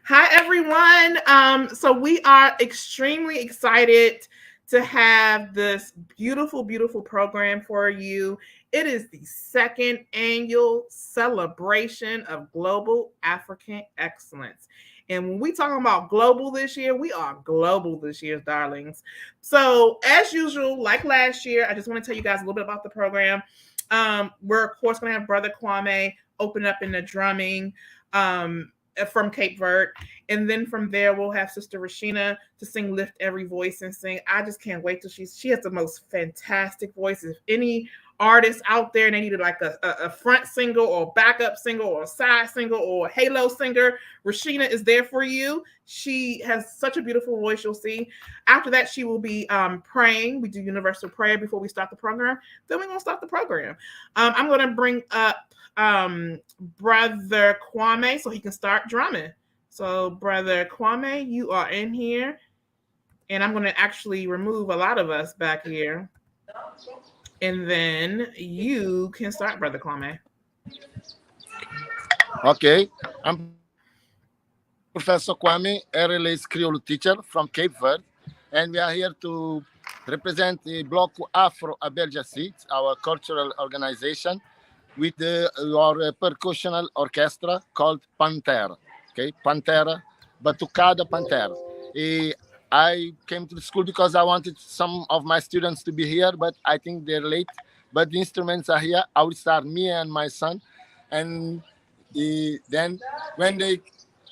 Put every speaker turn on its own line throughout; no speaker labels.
Hi, everyone. So we are extremely excited to have this beautiful, beautiful program for you. It is the second annual celebration of global African excellence. And when we talking about global this year, we are global this year, darlings. So as usual, like last year, I just want to tell you guys a little bit about the program. We're of course going to have Brother Kwame open up in the drumming. From Cape Verde. And then from there, we'll have Sister Rashena to sing Lift Every Voice and sing. I just can't wait till she has the most fantastic voice. If any artists out there and they needed like a front single or backup single or a side single or a halo singer, Rashena is there for you. She has such a beautiful voice, you'll see. After that, she will be praying. We do universal prayer before we start the program. Then we're going to start the program. I'm going to bring up Brother Kwame so he can start drumming. So Brother Kwame, you are in here, and I'm going to actually remove a lot of us back here, and then you can start, Brother Kwame.
Okay, I'm Professor Kwame, RLA's Kriolu teacher from Cape Verde, and we are here to represent the Bloc Afro Aberjasit, our cultural organization, with our percussional orchestra called Pantera. Okay, Pantera, Batucada Pantera. I came to the school because I wanted some of my students to be here, but I think they're late. But the instruments are here. I will start me and my son, and then when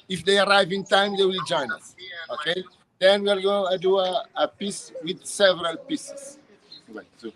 if they arrive in time, they will join us. Okay. Then we're going to do a piece with several pieces. Right. So.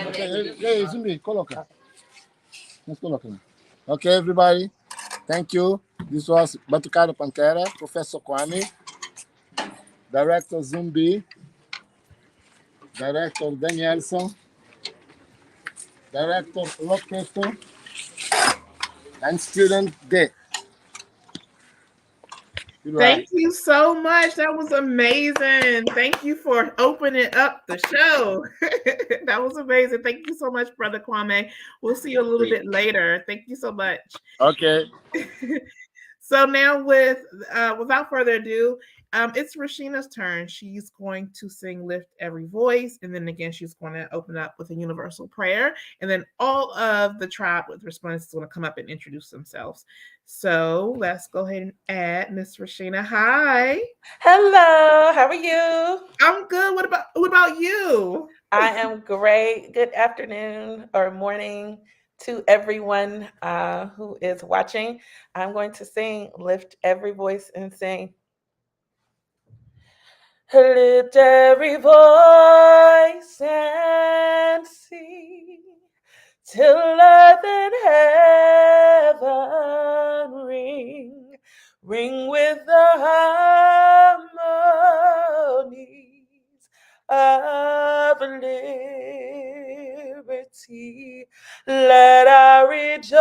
Okay, Zumbi, coloca. Let's coloca. Okay, everybody. Thank you. This was Batucado Pantera, Professor Kwame, Director Zumbi, Director Danielson, Director Lopeto, and student D.
Thank you so much. That was amazing. Thank you for opening up the show. That was amazing. Thank you so much, Brother Kwame. We'll see you a little bit later. Thank you so much.
Okay.
So now, without further ado, it's Rashena's turn. She's going to sing "Lift Every Voice," and then again, she's going to open up with a universal prayer, and then all of the tribe with Resplendence is going to come up and introduce themselves. So let's go ahead and add Miss Rashena. Hi.
Hello. How are you?
I'm good. What about you?
I am great. Good afternoon or morning to everyone who is watching. I'm going to sing "Lift Every Voice" and sing. Lift every voice and sing till earth and heaven ring with the harmonies of liberty. Let our rejoicing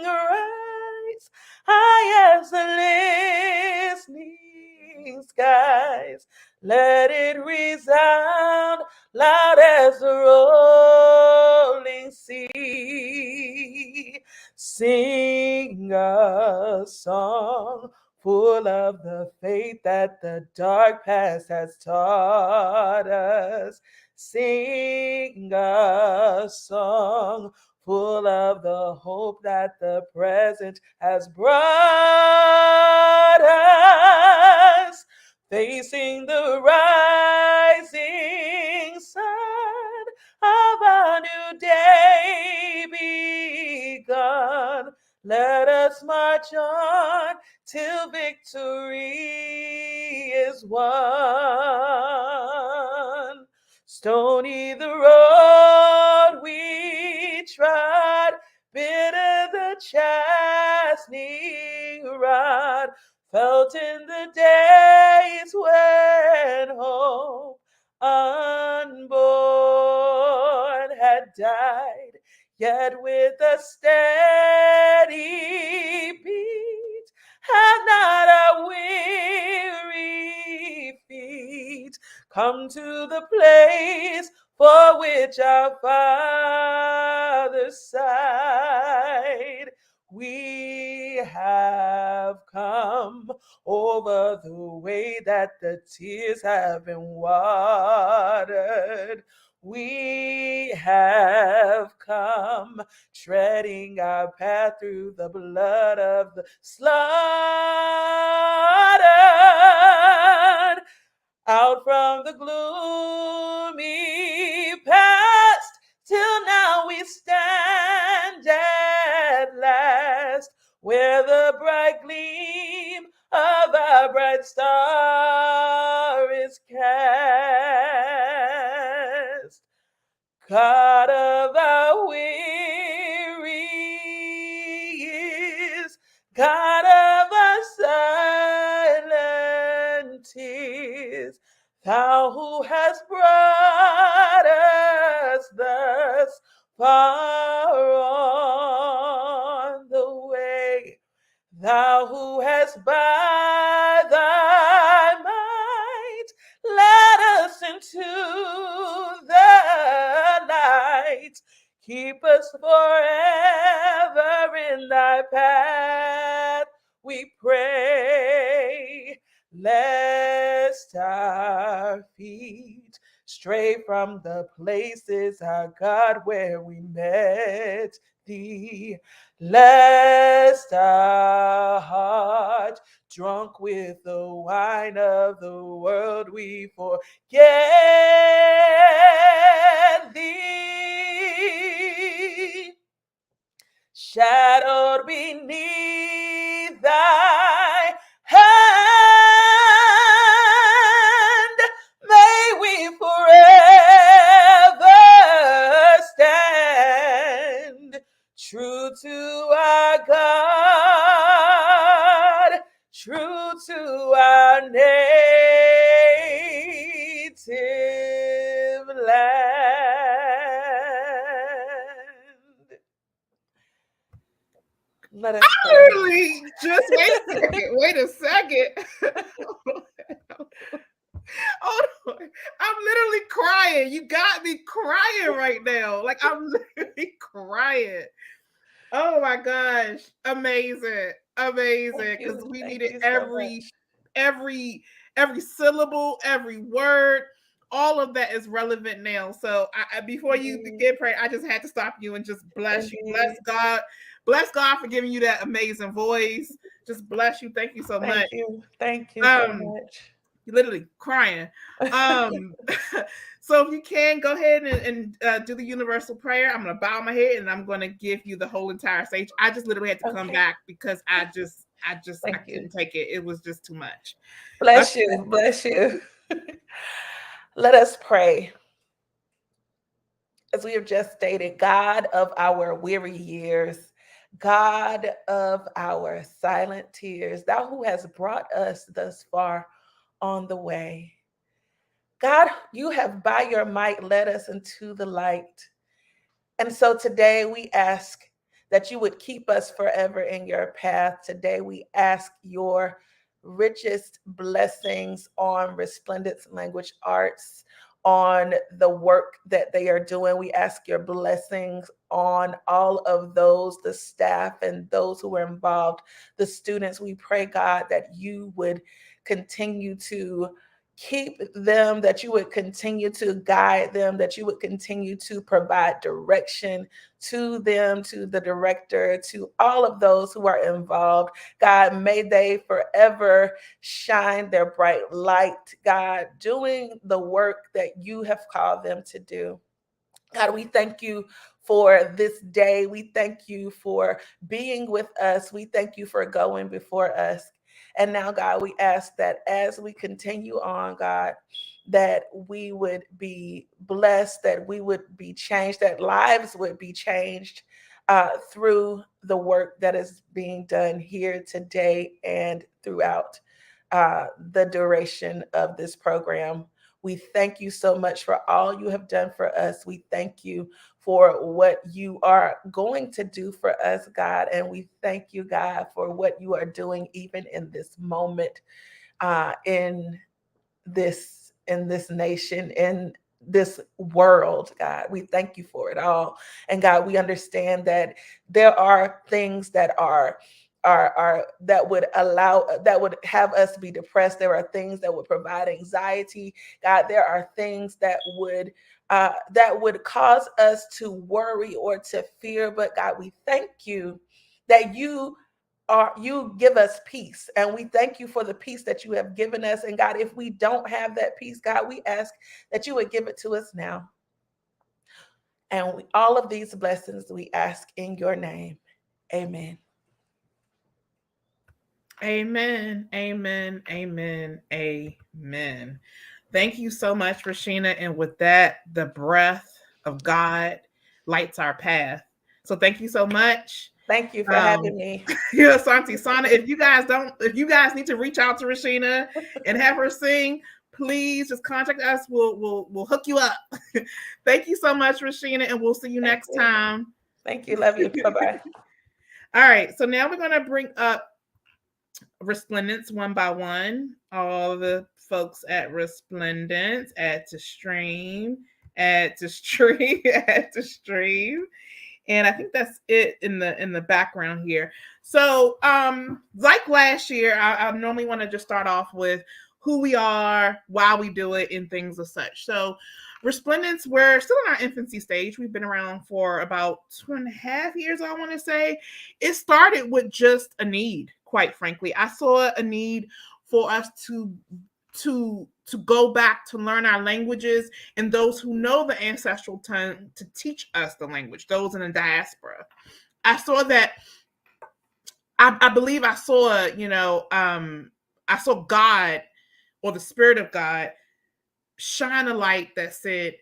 rise high as the listening skies. Let it resound loud as the rolling sea. Sing a song full of the faith that the dark past has taught us. Sing a song full of the hope that the present has brought us. Facing the rising sun of a new day begun. Let us march on till victory is won. Stony the road we trod, bitter the chastening rod, felt in the days when hope unborn had died, yet with a steady beat had not our weary feet come to the place for which our fathers sighed. We have come over the way that the tears have been watered. We have come treading our path through the blood of the slaughtered. Out from the gloomy past, till now we stand at last, where the bright gleam of our bright star is cast. God of our weary years, God of our silent tears, Thou who hast brought us thus far on the way, Thou who hast by thy might led us into the light, keep us forever in thy path, we pray, lest our feet stray from the places, our God, where we met thee, lest our heart, drunk with the wine of the world, we forget thee. Shadowed beneath thy true to our God, true to our native land. Let us pray.
Literally, just wait a second. Hold on. I'm literally crying. You got me crying right now. Like, I'm literally crying. Oh my gosh. Amazing. Because we needed every syllable, every word. All of that is relevant now. So before you begin prayer, I just had to stop you and just bless you. Bless God. Bless God for giving you that amazing voice. Just bless you. Thank you so much.
Thank you so much.
You're literally crying. So if you can, go ahead and do the universal prayer. I'm going to bow my head and I'm going to give you the whole entire stage. I just literally had to come back because I couldn't take it. It was just too much.
Bless you. Bless you. Let us pray. As we have just stated, God of our weary years, God of our silent tears, thou who has brought us thus far on the way. God, you have by your might led us into the light. And so today we ask that you would keep us forever in your path. Today we ask your richest blessings on Resplendence Language Arts, on the work that they are doing. We ask your blessings on all of those, the staff and those who are involved, the students. We pray, God, that you would continue to keep them, that you would continue to guide them, that you would continue to provide direction to them, to the director, to all of those who are involved. God, may they forever shine their bright light, God, doing the work that you have called them to do. God, we thank you for this day. We thank you for being with us. We thank you for going before us. And now, God, we ask that as we continue on, God, that we would be blessed, that we would be changed, that lives would be changed through the work that is being done here today and throughout the duration of this program. We thank you so much for all you have done for us. We thank you for what you are going to do for us, God. And we thank you, God, for what you are doing even in this moment, in this nation, in this world, God. We thank you for it all. And God, we understand that there are things that that would have us be depressed. There are things that would provide anxiety. God, there are things that would cause us to worry or to fear. But God, we thank you that you give us peace, and we thank you for the peace that you have given us. And God, if we don't have that peace, God, we ask that you would give it to us now. And all of these blessings we ask in your name. Amen.
Amen. Amen. Amen. Amen. Thank you so much, Rashena. And with that, the breath of God lights our path. So thank you so much.
Thank you for having me.
Yes, Auntie Sana. If you guys need to reach out to Rashena and have her sing, please just contact us. We'll hook you up. Thank you so much, Rashena, and we'll see you next time.
Thank you. Love you. Bye-bye.
All right. So now we're going to bring up Resplendence one by one. All the folks at Resplendence, add to stream. And I think that's it in the background here. So like last year, I normally want to just start off with who we are, why we do it, and things of such. So Resplendence, we're still in our infancy stage. We've been around for about 2.5 years, I want to say. It started with just a need, quite frankly. I saw a need for us to go back to learn our languages, and those who know the ancestral tongue to teach us the language, those in the diaspora. I saw that, I believe I saw, I saw God, or the Spirit of God, shine a light that said,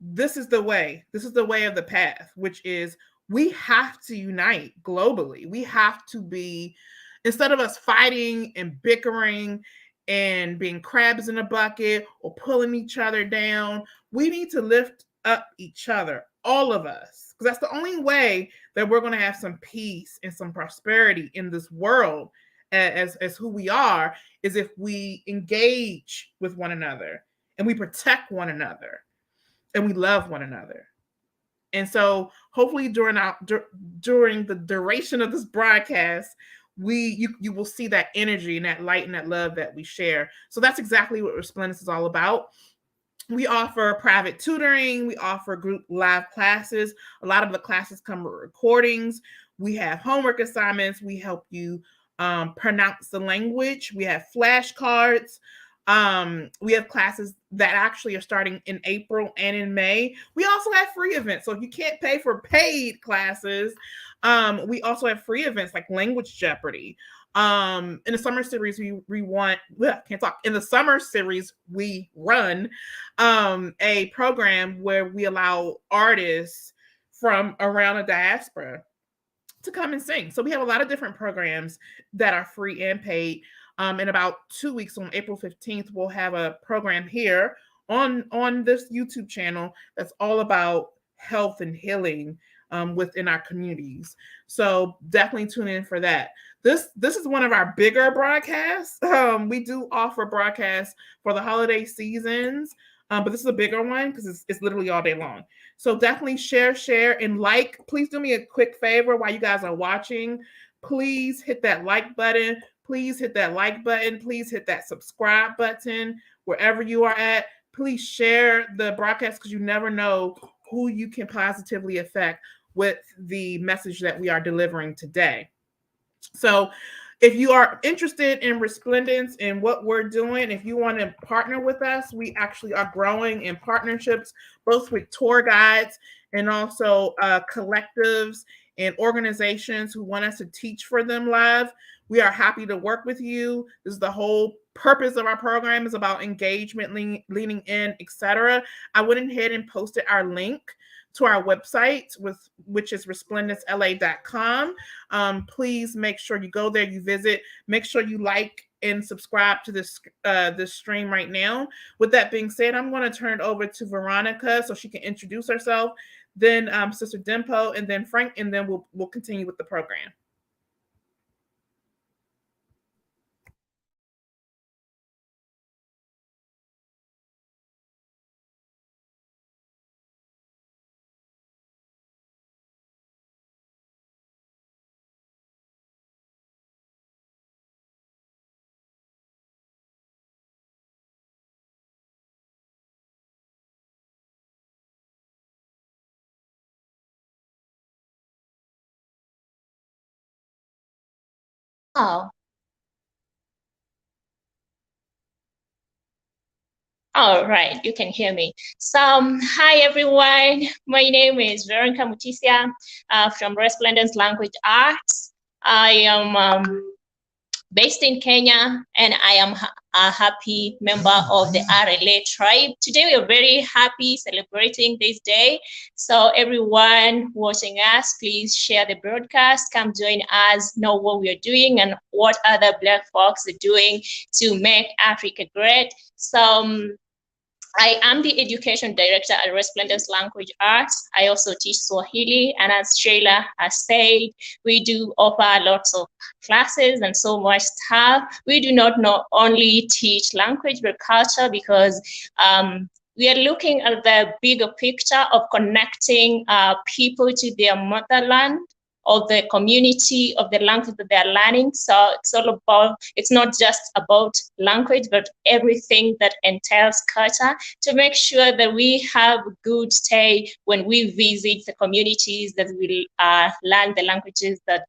this is the way of the path, which is we have to unite globally. We have to be, instead of us fighting and bickering and being crabs in a bucket or pulling each other down, we need to lift up each other, all of us, because that's the only way that we're going to have some peace and some prosperity in this world as who we are, is if we engage with one another and we protect one another and we love one another. And so hopefully during the duration of this broadcast, you will see that energy and that light and that love that we share. So that's exactly what Resplendence is all about. We offer private tutoring. We offer group live classes. A lot of the classes come with recordings. We have homework assignments. We help you pronounce the language. We have flashcards. We have classes that actually are starting in April and in May. We also have free events. So if you can't pay for paid classes, we also have free events like Language Jeopardy. In the summer series, we want, can't talk. In the summer series, we run a program where we allow artists from around the diaspora to come and sing. So we have a lot of different programs that are free and paid. In about 2 weeks, on April 15th, we'll have a program here on this YouTube channel that's all about health and healing within our communities. So definitely tune in for that. This is one of our bigger broadcasts. We do offer broadcasts for the holiday seasons, but this is a bigger one because it's literally all day long. So definitely share, and like. Please do me a quick favor while you guys are watching. Please hit that like button. Please hit that like button. Please hit that subscribe button wherever you are at. Please share the broadcast because you never know who you can positively affect with the message that we are delivering today. So if you are interested in Resplendence and what we're doing, if you want to partner with us, we actually are growing in partnerships, both with tour guides and also collectives and organizations who want us to teach for them live. We are happy to work with you. This is the whole purpose of our program, is about engagement, leaning in, etc. I went ahead and posted our link to our website, which is resplendencela.com. Please make sure you go there, you visit, make sure you like and subscribe to this stream right now. With that being said, I'm going to turn it over to Veronica so she can introduce herself, then Sister Dimpo, and then Frank, and then we'll continue with the program.
Oh. All right, you can hear me. So, hi everyone. My name is Veronica Mutisia from Resplendence Language Arts. I am based in Kenya, and I am a happy member of the RLA tribe. Today we are very happy celebrating this day. So everyone watching us, please share the broadcast. Come join us, know what we are doing and what other Black folks are doing to make Africa great. So I am the education director at Resplendence Language Arts. I also teach Swahili, and as Shayla has said, we do offer lots of classes and so much stuff. We do not only teach language but culture, because we are looking at the bigger picture of connecting people to their motherland, of the community, of the language that they're learning. So it's all about, it's not just about language, but everything that entails culture, to make sure that we have a good stay when we visit the communities that we learn the languages that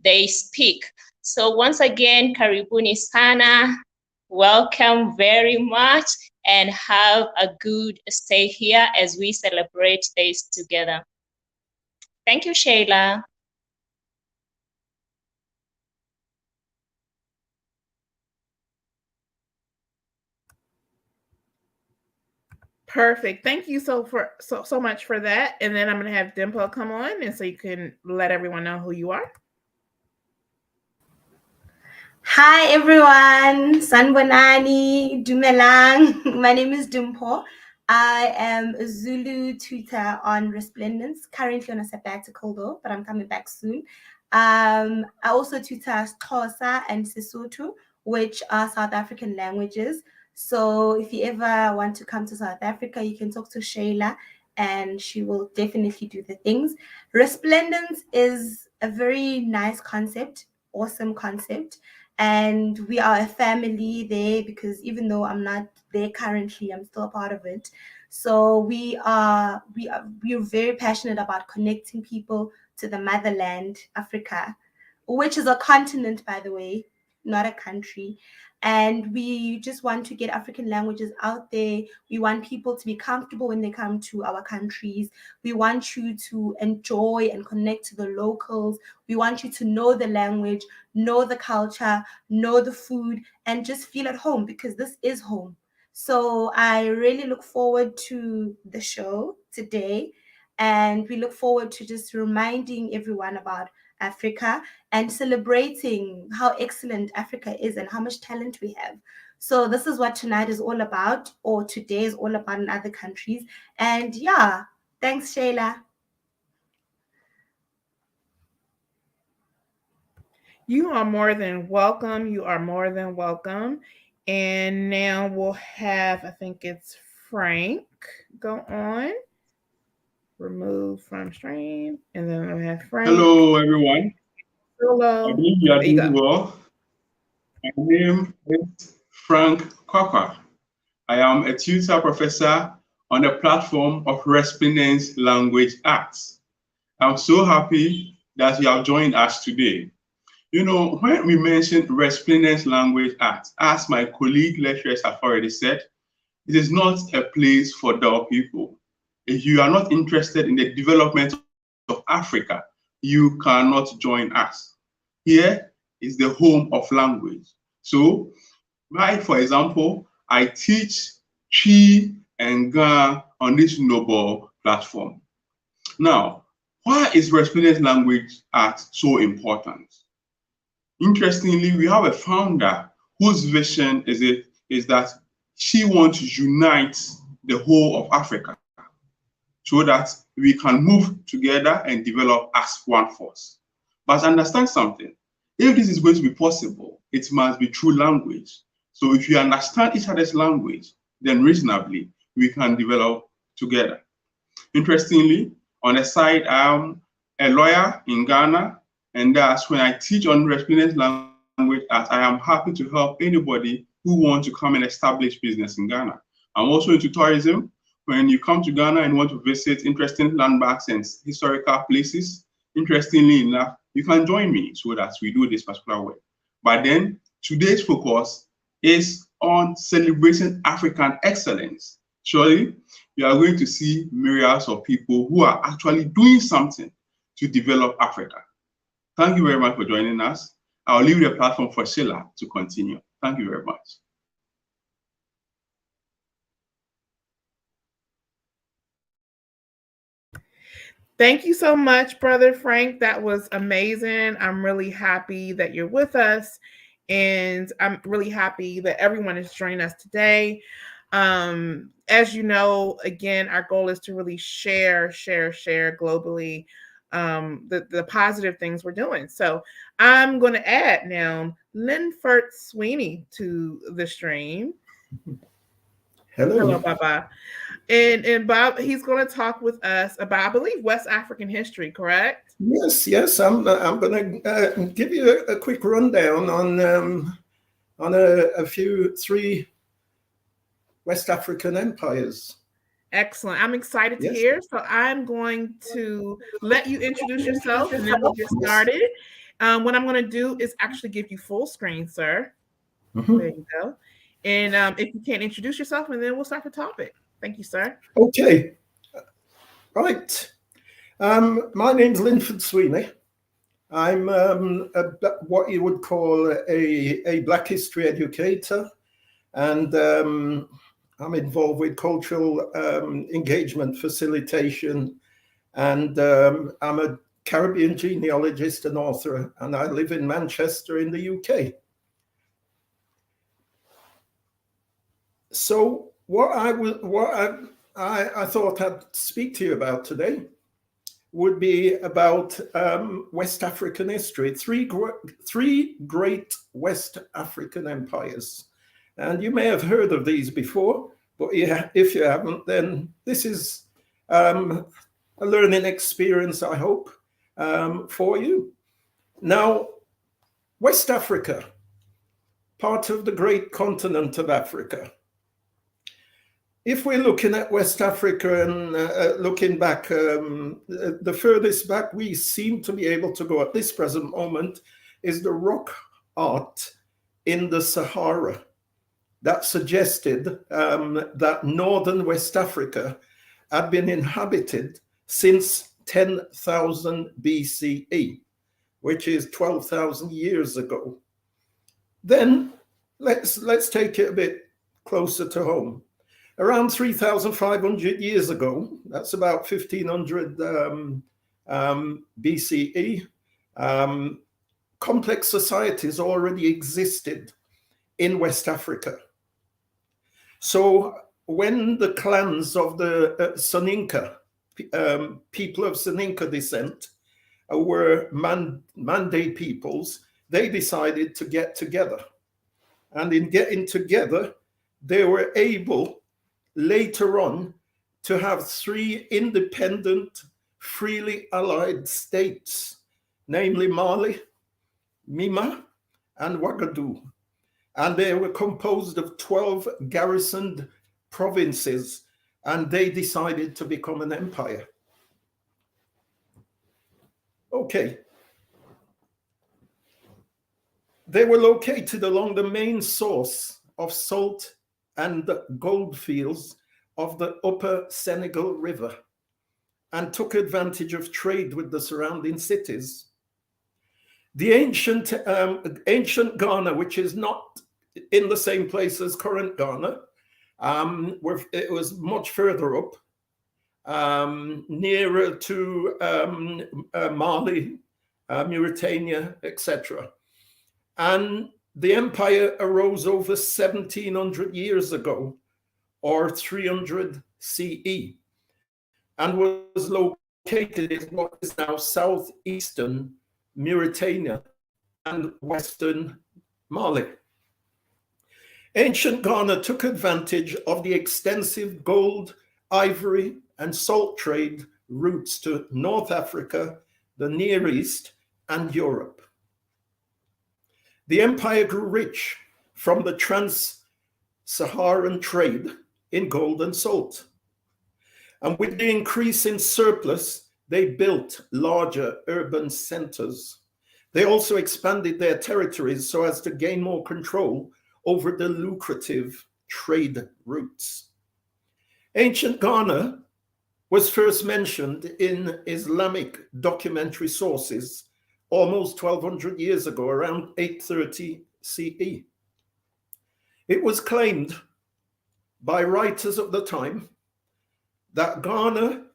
they speak. So once again, karibuni sana, welcome very much, and have a good stay here as we celebrate this together. Thank you, Shayla.
Perfect. Thank you so much for that. And then I'm going to have Dimple come on, and so you can let everyone know who you are.
Hi everyone, Sanbonani, Dumelang. My name is Dimple. I am a Zulu tutor on Resplendence, currently on a sabbatical though, but I'm coming back soon. I also tutor Xhosa and Sesotho, which are South African languages. So if you ever want to come to South Africa, you can talk to Shayla and she will definitely do the things. Resplendence is a very nice concept, awesome concept. And we are a family there because even though I'm not there currently, I'm still a part of it. So we're very passionate about connecting people to the motherland, Africa, which is a continent, by the way, not a country. And we just want to get African languages out there. We want people to be comfortable when they come to our countries. We want you to enjoy and connect to the locals. We want you to know the language, know the culture, know the food, and just feel at home because this is home. So I really look forward to the show today. And we look forward to just reminding everyone about Africa and celebrating how excellent Africa is and how much talent we have. So this is what tonight is all about, or today is all about in other countries. And yeah, thanks, Shayla.
You are more than welcome. You are more than welcome. And now we'll have, I think it's Frank, go on. Remove from stream. And then we'll have Frank.
Hello, everyone.
Hello.
I believe you are doing well. My name is Frank Kwakwa. I am a tutor professor on the platform of Resplendence Language Arts. I'm so happy that you have joined us today. You know, when we mention Resplendence Language Arts, as my colleague lecturers have already said, it is not a place for dull people. If you are not interested in the development of Africa, you cannot join us. Here is the home of language. So, for example, I teach Chi and Ga on this noble platform. Now, why is Resplendence Language Arts so important? Interestingly, we have a founder whose vision is that she wants to unite the whole of Africa so that we can move together and develop as one force. But understand something, if this is going to be possible, it must be through language. So if you understand each other's language, then reasonably, we can develop together. Interestingly, on the side, I am a lawyer in Ghana, and that's when I teach on Resplendence Language Arts. I am happy to help anybody who wants to come and establish business in Ghana. I'm also into tourism. When you come to Ghana and want to visit interesting landmarks and historical places, interestingly enough, you can join me so that we do this particular way. But then today's focus is on celebrating African excellence. Surely, you are going to see myriads of people who are actually doing something to develop Africa. Thank you very much for joining us. I'll leave the platform for Sheila to continue. Thank you very much.
Thank you so much, Brother Frank. That was amazing. I'm really happy that you're with us. And I'm really happy that everyone is joining us today. As you know, again, our goal is to really share globally the positive things we're doing. So I'm going to add now Linford Sweeney to the stream. Hello, Baba. And Bob, he's going to talk with us about, I believe, West African history, correct?
Yes. I'm going to give you a quick rundown on three West African empires.
Excellent. I'm excited to hear. So I'm going to let you introduce yourself, and then we'll get started. What I'm going to do is actually give you full screen, sir. Mm-hmm. There you go. And if you can't introduce yourself, and then we'll start the topic. Thank you, sir.
Okay. Right. My name's Linford Sweeney. I'm what you would call a Black history educator. And I'm involved with cultural engagement facilitation, and I'm a Caribbean genealogist and author, and I live in Manchester in the UK. So what I thought I'd speak to you about today would be about West African history, three great West African empires. And you may have heard of these before, but yeah, if you haven't, then this is a learning experience, I hope, for you. Now, West Africa, part of the great continent of Africa. If we're looking at West Africa and looking back, the furthest back we seem to be able to go at this present moment is the rock art in the Sahara that suggested that northern West Africa had been inhabited since 10,000 BCE, which is 12,000 years ago. Then let's take it a bit closer to home. Around 3,500 years ago, that's about 1500 BCE, complex societies already existed in West Africa. So when the clans of the Soninka, people of Soninka descent, were Mande peoples, they decided to get together. And in getting together, they were able later on to have three independent, freely allied states, namely Mali, Mima, and Ouagadougou. And they were composed of 12 garrisoned provinces, and they decided to become an empire. Okay. They were located along the main source of salt and gold fields of the upper Senegal River, and took advantage of trade with the surrounding cities. The ancient Ghana, which is not in the same place as current Ghana, it was much further up, nearer to Mali, Mauritania, etc. And the empire arose over 1,700 years ago, or 300 CE, and was located in what is now southeastern Mauritania and western Mali. Ancient Ghana took advantage of the extensive gold, ivory, and salt trade routes to North Africa, the Near East, and Europe. The empire grew rich from the trans-Saharan trade in gold and salt. And with the increase in surplus, they built larger urban centers. They also expanded their territories so as to gain more control over the lucrative trade routes. Ancient Ghana was first mentioned in Islamic documentary sources almost 1,200 years ago, around 830 CE. It was claimed by writers of the time that Ghana,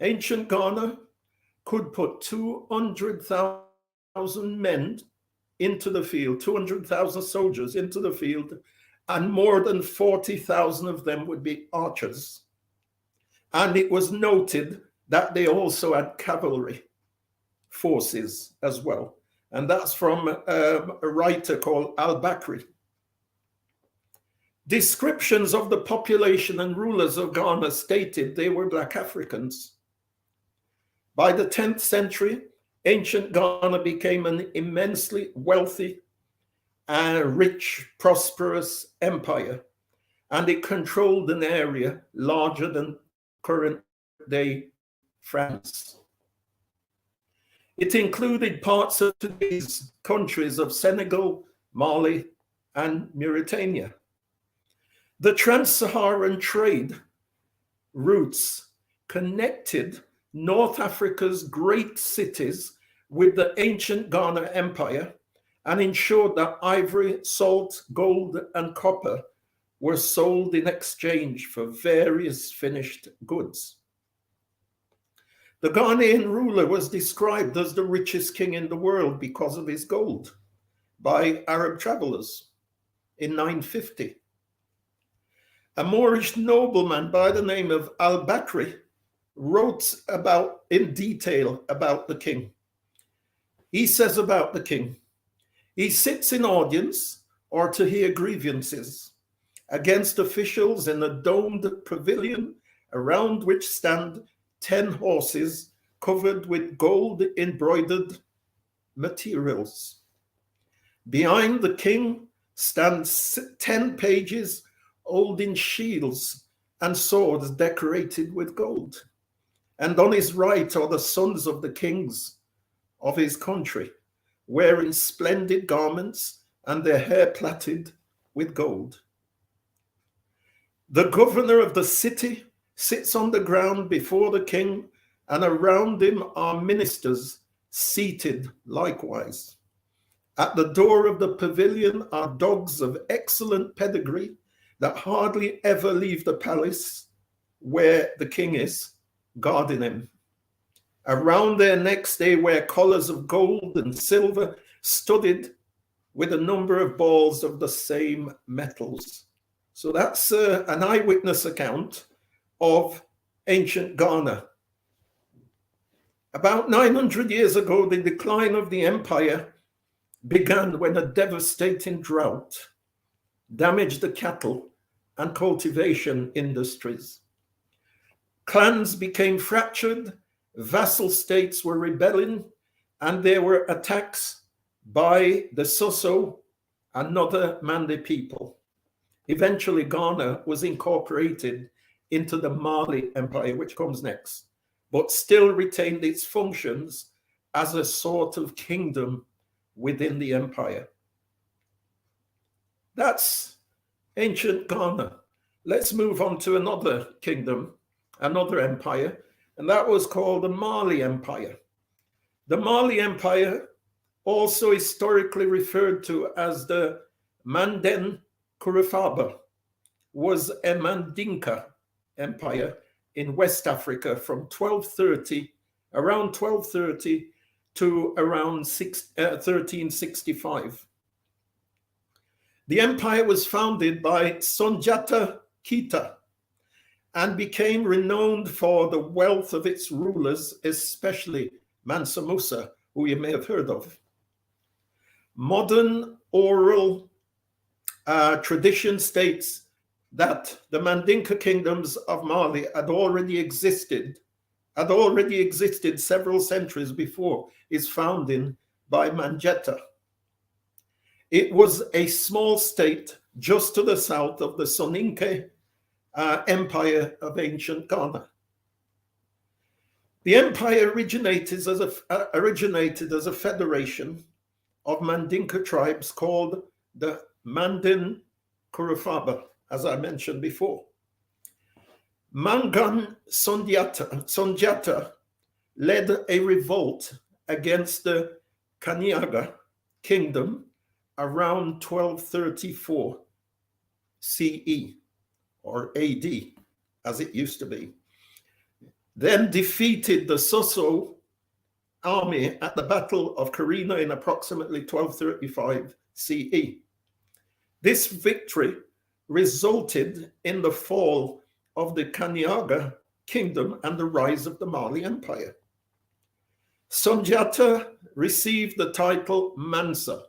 ancient Ghana, could put 200,000 men into the field, 200,000 soldiers into the field, and more than 40,000 of them would be archers. And it was noted that they also had cavalry forces as well. And that's from a writer called Al-Bakri. Descriptions of the population and rulers of Ghana stated they were Black Africans. By the 10th century, ancient Ghana became an immensely wealthy and rich, prosperous empire, and it controlled an area larger than current-day France. It included parts of today's countries of Senegal, Mali, and Mauritania. The trans-Saharan trade routes connected North Africa's great cities with the ancient Ghana Empire and ensured that ivory, salt, gold, and copper were sold in exchange for various finished goods. The Ghanaian ruler was described as the richest king in the world because of his gold by Arab travelers in 950. A Moorish nobleman by the name of al-Bakri wrote in detail about the king. He says about the king, he sits in audience or to hear grievances against officials in a domed pavilion around which stand 10 horses covered with gold embroidered materials. Behind the king stand 10 pages holding shields and swords decorated with gold. And on his right are the sons of the kings of his country, wearing splendid garments and their hair plaited with gold. The governor of the city sits on the ground before the king, and around him are ministers seated likewise. At the door of the pavilion are dogs of excellent pedigree that hardly ever leave the palace where the king is, guarding him. Around their necks they wear collars of gold and silver, studded with a number of balls of the same metals. So that's an eyewitness account of ancient Ghana. About 900 years ago, the decline of the empire began when a devastating drought damaged the cattle and cultivation industries. Clans became fractured, vassal states were rebelling, and there were attacks by the Soso and other Mande people. Eventually, Ghana was incorporated into the Mali Empire, which comes next, but still retained its functions as a sort of kingdom within the empire. That's ancient Ghana. Let's move on to another kingdom, another empire, and that was called the Mali Empire. The Mali Empire, also historically referred to as the Manden Kurufaba, was a Mandinka empire in West Africa from around 1230 to around 1365. The empire was founded by Sunjata Keita and became renowned for the wealth of its rulers, especially Mansa Musa, who you may have heard of. Modern oral tradition states that the Mandinka kingdoms of Mali had already existed several centuries before its founding by Manjeta. It was a small state just to the south of the Soninke Empire of ancient Ghana. The empire originated as a federation of Mandinka tribes called the Manden Kurufaba, as I mentioned before. Mangan Sunjata led a revolt against the Kanyaga kingdom around 1234 CE, or AD, as it used to be. Then defeated the Soso army at the Battle of Karina in approximately 1235 CE. This victory resulted in the fall of the Kanyaga kingdom and the rise of the Mali Empire. Sunjata received the title Mansa,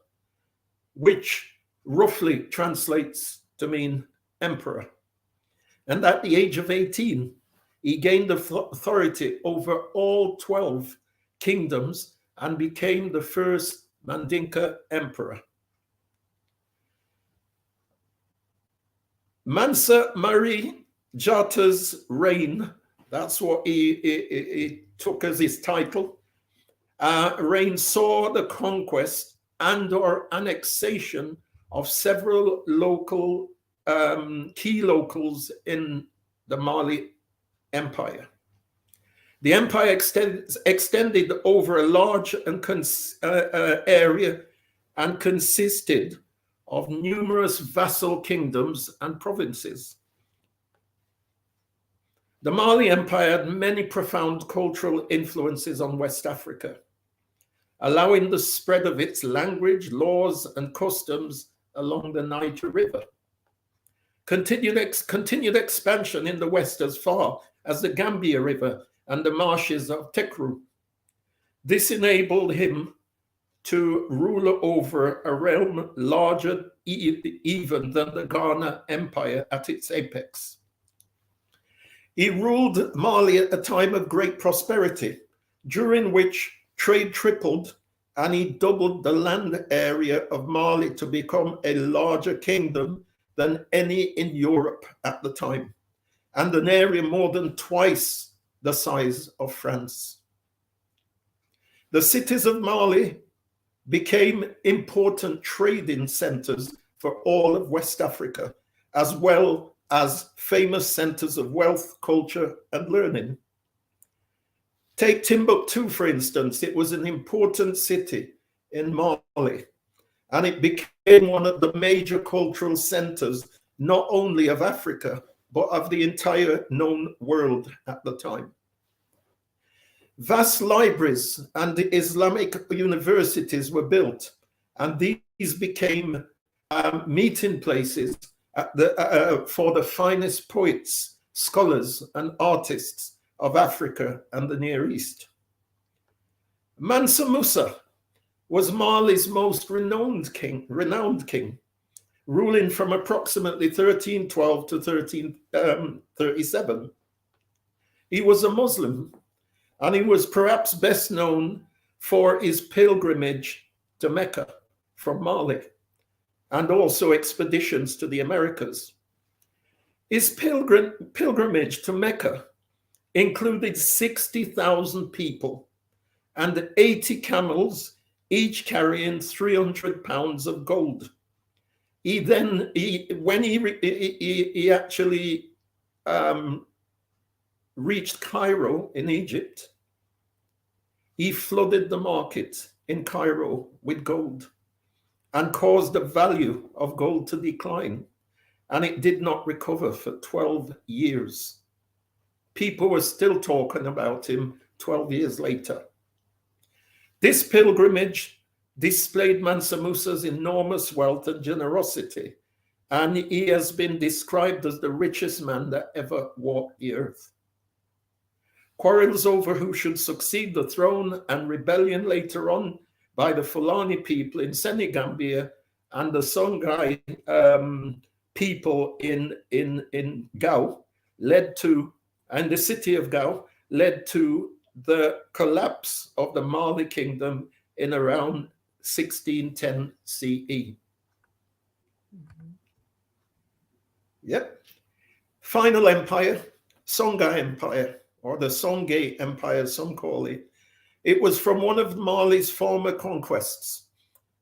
which roughly translates to mean emperor. And at the age of 18, he gained authority over all 12 kingdoms and became the first Mandinka emperor. Mansa Mari Jata's reign, that's what he took as his title, reign saw the conquest and or annexation of several local key locals in the Mali Empire. The empire extended over a large area and consisted of numerous vassal kingdoms and provinces. The Mali Empire had many profound cultural influences on West Africa, allowing the spread of its language, laws, and customs along the Niger River. Continued expansion in the west as far as the Gambia River and the marshes of Tekru. This enabled him to rule over a realm larger even than the Ghana Empire at its apex. He ruled Mali at a time of great prosperity, during which trade tripled, and he doubled the land area of Mali to become a larger kingdom than any in Europe at the time, and an area more than twice the size of France. The cities of Mali became important trading centers for all of West Africa, as well as famous centers of wealth, culture, and learning. Take Timbuktu, for instance. It was an important city in Mali, and it became one of the major cultural centers, not only of Africa, but of the entire known world at the time. Vast libraries and the Islamic universities were built, and these became meeting places for the finest poets, scholars, and artists of Africa and the Near East. Mansa Musa was Mali's most renowned king, ruling from approximately 1312 to 1337. He was a Muslim, and he was perhaps best known for his pilgrimage to Mecca from Mali, and also expeditions to the Americas. His pilgrimage to Mecca included 60,000 people and 80 camels, each carrying 300 pounds of gold. When he actually reached Cairo in Egypt, he flooded the market in Cairo with gold and caused the value of gold to decline, and it did not recover for 12 years. People were still talking about him 12 years later. This pilgrimage displayed Mansa Musa's enormous wealth and generosity, and he has been described as the richest man that ever walked the earth. Quarrels over who should succeed the throne and rebellion later on by the Fulani people in Senegambia and the Songhai people in Gao and the city of Gao led to the collapse of the Mali kingdom in around 1610 CE. Yep. Final empire, Songhai Empire, or the Songhai Empire, some call it. It was from one of Mali's former conquests.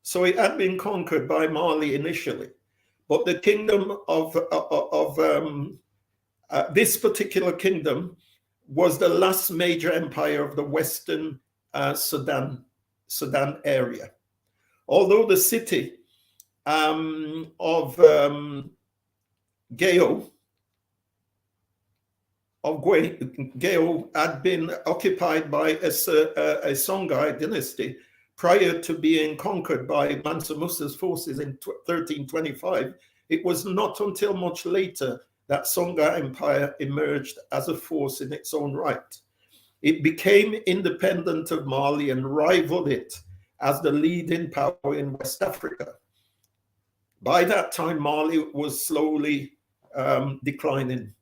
So it had been conquered by Mali initially. But the kingdom of this particular kingdom was the last major empire of the Western Sudan area. Although the city of Gao had been occupied by a Songhai dynasty prior to being conquered by Mansa Musa's forces in 1325, it was not until much later that Songhai Empire emerged as a force in its own right. It became independent of Mali and rivaled it as the leading power in West Africa. By that time, Mali was slowly declining.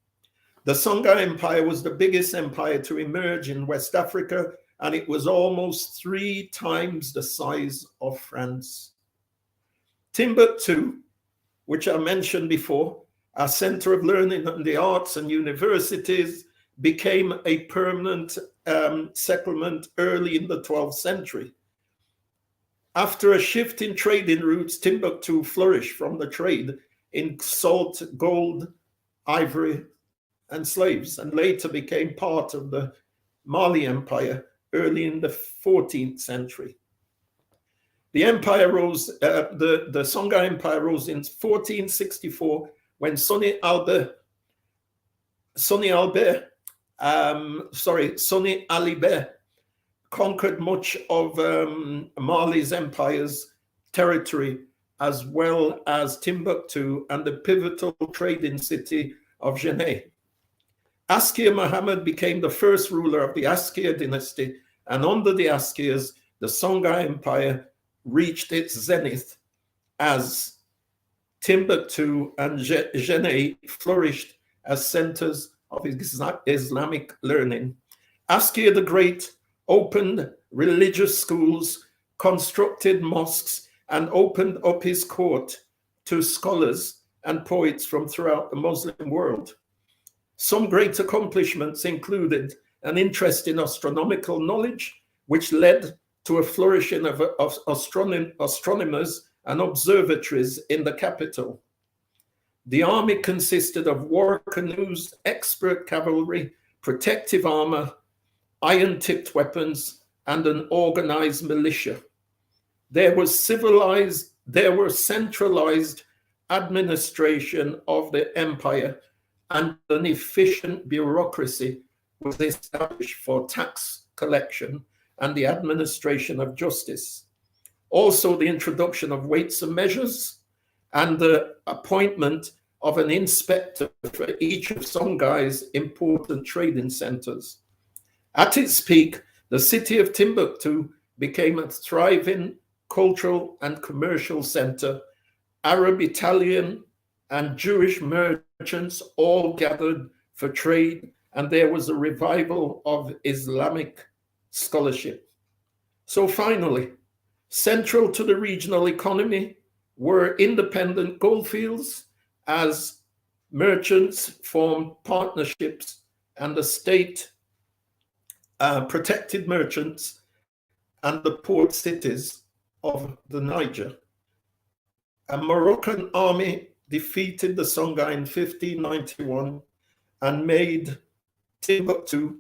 The Songhai Empire was the biggest empire to emerge in West Africa, and it was almost 3 times the size of France. Timbuktu, which I mentioned before, a center of learning and the arts and universities, became a permanent settlement early in the 12th century. After a shift in trading routes, Timbuktu flourished from the trade in salt, gold, ivory, and slaves, and later became part of the Mali Empire early in the 14th century. The empire rose, the Songhai Empire rose in 1464 when Sonny Alibert conquered much of Mali's empire's territory, as well as Timbuktu and the pivotal trading city of Jhon. Askir Muhammad became the first ruler of the Askir dynasty, and under the Askirs, the Songhai Empire reached its zenith as Timbuktu and Jhon flourished as centers of Islamic learning. Askir the Great opened religious schools, constructed mosques, and opened up his court to scholars and poets from throughout the Muslim world. Some great accomplishments included an interest in astronomical knowledge, which led to a flourishing of astronomers and observatories in the capital. The army consisted of war canoes, expert cavalry, protective armor, iron-tipped weapons, and an organized militia. There was centralized administration of the empire, and an efficient bureaucracy was established for tax collection and the administration of justice. Also, the introduction of weights and measures and the appointment of an inspector for each of Songhai's important trading centers. At its peak, the city of Timbuktu became a thriving cultural and commercial center. Arab, Italian, and Jewish merchants all gathered for trade, and there was a revival of Islamic scholarship. So finally, central to the regional economy were independent goldfields, as merchants formed partnerships and the state protected merchants and the port cities of the Niger. A Moroccan army defeated the Songhai in 1591 and made Timbuktu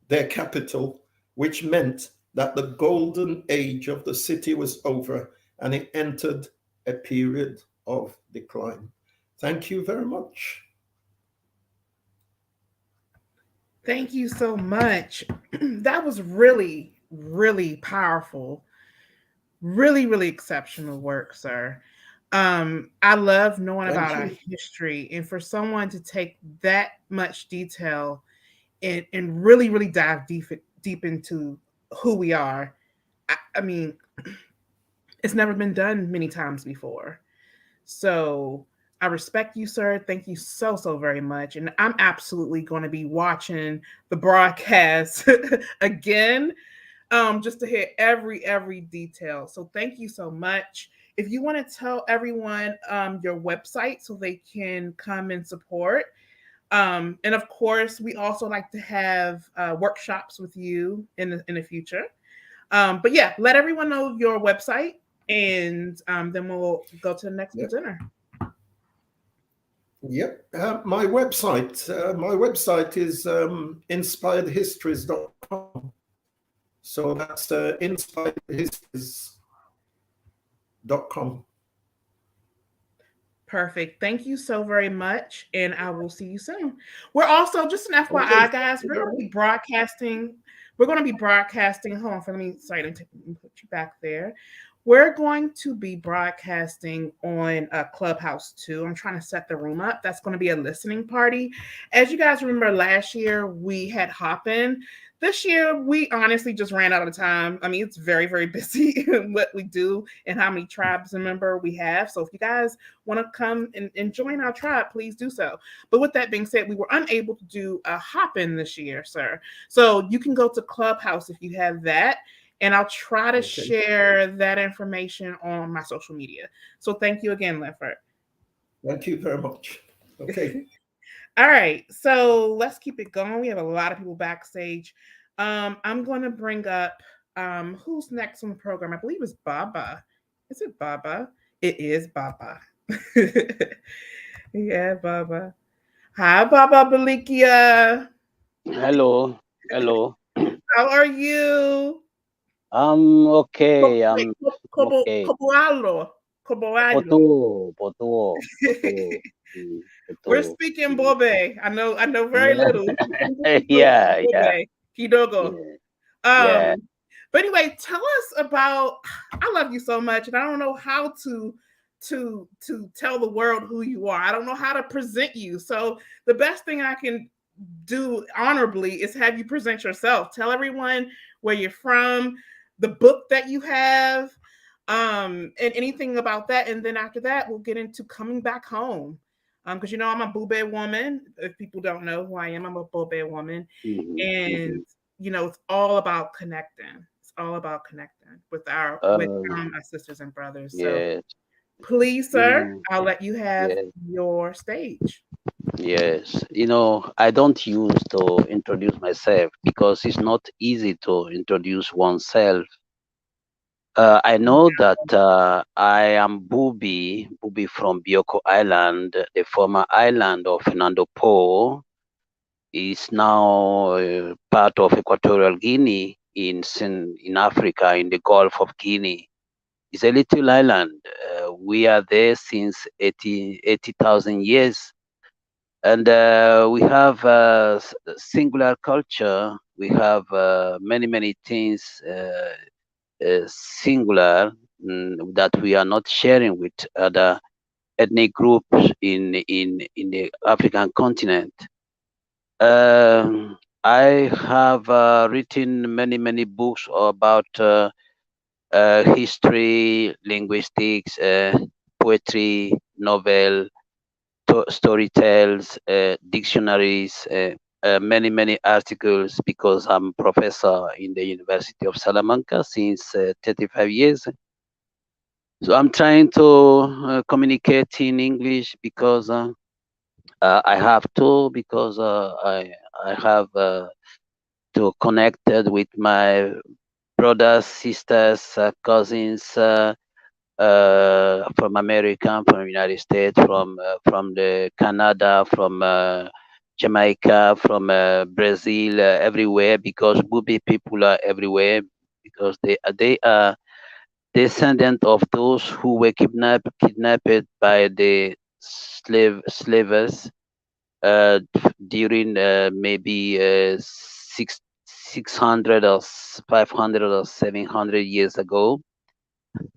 their capital, which meant that the golden age of the city was over and it entered a period of decline. Thank you very much.
Thank you so much. That was really, really powerful. Really, really exceptional work, sir. I love knowing about our history, and for someone to take that much detail and really, really dive deep into who we are. I mean, it's never been done many times before. So I respect you, sir. Thank you so, so very much. And I'm absolutely going to be watching the broadcast again, just to hear every detail. So thank you so much. If you want to tell everyone your website so they can come and support. And of course, we also like to have workshops with you in the future. But yeah, let everyone know your website, and then we'll go to the next presenter.
Yep, my website is inspiredhistories.com. So that's inspiredhistories.com.
Perfect. Thank you so very much, and I will see you soon. We're also, just an FYI, guys, we're going to be broadcasting. Hold on, let me put you back there. We're going to be broadcasting on Clubhouse too. I'm trying to set the room up. That's going to be a listening party. As you guys remember, last year we had Hop-In. This year, we honestly just ran out of time. I mean, it's very, very busy in what we do and how many tribes member we have. So if you guys want to come and join our tribe, please do so. But with that being said, we were unable to do a Hop-In this year, sir. So you can go to Clubhouse if you have that. And I'll try to share that information on my social media. So thank you again, Linford.
Thank you very much. Okay.
All right, so let's keep it going. We have a lot of people backstage. I'm going to bring up who's next on the program. I believe it's Baba. Is it Baba? It is Baba. Yeah, Baba. Hi, Baba Bolekia.
Hello.
How are you?
I'm okay. Okay.
Koboalo. Koboalo.
Betul, betul, betul,
We're
betul.
speaking Bobe. I know very
Yeah,
little.
yeah, yeah,
Bobe. Kidogo.
yeah, yeah.
But anyway, tell us about. I love you so much, and I don't know how to tell the world who you are. I don't know how to present you. So the best thing I can do honorably is have you present yourself. Tell everyone where you're from, the book that you have, and anything about that. And then after that, we'll get into coming back home. Because I'm a Bubi woman. If people don't know who I am, I'm a Bubi woman, and it's all about connecting. It's all about connecting with our sisters and brothers. So
Yes,
please,
you
sir,
know,
I'll let you have
yes,
your stage.
yes. I don't use to introduce myself because it's not easy to introduce oneself. I know that I am Bubi from Bioko Island, the former island of Fernando Po, is now part of Equatorial Guinea in Africa, in the Gulf of Guinea. It's a little island. We are there since 80,000 years. And we have singular culture. We have many, many things singular that we are not sharing with other ethnic groups in the African continent. I have written many, many books about history, linguistics, poetry, novel, story tales, dictionaries, many, many articles because I'm professor in the University of Salamanca since 35 years. So I'm trying to communicate in English because I have to, because I have to connected with my brothers, sisters, cousins from America, from United States, from the Canada, from Jamaica, from Brazil, everywhere, because Bubi people are everywhere because they are descendant of those who were kidnapped by the slavers during maybe 600 or 500 or 700 years ago.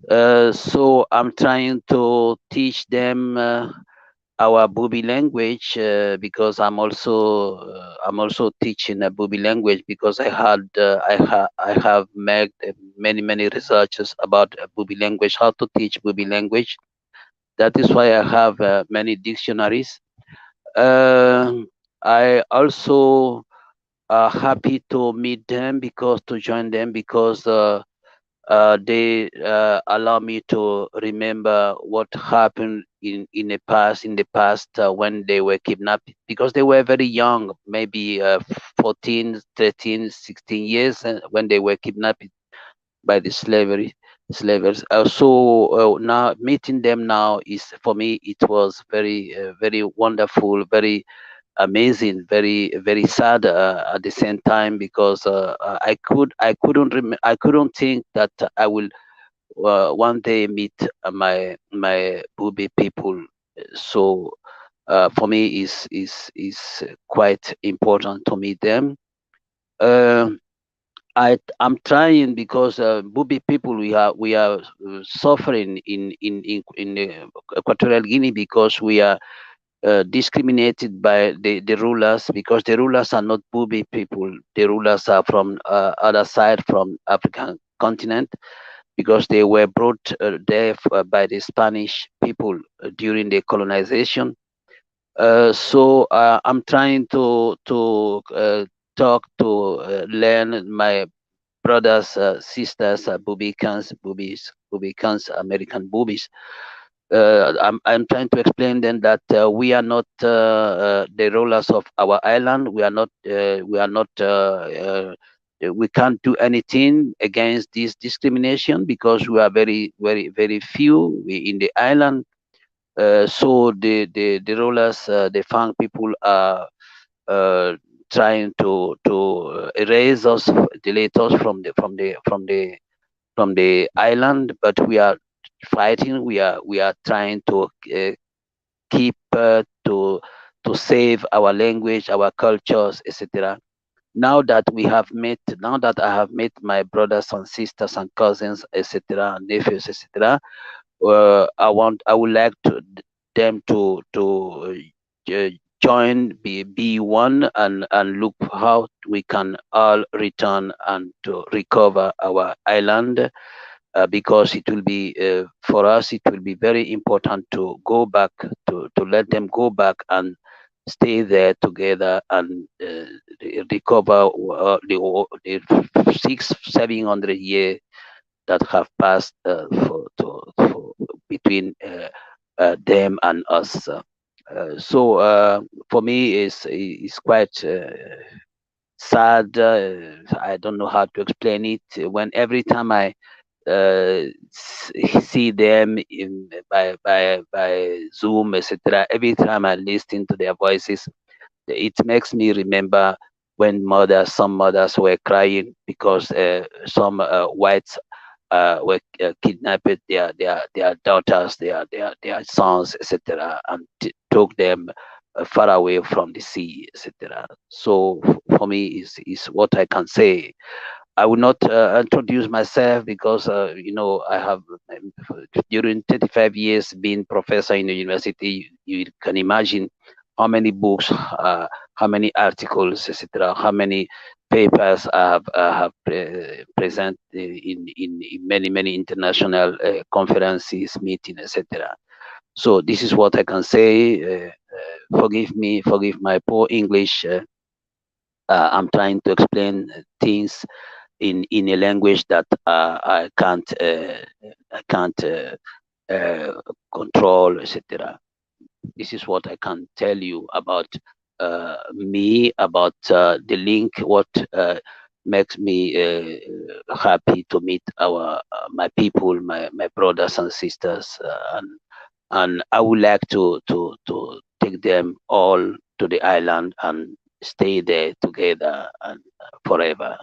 So I'm trying to teach them our Bubi language because I'm also teaching a Bubi language because I have made many researches about Bubi language, how to teach Bubi language. That is why I have many dictionaries. I also happy to meet them to join them because they allow me to remember what happened in the past when they were kidnapped because they were very young, maybe 14, 13, 16 years when they were kidnapped by the slavers. So now meeting them now is for me it was very wonderful, very amazing, very sad at the same time because I couldn't think that I will one day meet my Bubi people. So for me is quite important to meet them. I'm trying because Bubi people we are suffering in Equatorial Guinea because we are discriminated by the rulers because the rulers are not Bubi people. The rulers are from other side from African continent because they were brought there by the Spanish people during the colonization. So I'm trying to talk to learn my brothers, sisters, Bubicans, American Bubis. I'm trying to explain them that we are not the rulers of our island. We can't do anything against this discrimination because we are very few in the island. So the rulers, the Fang people are trying to erase us, delete us from the island, but we are fighting. We are trying to keep to save our language, our cultures, etc. Now that I have met my brothers and sisters and cousins, etc., nephews, etc., I would like them to join, be one, and look how we can all return and to recover our island, because it will be for us. It will be very important to go back, to let them go back and stay there together and recover the 600-700 years that have passed for between them and us. So for me, it's quite sad. I don't know how to explain it. When every time I see them by Zoom, etc., every time I listen to their voices, it makes me remember when some mothers were crying because some whites were kidnapped their daughters, their sons, etc., and took them far away from the sea, etc. So for me, is what I can say. I will not introduce myself because I have during 35 years been professor in the university. You can imagine how many books, how many articles, etc., how many papers I have present in many international conferences, meetings, etc. So this is what I can say. Forgive my poor English. I'm trying to explain things in a language that I can't control, etc. This is what I can tell you about me, about the link. What makes me happy to meet my people, my brothers and sisters, and I would like to take them all to the island and stay there together and forever.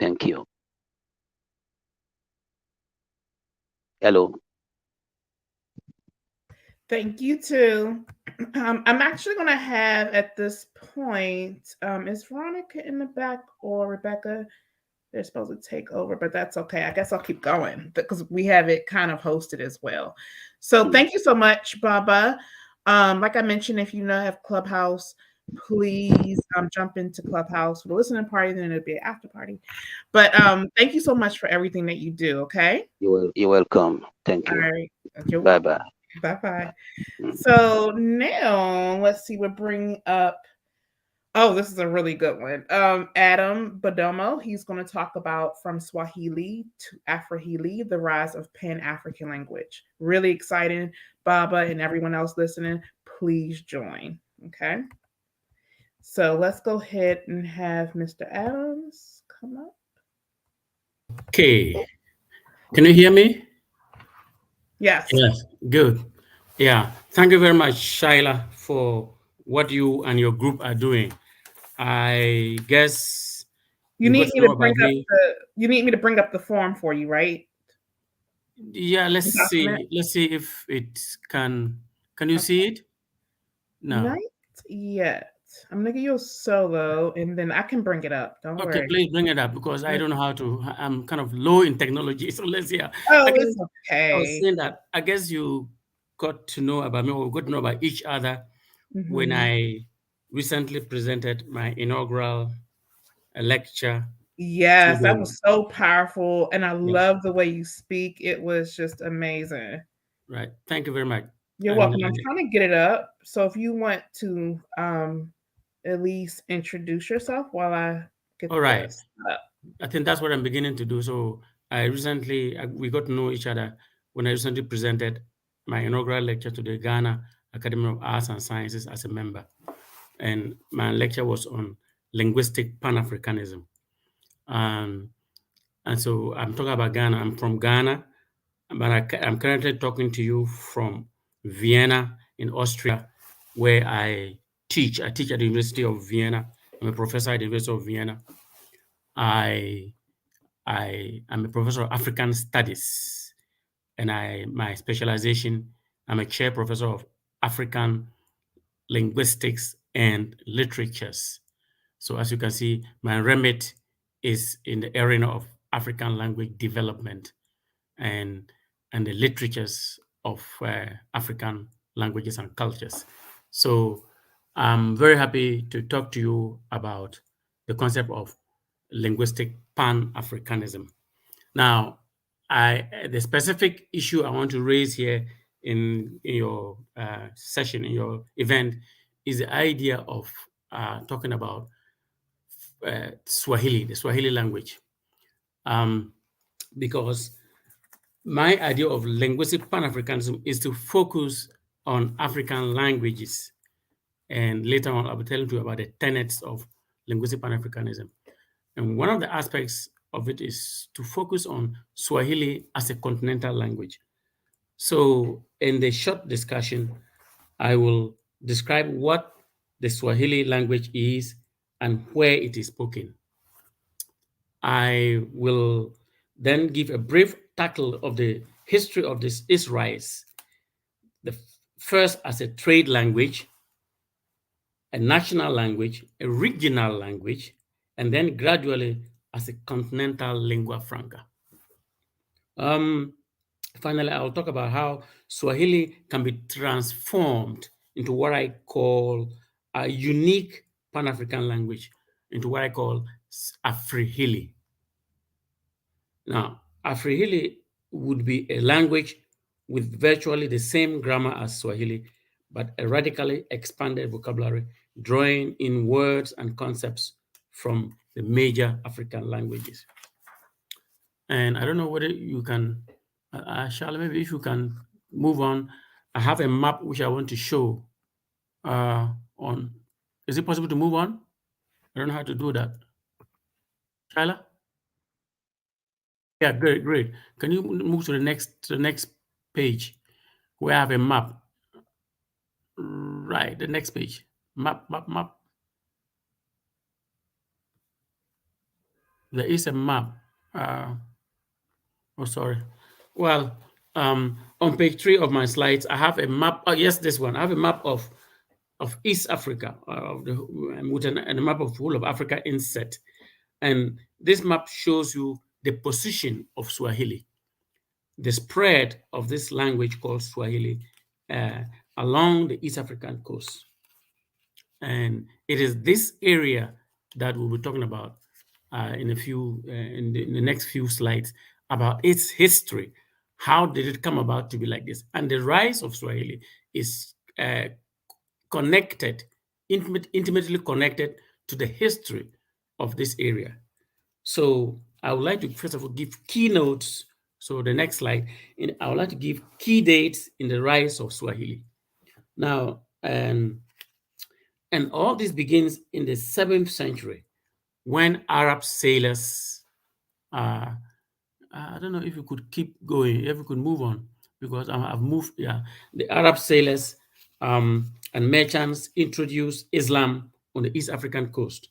Thank you. Hello.
Thank you too. I'm actually going to have at this point, is Veronica in the back or Rebecca? They're supposed to take over, but that's okay. I guess I'll keep going because we have it kind of hosted as well. So thank you so much, Baba. Like I mentioned, if you have Clubhouse, please jump into Clubhouse for the listening party, then it'll be an after party. But thank you so much for everything that you do, okay?
You're welcome. Thank you.
All right.
Bye-bye.
Bye-bye. So now let's see, we'll bring up, oh, this is a really good one. Adam Bodomo, he's going to talk about From Swahili to Afirihili, the rise of Pan-African language. Really exciting. Baba and everyone else listening, please join, okay? So let's go ahead and have Mr. Adams come up.
Okay. Can you hear me?
Yes.
Yes. Good. Yeah. Thank you very much, Shaila, for what you and your group are doing. I guess
you need me to bring up you need me to bring up the form for you, right?
Yeah, let's see. Let's see if it can you see it? No.
Not yet. I'm gonna give you a solo and then I can bring it up. Don't worry.
Okay, please bring it up because I don't know how to. I'm kind of low in technology. So let's see.
Oh, it's okay.
I was saying that I guess you got to know about me or got to know about each other when I recently presented my inaugural lecture.
Yes, that was so powerful. And I love the way you speak. It was just amazing.
Right. Thank you very much.
You're welcome. I'm trying to get it up. So if you want to at least introduce yourself while I get this up.
I think that's what I'm beginning to do. So we got to know each other when I recently presented my inaugural lecture to the Ghana Academy of Arts and Sciences as a member. And my lecture was on linguistic Pan-Africanism. And so I'm talking about Ghana. I'm from Ghana, but I'm currently talking to you from Vienna in Austria, where I teach. I teach at the University of Vienna. I'm a professor at the University of Vienna. I I am a professor of African Studies, and my specialization, I'm a chair professor of African Linguistics and Literatures. So as you can see, my remit is in the arena of African language development and the literatures of African languages and cultures. So I'm very happy to talk to you about the concept of linguistic Pan-Africanism. Now, the specific issue I want to raise here in your session, in your event, is the idea of talking about Swahili, the Swahili language. Because my idea of linguistic Pan-Africanism is to focus on African languages. And later on, I'll be telling you about the tenets of linguistic Pan-Africanism. And one of the aspects of it is to focus on Swahili as a continental language. So in the short discussion, I will describe what the Swahili language is and where it is spoken. I will then give a brief tackle of the history of its rise, first as a trade language, a national language, a regional language, and then gradually as a continental lingua franca. Finally, I'll talk about how Swahili can be transformed into what I call a unique Pan-African language, into what I call Afirihili. Now, Afirihili would be a language with virtually the same grammar as Swahili, but a radically expanded vocabulary, drawing in words and concepts from the major African languages. And I don't know whether you can, Charlotte, maybe if you can move on. I have a map which I want to show on. Is it possible to move on? I don't know how to do that. Charlotte? Yeah, great, great. Can you move to the next page where I have a map? Right, the next page. Map. There is a map. Oh, sorry. Well, on page 3 of my slides, I have a map. Oh, yes, this one. I have a map of East Africa, with a map of whole of Africa inset. And this map shows you the position of Swahili, the spread of this language called Swahili along the East African coast. And it is this area that we'll be talking about in the next few slides, about its history. How did it come about to be like this? And the rise of Swahili is intimately connected to the history of this area. So I would like to first of all give keynotes. So the next slide, I would like to give key dates in the rise of Swahili. Now, and all this begins in the 7th century when Arab sailors, I don't know if you could keep going, if you could move on, because I've moved, yeah. The Arab sailors and merchants introduced Islam on the East African coast.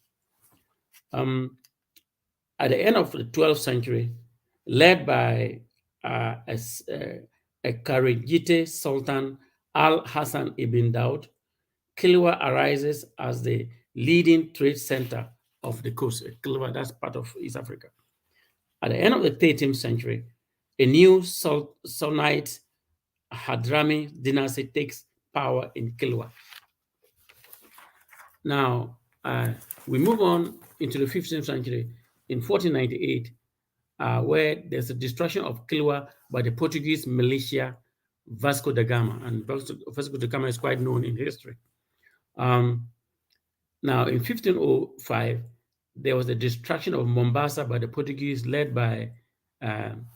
At the end of the 12th century, led by a Kharijite Sultan Al-Hassan ibn Daud, Kilwa arises as the leading trade center of the coast. Kilwa, that's part of East Africa. At the end of the 13th century, a new Sultanate Hadrami dynasty takes power in Kilwa. Now, we move on into the 15th century in 1498, where there's a destruction of Kilwa by the Portuguese militia Vasco da Gama, and Vasco da Gama is quite known in history. Now, in 1505, there was the destruction of Mombasa by the Portuguese, led by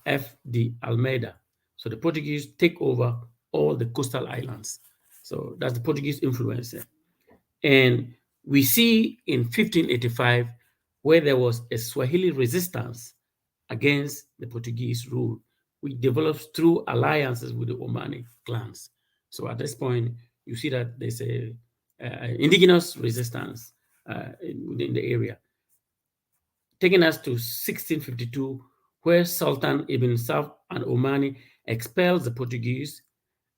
F. de Almeida. So the Portuguese take over all the coastal islands. So that's the Portuguese influence. And we see in 1585, where there was a Swahili resistance against the Portuguese rule, which develops through alliances with the Omani clans. So at this point, you see that there's a indigenous resistance within the area. taking us to 1652, where Sultan Ibn Saud and Omani expelled the Portuguese,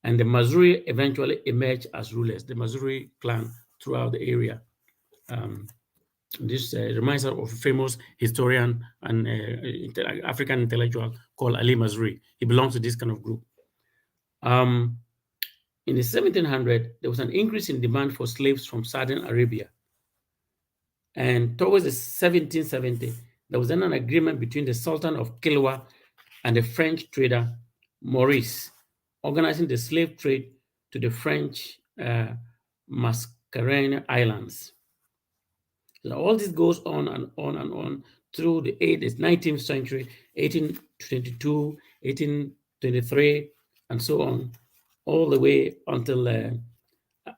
and the Mazuri eventually emerged as rulers, the Mazuri clan throughout the area. This reminds us of a famous historian and African intellectual called Ali Mazrui. He belongs to this kind of group. In the 1700s, there was an increase in demand for slaves from Southern Arabia. And towards the 1770s, there was then an agreement between the Sultan of Kilwa and the French trader Maurice, organizing the slave trade to the French Mascarene Islands. So all this goes on and on and on through the 19th century, 1822, 1823, and so on, all the way until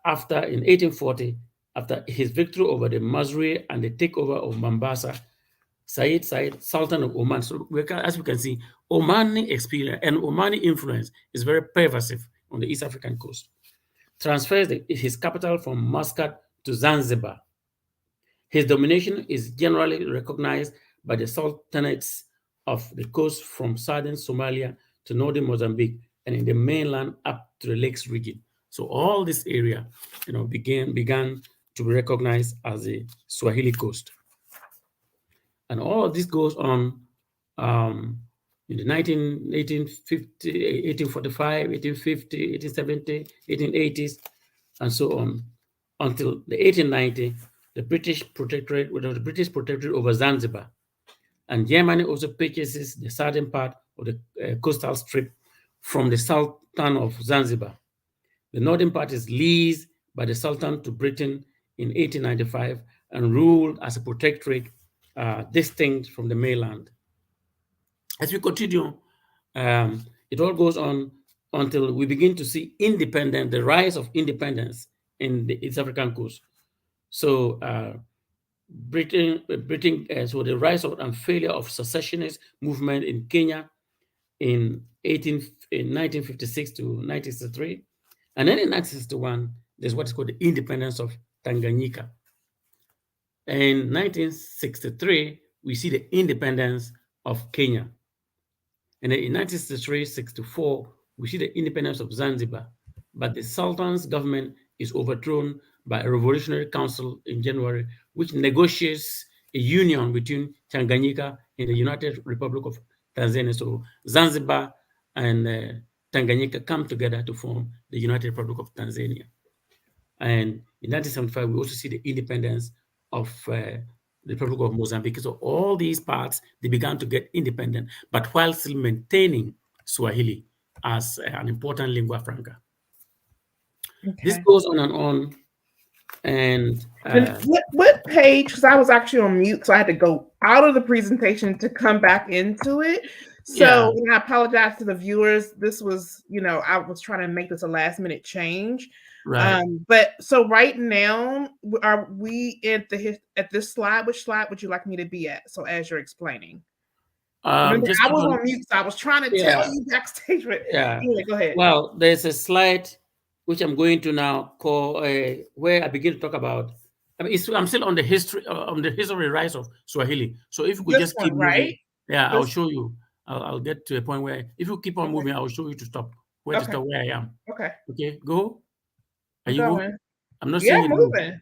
after, in 1840, after his victory over the Mazri and the takeover of Mombasa, Said, Sultan of Oman. So as we can see, Omani experience and Omani influence is very pervasive on the East African coast. Transfers his capital from Muscat to Zanzibar. His domination is generally recognized by the sultanates of the coast from southern Somalia to northern Mozambique and in the mainland up to the lakes region. So all this area, began to be recognized as the Swahili coast. And all of this goes on in the 1850, 1845, 1850, 1870, 1880s, and so on, until the 1890, the British protectorate over Zanzibar. And Germany also purchases the southern part of the coastal strip from the Sultan of Zanzibar. The northern part is leased by the Sultan to Britain in 1895 and ruled as a protectorate distinct from the mainland. As we continue, it all goes on until we begin to see the rise of independence in the East African coast. So Britain, so the rise of and failure of secessionist movement in Kenya in 1956 to 1963. And then in 1961, there's what is called the independence of Tanganyika. In 1963, we see the independence of Kenya. And then in 1963-64, we see the independence of Zanzibar. But the Sultan's government is overthrown by a revolutionary council in January, which negotiates a union between Tanganyika and the United Republic of Tanzania. So Zanzibar and Tanganyika come together to form the United Republic of Tanzania. And in 1975, we also see the independence of the Republic of Mozambique. So all these parts, they began to get independent, but while still maintaining Swahili as an important lingua franca. Okay. This goes on and on. And
what page, because I was actually on mute, so I had to go out of the presentation to come back into it. So I apologize to the viewers. This was, I was trying to make this a last minute change. Right. But so right now, are we at this slide? Which slide would you like me to be at? So as you're explaining. Remember, I was on mute, so I was trying to tell you backstage. But anyway, go ahead.
Well, there's a slide which I'm going to now call where I begin to talk about. I'm still on the history rise of Swahili. So if you could just keep moving, I'll show you. I'll get to a point where if you keep on moving, I'll show you to stop. To stop where I am. Okay, go. Are you moving? I'm not seeing you moving.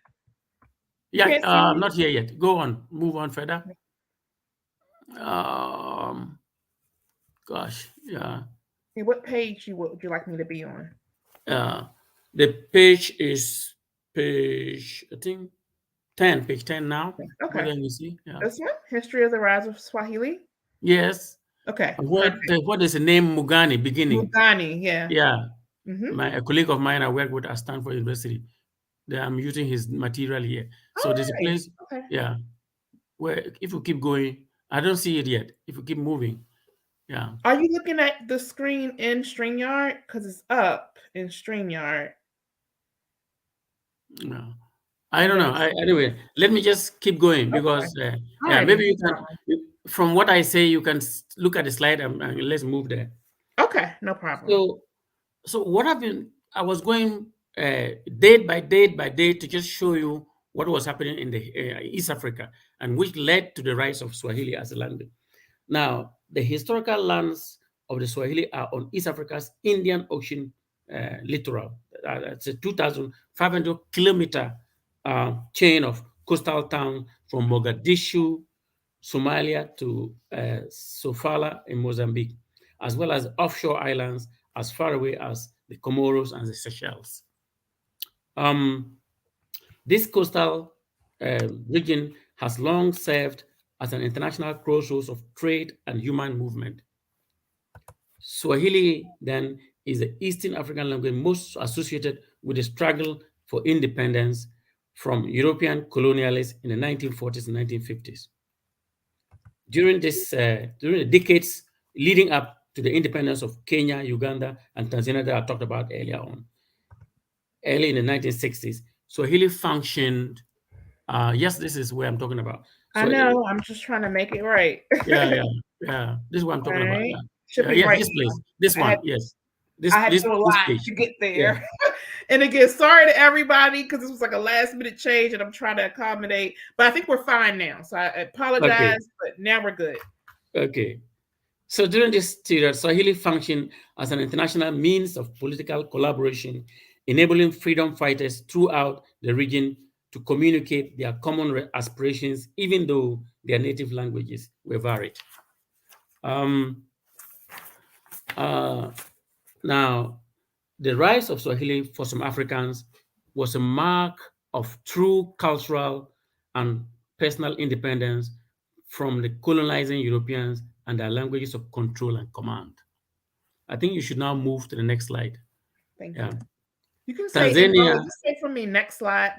I'm not here yet. Go on. Move on further. Gosh, yeah.
What page would you like me to be on?
The page is page, I think, 10. Page 10 now.
Okay.
Then you see. Yeah.
This one, History of the Rise of Swahili.
Yes.
Okay.
What is the name Mugani beginning?
Mugani, yeah.
Yeah. Mm-hmm. A colleague of mine I work with at Stanford University. I'm using his material here. So there's a place, where if you keep going, I don't see it yet. If you keep moving,
Are you looking at the screen in StreamYard? Because it's up in StreamYard.
No, I don't know. Anyway, let me just keep going because maybe you can. From what I say, you can look at the slide and let's move there.
Okay, no problem.
So what I was going date by date to just show you what was happening in the East Africa, and which led to the rise of Swahili as a language. Now, the historical lands of the Swahili are on East Africa's Indian Ocean littoral. It's a 2,500 kilometer chain of coastal towns from Mogadishu, Somalia to Sofala in Mozambique, as well as offshore islands as far away as the Comoros and the Seychelles. This coastal region has long served as an international crossroads of trade and human movement. Swahili, then, is the Eastern African language most associated with the struggle for independence from European colonialists in the 1940s and 1950s. During the decades leading up to the independence of Kenya, Uganda, and Tanzania that I talked about earlier on, early in the 1960s, Swahili functioned. Yes, this is where I'm talking about.
So, I know. I'm just trying to make it right.
yeah. This is what I'm talking about. Yeah.
Should be right.
This place. This one. Yes.
I had to do a lot to get there. Yeah. And again, sorry to everybody because this was like a last minute change and I'm trying to accommodate, but I think we're fine now. So I apologize, but now we're good.
Okay. So during this period, Swahili functioned as an international means of political collaboration, enabling freedom fighters throughout the region to communicate their common aspirations, even though their native languages were varied. Now, the rise of Swahili for some Africans was a mark of true cultural and personal independence from the colonizing Europeans and their languages of control and command. I think you should now move to the next slide.
Thank you. You can say,
Tanzania,
just say for me, next slide.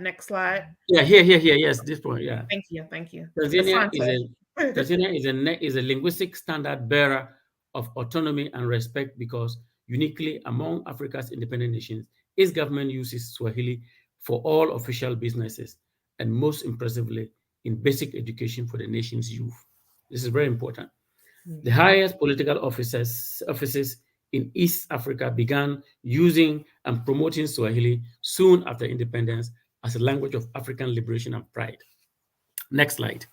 Yeah, here, yes, this point, yeah.
Thank you.
Tanzania is a linguistic standard bearer of autonomy and respect because uniquely among Africa's independent nations, its government uses Swahili for all official businesses and most impressively in basic education for the nation's youth. This is very important. Mm-hmm. The highest political offices in East Africa began using and promoting Swahili soon after independence as a language of African liberation and pride. Next slide.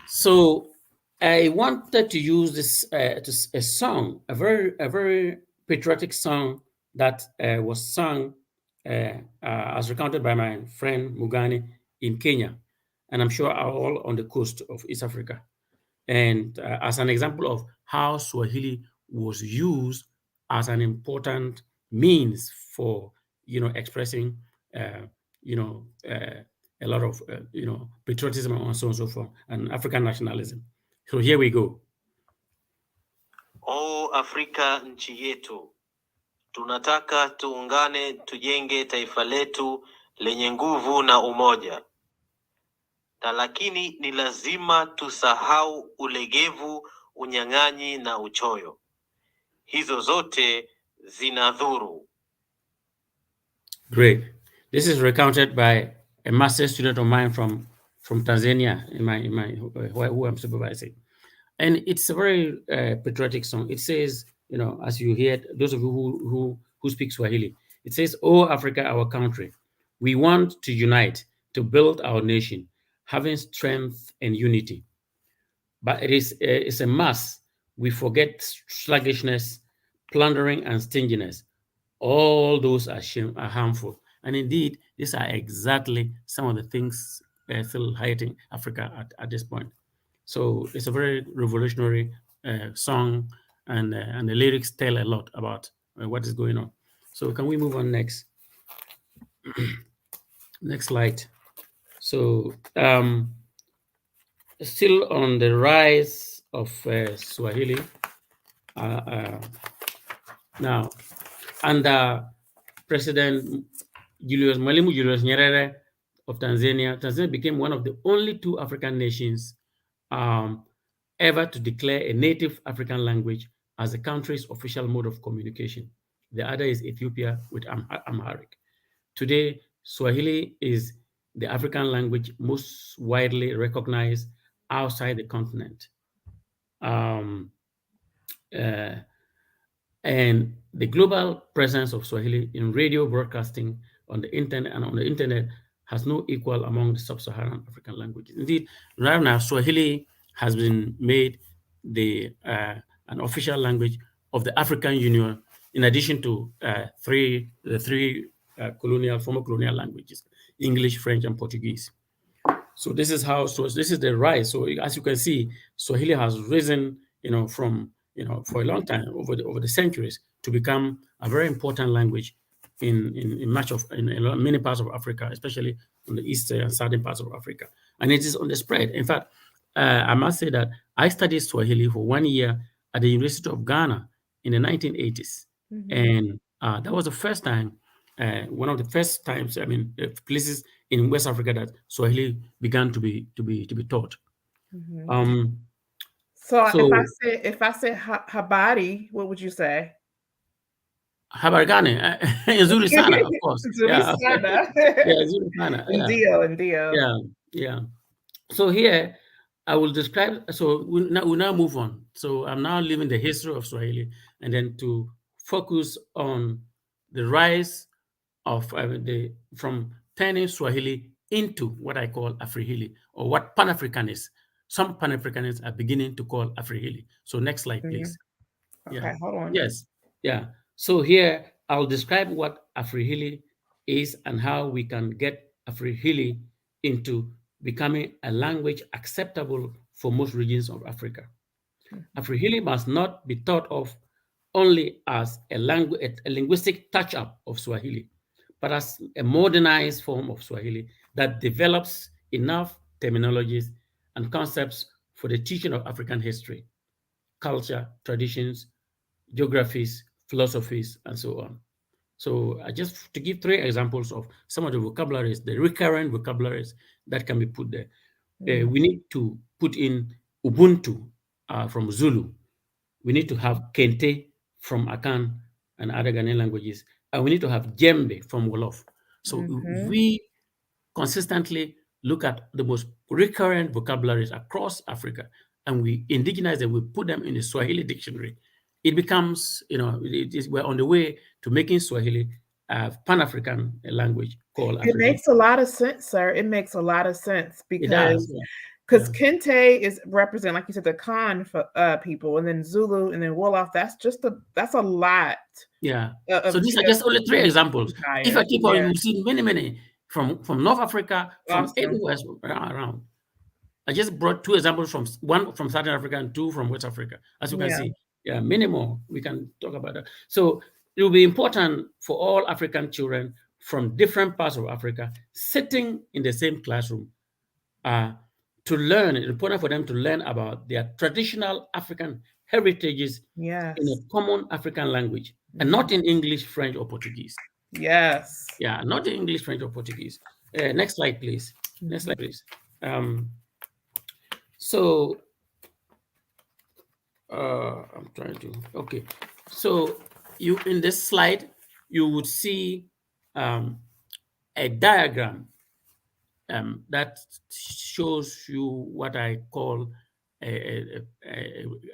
So I wanted to use this a song, a very patriotic song that was sung as recounted by my friend Mugani in Kenya, and I'm sure are all on the coast of East Africa. And as an example of how Swahili was used as an important means for, expressing, a lot of, patriotism and so on and so forth, and African nationalism. So here we go.
O Afrika nchi yetu, tunataka tuungane tujenge taifa letu lenye nguvu na umoja. Na lakini ni lazima tusahau ulegevu, unyang'anyi na uchoyo. Hizo zote zinadhuru.
Great. This is recounted by a master student of mine from Tanzania, in my who I'm supervising, and it's a very patriotic song. It says, as you hear, those of you who speak Swahili, it says, "Oh Africa, our country, we want to unite to build our nation, having strength and unity. But it's a must. We forget sluggishness, plundering, and stinginess. All those are harmful." And indeed, these are exactly some of the things still hurting Africa at this point. So it's a very revolutionary song, and the lyrics tell a lot about what is going on. So can we move on next? Next slide. So still on the rise of Swahili now, under President Mwalimu Julius Nyerere of Tanzania, Tanzania became one of the only two African nations ever to declare a native African language as the country's official mode of communication. The other is Ethiopia with Amharic. Today, Swahili is the African language most widely recognized outside the continent. And the global presence of Swahili in radio broadcasting on the internet has no equal among the sub-Saharan African languages. Indeed, right now, Swahili has been made an official language of the African Union, in addition to the three former colonial languages, English, French, and Portuguese. So this is this is the rise. So as you can see, Swahili has risen, from for a long time over the centuries to become a very important language in many parts of Africa, especially on the eastern and southern parts of Africa, and it is on the spread. In fact, I must say that I studied Swahili for 1 year at the University of Ghana in the 1980s, and that was the first time. One of the first times, places in West Africa that Swahili began to be taught.
So if I say habari, what would you say?
Habarigane, Zulu sana, of course.
Zulu sana.
Yeah, Zulu sana.
Ndio.
Yeah. So here I will describe. So we now move on. So I'm now leaving the history of Swahili, and then to focus on the rise of from turning Swahili into what I call Afirihili, or what Pan-Africanists, some Pan-Africanists are beginning to call Afirihili. So next slide, please.
Okay, hold on.
Yes, yeah. So here I'll describe what Afirihili is and how we can get Afirihili into becoming a language acceptable for most regions of Africa. Afirihili must not be thought of only as a linguistic touch-up of Swahili, but as a modernized form of Swahili that develops enough terminologies and concepts for the teaching of African history, culture, traditions, geographies, philosophies, and so on. So just to give 3 examples of some of the vocabularies, the recurrent vocabularies that can be put there. We need to put in Ubuntu from Zulu. We need to have Kente from Akan and other Ghanaian languages. And we need to have Djembe from Wolof. So we consistently look at the most recurrent vocabularies across Africa, and we indigenize them, we put them in the Swahili dictionary. It becomes, we're on the way to making Swahili a Pan-African language called African.
It makes a lot of sense, sir. It makes a lot of sense because Kente is represent, like you said, the Khan people, and then Zulu, and then Wolof. That's a lot.
Yeah. So these are just only 3 examples. If I keep on, you see many from North Africa, from everywhere around. I just brought 2 examples one from Southern Africa and 2 from West Africa. As you can see, many more. We can talk about that. So it will be important for all African children from different parts of Africa sitting in the same classroom to learn. It's important for them to learn about their traditional African heritages in a common African language, and not in English, French, or Portuguese.
Yes.
Yeah, not in English, French, or Portuguese. Next slide, please. Next slide, please. So I'm trying to, okay. So in this slide, you would see a diagram that shows you what I call a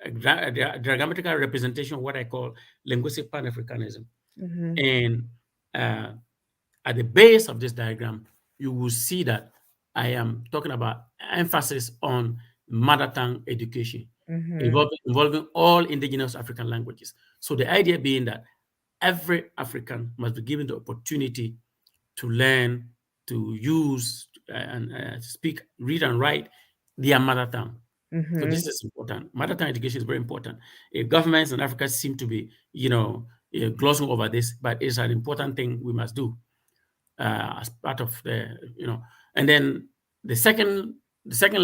diagrammatical representation of what I call linguistic Pan-Africanism. And at the base of this diagram, you will see that I am talking about emphasis on mother tongue education, involving all indigenous African languages. So the idea being that every African must be given the opportunity to learn, to use and speak, read and write their mother tongue. So this is important. Mother tongue education is very important. Governments in Africa seem to be, glossing over this, but it's an important thing we must do as part of the, And then the second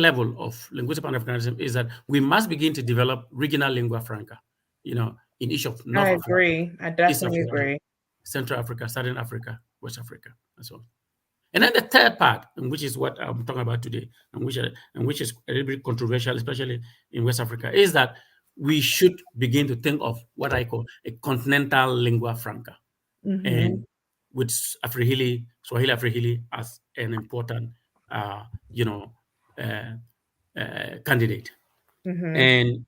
level of linguistic Pan-Africanism is that we must begin to develop regional lingua franca, in each of North Africa.
I agree. I definitely agree.
Central Africa, Southern Africa, West Africa, and so on. And then the third part, which is what I'm talking about today, and which is a little bit controversial, especially in West Africa, is that we should begin to think of what I call a continental lingua franca, and with Swahili Afirihili as an important, candidate. And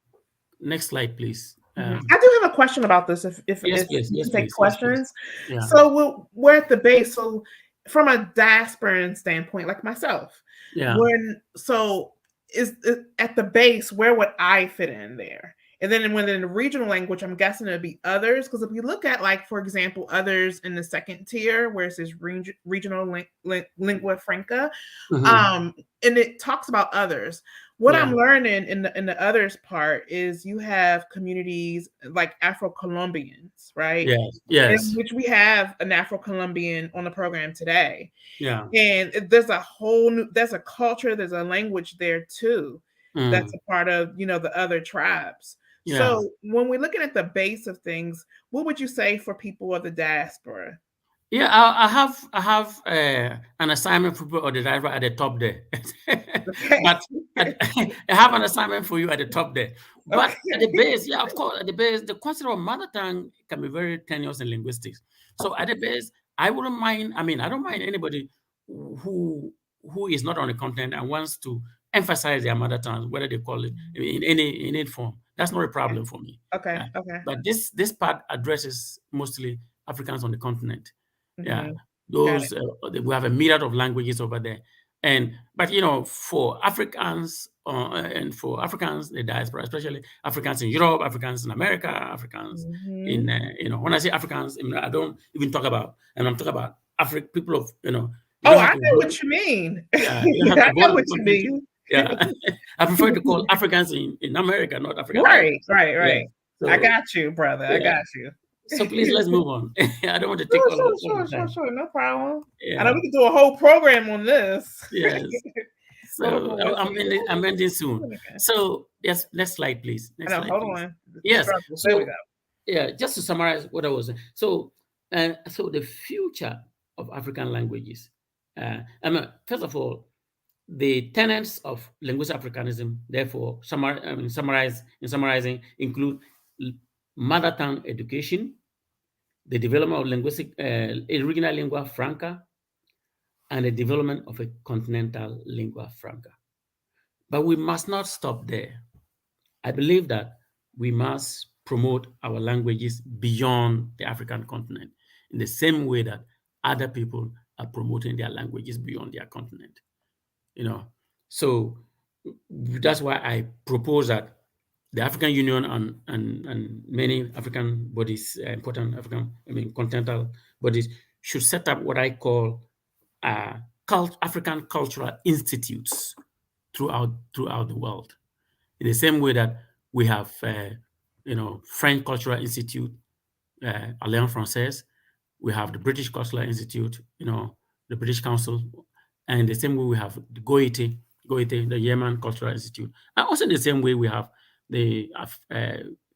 next slide, please.
I do have a question about this. If
yes,
you
please,
take questions.
Yes,
So we're at the base. So from a diasporan standpoint, like myself,
Yeah.
is at the base, where would I fit in there? And then within the regional language, I'm guessing it'd be others. Because if we look at, like, for example, others in the second tier, where it says regional lingua franca, and it talks about others. What I'm learning in the others part is you have communities like Afro-Colombians, right?
Yes.
In which we have an Afro-Colombian on the program today.
Yeah.
And there's a whole new, there's a culture, there's a language there too. That's a part of, the other tribes.
Yeah.
So when we're looking at the base of things, what would you say for people of the diaspora?
Yeah, I have an assignment for people of the diaspora at the top there. But I have an assignment for you at the top there. But at the base, yeah, of course, at the base, the concept of mother tongue can be very tenuous in linguistics. So at the base, I wouldn't mind. I mean, I don't mind anybody who is not on the continent and wants to emphasize their mother tongue, whether they call it in any form. That's not a problem for me.
Okay.
But this part addresses mostly Africans on the continent. Yeah, those we have a myriad of languages over there, but for Africans and for Africans, the diaspora, especially Africans in Europe, Africans in America, Africans in when I say Africans, I don't even talk about, and I'm talking about people of
I know what you mean.
Yeah,
I know what you mean.
Yeah, I prefer to call Africans in America, not Africans.
Right.
Yeah. So,
I got you, brother. I got you.
So please, let's move on. I don't want to take all the time.
Sure, no problem.
Yeah.
I know we can do a whole program on this.
Yes. So I'm ending soon. Okay. So yes, next slide, please. Next slide,
hold
please.
on.
Yes.
There we go.
Yeah, just to summarize what I was saying. So the future of African languages. First of all, the tenets of linguistic Africanism, therefore, summarizing, include mother tongue education, the development of linguistic regional lingua franca, and the development of a continental lingua franca. But we must not stop there. I believe that we must promote our languages beyond the African continent in the same way that other people are promoting their languages beyond their continent. So that's why I propose that the African Union and many African bodies, important continental bodies, should set up what I call African cultural institutes throughout the world. In the same way that we have, French Cultural Institute, Alliance Française, we have the British Cultural Institute, the British Council, and the same way we have the Goethe, the Yemen Cultural Institute, and also in the same way we have the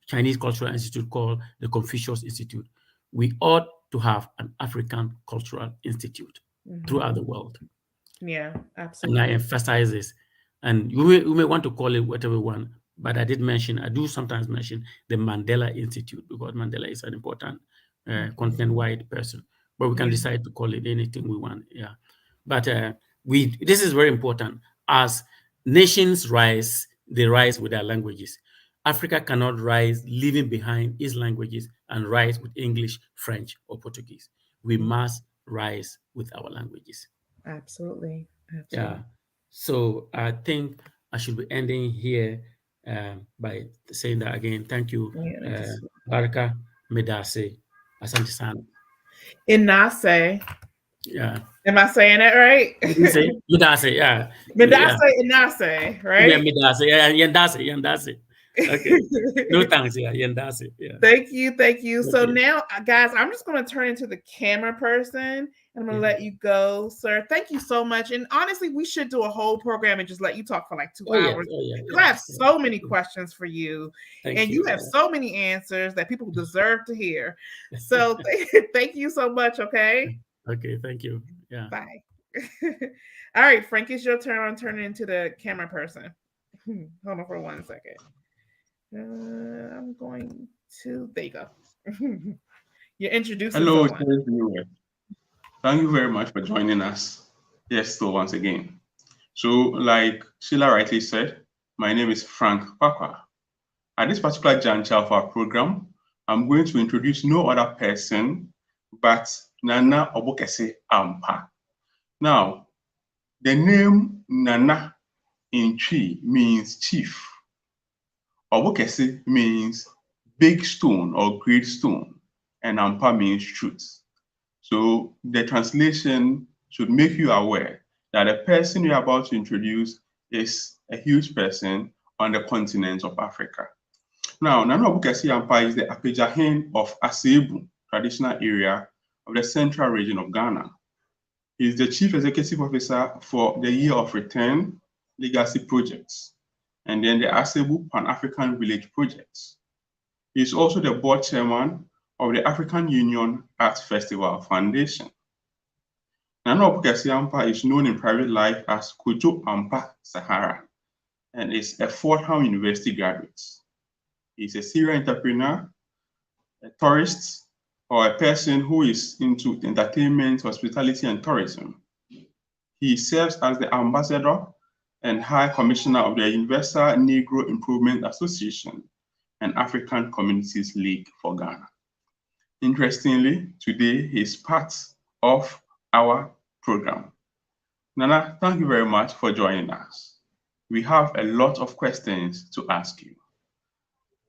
Chinese Cultural Institute called the Confucius Institute. We ought to have an African Cultural Institute throughout the world.
Yeah, absolutely.
And I emphasize this. And we may want to call it whatever we want, but I do sometimes mention the Mandela Institute, because Mandela is an important continent-wide person. But we can decide to call it anything we want. Yeah. But this is very important. As nations rise, they rise with their languages. Africa cannot rise leaving behind its languages and rise with English, French, or Portuguese. We must rise with our languages.
Absolutely.
Yeah. So I think I should be ending here by saying that again. Thank you, Baraka Medase Asante Sana.
Inase.
Yeah.
Am I saying that right?
Medase, yeah.
Medase, Inase, right?
Yeah, Medase, yeah, Yandase. Okay. No thanks, yeah, Yandase. Yeah.
Thank you. So now, guys, I'm just going to turn into the camera person, and I'm going to let you go, sir. Thank you so much. And honestly, we should do a whole program and just let you talk for like 2 hours. I have so many questions for you, and you have so many answers that people deserve to hear. So thank you so much, okay?
Okay, thank you. Yeah.
Bye. All right, Frank, it's your turn. I'm turning into the camera person. Hold on for 1 second. I'm going to, there you go. You're introducing
Hello,
someone.
Thank you very much for joining us. Yes, so once again. So like Sheila rightly said, my name is Frank Kwakwa. At this particular juncture of our program, I'm going to introduce no other person but Nana Obokese Ampa. Now, the name Nana in Twi means chief. Obokese means big stone or great stone, and Ampa means truth. So the translation should make you aware that the person you're about to introduce is a huge person on the continent of Africa. Now, Nana Obokese Ampa is the Apejahen of Asebu, traditional area of the central region of Ghana. He is the Chief Executive Officer for the Year of Return Legacy Projects, and then the Asebu Pan-African Village Projects. He is also the board chairman of the African Union Arts Festival Foundation. Nana Obokese Ampa is known in private life as Kojo Ampa Sahara and is a Fordham University graduate. He is a serial entrepreneur, a tourist, or a person who is into entertainment, hospitality, and tourism. He serves as the ambassador and High Commissioner of the Universal Negro Improvement Association and African Communities League for Ghana. Interestingly, today he is part of our program. Nana, thank you very much for joining us. We have a lot of questions to ask you.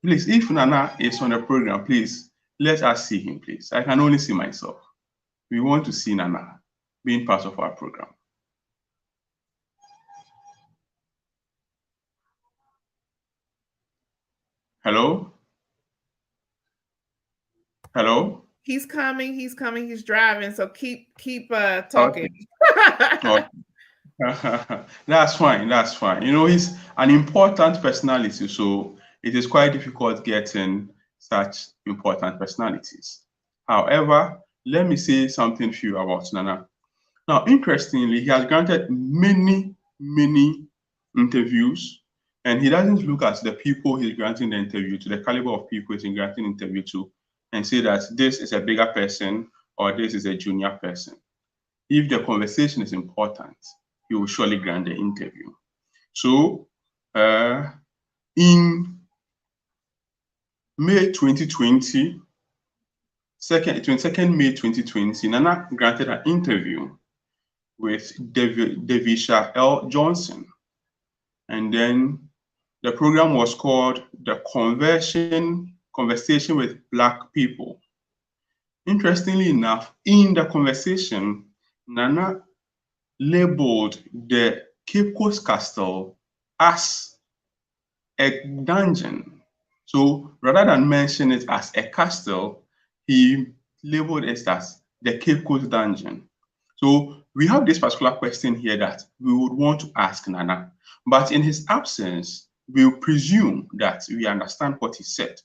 Please, if Nana is on the program, please let us see him, please. I can only see myself. We want to see Nana being part of our program. Hello? Hello?
He's coming, he's driving, so keep talking.
Okay. That's fine. You know, he's an important personality, so it is quite difficult getting such important personalities. However, let me say something to you about Nana. Now, interestingly, he has granted many interviews, and he doesn't look at the people he's granting the interview to, the caliber of people he's granting interview to, and say that this is a bigger person or this is a junior person. If the conversation is important, he will surely grant the interview. So, in May 2020, 22nd May 2020, Nana granted an interview with Devisha L. Johnson. And then the program was called The Conversation with Black People. Interestingly enough, in the conversation, Nana labeled the Cape Coast Castle as a dungeon. So rather than mention it as a castle, he labeled it as the Cape Coast Dungeon. So we have this particular question here that we would want to ask Nana, but in his absence, we'll presume that we understand what he said,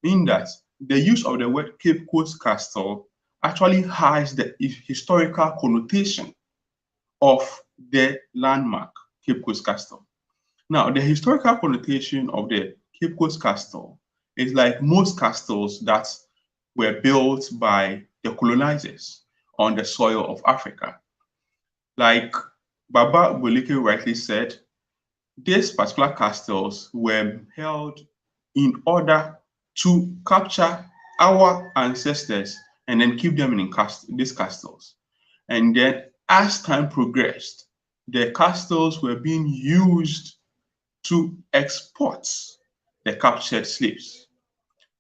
in that the use of the word Cape Coast Castle actually hides the historical connotation of the landmark Cape Coast Castle. Now, the historical connotation of the Cape Coast Castle is like most castles that were built by the colonizers on the soil of Africa. Like Baba Bolekia rightly said, these particular castles were held in order to capture our ancestors and then keep them in these castles. And then as time progressed, the castles were being used to export the captured slaves.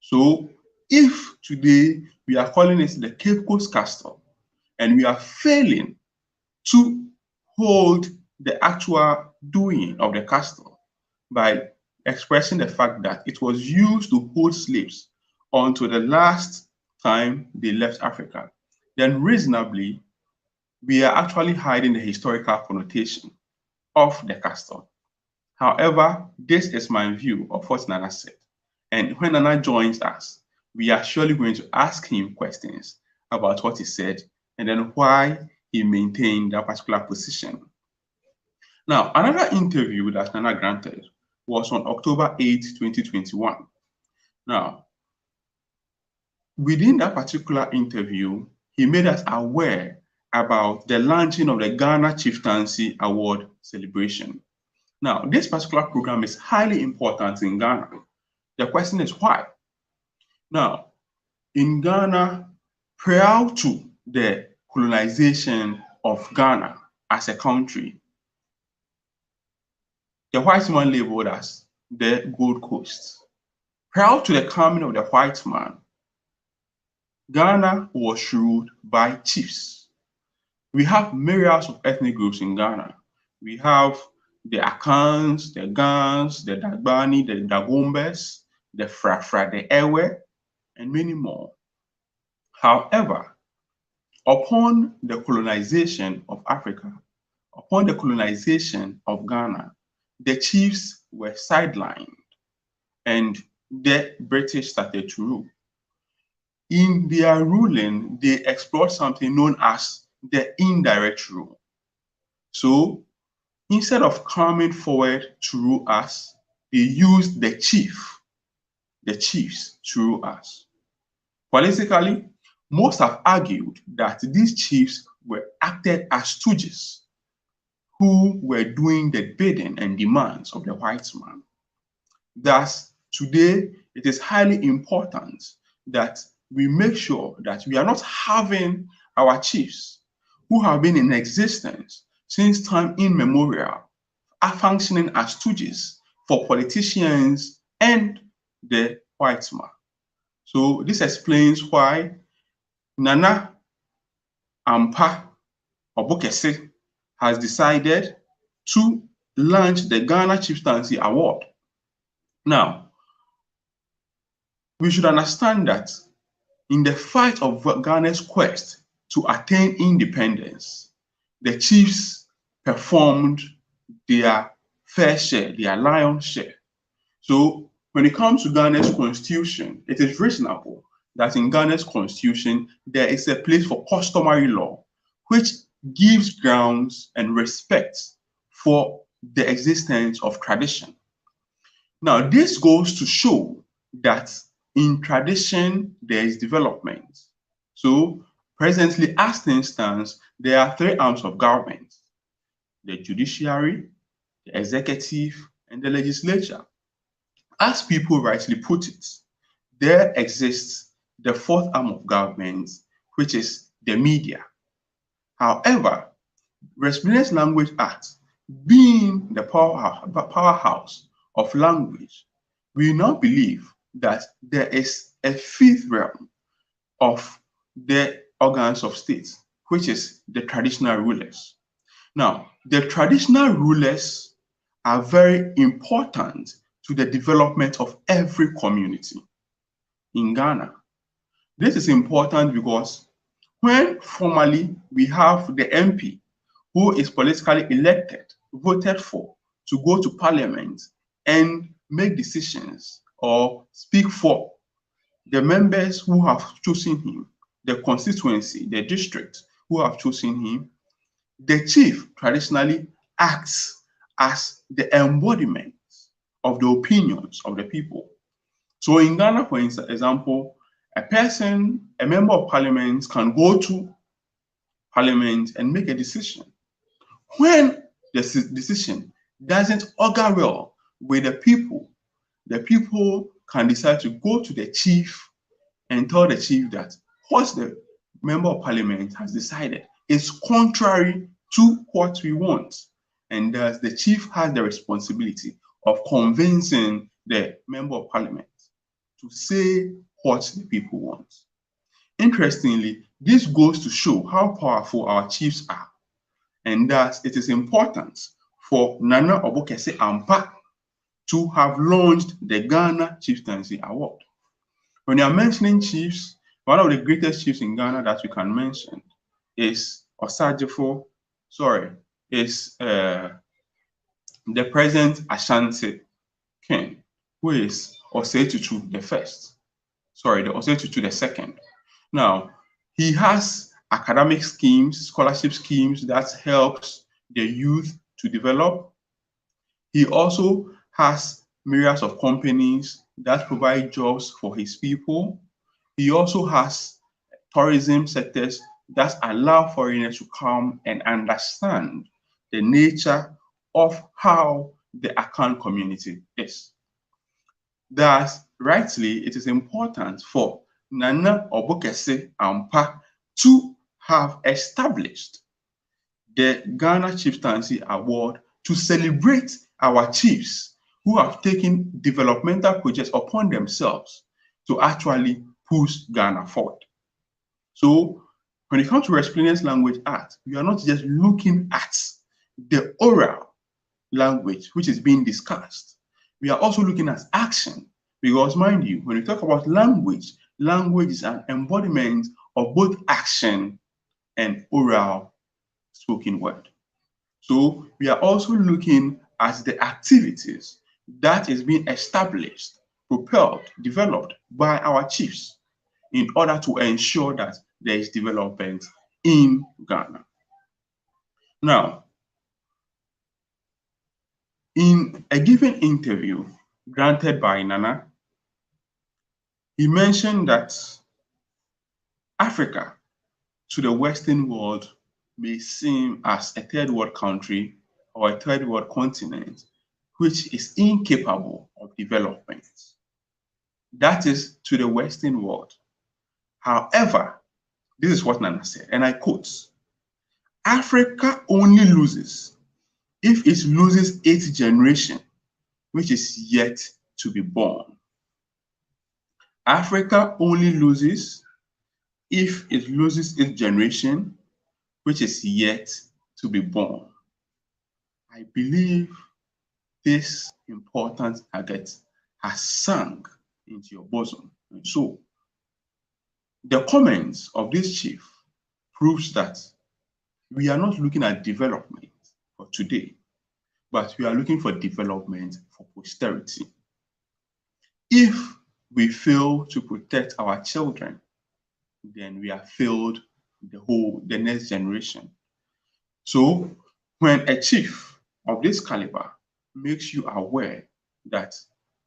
So if today we are calling it the Cape Coast Castle and we are failing to hold the actual doing of the castle by expressing the fact that it was used to hold slaves until the last time they left Africa, then reasonably, we are actually hiding the historical connotation of the castle. However, this is my view of what Nana said. And when Nana joins us, we are surely going to ask him questions about what he said and then why he maintained that particular position. Now, another interview that Nana granted was on October 8, 2021. Now, within that particular interview, he made us aware about the launching of the Ghana Chieftaincy Award celebration. Now, this particular program is highly important in Ghana. The question is why? Now, in Ghana, prior to the colonization of Ghana, as a country, the white man labeled us the Gold Coast. Prior to the coming of the white man, Ghana was ruled by chiefs. We have myriads of ethnic groups in Ghana. We have the Akans, the Gans, the Dagbani, the Dagombes, the Frafra, the Ewe, and many more. However, upon the colonization of Africa, upon the colonization of Ghana, the chiefs were sidelined and the British started to rule. In their ruling, they explored something known as the indirect rule. So instead of coming forward to rule us, they used the chiefs to rule us. Politically, most have argued that these chiefs were acted as stooges who were doing the bidding and demands of the white man. Thus, today, it is highly important that we make sure that we are not having our chiefs who have been in existence since time immemorial are functioning as stooges for politicians and the white man. So this explains why Nana Ampa Obokese has decided to launch the Ghana Chieftaincy Award. Now, we should understand that in the fight of Ghana's quest to attain independence, the chiefs performed their fair share, their lion's share. So when it comes to Ghana's constitution, it is reasonable that in Ghana's constitution, there is a place for customary law, which gives grounds and respect for the existence of tradition. Now, this goes to show that in tradition, there is development. So presently, as things stand, there are three arms of government: the judiciary, the executive, and the legislature. As people rightly put it, there exists the fourth arm of government, which is the media. However, Resplendence Language Arts, being the powerhouse of language, we now believe that there is a fifth realm of the organs of state, which is the traditional rulers. Now, the traditional rulers are very important to the development of every community in Ghana. This is important because when formally we have the MP who is politically elected, voted for, to go to parliament and make decisions or speak for the members who have chosen him, the constituency, the district who have chosen him, the chief traditionally acts as the embodiment of the opinions of the people. So in Ghana, for example, a member of parliament can go to parliament and make a decision. When the decision doesn't augur well with the people can decide to go to the chief and tell the chief that what the member of parliament has decided is contrary to what we want. And thus the chief has the responsibility of convincing the member of parliament to say what the people want. Interestingly, this goes to show how powerful our chiefs are. And thus it is important for Nana Obokese Ampa to have launched the Ghana Chieftaincy Award. When you are mentioning chiefs, one of the greatest chiefs in Ghana that we can mention is the present Ashanti king, who is Osei Tutu the first. The Osei Tutu the second. Now, he has academic schemes, scholarship schemes that helps the youth to develop. He also has myriads of companies that provide jobs for his people. He also has tourism sectors that allow foreigners to come and understand the nature of how the Akan community is. Thus, rightly, it is important for Nana Obokese Ampa to have established the Ghana Chieftaincy Award to celebrate our chiefs who have taken developmental projects upon themselves to actually push Ghana forward. So when it comes to Resplendence Language Arts, we are not just looking at the oral language which is being discussed. We are also looking at action, because mind you, when we talk about language, language is an embodiment of both action and oral spoken word. So we are also looking at the activities that is being established, propelled, developed by our chiefs in order to ensure that there is development in Ghana. Now, in a given interview granted by Nana, he mentioned that Africa to the Western world may seem as a third world country or a third world continent which is incapable of development. That is to the Western world. However, this is what Nana said, and I quote, Africa only loses if it loses its generation, which is yet to be born. Africa only loses if it loses its generation, which is yet to be born. I believe this important nugget has sunk into your bosom. And so, the comments of this chief proves that we are not looking at development for today, but we are looking for development for posterity. If we fail to protect our children, then we have failed the next generation. So when a chief of this caliber makes you aware that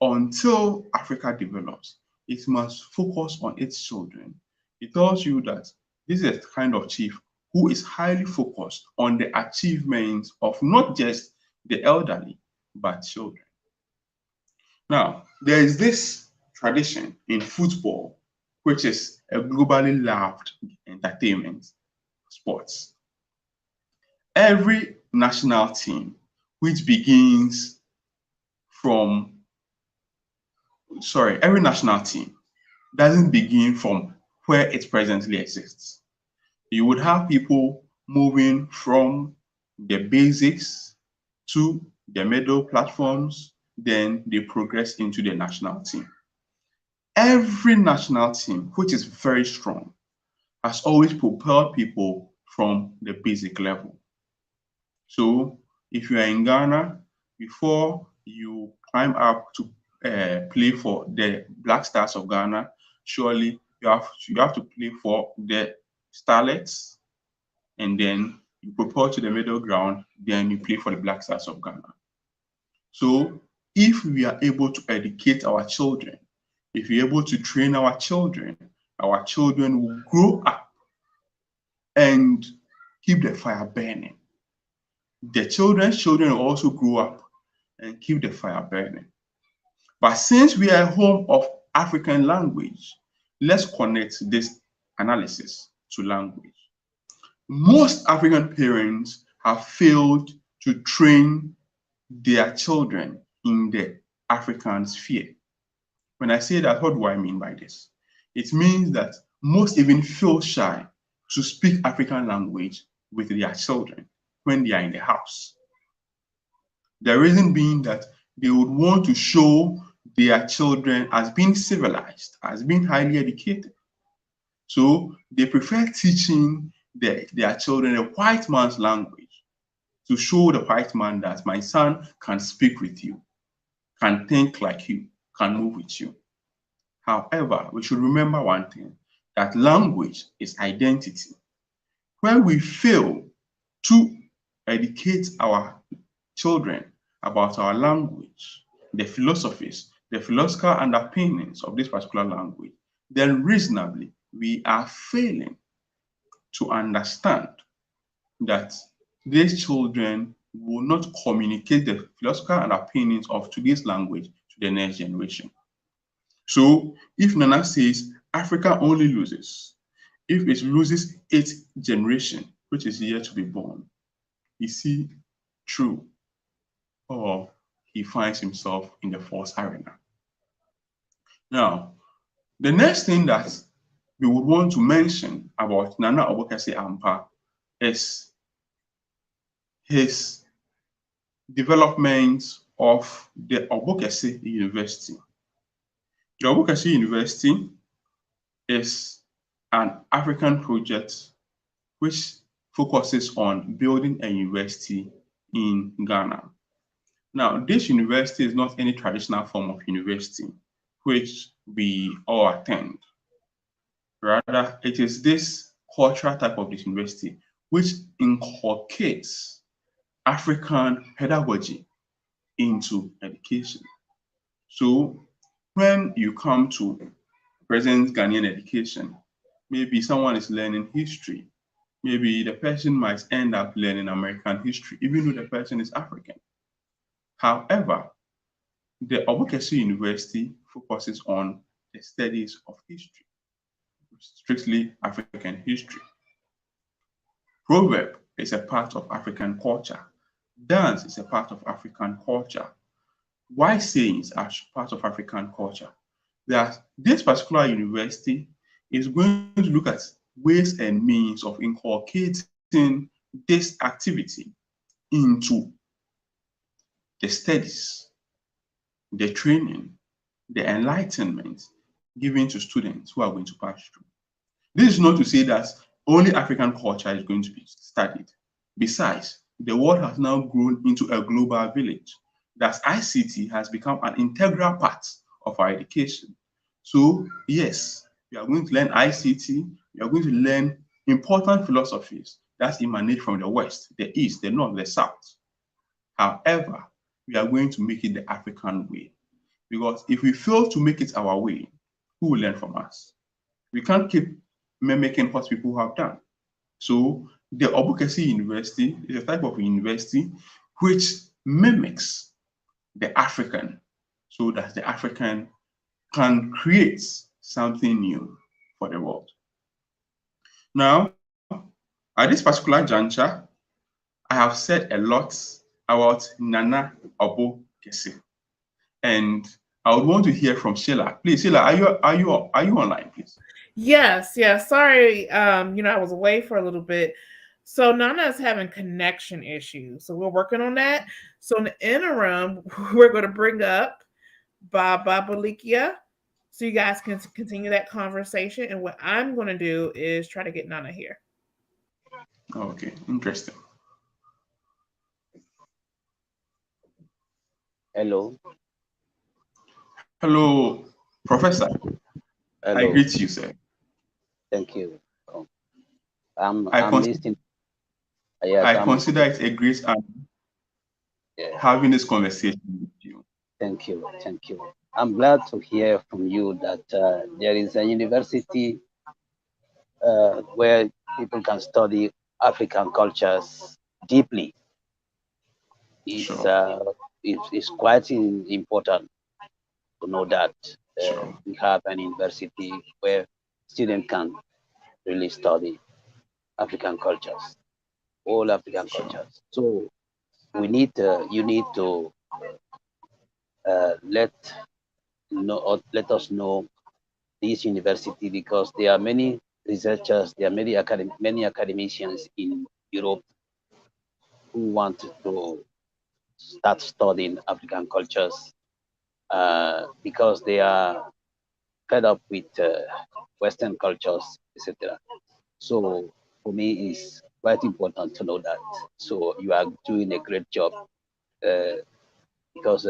until Africa develops, it must focus on its children, it tells you that this is a kind of chief who is highly focused on the achievements of not just the elderly, but children. Now, there is this tradition in football, which is a globally loved entertainment sports. Every national team, which begins from, every national team doesn't begin from where it presently exists. You would have people moving from the basics to the middle platforms, then they progress into the national team. Every national team, which is very strong, has always propelled people from the basic level. So if you are in Ghana, before you climb up to play for the Black Stars of Ghana, surely you have to play for the Starlets, and then you propel to the middle ground, then you play for the Black Stars of Ghana. So if we are able to educate our children, if we're able to train our children will grow up and keep the fire burning. The children's children will also grow up and keep the fire burning. But since we are a home of African language, let's connect this analysis to language. Most African parents have failed to train their children in the African sphere. When I say that, what do I mean by this? It means that most even feel shy to speak African language with their children when they are in the house. The reason being that they would want to show their children as being civilized, as being highly educated. So they prefer teaching their children a white man's language to show the white man that my son can speak with you, can think like you, can move with you. However, we should remember one thing, that language is identity. When we fail to educate our children about our language, the philosophies, the philosophical underpinnings of this particular language, then reasonably we are failing to understand that these children will not communicate the philosophical underpinnings of today's language to the next generation. So if Nana says Africa only loses if it loses its generation, which is yet to be born, is he true, or he finds himself in the false arena? Now, the next thing that we would want to mention about Nana Obokese Ampa is his development of the Obokese University. The Obokese University is an African project which focuses on building a university in Ghana. Now, this university is not any traditional form of university which we all attend. Rather, it is this cultural type of this university which inculcates African pedagogy into education. So when you come to present Ghanaian education, maybe someone is learning history. Maybe the person might end up learning American history, even though the person is African. However, the Obokese University focuses on the studies of history, strictly African history. Proverb is a part of African culture. Dance is a part of African culture. Wise sayings are part of African culture. That this particular university is going to look at ways and means of inculcating this activity into the studies, the training, the enlightenment given to students who are going to pass through. This is not to say that only African culture is going to be studied. Besides, the world has now grown into a global village. That ICT has become an integral part of our education. So yes, we are going to learn ICT, we are going to learn important philosophies that emanate from the West, the East, the North, the South. However, we are going to make it the African way. Because if we fail to make it our way, who will learn from us? We can't keep mimicking what people have done. So the Obokese University is a type of university which mimics the African, so that the African can create something new for the world. Now, at this particular juncture, I have said a lot about Nana Obokese, and I would want to hear from Sheila. Please, Sheila, are you online, please?
Yes. Sorry, I was away for a little bit. So Nana is having connection issues. So we're working on that. So in the interim, we're going to bring up Bolekia so you guys can continue that conversation. And what I'm going to do is try to get Nana here.
Okay, interesting.
Hello.
Hello, Professor.
Hello.
I greet you, sir.
Thank you. I'm listening. Yes,
I consider it a great honor having this conversation with you.
Thank you. I'm glad to hear from you that there is a university where people can study African cultures deeply. It's quite important to know that we have an university where students can really study African cultures, all African cultures. So you need to let us know this university, because there are many researchers, there are many academicians in Europe who want to start studying African cultures because they are fed up with Western cultures, etc. So for me, it's quite important to know that. So you are doing a great job because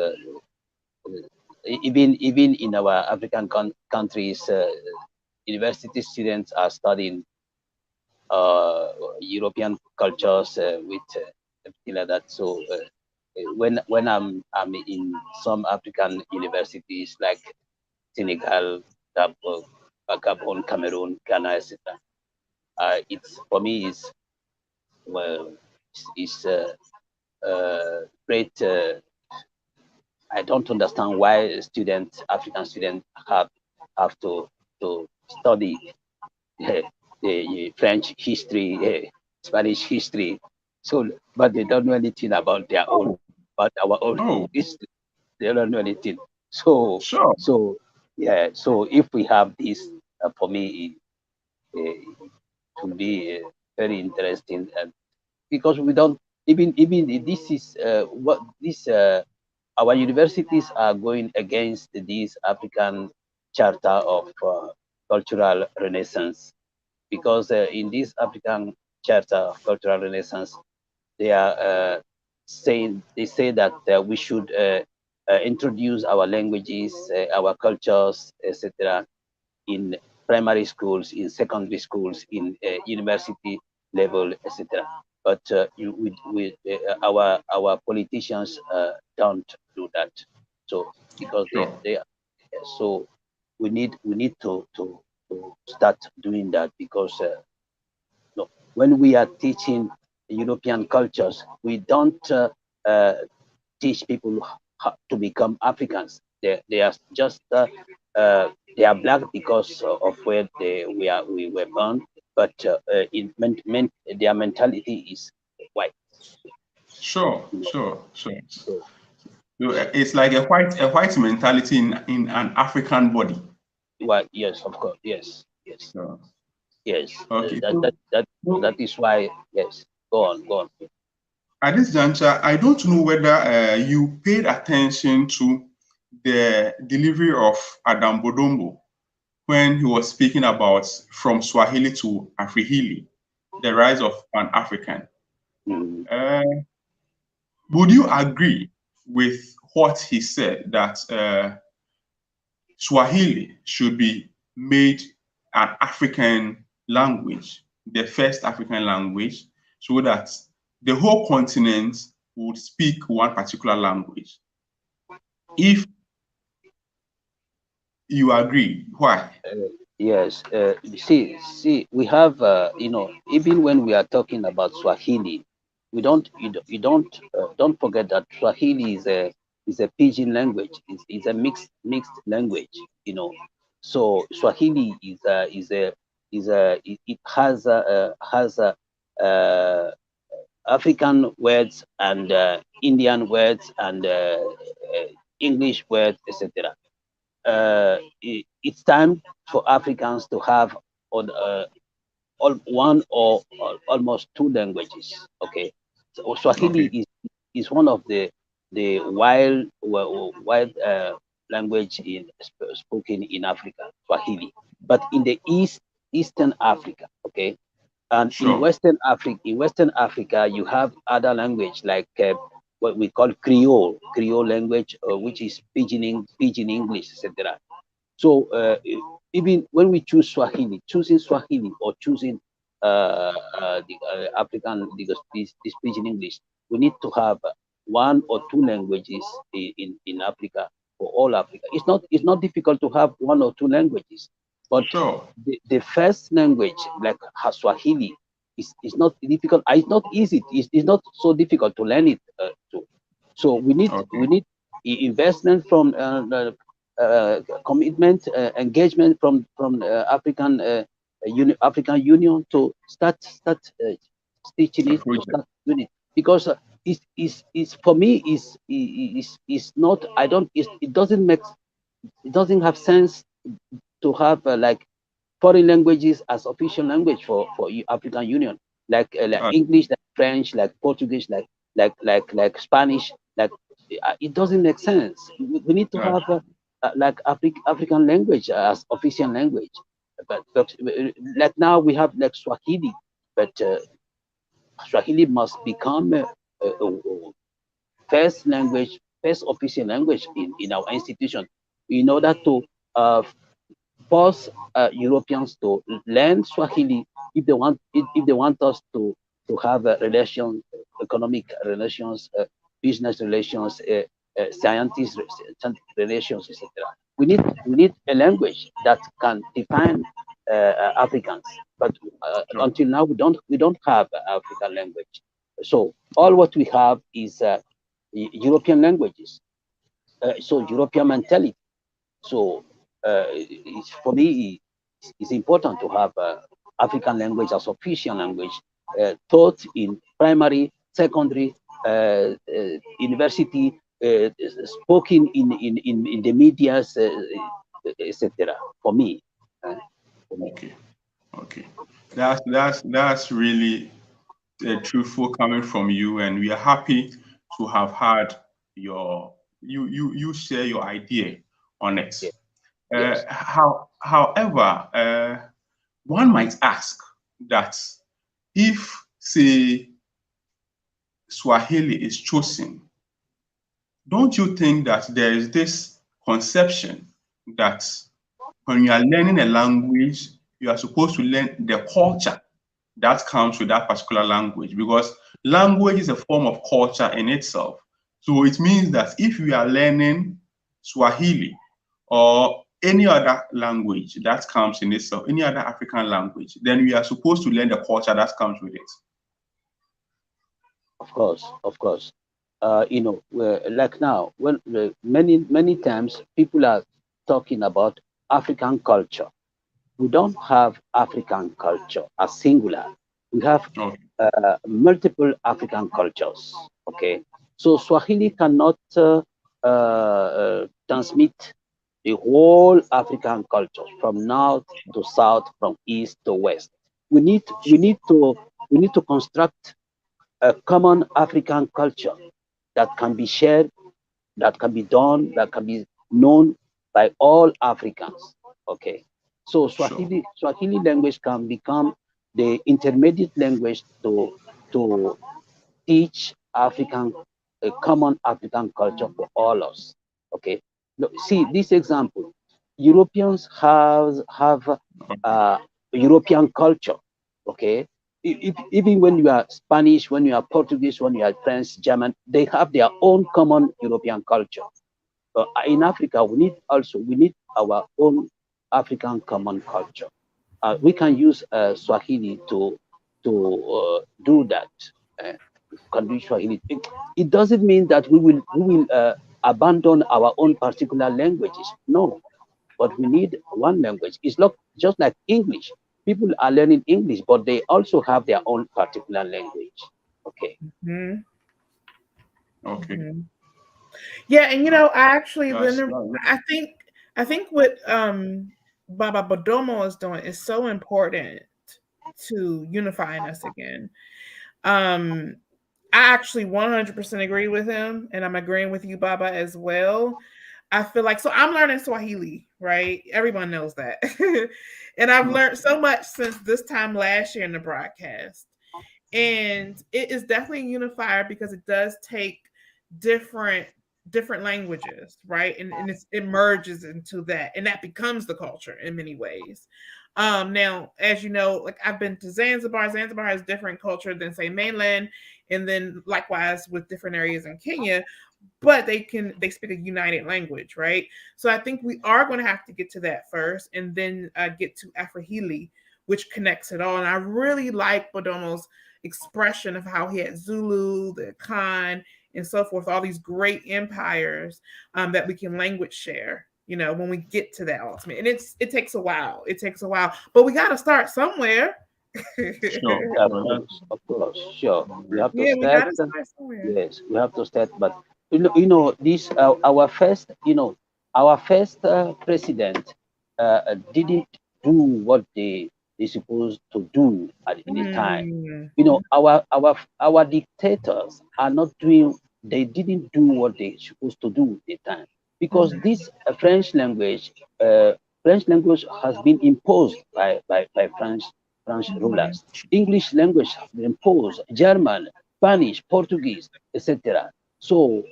even in our African countries, university students are studying European cultures with everything like that. So when I'm in some African universities like Senegal, Gabon, Cameroon, Ghana, etc. It's for me is great. I don't understand why African students have to study the French history, Spanish history, So, but they don't know anything about their own, about our own history. They don't know anything. So, yeah. So if we have this, for me, it will be very interesting, because we don't even this is what this our universities are going against this African Charter of Cultural Renaissance, because in this African Charter of Cultural Renaissance, they are they say that we should introduce our languages, our cultures, etc., in primary schools, in secondary schools, in university level, etc. But our politicians don't do that. So because they so we need to start doing that, because no, when we are teaching European cultures, we don't teach people how to become Africans. They are just they are black because of where we were born, but their mentality is white.
Sure. So it's like a white mentality in an African body.
Well, yes, of course, yes. Yes.
Okay.
That is why. Yes. Go on.
At this juncture, I don't know whether you paid attention to the delivery of Adam Bodomo when he was speaking about from Swahili to Afirihili, the rise of Pan-African. Would you agree with what he said, that Swahili should be made an African language, the first African language, so that the whole continent would speak one particular language? If you agree, why?
Yes. See, we have, even when we are talking about Swahili, we don't forget that Swahili is a pidgin language. It's a mixed language. So Swahili it has African words and Indian words and English words, etc. It's time for Africans to have one or almost two languages. Okay, so Swahili is one of the wild language spoken in Africa, Swahili. But in the Eastern Africa, okay, and in Western Africa, you have other language like what we call Creole language, which is pidgin English, etc. So even when we choose Swahili, choosing Swahili or choosing the African, this pidgin English, we need to have one or two languages in Africa, for all Africa. It's not difficult to have one or two languages, but the first language like Swahili is not difficult. It's not easy. It's not so difficult to learn it too. So we need investment from commitment, engagement from African African Union to start teaching it, to start doing it, because is for me is not. I don't. It doesn't have sense to have like foreign languages as official language for African Union, like English, like French, like Portuguese, like Spanish, like it doesn't make sense. We need to have like African language as official language, but like now we have like Swahili, but Swahili must become a first language, first official language in our institution, in order to force Europeans to learn Swahili if they want us to have relations, economic relations, business relations, scientific relations, etc. We need a language that can define Africans, but until now we don't have African language. So all what we have is European languages. So European mentality. So for me, it's important to have African language as official language, taught in primary, secondary, university, spoken in the medias, etc. For me.
Okay, okay, that's really truthful coming from you, and we are happy to have had you share your idea on it.
Yes. Yes.
However, one might ask that if, say, Swahili is chosen, don't you think that there is this conception that when you are learning a language, you are supposed to learn the culture that comes with that particular language? Because language is a form of culture in itself. So it means that if you are learning Swahili or any other language that comes in itself, any other African language, then we are supposed to learn the culture that comes with it.
Of course, of course. Like now, when many times people are talking about African culture. We don't have African culture as singular. We have
Okay.
multiple African cultures. Okay, so Swahili cannot transmit the whole African culture from north to south, from east to west. We need to construct a common African culture that can be shared, that can be done, that can be known by all Africans. Okay. So
Sure.
Swahili language can become the intermediate language to teach African, a common African culture for all us. Okay. Look, see this example. Europeans have European culture. Okay. Even when you are Spanish, when you are Portuguese, when you are French, German, they have their own common European culture. In Africa, we need our own African common culture. We can use Swahili to do that. Uh, can do Swahili. It doesn't mean that we will abandon our own particular languages. No, but we need one language. It's not just like English. People are learning English, but they also have their own particular language. Okay.
Mm-hmm.
Okay.
Mm-hmm. Yeah, and I actually
That's
I think what Baba Bodomo is doing is so important to unifying us again. I actually 100% agree with him, and I'm agreeing with you, Baba, as well. I feel like, so I'm learning Swahili, right? Everyone knows that. And I've learned so much since this time last year in the broadcast. And it is definitely a unifier because it does take different languages, right? And it merges into that, and that becomes the culture in many ways. Now, as you know, like I've been to Zanzibar. Zanzibar has different culture than say mainland, and then likewise with different areas in Kenya, but they speak a united language, right? So I think we are going to have to get to that first, and then get to Afirihili, which connects it all. And I really like Bodomo's expression of how he had Zulu, the Khan, and so forth, all these great empires that we can language share, when we get to that ultimate. And it takes a while. It takes a while, but we got to start somewhere.
sure.
Of course, sure. We have to
Yeah, we got
start.
to start somewhere.
Yes, we have to start. But this our first president didn't do what they supposed to do at any time.
Mm.
Our dictators are not doing. They didn't do what they supposed to do at the time, because this French language has been imposed by French rulers. English language has been imposed, German, Spanish, Portuguese, etc. So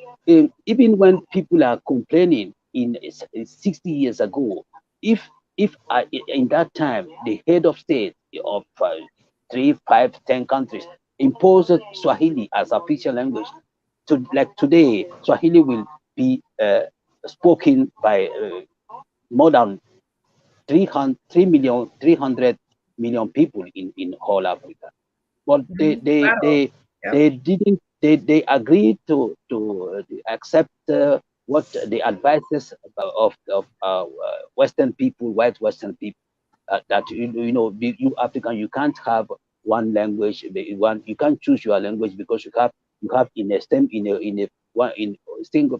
even when people are complaining in 60 years ago, if in that time the head of state of 3, 5, 10 countries imposed Swahili as official language, like today, Swahili will be spoken by more than 300 million people in whole Africa. But they didn't they agreed to accept what the advices of Western people, white Western people, that you African, you can't have one language. You can't choose your language because you have in a stem in a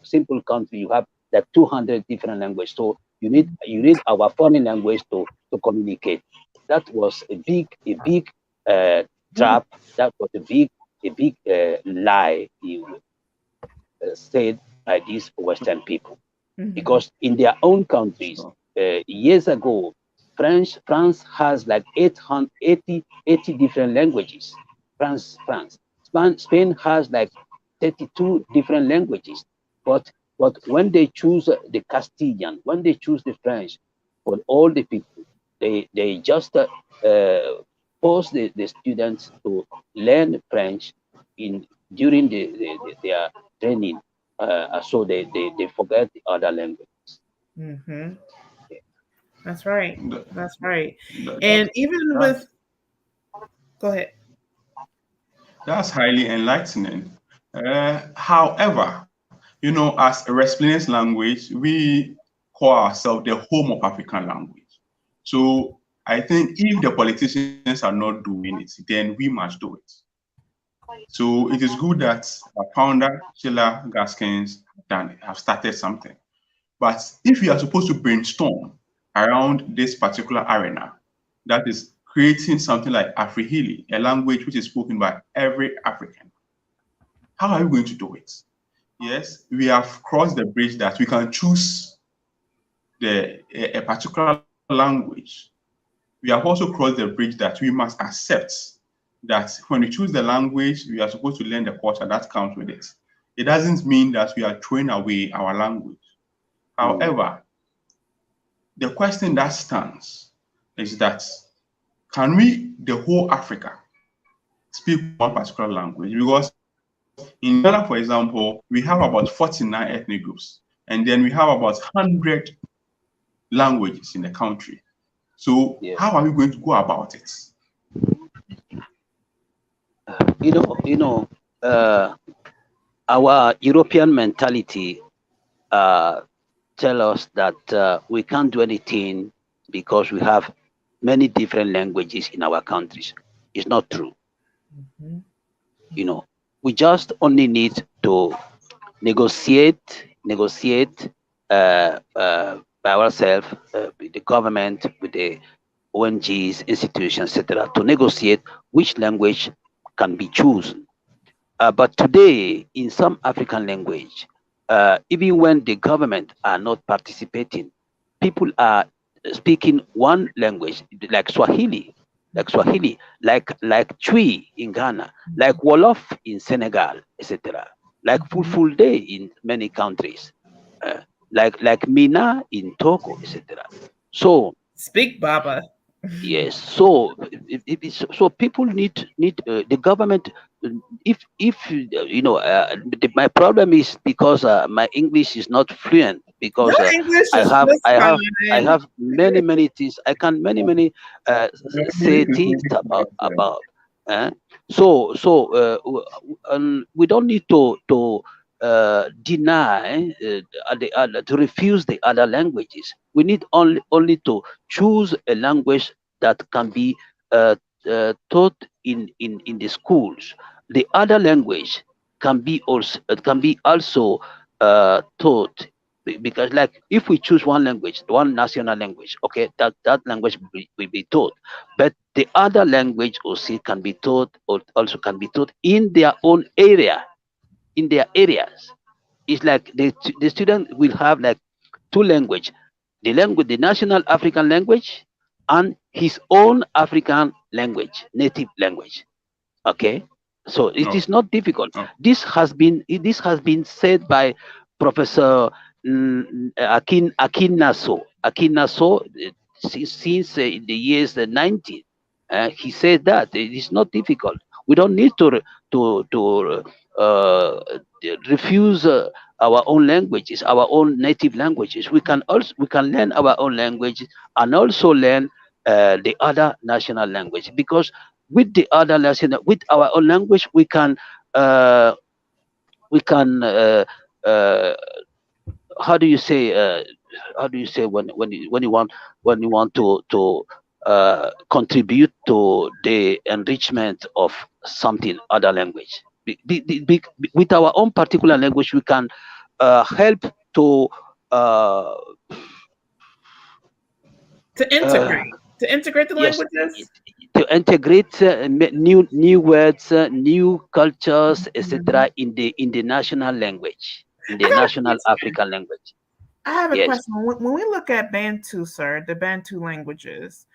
simple country you have like 200 different languages. So you need our foreign language to communicate. That was a big trap. That was a big lie said by these Western people, because in their own countries years ago, France has like 80 different languages. Spain has like 32 different languages. But when they choose the Castilian, when they choose the French, for all the people, they just force the students to learn French during their training, so they forget the other language.
That's right. That's right. And even with, go ahead.
That's highly enlightening. However, you know, as a Resplendence language, we call ourselves the home of African language. So I think if the politicians are not doing it, then we must do it. So it is good that our founder, Sheila Gaskins, have started something. But if we are supposed to brainstorm around this particular arena, that is creating something like Afirihili, a language which is spoken by every African, how are we going to do it? Yes, we have crossed the bridge that we can choose a particular language. We have also crossed the bridge that we must accept that when we choose the language, we are supposed to learn the culture that comes with it. It doesn't mean that we are throwing away our language. However, the question that stands is that, can we, the whole Africa, speak one particular language? Because in Ghana, for example, we have about 49 ethnic groups, and then we have about 100 languages in the country. So how are we going to go about it?
Our European mentality tell us that we can't do anything because we have many different languages in our countries. It's not true. We just only need to negotiate by ourselves, with the government, with the ONGs, institutions, etc., to negotiate which language can be chosen. But today, in some African language, even when the government are not participating, people are speaking one language, like Swahili, like Twi in Ghana, like Wolof in Senegal, etc., like Fulfulde in many countries, like Mina in Togo, etc. So
speak Baba.
Yes, so so people need the government. If my problem is because my English is not fluent, because I have many things I can many say things about. We don't need to deny to refuse the other languages. We need only to choose a language that can be taught in the schools. The other language can be also taught, because like if we choose one language, one national language, okay, that language will be taught, but the other language also can be taught, or also can be taught in their own area, in their areas. It's like the student will have like two language, the national African language and his own African language, native language. Okay, so it is not difficult. This has been said by Professor Akinnaso since the years 90. He said that it is not difficult. We don't need to refuse our own languages, our own native languages. We can learn our own language and also learn the other national language, because with the other national, with our own language, we can how do you say when you want to contribute to the enrichment of something other language. With our own particular language, we can help to
integrate the
yes,
languages.
to integrate new words, new cultures, etc. in the national language, in the national African language.
I have a
Yes.
question. When we look at Bantu, sir, the Bantu languages,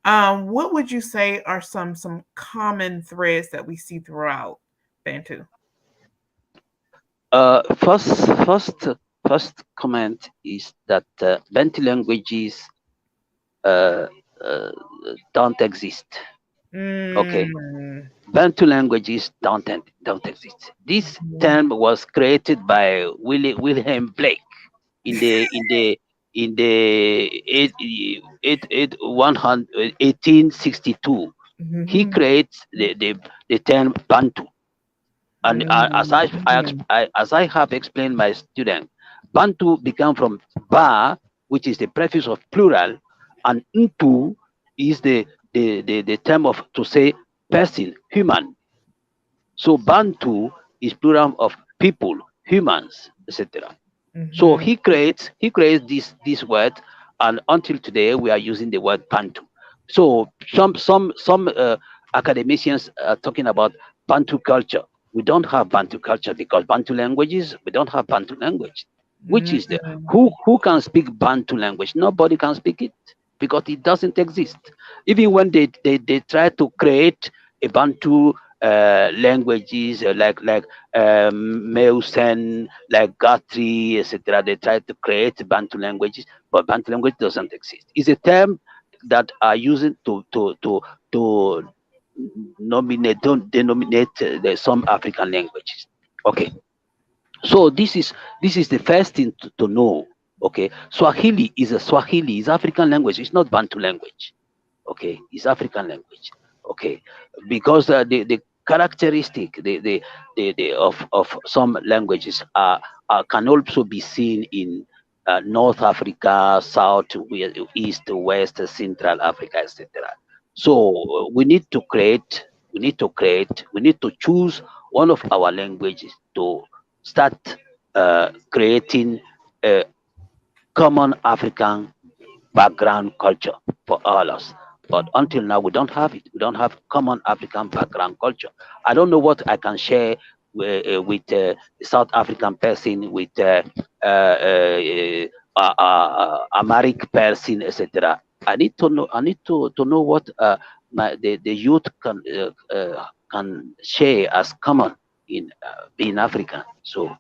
what would you say are some common threads that we see throughout Bantu?
First comment is that Bantu languages don't exist. Okay, Bantu languages don't exist. This term was created by William Blake in the 1862. He creates the term Bantu, and as I have explained my student, Bantu become from Ba, which is the prefix of plural, and Ntu is the term of to say person, human. So Bantu is plural of people, humans, etc. So he creates this word, and until today we are using the word Bantu. So some academicians are talking about Bantu culture. We don't have Bantu culture because Bantu languages, we don't have Bantu language. Which is the who can speak Bantu language? Nobody can speak it because it doesn't exist. Even when they try to create a Bantu languages like Meusen, like Guthrie, etc. They try to create Bantu languages, but Bantu language doesn't exist. It's a term that are using to denominate some African languages. Okay, so this is the first thing to know. Okay, Swahili is African language. It's not Bantu language. Okay, it's African language. Okay, because the characteristic of some languages can also be seen in North Africa, South, East, West, Central Africa, etc. So we need to choose one of our languages to start creating a common African background culture for all us. But until now, we don't have it. We don't have common African background culture. I don't know what I can share with South African person, with Amharic person, etc. I need to know. I need to know what the youth can share as common in being African. So.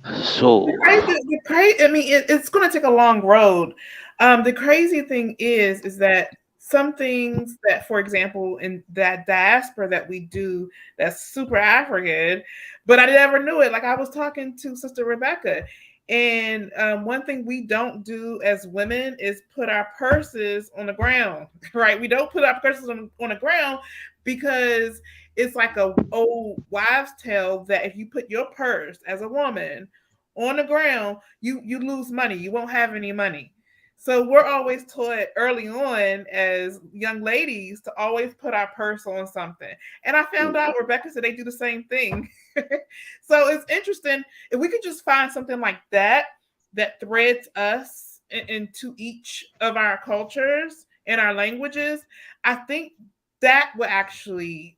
I mean, it's going to take a long road. The crazy thing is that some things that, for example, in that diaspora that we do, that's super African, but I never knew it. Like I was talking to Sister Rebecca, and one thing we don't do as women is put our purses on the ground, right? We don't put our purses on the ground because it's like a old wives' tale that if you put your purse as a woman on the ground, you lose money. You won't have any money. So we're always taught early on as young ladies to always put our purse on something. And I found out Rebecca said they do the same thing. So it's interesting if we could just find something like that threads us into each of our cultures and our languages. I think that would actually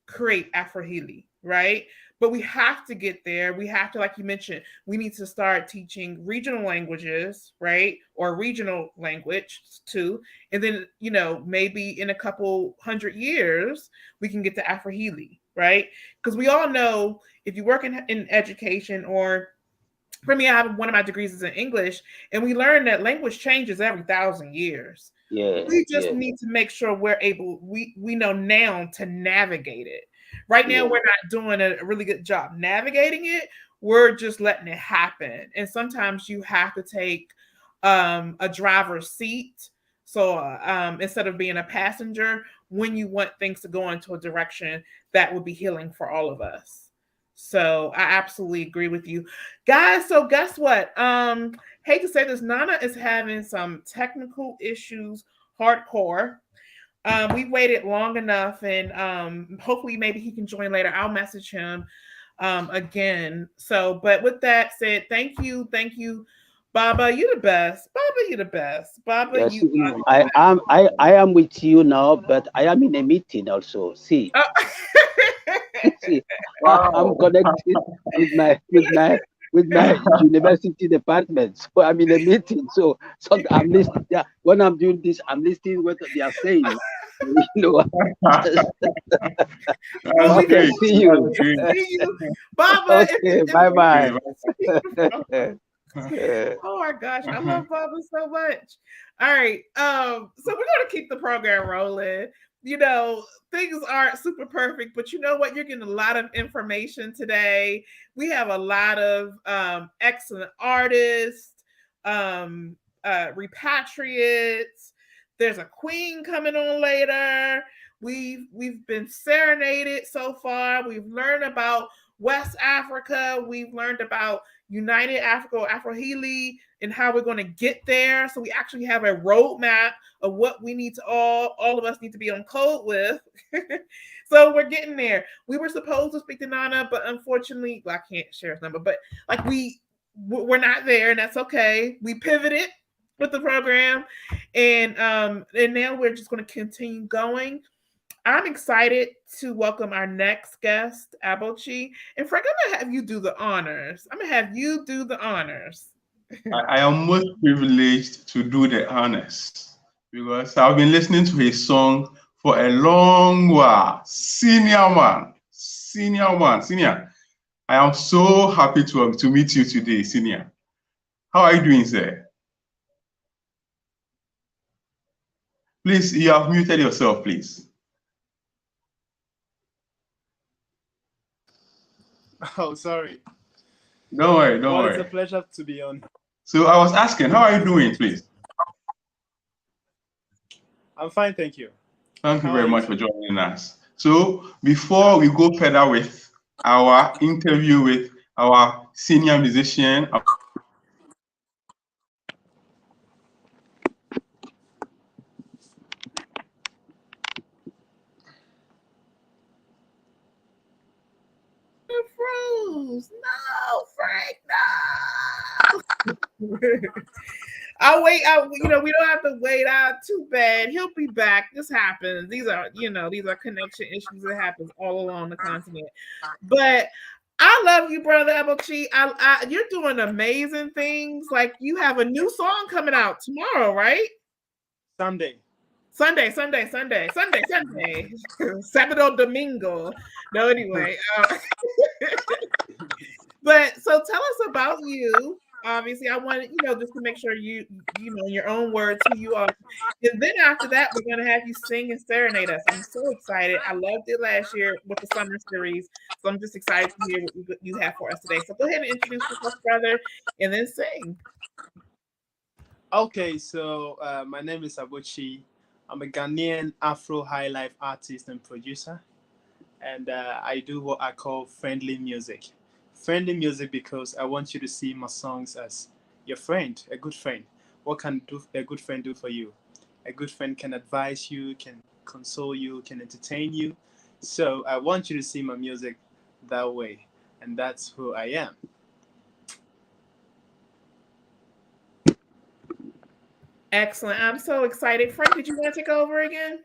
create Afirihili, right? But we have to get there. We have to, like you mentioned, we need to start teaching regional languages, right? Or regional language too. And then, maybe in a couple 100 years, we can get to Afirihili, right? Because we all know if you work in education, or for me, I have one of my degrees is in English, and we learn that language changes every 1,000 years. We just need to make sure we know now to navigate it. Right now, we're not doing a really good job navigating it. We're just letting it happen. And sometimes you have to take a driver's seat. So instead of being a passenger, when you want things to go into a direction that would be healing for all of us. So I absolutely agree with you guys. So guess what? hate to say this, Nana is having some technical issues, hardcore. We waited long enough, and hopefully maybe he can join later. I'll message him again. So, but with that said, thank you, Baba. You the best, Baba. You the best, Baba.
Yes,
You are
I am with you now, but I am in a meeting also. See, see, I'm
Wow.
connected with my university department. So I'm in a meeting. So I'm listening. Yeah, when I'm doing this, I'm listening what they are saying. You know.
That's
well,
Okay,
great.
see you.
That's great.
see you, Baba.
Okay, bye bye.
Oh my gosh, I love Baba so much. All right, so we're gonna keep the program rolling. You know, things aren't super perfect, but you know what? You're getting a lot of information today. We have a lot of excellent artists, repatriates. There's a queen coming on later. We've been serenaded so far. We've learned about West Africa. We've learned about United Africa, Afirihili, and how we're going to get there. So we actually have a roadmap of what we need to all of us need to be on code with. So we're getting there. We were supposed to speak to Nana, but unfortunately, well, I can't share his number, but like we're not there, and that's okay. We pivoted with the program, and now we're just going to continue going. I'm excited to welcome our next guest, Abochi. And Frank, I'm going to have you do the honors.
I am most privileged to do the honors because I've been listening to his song for a long while. Senior. I am so happy to meet you today, Senior. How are you doing, sir? Please, you have muted yourself, please.
Oh, sorry.
Don't worry.
It's a pleasure to be on.
So I was asking, how are you doing, please?
I'm fine, thank you.
Thank you very much for joining us. So before we go further with our interview with our senior musician,
Froze. No, Frank, no. I'll wait out. We don't have to wait out. Too bad. He'll be back. This happens. These are connection issues that happens all along the continent. But I love you, brother Abochi. You're doing amazing things. Like you have a new song coming out tomorrow, right?
Sunday.
Sábado Domingo. No, anyway. But so tell us about you. Obviously, I wanted, just to make sure you in your own words who you are. And then after that, we're going to have you sing and serenade us. I'm so excited. I loved it last year with the summer series. So I'm just excited to hear what you have for us today. So go ahead and introduce yourself, brother, and then sing.
Okay, so my name is Abochi. I'm a Ghanaian Afro high life artist and producer. And I do what I call friendly music. Friendly music because I want you to see my songs as your friend, a good friend. What can a good friend do for you? A good friend can advise you, can console you, can entertain you. So I want you to see my music that way. And that's who I am.
Excellent. I'm so excited. Frank, did you want to take over again?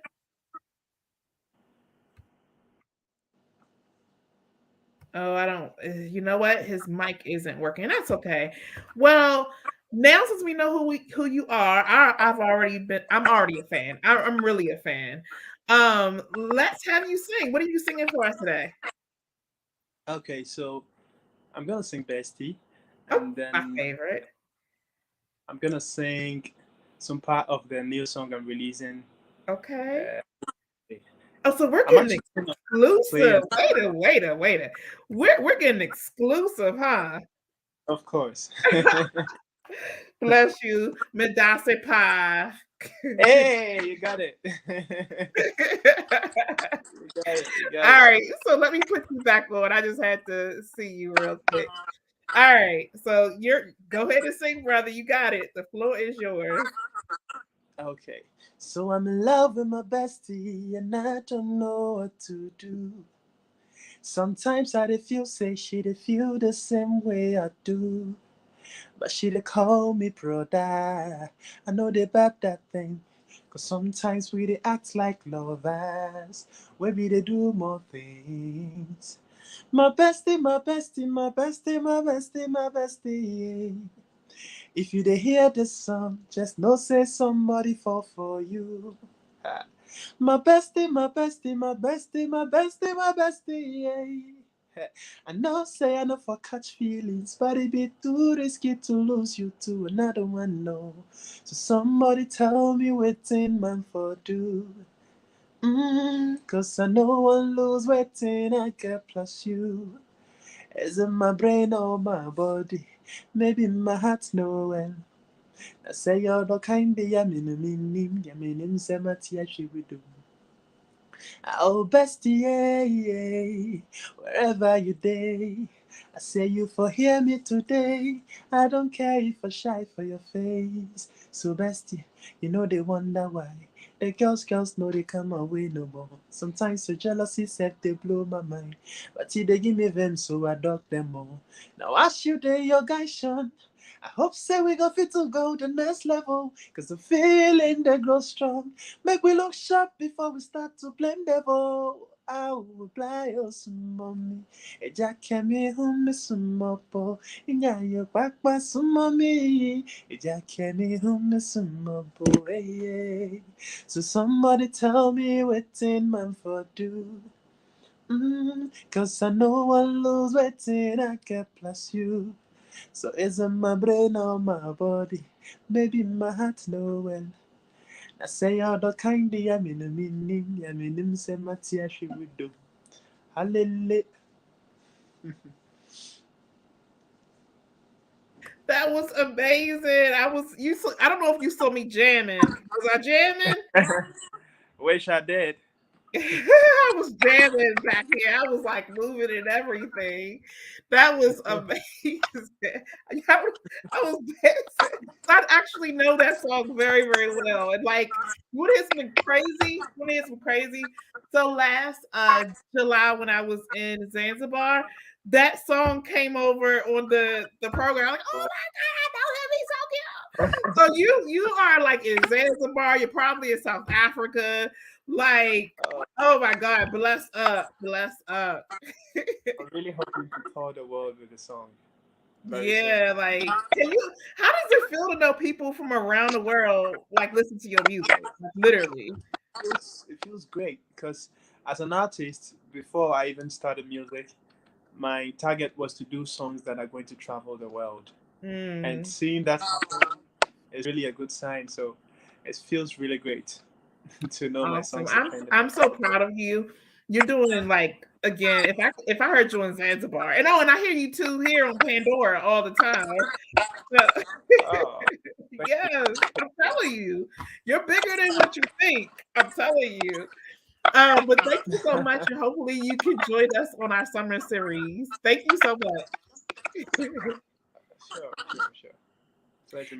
Oh, I don't. You know what? His mic isn't working. That's okay. Well, now since we know who you are, I'm already a fan. I'm really a fan. Let's have you sing. What are you singing for us today?
Okay, so I'm gonna sing Bestie,
and then my favorite.
I'm gonna sing some part of the new song I'm releasing.
Okay. Oh, so we're getting exclusive. Wait a. We're getting exclusive, huh?
Of course.
Bless you. Medase pie.
Hey, you got it.
All right. So let me put you back on. I just had to see you real quick. All right. So go ahead and sing, brother. You got it. The floor is yours.
Okay. So I'm in love with my bestie and I don't know what to do. Sometimes I dey feel say she dey feel the same way I do. But she dey call me brother. I know they bad that thing. Cause sometimes we dey act like lovers. Where we dey do more things. My bestie, my bestie, my bestie, my bestie, my bestie. If you dey hear this song, just know say somebody fall for you. Ah. My bestie, my bestie, my bestie, my bestie, my bestie, yeah. I know say I know for catch feelings, but it be too risky to lose you to another one, no. So somebody tell me waiting man for do. Cause I know one lose waiting I get plus you. Is it my brain or my body? Maybe my heart know well. I say you're the kind of yamin, say my tea we do. Oh, bestie, yeah, yeah, wherever you day. I say you for hear me today. I don't care if I shy for your face. So, bestie, you know they wonder why. The girls know they come away no more. Sometimes your jealousy set they blow my mind. But they give me them so I dog them all. Now ask you there, your guy Sean. I hope say we go fit to go the next level. Cause the feeling they grow strong. Make we look sharp before we start to blame devil. I will fly us mommy. Eja kemi humi sumopo. Inya yo bakwa sumomi. Eja kemi humi sumopo. Hey. So somebody tell me waiting man for do. Cause I know I lose waiting I get plus you. So is it my brain or my body? Maybe my heart know well. I say all the kind of yaminim say my tea she would do. Hallelujah.
That was amazing. I don't know if you saw me jamming. Was I jamming?
Wish I did.
I was jamming back here. I was like moving and everything. That was amazing. I was dancing. I actually know that song very, very well. And like, what has been crazy? What has been crazy? So last July when I was in Zanzibar, that song came over on the program. I'm like, oh my God, don't let me so cute. So you are like in Zanzibar. You're probably in South Africa. Like, oh my God, bless up, bless up.
I'm really hoping to tour the world with the song.
Yeah, like, how does it feel to know people from around the world like listen to your music? Like, literally.
It feels great because as an artist, before I even started music, my target was to do songs that are going to travel the world. And seeing that happen is really a good sign. So it feels really great to know my
Awesome.
songs.
I'm so proud of you. You're doing like again. If I heard you in Zanzibar, and I hear you too here on Pandora all the time. So, yes, I'm telling you, you're bigger than what you think. I'm telling you. But thank you so much, and hopefully you can join us on our summer series. Thank you so much.
Sure.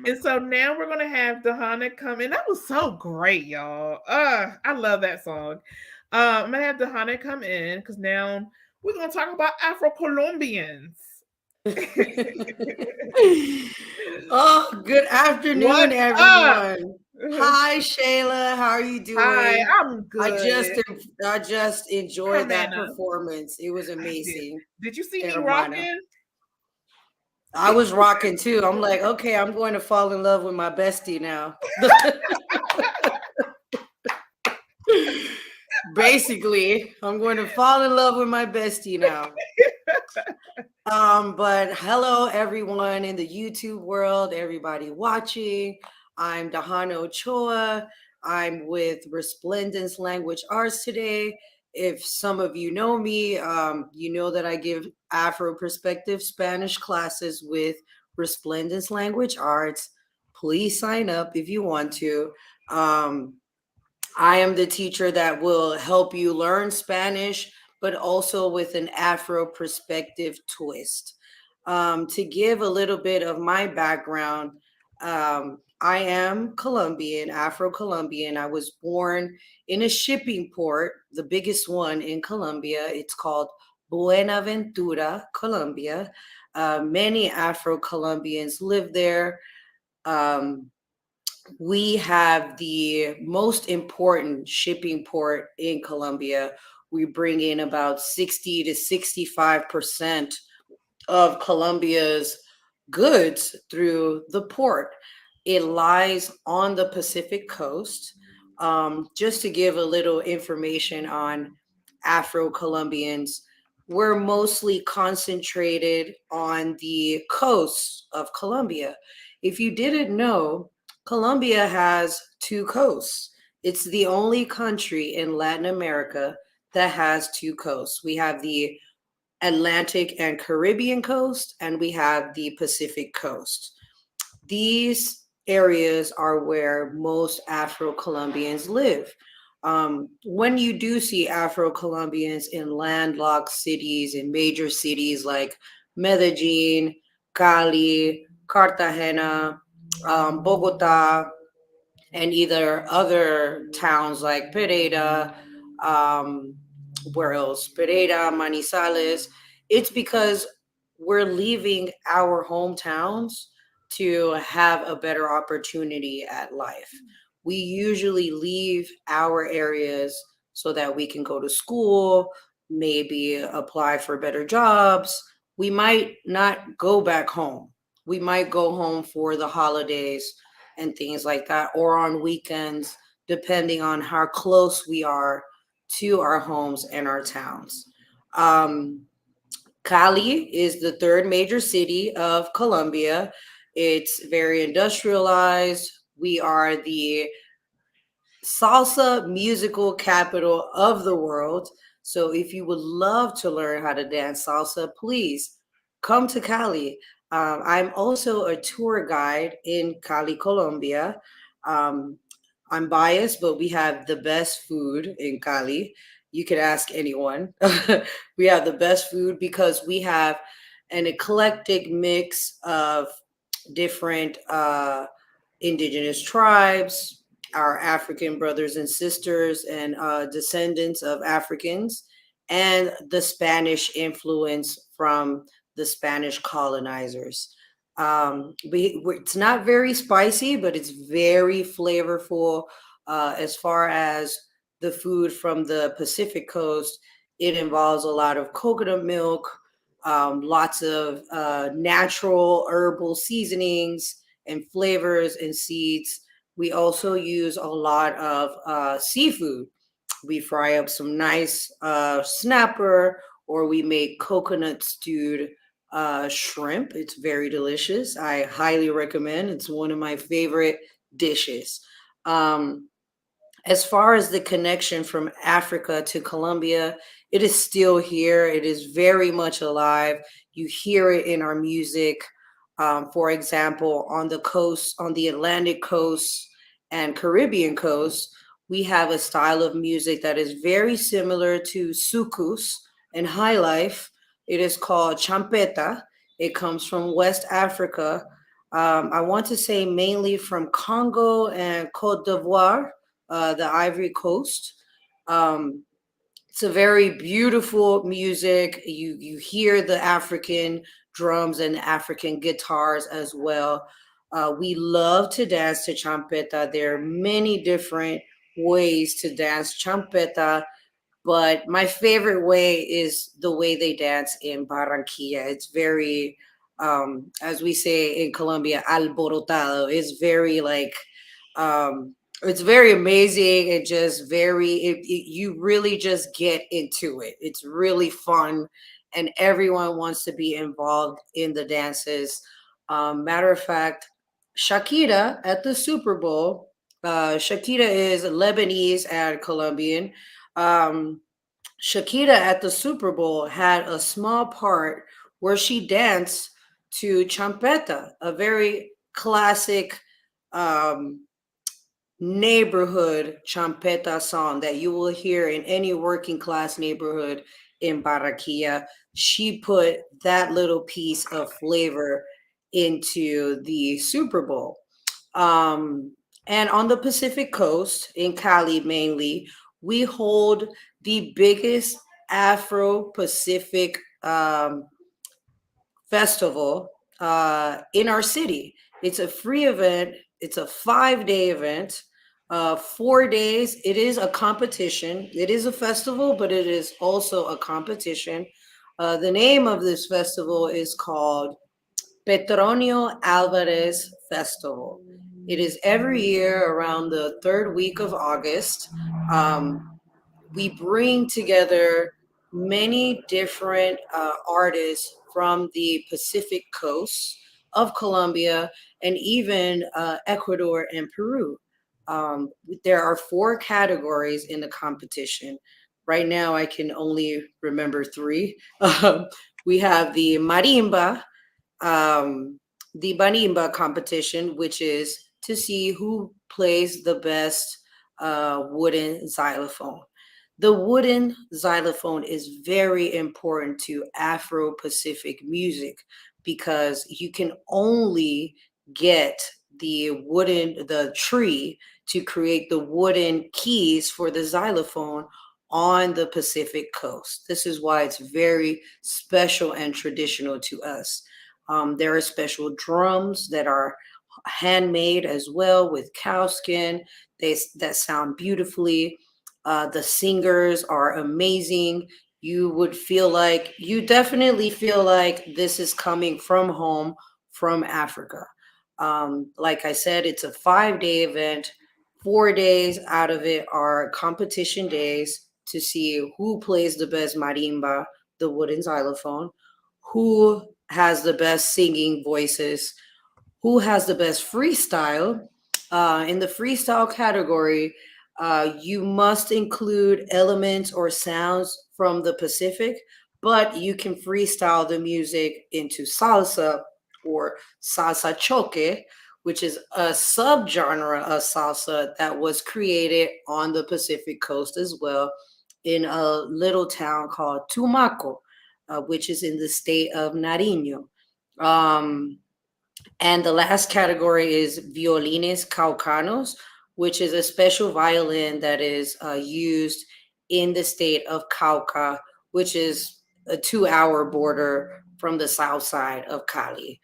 And so now we're gonna have Dajanna come in. That was so great, y'all. I love that song. I'm gonna have Dajanna come in because now we're gonna talk about Afro-Colombians.
Oh, good afternoon, everyone. Hi, Shayla. How are you doing?
Hi, I'm good.
I just enjoyed that performance. It was amazing.
Did you see me rocking?
I was rocking too. I'm like, okay, I'm going to fall in love with my bestie now. Basically, I'm going to fall in love with my bestie now. But hello, everyone in the YouTube world, everybody watching. I'm Dajanna Ochoa. I'm with Resplendence Language Arts today. If some of you know me, you know that I give Afro perspective Spanish classes with Resplendence Language Arts. Please sign up if you want to. I am the teacher that will help you learn Spanish, but also with an Afro perspective twist. To give a little bit of my background, I am Colombian, Afro-Colombian. I was born in a shipping port, the biggest one in Colombia. It's called Buenaventura, Colombia. Many Afro-Colombians live there. We have the most important shipping port in Colombia. We bring in about 60 to 65% of Colombia's goods through the port. It lies on the Pacific coast. Just to give a little information on Afro-Colombians, we're mostly concentrated on the coast of Colombia. If you didn't know, Colombia has two coasts. It's the only country in Latin America that has two coasts. We have the Atlantic and Caribbean coast, and we have the Pacific coast. These areas are where most Afro-Colombians live. When you do see Afro-Colombians in landlocked cities, in major cities like Medellin, Cali, Cartagena, Bogota, and either other towns like Pereira, where else? Pereira, Manizales. It's because we're leaving our hometowns to have a better opportunity at life. We usually leave our areas so that we can go to school, maybe apply for better jobs. We might not go back home. We might go home for the holidays and things like that, or on weekends, depending on how close we are to our homes and our towns. Cali is the third major city of Colombia. It's very industrialized. We are the salsa musical capital of the world. So if you would love to learn how to dance salsa, please come to Cali. I'm also a tour guide in Cali, Colombia. I'm biased, but we have the best food in Cali. You could ask anyone. We have the best food because we have an eclectic mix of different indigenous tribes, our African brothers and sisters, and descendants of Africans, and the Spanish influence from the Spanish colonizers. It's not very spicy, but it's very flavorful. As far as the food from the Pacific coast, it involves a lot of coconut milk, lots of natural herbal seasonings and flavors and seeds. We also use a lot of seafood. We fry up some nice snapper, or we make coconut stewed shrimp. It's very delicious. I highly recommend. It's one of my favorite dishes. As far as the connection from Africa to Colombia, it is still here. It is very much alive. You hear it in our music. For example, on the coast, on the Atlantic coast and Caribbean coast, we have a style of music that is very similar to soukous and high life. It is called champeta. It comes from West Africa. I want to say mainly from Congo and Cote d'Ivoire, the Ivory Coast. It's a very beautiful music. You hear the African drums and African guitars as well. We love to dance to champeta. There are many different ways to dance champeta, but my favorite way is the way they dance in Barranquilla. It's very, as we say in Colombia, alborotado. It's very like, it's very amazing. It just you really just get into it. It's really fun, and everyone wants to be involved in the dances. Matter of fact, Shakira at the Super Bowl, Shakira is Lebanese and Colombian. Shakira at the Super Bowl had a small part where she danced to champeta, a very classic neighborhood champeta song that you will hear in any working class neighborhood in Barranquilla, she put that little piece of flavor into the Super Bowl. And on the Pacific Coast, in Cali mainly, we hold the biggest Afro-Pacific festival in our city. It's a free event. It's a 5-day event. 4 days. It is a competition. It is a festival, but it is also a competition. The name of this festival is called Petronio Alvarez Festival. It is every year around the 3rd week of August. We bring together many different artists from the Pacific coast of Colombia and even Ecuador and Peru. There are 4 categories in the competition. Right now, I can only remember 3. We have the marimba competition, which is to see who plays the best wooden xylophone. The wooden xylophone is very important to Afro-Pacific music because you can only get the tree to create the wooden keys for the xylophone on the Pacific coast. This is why it's very special and traditional to us. There are special drums that are handmade as well with cow skin. That sound beautifully. The singers are amazing. You definitely feel like this is coming from home, from Africa. Like I said, it's a 5-day event. 4 days out of it are competition days to see who plays the best marimba, the wooden xylophone, who has the best singing voices, who has the best freestyle. In the freestyle category, you must include elements or sounds from the Pacific, but you can freestyle the music into salsa or salsa choque, which is a subgenre of salsa that was created on the Pacific coast as well in a little town called Tumaco, which is in the state of Nariño. And the last category is violines caucanos, which is a special violin that is used in the state of Cauca, which is a 2-hour border from the south side of Cali.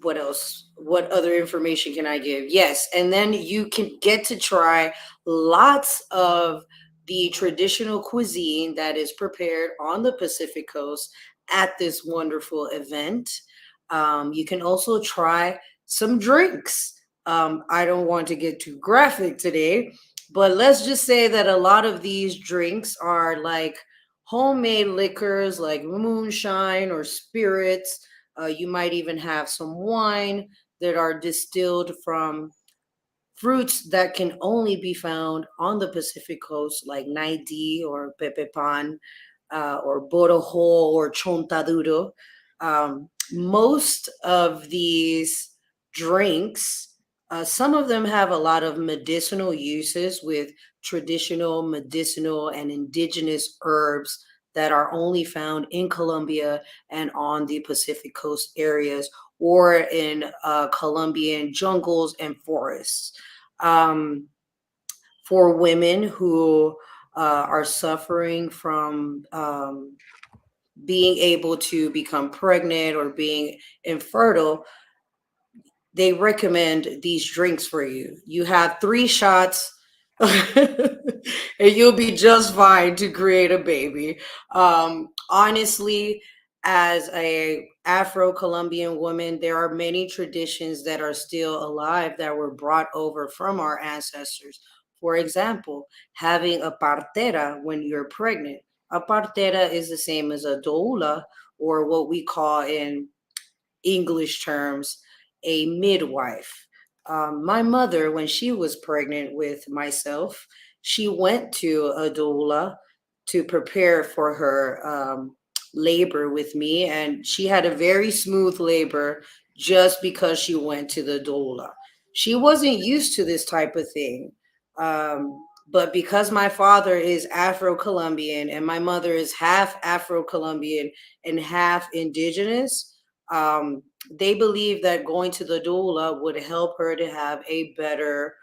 What else? What other information can I give? Yes, and then you can get to try lots of the traditional cuisine that is prepared on the Pacific coast at this wonderful event. You can also try some drinks. I don't want to get too graphic today, but let's just say that a lot of these drinks are like homemade liquors like moonshine or spirits. You might even have some wine that are distilled from fruits that can only be found on the Pacific coast, like naidi or pepepan, or borojo or chontaduro. Most of these drinks, some of them have a lot of medicinal uses with traditional, medicinal, and indigenous herbs that are only found in Colombia and on the Pacific coast areas or in Colombian jungles and forests. For women who are suffering from being able to become pregnant or being infertile, they recommend these drinks for you. You have 3 shots and you'll be just fine to create a baby. Honestly, as a Afro-Colombian woman, there are many traditions that are still alive that were brought over from our ancestors. For example, having a partera when you're pregnant. A partera is the same as a doula, or what we call in English terms, a midwife. My mother, when she was pregnant with myself, she went to a doula to prepare for her labor with me, and she had a very smooth labor just because she went to the doula. She wasn't used to this type of thing. But because my father is Afro-Colombian and my mother is half Afro-Colombian and half indigenous, they believe that going to the doula would help her to have a better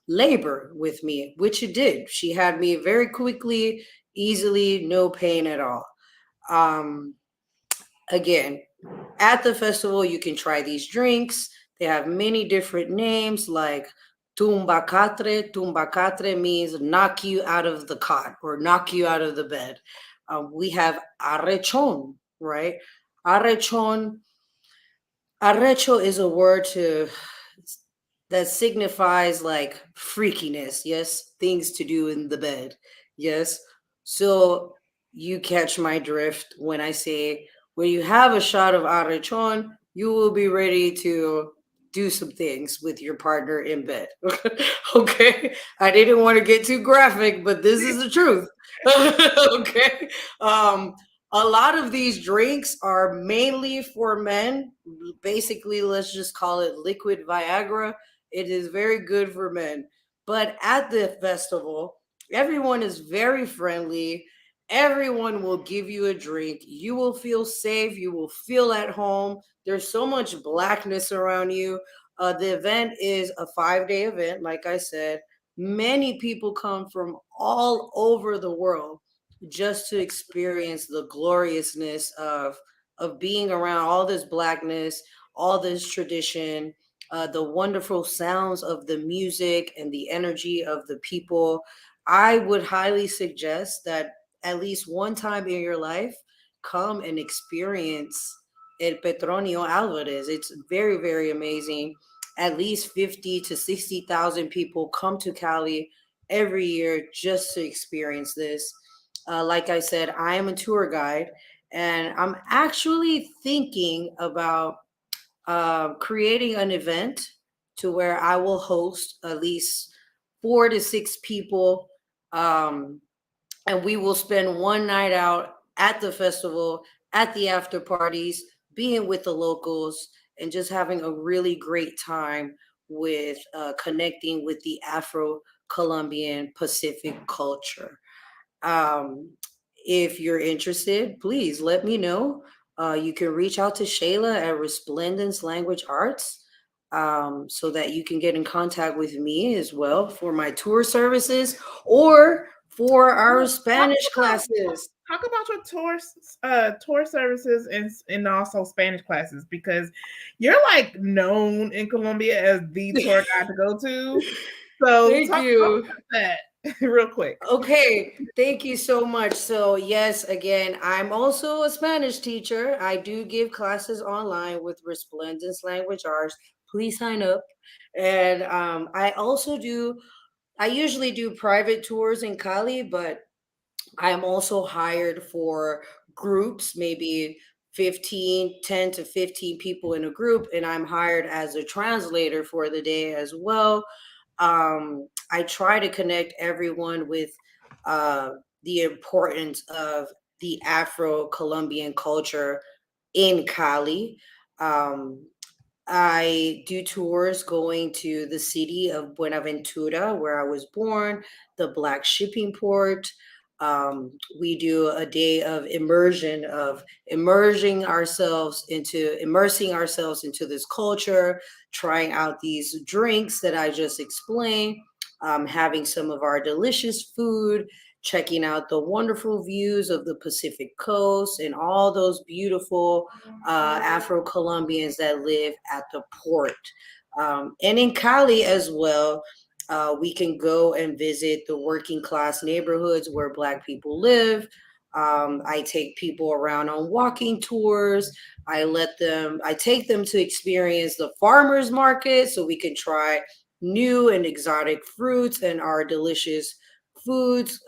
labor with me, which it did. She had me very quickly, easily, no pain at all. Again, at the festival, you can try these drinks. They have many different names like tumbacatre. Tumbacatre means knock you out of the cot or knock you out of the bed. We have arrechon, right? Arrechon. Arrecho is a word that signifies like freakiness. Yes, things to do in the bed. Yes. So you catch my drift when I say when you have a shot of arrechon, you will be ready to do some things with your partner in bed. Okay. I didn't want to get too graphic, but this is the truth. Okay. A lot of these drinks are mainly for men. Basically, let's just call it liquid Viagra. It is very good for men. But at the festival, everyone is very friendly. Everyone will give you a drink. You will feel safe. You will feel at home. There's so much blackness around you. The event is a 5-day event, like I said. Many people come from all over the world just to experience the gloriousness of being around all this blackness, all this tradition, the wonderful sounds of the music and the energy of the people. I would highly suggest that at least one time in your life, come and experience El Petronio Alvarez. It's very, very amazing. At least 50 to 60,000 people come to Cali every year just to experience this. Like I said, I am a tour guide, and I'm actually thinking about creating an event to where I will host at least 4 to 6 people, and we will spend one night out at the festival, at the after parties, being with the locals, and just having a really great time with connecting with the Afro-Colombian Pacific culture. Um, if you're interested, please let me know. You can reach out to Shayla at Resplendence Language Arts, so that you can get in contact with me as well for my tour services or for our Spanish classes.
Talk about your tour services and also Spanish classes, because you're like known in Colombia as the tour guide to go to. So
Thank you.
Talk about that real quick.
Okay, thank you so much. So yes, again, I'm also a Spanish teacher. I do give classes online with Resplendence Language Arts. Please sign up. And I usually do private tours in Cali, but I'm also hired for groups, maybe 10 to 15 people in a group, and I'm hired as a translator for the day as well. I try to connect everyone with the importance of the Afro-Colombian culture in Cali. I do tours going to the city of Buenaventura, where I was born, the Black Shipping Port. We do a day of immersion, of immersing ourselves into this culture, trying out these drinks that I just explained, having some of our delicious food, checking out the wonderful views of the Pacific coast and all those beautiful Afro-Colombians that live at the port. And in Cali as well, we can go and visit the working class neighborhoods where Black people live. I take people around on walking tours. I take them to experience the farmers market so we can try new and exotic fruits and our delicious foods.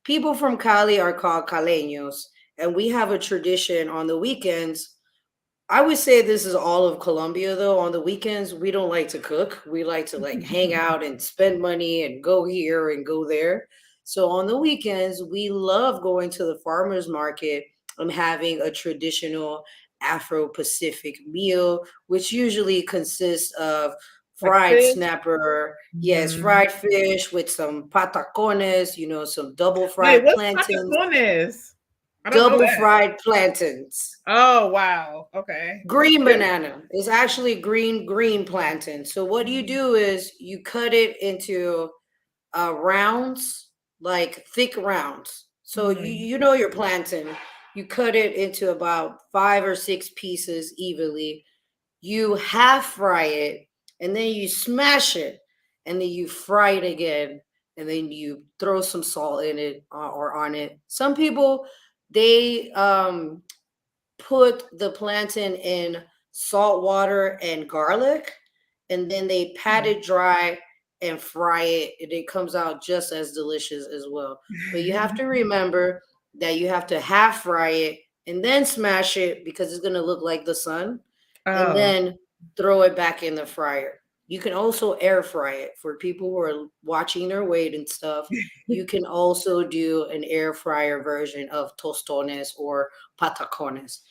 People from Cali are called caleños, and we have a tradition on the weekends. I would say this is all of Colombia, though. On the weekends, we don't like to cook. We like to like hang out and spend money and go here and go there. So on the weekends, we love going to the farmers market and having a traditional Afro-Pacific meal, which usually consists of fried
fish?
snapper. Yes, fried fish with some patacones, some double
Wait,
fried
what's
plantains.
patacones? I don't know
Double
that.
fried plantains.
Oh, wow. Okay.
Green banana is actually green plantain. So what you do is you cut it into rounds, like thick rounds. So you know your plantain. You cut it into about 5 or 6 pieces evenly. You half fry it, and then you smash it, and then you fry it again, and then you throw some salt in it or on it. Some people, they put the plantain in salt water and garlic, and then they pat it dry and fry it, and it comes out just as delicious as well. But you have to remember that you have to half fry it and then smash it, because it's going to look like the sun, and then throw it back in the fryer. You can also air fry it for people who are watching their weight and stuff. You can also do an air fryer version of tostones or patacones.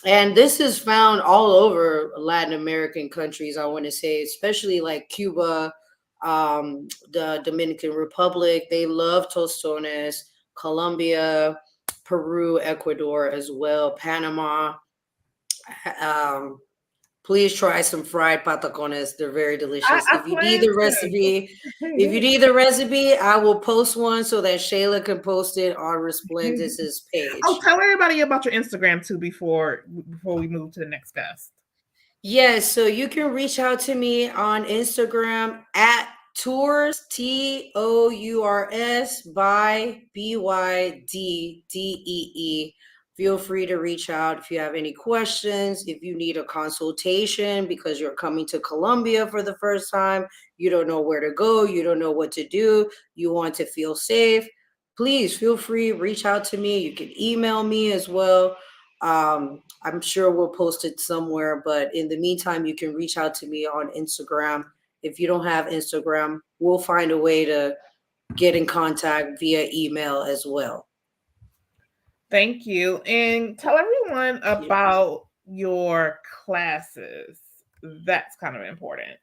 And this is found all over Latin American countries, I want to say, especially like Cuba, the Dominican Republic. They love tostones. Colombia, Peru, Ecuador as well, Panama. Please try some fried patacones. They're very delicious. If you need the recipe, I will post one so that Shayla can post it on Resplendence's page.
Oh, tell everybody about your Instagram too before we move to the next guest.
Yes, so you can reach out to me on Instagram at Tours, TOURS by BYDDEE. Feel free to reach out if you have any questions, if you need a consultation because you're coming to Colombia for the first time, you don't know where to go, you don't know what to do, you want to feel safe. Please feel free, reach out to me. You can email me as well. I'm sure we'll post it somewhere, but in the meantime, you can reach out to me on Instagram. If you don't have Instagram, we'll find a way to get in contact via email as well.
Thank you. And tell everyone about your classes. That's kind of important.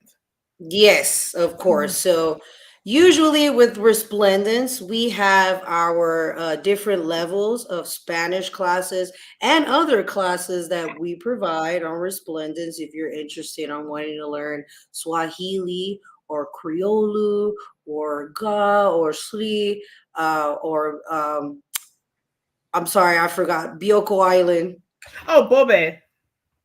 Yes, of course. So usually with Resplendence, we have our different levels of Spanish classes and other classes that we provide on Resplendence. If you're interested on wanting to learn Swahili or Kriolu or Ga or Sri or I'm sorry, I forgot, Bioko Island.
Oh, Bubi.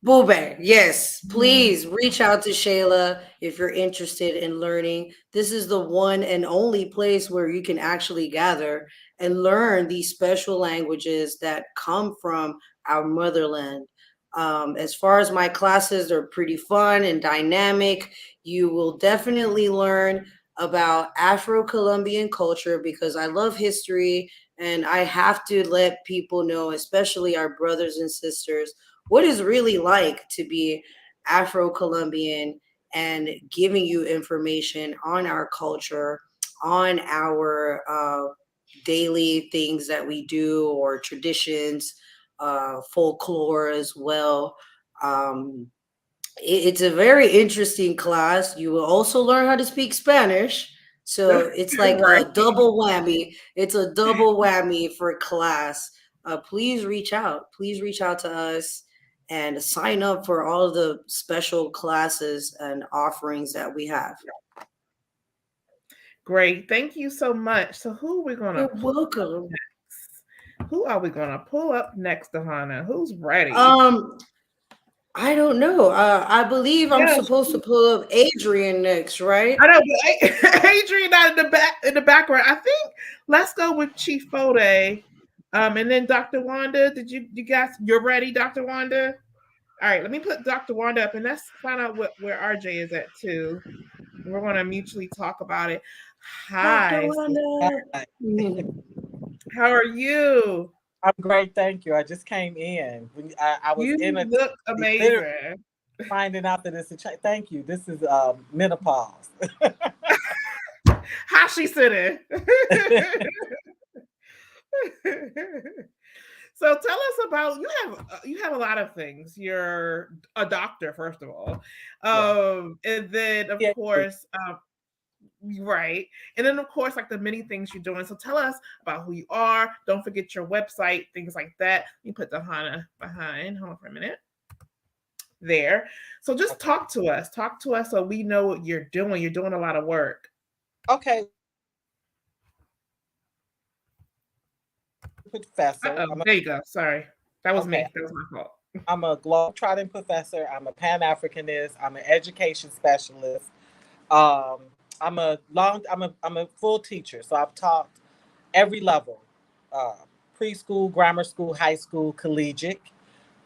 Bubi, yes. Please reach out to Shayla if you're interested in learning. This is the one and only place where you can actually gather and learn these special languages that come from our motherland. As far as my classes, they're pretty fun and dynamic. You will definitely learn about Afro-Colombian culture because I love history and I have to let people know, especially our brothers and sisters, what it's really like to be Afro-Colombian and giving you information on our culture, on our daily things that we do or traditions, folklore as well. It's a very interesting class. You will also learn how to speak Spanish. So it's like a double whammy. It's a double whammy for class. Please reach out. Please reach out to us and sign up for all of the special classes and offerings that we have.
Great. Thank you so much. So who are we going to
You're welcome.
Next? Who are we going to pull up next, Dajanna? Who's ready?
I don't know. I believe I'm supposed to pull up Adrian next, right?
I know, but Adrian not in the background. I think let's go with Chief Foday, and then Dr. Wanda. You guys? You're ready, Dr. Wanda? All right, let me put Dr. Wanda up, and let's find out where RJ is at too. We're going to mutually talk about it. Hi.
Hi.
How are you?
I'm great, thank you. I just came in. I was in a
look amazing.
Finding out that it's thank you. This is menopause.
How she sitting? So tell us about you have a lot of things. You're a doctor, first of all, and then of course, right, and then of course, like the many things you're doing. So tell us about who you are. Don't forget your website, things like that. You put Dajanna behind. Hold on for a minute. There. So just talk to us. Talk to us so we know what you're doing. You're doing a lot of work.
Okay. Professor.
There you go. Sorry. That was
Okay.
me. That was my fault.
I'm a globetrotting professor. I'm a Pan-Africanist. I'm an education specialist. I'm a full teacher. So I've taught every level, preschool, grammar school, high school, collegiate.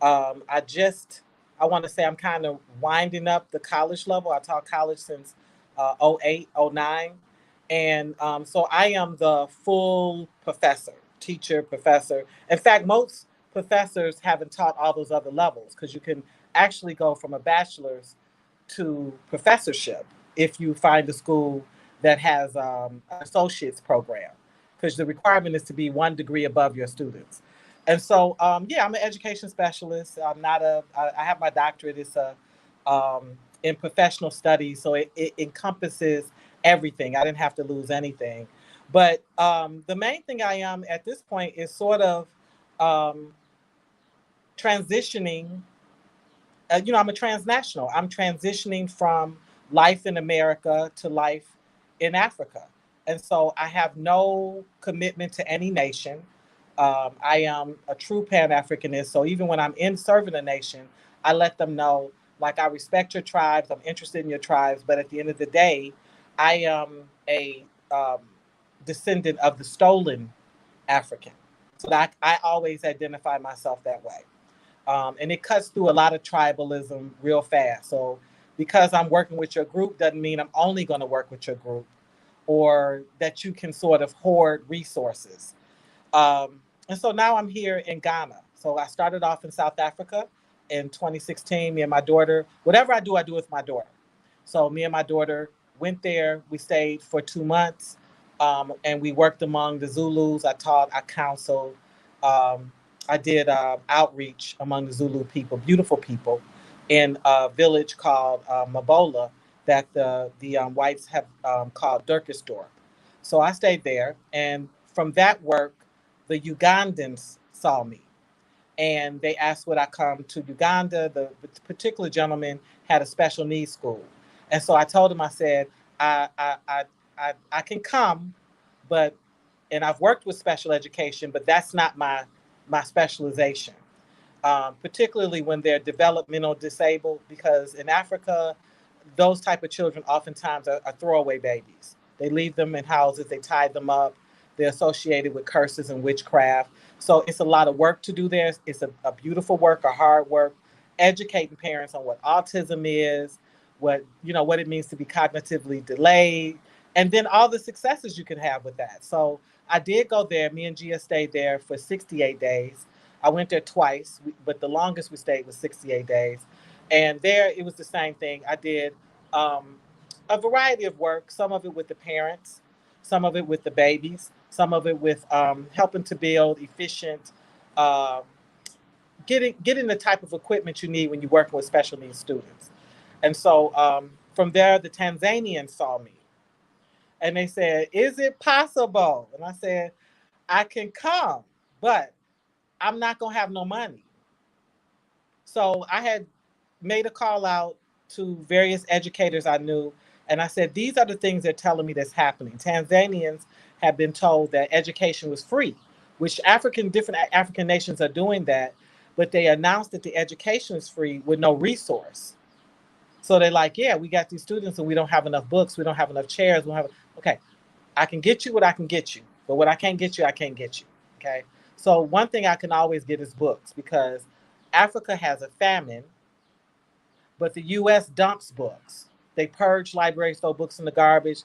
I want to say I'm kind of winding up the college level. I taught college since 08, 09. And so I am the full professor, teacher, professor. In fact, most professors haven't taught all those other levels because you can actually go from a bachelor's to professorship if you find a school that has an associate's program, because the requirement is to be 1 degree above your students. And so, I'm an education specialist. I have my doctorate. It's in professional studies, so it encompasses everything. I didn't have to lose anything. But the main thing I am at this point is sort of transitioning. I'm a transnational. I'm transitioning from life in America to life in Africa. And so I have no commitment to any nation. I am a true Pan-Africanist. So even when I'm in serving a nation, I let them know, like, I respect your tribes. I'm interested in your tribes. But at the end of the day, I am a descendant of the stolen African. So that I always identify myself that way. And it cuts through a lot of tribalism real fast. So because I'm working with your group doesn't mean I'm only going to work with your group, or that you can sort of hoard resources. And so now I'm here in Ghana. So I started off in South Africa in 2016. Me and my daughter, whatever I do with my daughter. So me and my daughter went there. We stayed for 2 months, and we worked among the Zulus. I taught, I counseled. I did outreach among the Zulu people, beautiful people, in a village called Mabola that the whites have called Dirkesdorp. So I stayed there, and from that work, the Ugandans saw me, and they asked would I come to Uganda. The particular gentleman had a special needs school, and so I told him, I said, I can come, but, and I've worked with special education, but that's not my specialization. Particularly when they're developmental disabled, because in Africa, those type of children oftentimes are throwaway babies. They leave them in houses, they tie them up, they're associated with curses and witchcraft. So it's a lot of work to do there. It's a beautiful work, a hard work, educating parents on what autism is, what it means to be cognitively delayed, and then all the successes you can have with that. So I did go there. Me and Gia stayed there for 68 days. I went there twice, but the longest we stayed was 68 days. And there it was the same thing. I did a variety of work, some of it with the parents, some of it with the babies, some of it with helping to build efficient, uh, getting the type of equipment you need when you're working with special needs students. And so from there, the Tanzanians saw me and they said, "Is it possible?" And I said, "I can come, but I'm not going to have no money." So I had made a call out to various educators I knew, and I said, these are the things they're telling me that's happening. Tanzanians have been told that education was free, which different African nations are doing that, but they announced that the education is free with no resource. So they're like, yeah, we got these students and we don't have enough books, we don't have enough chairs, okay, I can get you what I can get you, but what I can't get you, I can't get you, okay? So one thing I can always get is books, because Africa has a famine, but the U.S. dumps books. They purge libraries, throw books in the garbage.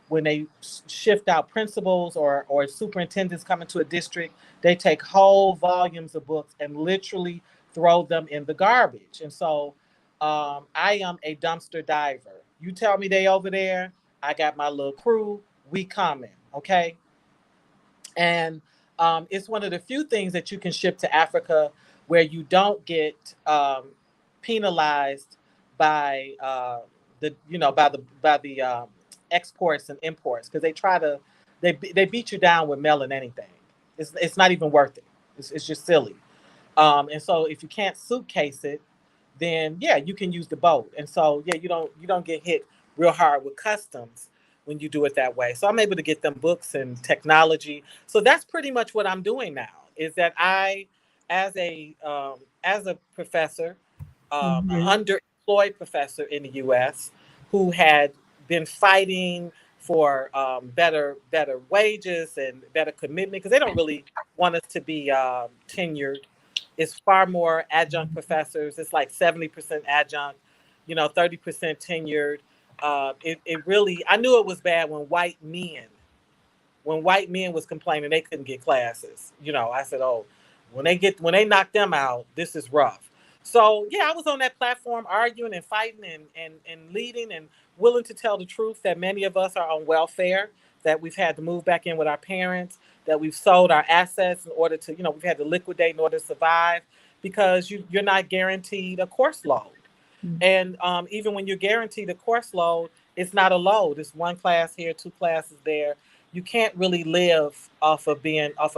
When they shift out principals or superintendents come into a district, they take whole volumes of books and literally throw them in the garbage. And so I am a dumpster diver. You tell me they over there, I got my little crew, we coming, okay? And It's one of the few things that you can ship to Africa where you don't get penalized by the exports and imports, because they beat you down with mail and anything. It's not even worth it. It's just silly. And so if you can't suitcase it, then yeah, you can use the boat. And so yeah, you don't get hit real hard with customs when you do it that way. So I'm able to get them books and technology. So that's pretty much what I'm doing now. Is that I, as a professor, an underemployed professor in the U.S. who had been fighting for better wages and better commitment, because they don't really want us to be tenured. It's far more adjunct professors. It's like 70% adjunct, 30% tenured. It really, I knew it was bad when white men was complaining they couldn't get classes. I said, oh, when they knock them out, this is rough. So yeah, I was on that platform arguing and fighting and leading and willing to tell the truth that many of us are on welfare, that we've had to move back in with our parents, that we've sold our assets in order to, we've had to liquidate in order to survive, because you're not guaranteed a course load. And even when you're guaranteed a course load, it's not a load. It's one class here, 2 classes there. You can't really live off of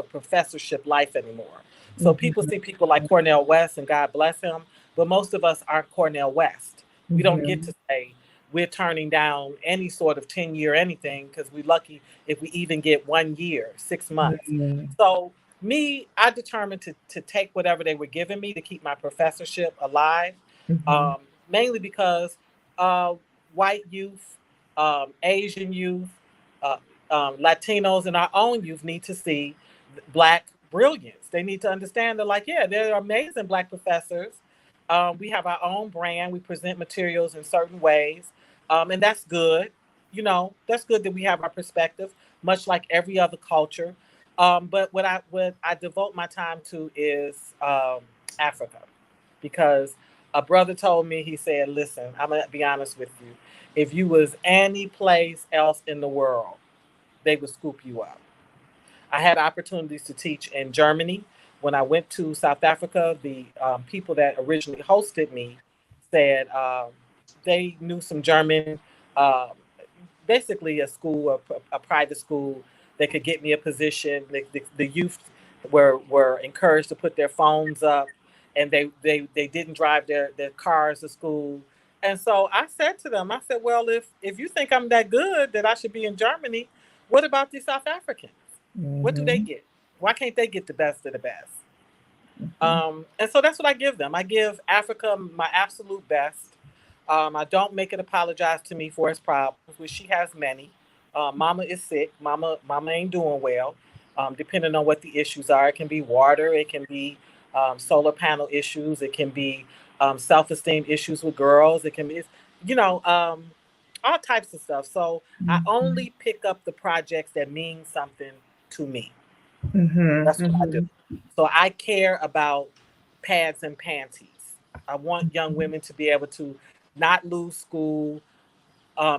professorship life anymore. So people see people like Cornel West, and God bless him, but most of us aren't Cornel West. We don't get to say we're turning down any sort of 10-year anything, because we're lucky if we even get 1 year, 6 months. So I determined to take whatever they were giving me to keep my professorship alive, mainly because white youth, Asian youth, Latinos, and our own youth need to see Black brilliance. They need to understand that, like, yeah, there are amazing Black professors. We have our own brand. We present materials in certain ways, and that's good. That's good that we have our perspective, much like every other culture. But what I devote my time to is Africa, because a brother told me, he said, listen, I'm gonna be honest with you. If you was any place else in the world, they would scoop you up. I had opportunities to teach in Germany. When I went to South Africa, the people that originally hosted me said they knew some German, basically a school, a private school that could get me a position. The youth were encouraged to put their phones up, and they didn't drive their cars to school. And so I said to them, I said, well, if you think I'm that good that I should be in Germany, what about these South Africans? What do they get? Why can't they get the best of the best? And so that's what I give them. I give Africa my absolute best. I don't make it apologize to me for its problems, which she has many. Mama is sick. Mama ain't doing well. Depending on what the issues are, it can be water, it can be solar panel issues, it can be self-esteem issues with girls, it can be, all types of stuff. So I only pick up the projects that mean something to me. That's what I do. So I care about pads and panties. I want young women to be able to not lose school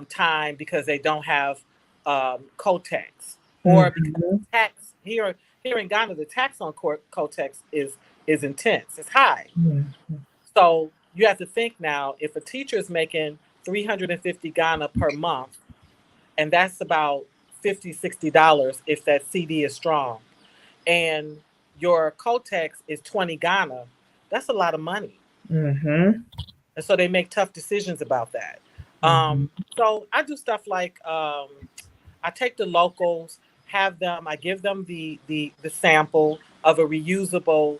time because they don't have Kotex, or because tax here in Ghana, the tax on Kotex is intense. It's high. So you have to think now, if a teacher is making 350 Ghana per month, and that's about $50-$60 if that CD is strong, and your Kotex is 20 Ghana, that's a lot of money. And so they make tough decisions about that. So I do stuff like I take the locals, I give them the sample of a reusable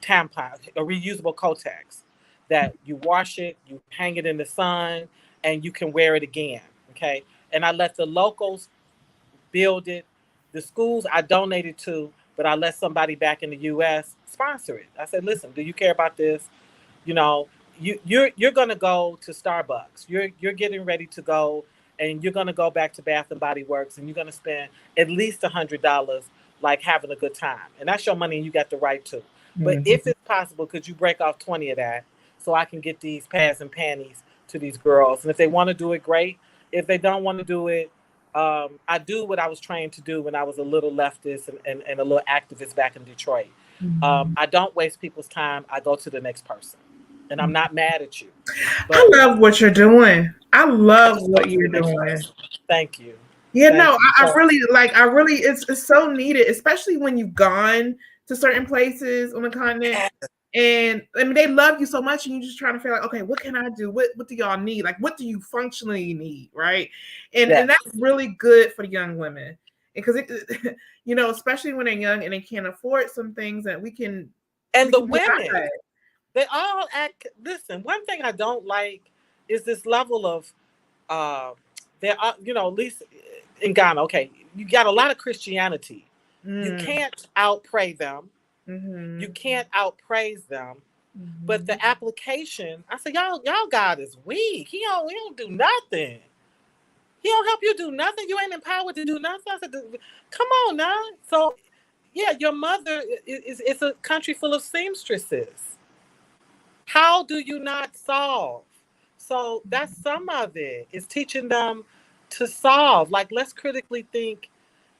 tampon, a reusable Kotex, that you wash it, you hang it in the sun, and you can wear it again. Okay. And I let the locals build it. The schools I donated to, but I let somebody back in the US sponsor it. I said, listen, do you care about this? You're gonna go to Starbucks. You're getting ready to go, and you're gonna go back to Bath and Body Works, and you're gonna spend at least $100, like having a good time. And that's your money, and you got the right to. But if it's possible, could you break off 20 of that so I can get these pads and panties to these girls? And if they want to do it, great. If they don't want to do it, I do what I was trained to do when I was a little leftist and a little activist back in Detroit. I don't waste people's time. I go to the next person. And I'm not mad at you. But
I love what you're doing. I love what you're doing.
Thank you.
Yeah,
Thank
no,
you.
I really it's so needed, especially when you've gone to certain places on the continent. And I mean, they love you so much, and you're just trying to figure out, okay, what can I do? What do y'all need? Like, what do you functionally need, right? And that's really good for young women, because you know, especially when they're young and they can't afford some things that we can.
And the women, they all act. Listen, one thing I don't like is this level of, there are, you know, at least in Ghana, okay, you got a lot of Christianity. You can't out-pray them. You can't out-praise them. But the application, I said, y'all God is weak. He don't do nothing. He don't help you do nothing. You ain't empowered to do nothing. I said, come on now. So, yeah, your mother is a country full of seamstresses. How do you not solve? So that's some of it, is teaching them to solve. Like, let's critically think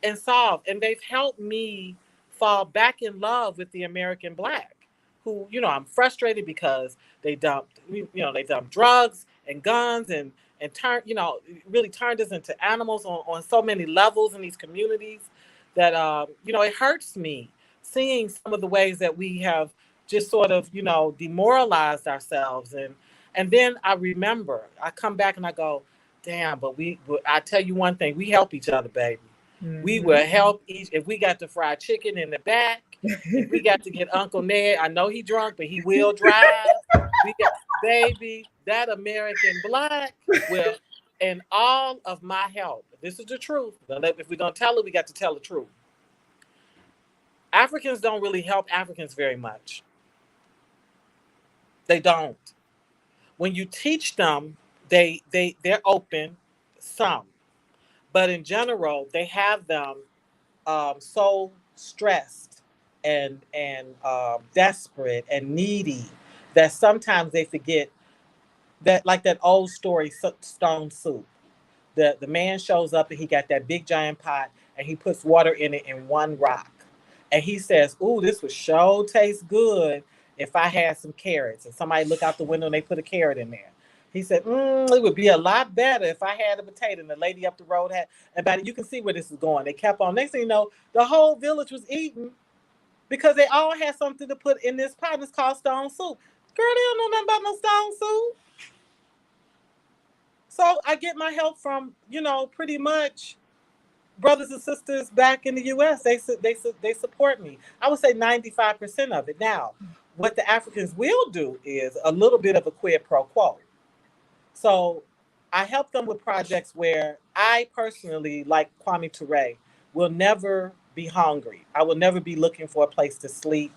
and solve. And they've helped me fall back in love with the American Black, who, you know, I'm frustrated because they dumped drugs and guns and turned, you know, really turned us into animals on so many levels in these communities that, you know, it hurts me seeing some of the ways that we have just sort of, you know, demoralized ourselves. And then I remember, I come back and I go, damn, but I tell you one thing, we help each other, baby. We will help each, if we got the fried chicken in the back, if we got to get Uncle Ned, I know he drunk, but he will drive. We got, baby, that American Black will, and all of my help, this is the truth. If we're going to tell it, we got to tell the truth. Africans don't really help Africans very much. They don't. When you teach them, they're open, some. But in general, they have them so stressed and desperate and needy that sometimes they forget that, like that old story, Stone Soup. The man shows up and he got that big giant pot and he puts water in it in one rock. And he says, ooh, this would sure taste good if I had some carrots. And somebody look out the window and they put a carrot in there. He said, it would be a lot better if I had a potato. And the lady up the road had, and you can see where this is going. They kept on. Next thing you know, the whole village was eating because they all had something to put in this pot. It's called Stone Soup. Girl, they don't know nothing about no Stone Soup. So I get my help from, you know, pretty much brothers and sisters back in the U.S. They support me. I would say 95% of it. Now, what the Africans will do is a little bit of a quid pro quo. So I help them with projects where I personally, like Kwame Ture, will never be hungry. I will never be looking for a place to sleep.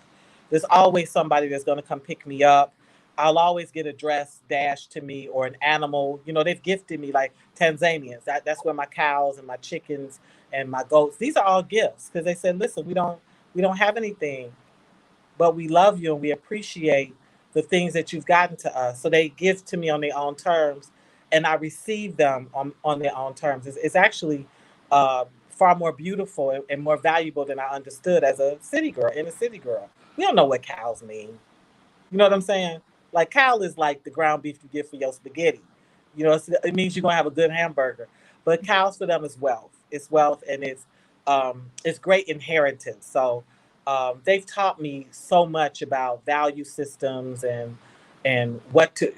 There's always somebody that's going to come pick me up. I'll always get a dress dashed to me or an animal. You know, they've gifted me, like Tanzanians. That's where my cows and my chickens and my goats, these are all gifts, because they said, listen, we don't have anything, but we love you and we appreciate the things that you've gotten to us. So they give to me on their own terms and I receive them on their own terms. It's actually far more beautiful and more valuable than I understood as a city girl, inner city girl. We don't know what cows mean. You know what I'm saying? Like, cow is like the ground beef you get for your spaghetti. You know, it means you're going to have a good hamburger. But cows for them is wealth. It's wealth, and it's great inheritance. So they've taught me so much about value systems and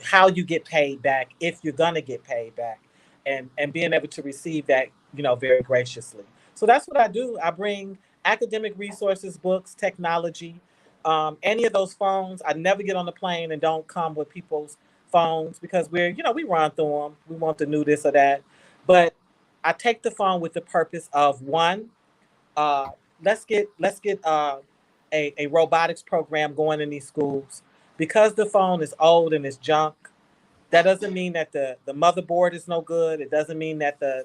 how you get paid back if you're going to get paid back, and being able to receive that, you know, very graciously. So that's what I do. I bring academic resources, books, technology. Any of those phones, I never get on the plane and don't come with people's phones because we run through them. We want the new this or that. But I take the phone with the purpose of, one, let's get a robotics program going in these schools. Because the phone is old and it's junk, that doesn't mean that the motherboard is no good. It doesn't mean that the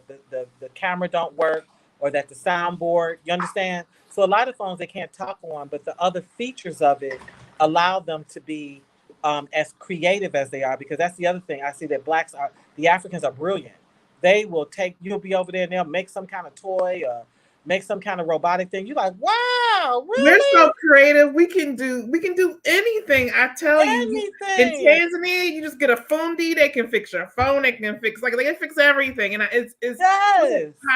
camera don't work or that the soundboard, you understand? So a lot of phones they can't talk on, but the other features of it allow them to be as creative as they are, because that's the other thing. I see that the Africans are brilliant. they will you'll be over there and they'll make some kind of toy or make some kind of robotic thing. You're like, wow, really?
We're so creative. We can do anything. I tell you, in Tanzania, you just get a fundi. They can fix your phone. They can fix they can fix everything. And it's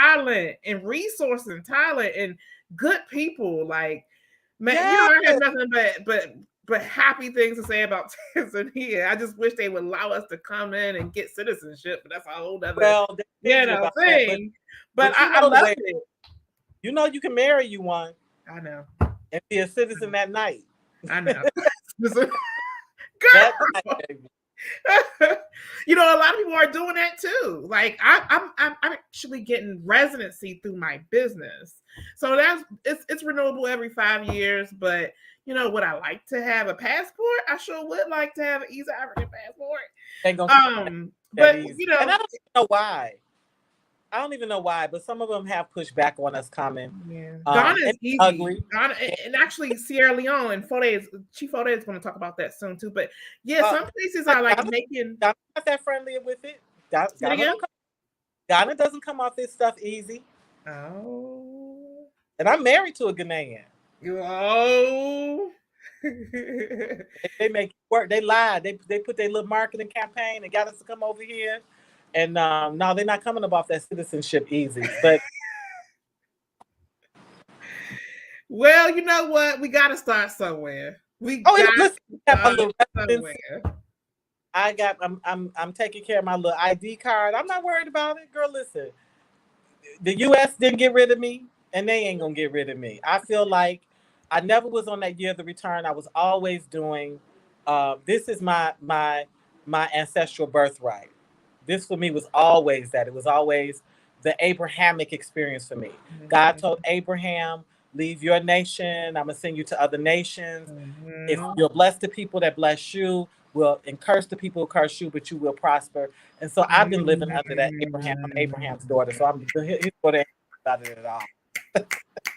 talent and resources and talent and good people. Like, man, I have nothing but happy things to say about Tanzania. I just wish they would allow us to come in and get citizenship, but that's a whole other thing. But I love it.
You know, you can marry you one.
I know.
And be a citizen that night.
I know. You know, a lot of people are doing that too. Like I'm actually getting residency through my business, so it's renewable every 5 years. But you know, would I like to have a passport? I sure would like to have an East African passport. But you know,
and I don't know why. I don't even know why, but some of them have pushed back on us coming.
Yeah, Ghana is easy. Ugly. Ghana, and actually Sierra Leone and Chief Foday is going to talk about that soon too. But yeah, some places are like making.
Ghana not that friendly with it. Ghana doesn't come off this stuff easy.
Oh.
And I'm married to a Ghanaian.
Oh.
They make it work. They lied. They put their little marketing campaign and got us to come over here. And no, they're not coming off that citizenship easy. But
well, you know what? We got to start somewhere. I'm
taking care of my little ID card. I'm not worried about it, girl. Listen, the U.S. didn't get rid of me, and they ain't gonna get rid of me. I feel like I never was on that year of the return. I was always doing. This is my ancestral birthright. This for me was always that. It was always the Abrahamic experience for me. Mm-hmm. God told Abraham, leave your nation. I'm going to send you to other nations. Mm-hmm. If you're blessed, the people that bless you will, and curse the people who curse you, but you will prosper. And so I've been living under that Abraham's daughter. So I'm his daughter about it at all.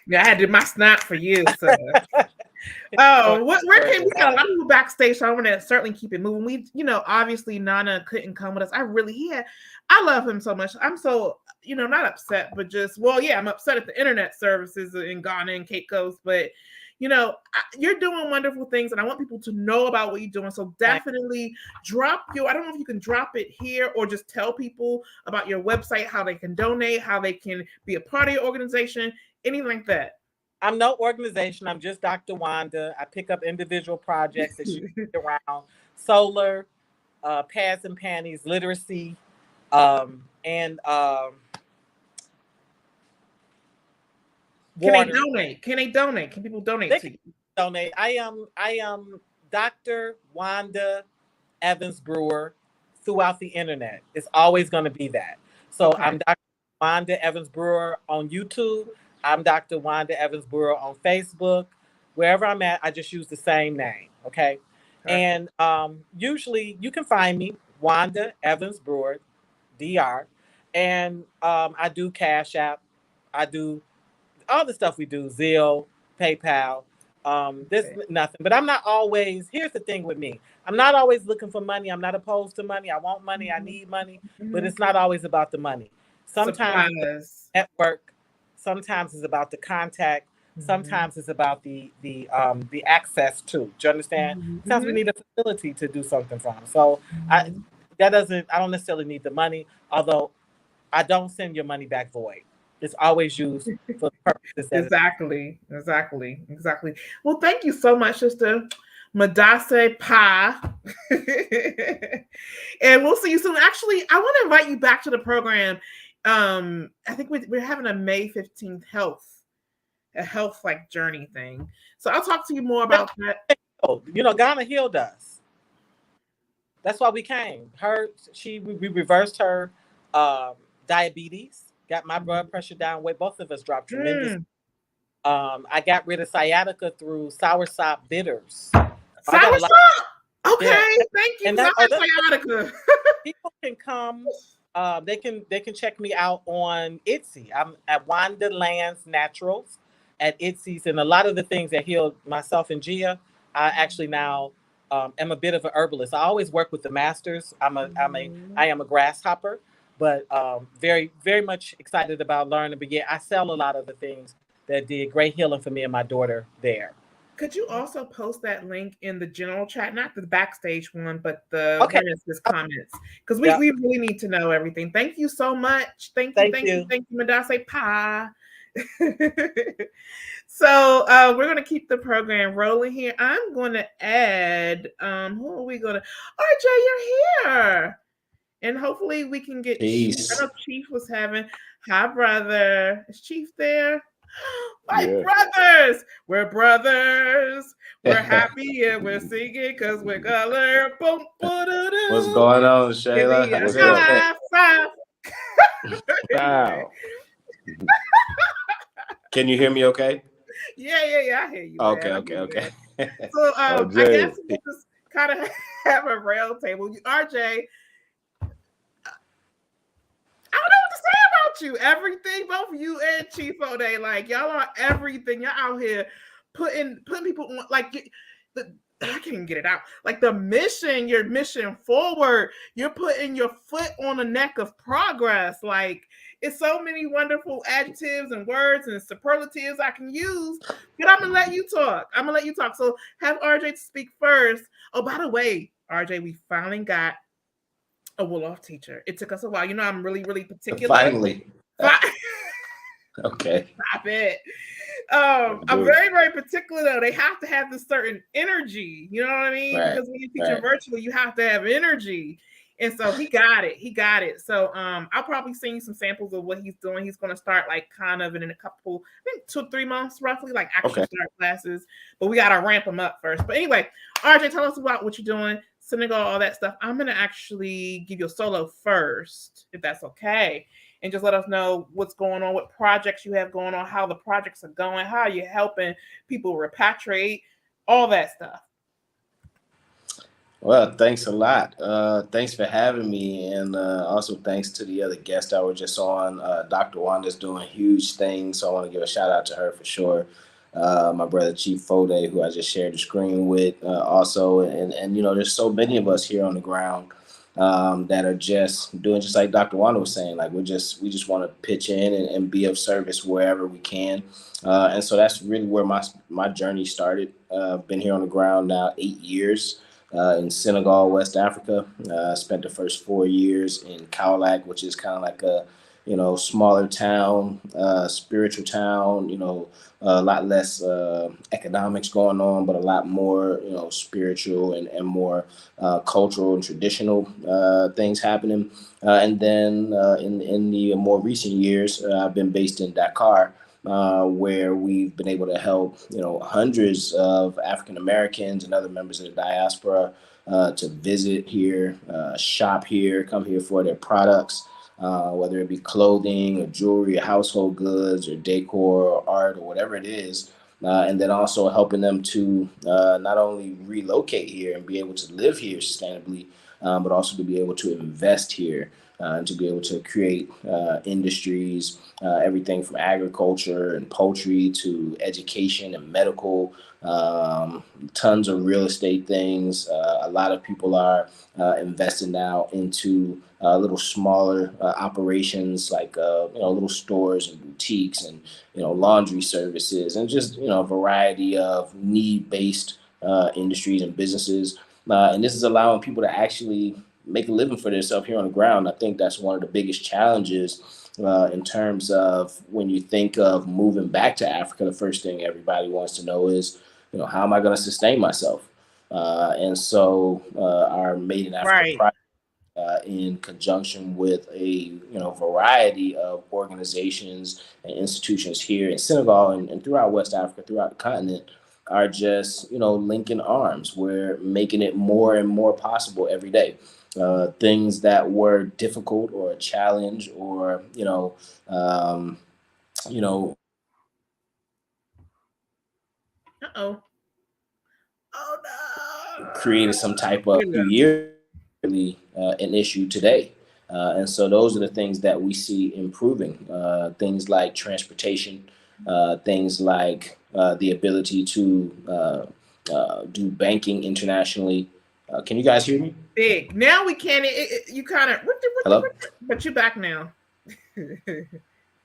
Yeah, I had to do my snap for you. So. Where can we got a lot of people backstage, so I want to certainly keep it moving. We, you know, obviously Nana couldn't come with us. I love him so much. I'm so, you know, not upset, but just, I'm upset at the internet services in Ghana and Cape Coast, but you know, you're doing wonderful things, and I want people to know about what you're doing. So definitely I don't know if you can drop it here or just tell people about your website, how they can donate, how they can be a part of your organization, anything like that.
I'm no organization. I'm just Dr. Wanda. I pick up individual projects that you get around solar, pads and panties, literacy, and
can they donate? Can they donate? Can people donate to you?
Donate. I am Dr. Wanda Evans-Brewer throughout the internet. It's always going to be that. So I'm Dr. Wanda Evans-Brewer on YouTube. I'm Dr. Wanda Evans-Brewer on Facebook. Wherever I'm at, I just use the same name, okay? And usually you can find me, Wanda Evans-Brewer, DR. And I do Cash App. I do all the stuff we do, Zelle, PayPal. There's nothing. But I'm not always, here's the thing with me. I'm not always looking for money. I'm not opposed to money. I want money. I need money. But it's not always about the money. Sometimes it's network. Sometimes it's about the contact. Sometimes it's about the access to. Do you understand? Sometimes we need a facility to do something from. So I don't necessarily need the money, although I don't send your money back void. It's always used for the purposes.
Exactly. Well, thank you so much, Sister Madase Pa. And we'll see you soon. Actually, I want to invite you back to the program. I think we're having a May 15th health like journey thing. So I'll talk to you more about that.
You know, Ghana healed us. That's why we came. We reversed her diabetes, got my blood pressure down way. Both of us dropped tremendously. I got rid of sciatica through soursop bitters.
Soursop? Okay, thank you. Sciatica.
People can come. They can check me out on Etsy. I'm at Wanda Lands Naturals at Etsy's, and a lot of the things that healed myself and Gia, I actually now am a bit of an herbalist. I always work with the masters. I am a grasshopper. but very, very much excited about learning. But yeah, I sell a lot of the things that did great healing for me and my daughter there.
Could you also post that link in the general chat, not the backstage one, but the Renaissance comments? Because we really need to know everything. Thank you so much. Thank you, Madase Pa. So we're gonna keep the program rolling here. I'm gonna add who are we gonna RJ, you're here. And hopefully we can get Chief. I know Chief was having hi brother. Is Chief there? My brothers, we're brothers. We're happy and we're singing because we're color. Boom,
What's going on, Shayla? What's
up?
Wow. Can you hear me okay?
Yeah, I hear you.
Okay.
So I guess we'll just kind of have a rail table. RJ, I don't know what to say about you. Everything, both you and Chief Foday, like y'all are everything. Y'all out here putting people on, like I can't get it out. Like the mission, your mission forward. You're putting your foot on the neck of progress. Like it's so many wonderful adjectives and words and superlatives I can use. But I'm gonna let you talk. So have RJ speak first. Oh, by the way, RJ, we finally got a Wolof teacher. It took us a while. You know, I'm really, really particular.
Finally. Okay.
Stop it. I'm very, very particular though. They have to have this certain energy. You know what I mean?
Right.
Because when you're teaching virtually, you have to have energy. And so he got it. So I'll probably send you some samples of what he's doing. He's gonna start like kind of in a couple, I think 2 or 3 months roughly, like actual start classes. But we gotta ramp him up first. But anyway, RJ, tell us about what you're doing. Senegal, all that stuff. I'm gonna actually give you a solo first, if that's okay, and just let us know what's going on, what projects you have going on, how the projects are going, how you're helping people repatriate, all that stuff.
Well, thanks a lot. Thanks for having me, and also thanks to the other guest I was just on. Dr. Wanda's doing huge things, so I want to give a shout out to her for sure. My brother Chief Foday, who I just shared the screen with, also, and you know, there's so many of us here on the ground that are just doing just like Dr. Wanda was saying. Like we just want to pitch in and be of service wherever we can, and so that's really where my journey started. Been here on the ground now 8 years. In Senegal, West Africa. Spent the first 4 years in Kaolack, which is kind of like a, you know, smaller town, spiritual town, you know, a lot less economics going on, but a lot more, you know, spiritual and more cultural and traditional things happening. And then in the more recent years, I've been based in Dakar, where we've been able to help, you know, hundreds of African Americans and other members of the diaspora to visit here, shop here, come here for their products, whether it be clothing or jewelry or household goods or decor or art or whatever it is. And then also helping them to not only relocate here and be able to live here sustainably, but also to be able to invest here. And to be able to create industries, everything from agriculture and poultry to education and medical, tons of real estate things. A lot of people are investing now into little smaller operations like you know, little stores and boutiques and, you know, laundry services and just, you know, a variety of need-based industries and businesses. And this is allowing people to actually make a living for themselves here on the ground. I think that's one of the biggest challenges in terms of when you think of moving back to Africa. The first thing everybody wants to know is, you know, how am I going to sustain myself? And so our Made in Africa project, in conjunction with a, you know, variety of organizations and institutions here in Senegal and throughout West Africa, throughout the continent, are just, you know, linking arms. We're making it more and more possible every day. Things that were difficult or a challenge or, you know, created some type of few years an issue today. And so those are the things that we see improving. Things like transportation, things like the ability to do banking internationally, Can you guys hear me?
Big. Now we can't. You kind of.
Hello?
But you back now.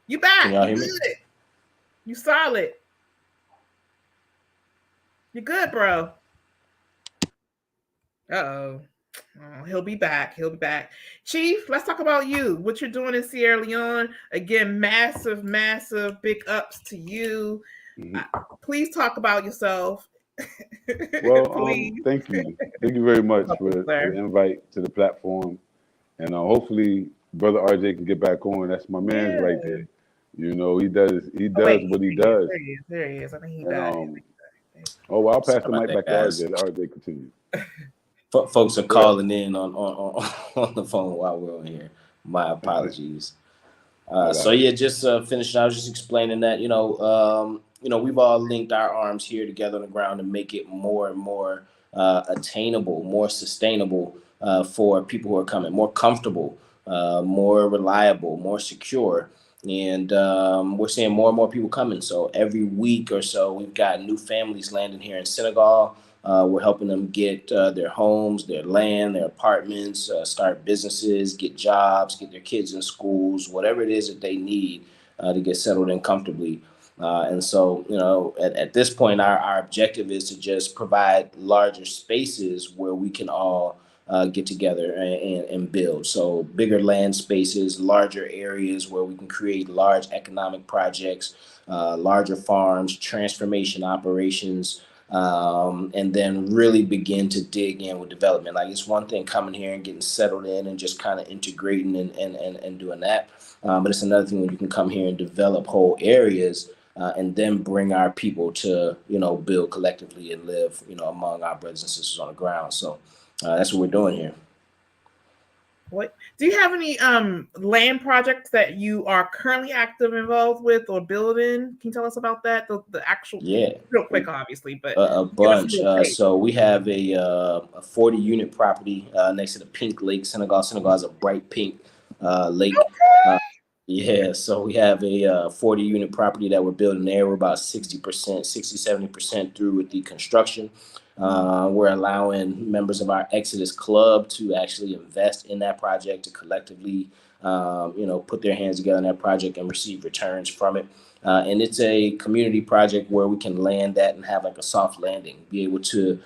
You back.
Can y'all
You
hear me?
good. You solid. You good, bro. Uh-oh. Oh, he'll be back. He'll be back. Chief, let's talk about you. What you're doing in Sierra Leone. Again, massive, massive big ups to you. Please talk about yourself.
Well, thank you. Thank you very much for the invite to the platform. And hopefully Brother RJ can get back on. That's my man right there. You know, he does what he does.
There he is. I think he died.
Oh, well, I'll pass the mic back to RJ. Let RJ continue.
Folks are calling in on the phone while we're on here. My apologies. So yeah, just finishing. I was just explaining that we've all linked our arms here together on the ground to make it more and more attainable, more sustainable for people who are coming, more comfortable, more reliable, more secure. And we're seeing more and more people coming. So every week or so, we've got new families landing here in Senegal. We're helping them get their homes, their land, their apartments, start businesses, get jobs, get their kids in schools, whatever it is that they need to get settled in comfortably. And so, at this point, our objective is to just provide larger spaces where we can all get together and build. So bigger land spaces, larger areas where we can create large economic projects, larger farms, transformation operations, and then really begin to dig in with development. Like, it's one thing coming here and getting settled in and just kind of integrating and doing that. But it's another thing when you can come here and develop whole areas and then bring our people to, build collectively and live, among our brothers and sisters on the ground. So that's what we're doing here.
What do you have any land projects that you are currently active involved with or building? Can you tell us about that? The actual, real quick, obviously, but
a bunch. So we have a 40 unit property next to the Pink Lake, Senegal. Senegal has a bright pink lake. So we have a 40 unit property that we're building there. We're about 60%, 70% through with the construction. We're allowing members of our Exodus Club to actually invest in that project, to collectively, put their hands together on that project and receive returns from it. And it's a community project where we can land that and have like a soft landing, be able to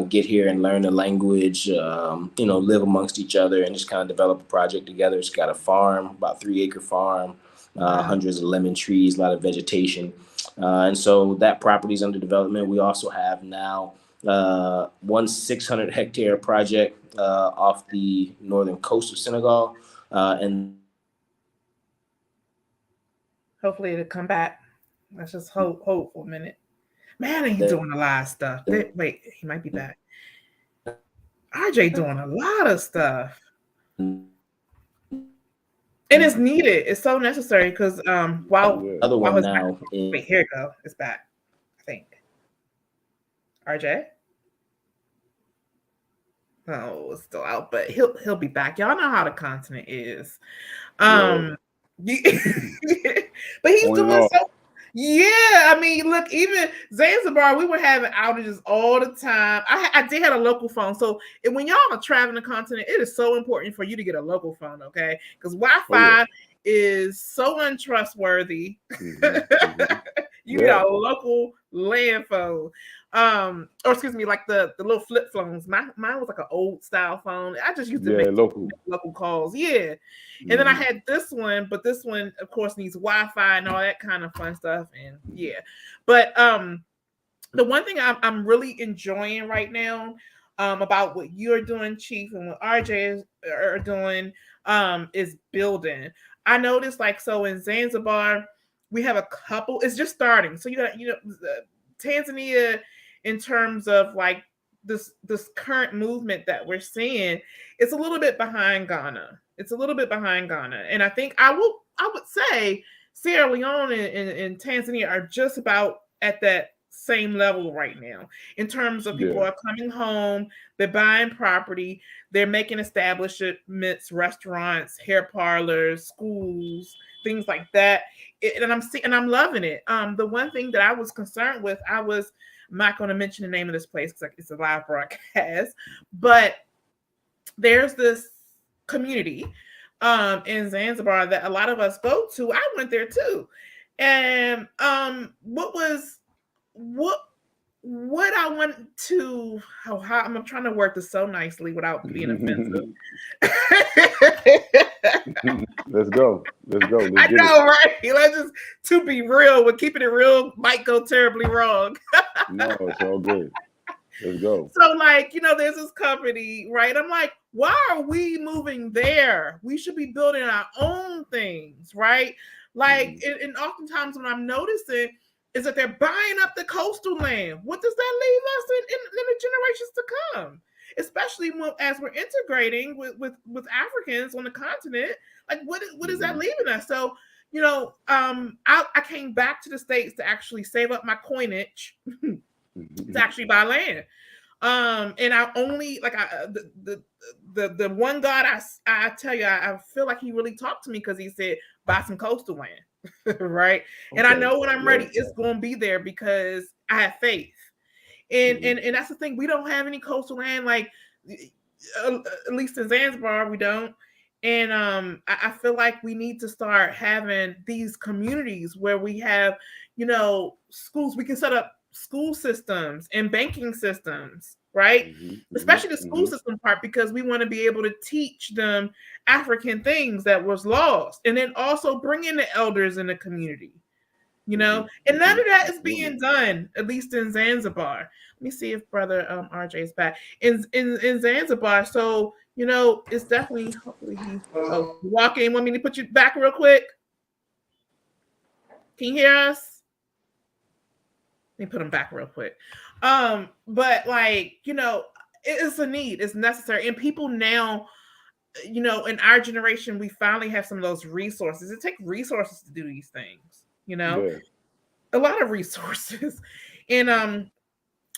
get here and learn the language, live amongst each other and just kind of develop a project together. It's got a farm, about 3-acre farm, hundreds of lemon trees, a lot of vegetation. And so that property is under development. We also have now one 600-hectare project off the northern coast of Senegal, and
hopefully it'll come back. Let's just hope for a minute. Man, he's doing a lot of stuff. Wait, he might be back. RJ doing a lot of stuff. And it's needed. It's so necessary because wait, here it go. It's back, I think. RJ? Oh, it's still out, but he'll be back. Y'all know how the continent is. But he's doing so. Yeah, I mean, look, even Zanzibar, we were having outages all the time. I did have a local phone. So when y'all are traveling the continent, it is so important for you to get a local phone, okay? Because Wi-Fi is so untrustworthy. You need a local land phone. Or excuse me, like the little flip phones. Mine was like an old style phone. I just used to make local calls. Yeah. And then I had this one, but this one, of course, needs Wi-Fi and all that kind of fun stuff. And yeah. But the one thing I'm really enjoying right now about what you're doing, Chief, and what RJ are doing is building. I noticed, so in Zanzibar, we have a couple. It's just starting. So you got, Tanzania, in terms of this current movement that we're seeing, it's a little bit behind Ghana. And I think I would say Sierra Leone and Tanzania are just about at that same level right now in terms of people are coming home, they're buying property, they're making establishments, restaurants, hair parlors, schools, things like that. and I'm loving it. The one thing that I was concerned with, I'm not going to mention the name of this place because it's a live broadcast, but there's this community in Zanzibar that a lot of us go to. I went there too. And what I want to, I'm trying to work this so nicely without being offensive.
Let's go.
I know, right? Let's just, to be real, but keeping it real might go terribly wrong.
No, it's all good. Let's go.
So, like, there's this company, right? I'm like, why are we moving there? We should be building our own things, right? Like, and oftentimes when I'm noticing is that they're buying up the coastal land. What does that leave us in the generations to come? Especially as we're integrating with Africans on the continent. Like, what is that leaving us? So, I came back to the States to actually save up my coinage to actually buy land. And I only the one God I tell you, I feel like he really talked to me because he said, buy some coastal land. Right. Okay. And I know when I'm ready, it's going to be there because I have faith. And that's the thing. We don't have any coastal land, like at least in Zanzibar, we don't. And I feel like we need to start having these communities where we have, schools. We can set up school systems and banking systems, right? Especially the school system part, because we want to be able to teach them African things that was lost, and then also bring in the elders in the community, and none of that is being done, at least in Zanzibar. Let me see if brother RJ is back in Zanzibar. So it's definitely, hopefully walking. Want me to put you back real quick? Can you hear us? Let me put them back real quick. But it's a need, it's necessary. And people now, in our generation, we finally have some of those resources. It takes resources to do these things, a lot of resources. And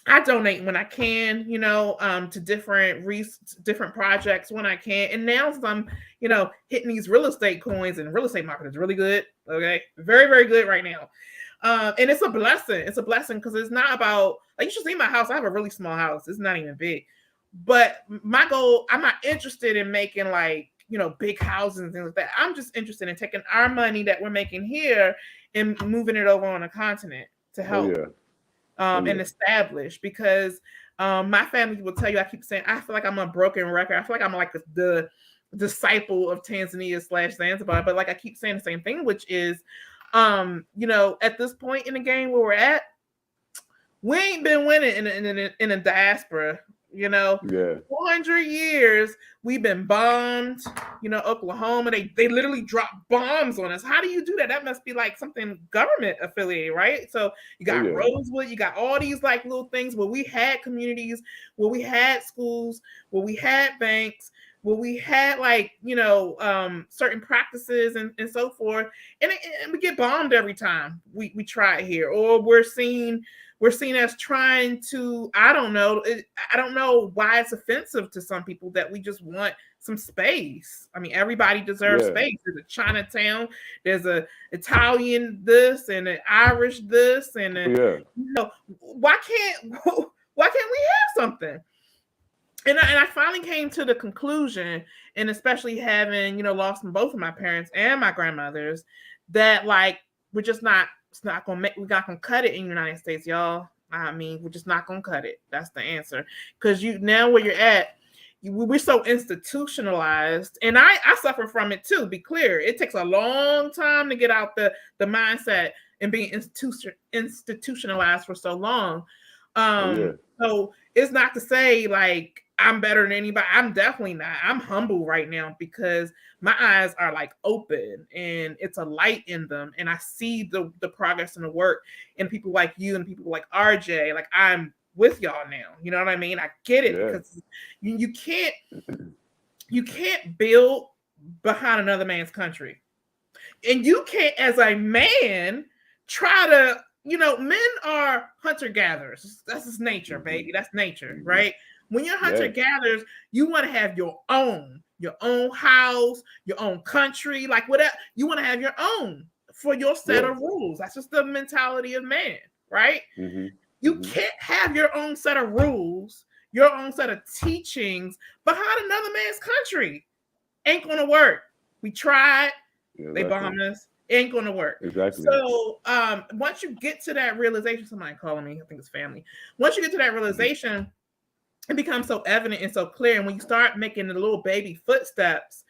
I donate when I can, to different projects when I can. And now I'm, hitting these real estate coins, and real estate market is really good. Okay. Very, very good right now. And it's a blessing. It's a blessing because it's not about, like, you should see my house. I have a really small house. It's not even big. But my goal, I'm not interested in making big houses and things like that. I'm just interested in taking our money that we're making here and moving it over on the continent to help and establish. Because my family will tell you, I keep saying, I feel like I'm a broken record. I feel like I'm like the disciple of Tanzania / Zanzibar. But I keep saying the same thing, which is, at this point in the game where we're at, we ain't been winning in a diaspora. 400 years we've been bombed. Oklahoma, they literally drop bombs on us. How do you do that? That must be like something government affiliated, right? So you got Rosewood, you got all these little things where we had communities, where we had schools, where we had banks, where we had certain practices and so forth, and we get bombed every time we try it here, or we're seen as trying to, I don't know why it's offensive to some people that we just want some space. I mean, everybody deserves space. There's a Chinatown, there's a Italian this and an Irish this, and why can't we have something? And I finally came to the conclusion, and especially having, lost both of my parents and my grandmothers, that we're just not, we're not gonna cut it in the United States, y'all. I mean, we're just not gonna cut it. That's the answer. Because now where you're at, we're so institutionalized, and I suffer from it too. Be clear, it takes a long time to get out the mindset and being institutionalized for so long. So it's not to say I'm better than anybody. I'm definitely not. I'm humble right now because my eyes are open and it's a light in them. And I see the progress and the work and people like you and people like RJ. I'm with y'all now. You know what I mean? I get it because you can't build behind another man's country. And you can't, as a man, try to, men are hunter-gatherers. That's just nature, baby. That's nature, right? When you're hunter-gatherers, you want to have your own house, your own country, whatever. You want to have your own for your set of rules. That's just the mentality of man, right? You can't have your own set of rules, your own set of teachings behind another man's country. Ain't gonna work. We tried, they bombed us. It ain't gonna work.
Exactly.
So once you get to that realization, somebody calling me, I think it's family. Once you get to that realization, it becomes so evident and so clear. And when you start making the little baby footsteps,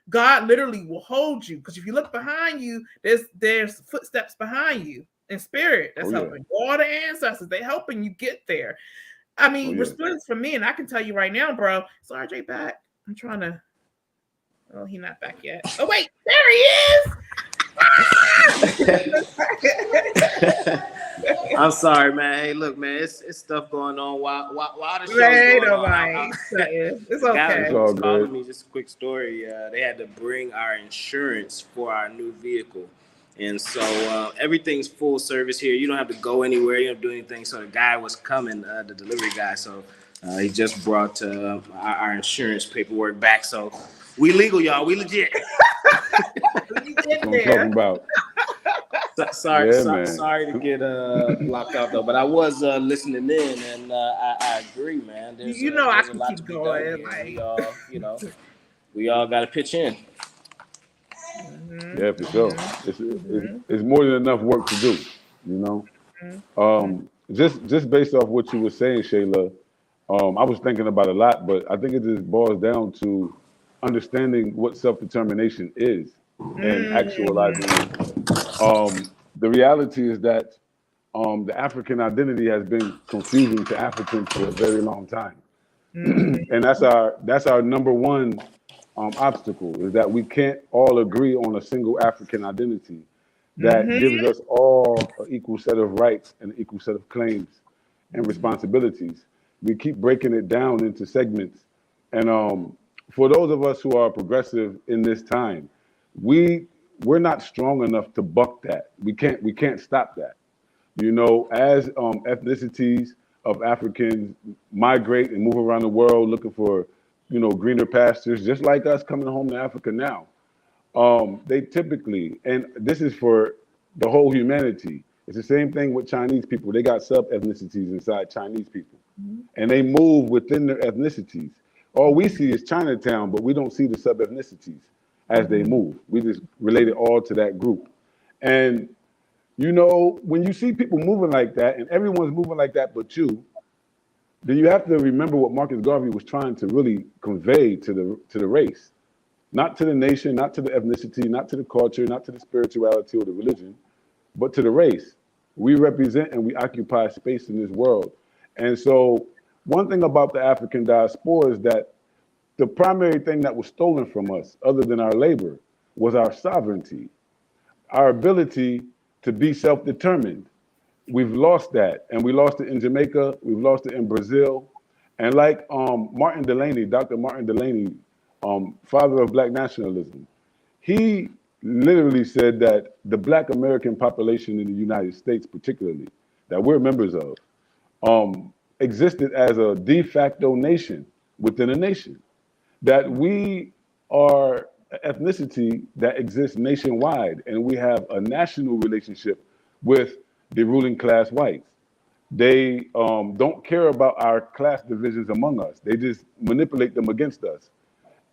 God literally will hold you. Because if you look behind you, there's footsteps behind you in spirit that's helping. All the ancestors, they helping you get there. I mean, Resplendence for me, and I can tell you right now, bro. Is RJ back? I'm trying to. Oh, he's not back yet. Oh wait, there he is.
I'm sorry, man. Hey, look, man, it's stuff going on while the show's going on.
It's okay.
Guy was calling me. Just a quick story. They had to bring our insurance for our new vehicle, and so everything's full service here. You don't have to go anywhere. You don't have to do anything. So the guy was coming, the delivery guy. So he just brought our insurance paperwork back. So we legal, y'all. We legit.
What I'm talking about.
Sorry to get locked out though, but I was listening in, and I agree, man. There's
I can keep going.
We all got to pitch in.
Yeah, for sure. It's more than enough work to do, you know. Just based off what you were saying, Shayla, I was thinking about a lot, but I think it just boils down to understanding what self-determination is and actualizing it. The reality is that the African identity has been confusing to Africans for a very long time. And that's our number one obstacle, is that we can't all agree on a single African identity that gives us all an equal set of rights and an equal set of claims and responsibilities. We keep breaking it down into segments. And for those of us who are progressive in this time, we're not strong enough to buck that. We can't stop that. You know, as ethnicities of Africans migrate and move around the world looking for, you know, greener pastures, just like us coming home to Africa now, they typically, and this is for the whole humanity, it's the same thing with Chinese people. They got sub-ethnicities inside Chinese people, and they move within their ethnicities. All we see is Chinatown, but we don't see the sub-ethnicities as they move. We just relate it all to that group. And, you know, when you see people moving like that, and everyone's moving like that but you, then you have to remember what Marcus Garvey was trying to really convey to the race. Not to the nation, not to the ethnicity, not to the culture, not to the spirituality or the religion, but to the race. We represent and we occupy space in this world. And so one thing about the African diaspora is that the primary thing that was stolen from us, other than our labor, was our sovereignty, our ability to be self-determined. We've lost that, and we lost it in Jamaica, we've lost it in Brazil. And like Martin Delaney, Dr. Martin Delaney, father of Black nationalism, he literally said that the Black American population in the United States particularly, that we're members of, existed as a de facto nation within a nation. That we are an ethnicity that exists nationwide, and we have a national relationship with the ruling class whites. They don't care about our class divisions among us. They just manipulate them against us.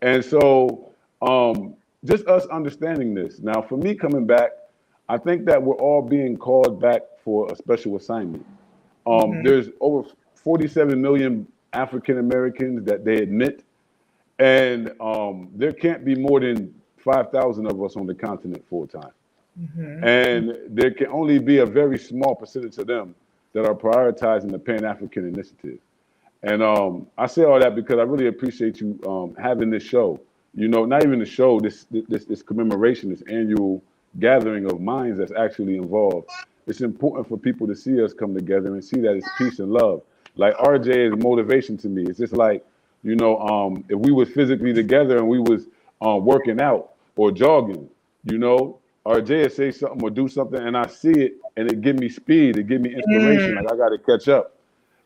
And so just us understanding this. Now, for me coming back, I think that we're all being called back for a special assignment. There's over 47 million African Americans that they admit, and there can't be more than 5,000 of us on the continent full time. And there can only be a very small percentage of them that are prioritizing the Pan-African initiative. And I say all that because I really appreciate you having this show. You know, not even the show, this commemoration, this annual gathering of minds that's actually involved. It's important for people to see us come together and see that it's peace and love. Like RJ is motivation to me. It's just like, you know, if we was physically together and we was working out or jogging, you know, RJ would say something or do something and I see it and it give me speed, it give me inspiration, like I got to catch up.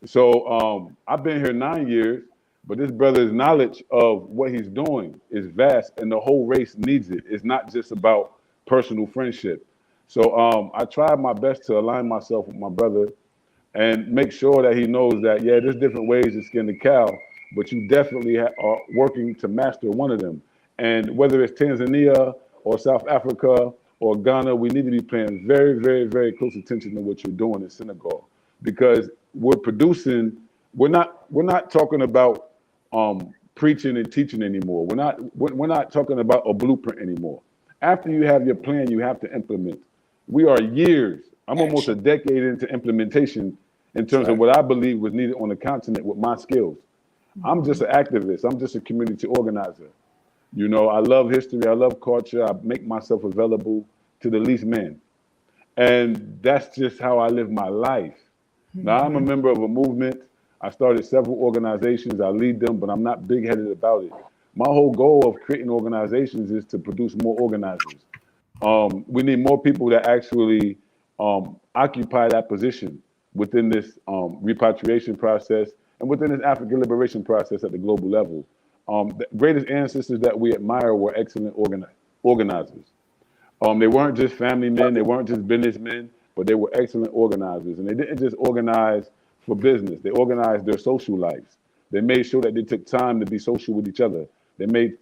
So I've been here 9 years, but this brother's knowledge of what he's doing is vast and the whole race needs it. It's not just about personal friendship. So I tried my best to align myself with my brother and make sure that he knows that, yeah, there's different ways to skin the cow, but you definitely are working to master one of them. And whether it's Tanzania or South Africa or Ghana, we need to be paying very, very, very close attention to what you're doing in Senegal, because we're producing. We're not talking about preaching and teaching anymore. We're not talking about a blueprint anymore. After you have your plan, you have to implement. We are years. I'm almost a decade into implementation in terms of what I believe was needed on the continent with my skills. I'm just an activist. I'm just a community organizer. You know, I love history. I love culture. I make myself available to the least men. And that's just how I live my life. Now, I'm a member of a movement. I started several organizations. I lead them, but I'm not big-headed about it. My whole goal of creating organizations is to produce more organizers. We need more people that actually occupy that position within this repatriation process and within this African liberation process at the global level. The greatest ancestors that we admire were excellent organizers. They weren't just family men, they weren't just businessmen, but they were excellent organizers. And they didn't just organize for business, they organized their social lives. They made sure that they took time to be social with each other. They made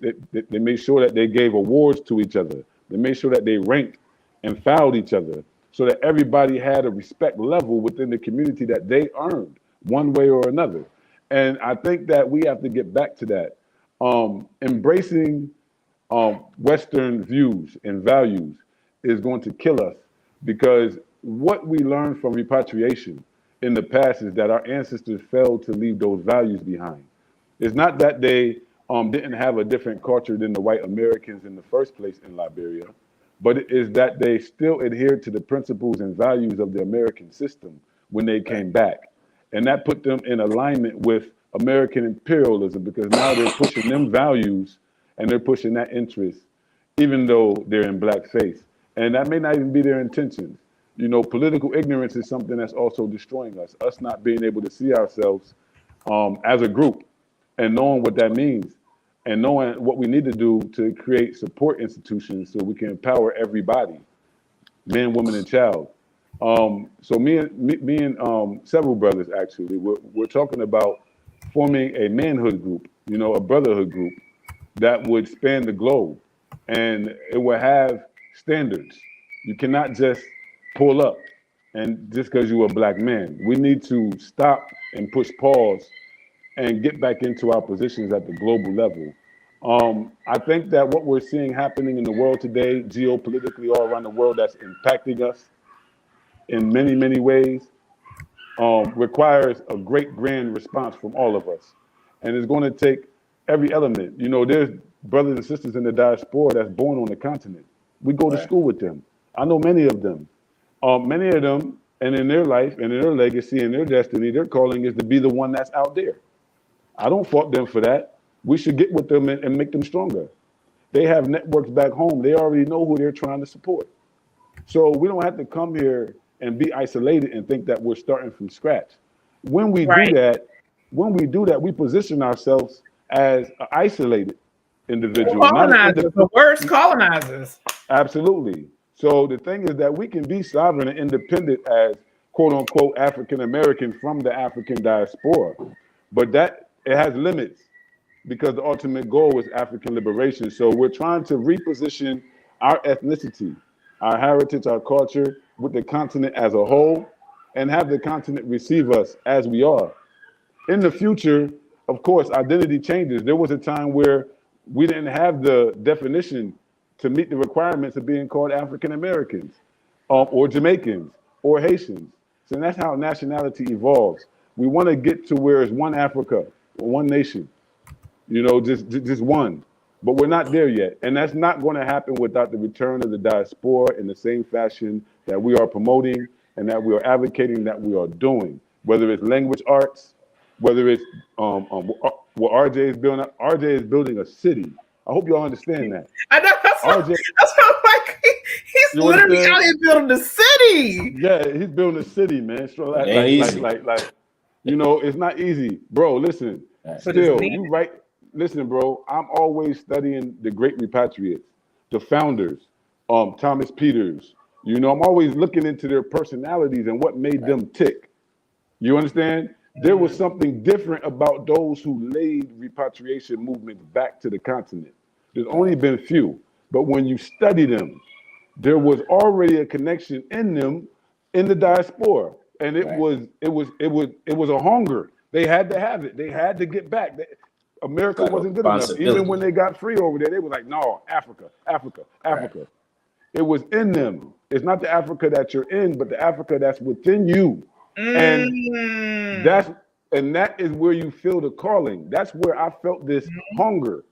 sure that they gave awards to each other. They made sure that they ranked and fouled each other so that everybody had a respect level within the community that they earned one way or another. And I think that we have to get back to that. Embracing Western views and values is going to kill us, because what we learned from repatriation in the past is that our ancestors failed to leave those values behind. It's not that they didn't have a different culture than the white Americans in the first place in Liberia, but it is that they still adhered to the principles and values of the American system when they came back. And that put them in alignment with American imperialism, because now they're pushing them values and they're pushing that interest, even though they're in blackface. And that may not even be their intentions. You know, political ignorance is something that's also destroying us. Us not being able to see ourselves as a group and knowing what that means and knowing what we need to do to create support institutions so we can empower everybody, man, woman, and child. So me and several brothers, actually, we're talking about forming a manhood group, you know, a brotherhood group that would span the globe, and it will have standards. You cannot just pull up and just because you're a black man. We need to stop and push pause and get back into our positions at the global level. I think that what we're seeing happening in the world today, geopolitically all around the world, that's impacting us in many, many ways, requires a great grand response from all of us. And it's going to take every element. You know, there's brothers and sisters in the diaspora that's born on the continent. We go to school with them. I know many of them. Many of them, and in their life and in their legacy and their destiny, their calling is to be the one that's out there. I don't fault them for that. We should get with them and make them stronger. They have networks back home. They already know who they're trying to support. So we don't have to come here and be isolated and think that we're starting from scratch. When we do that, we position ourselves as isolated individuals.
Colonizers, the worst colonizers.
Absolutely. So the thing is that we can be sovereign and independent as quote unquote African American from the African diaspora, but that it has limits because the ultimate goal is African liberation. So we're trying to reposition our ethnicity, our heritage, our culture with the continent as a whole, and have the continent receive us as we are. In the future, of course, identity changes. There was a time where we didn't have the definition to meet the requirements of being called African Americans, or Jamaicans, or Haitians. So that's how nationality evolves. We want to get to where it's one Africa, one nation, you know, just one. But we're not there yet. And that's not going to happen without the return of the diaspora in the same fashion that we are promoting and that we are advocating, that we are doing, whether it's language arts, whether it's what RJ is building. RJ is building a city. I hope y'all understand that.
I know, that's what I'm like. He's literally out here building the city.
Yeah, he's building a city, man. So like, you know, it's not easy, bro. Listen, still, you right. Listen, bro. I'm always studying the great repatriates, the founders, Thomas Peters, You know, I'm always looking into their personalities and what made them tick. You understand? There was something different about those who laid repatriation movements back to the continent. There's only been few, but when you study them, there was already a connection in them in the diaspora, and it was a hunger. They had to have it. They had to get back. America wasn't good enough. Even when they got free over there, they were like, "No, Africa, Africa, Africa." Right. It was in them. It's not the Africa that you're in, but the Africa that's within you. And that is where you feel the calling. That's where I felt this hunger.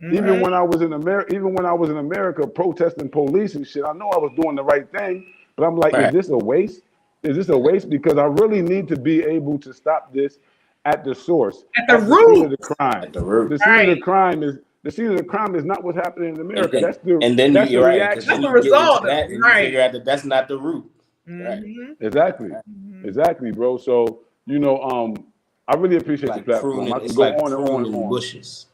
Even when I was in America protesting police and shit, I know I was doing the right thing, but I'm like, is this a waste? Is this a waste? Because I really need to be able to stop this at the source,
at the root
of the crime. The scene of the crime is the scene of the crime is not what's happening in America. That's the reaction.
That's the result.
That, and you figure out that that's not the root. Right.
Exactly, bro. So you know, I really appreciate the platform. I can go on and on and on.
Bushes.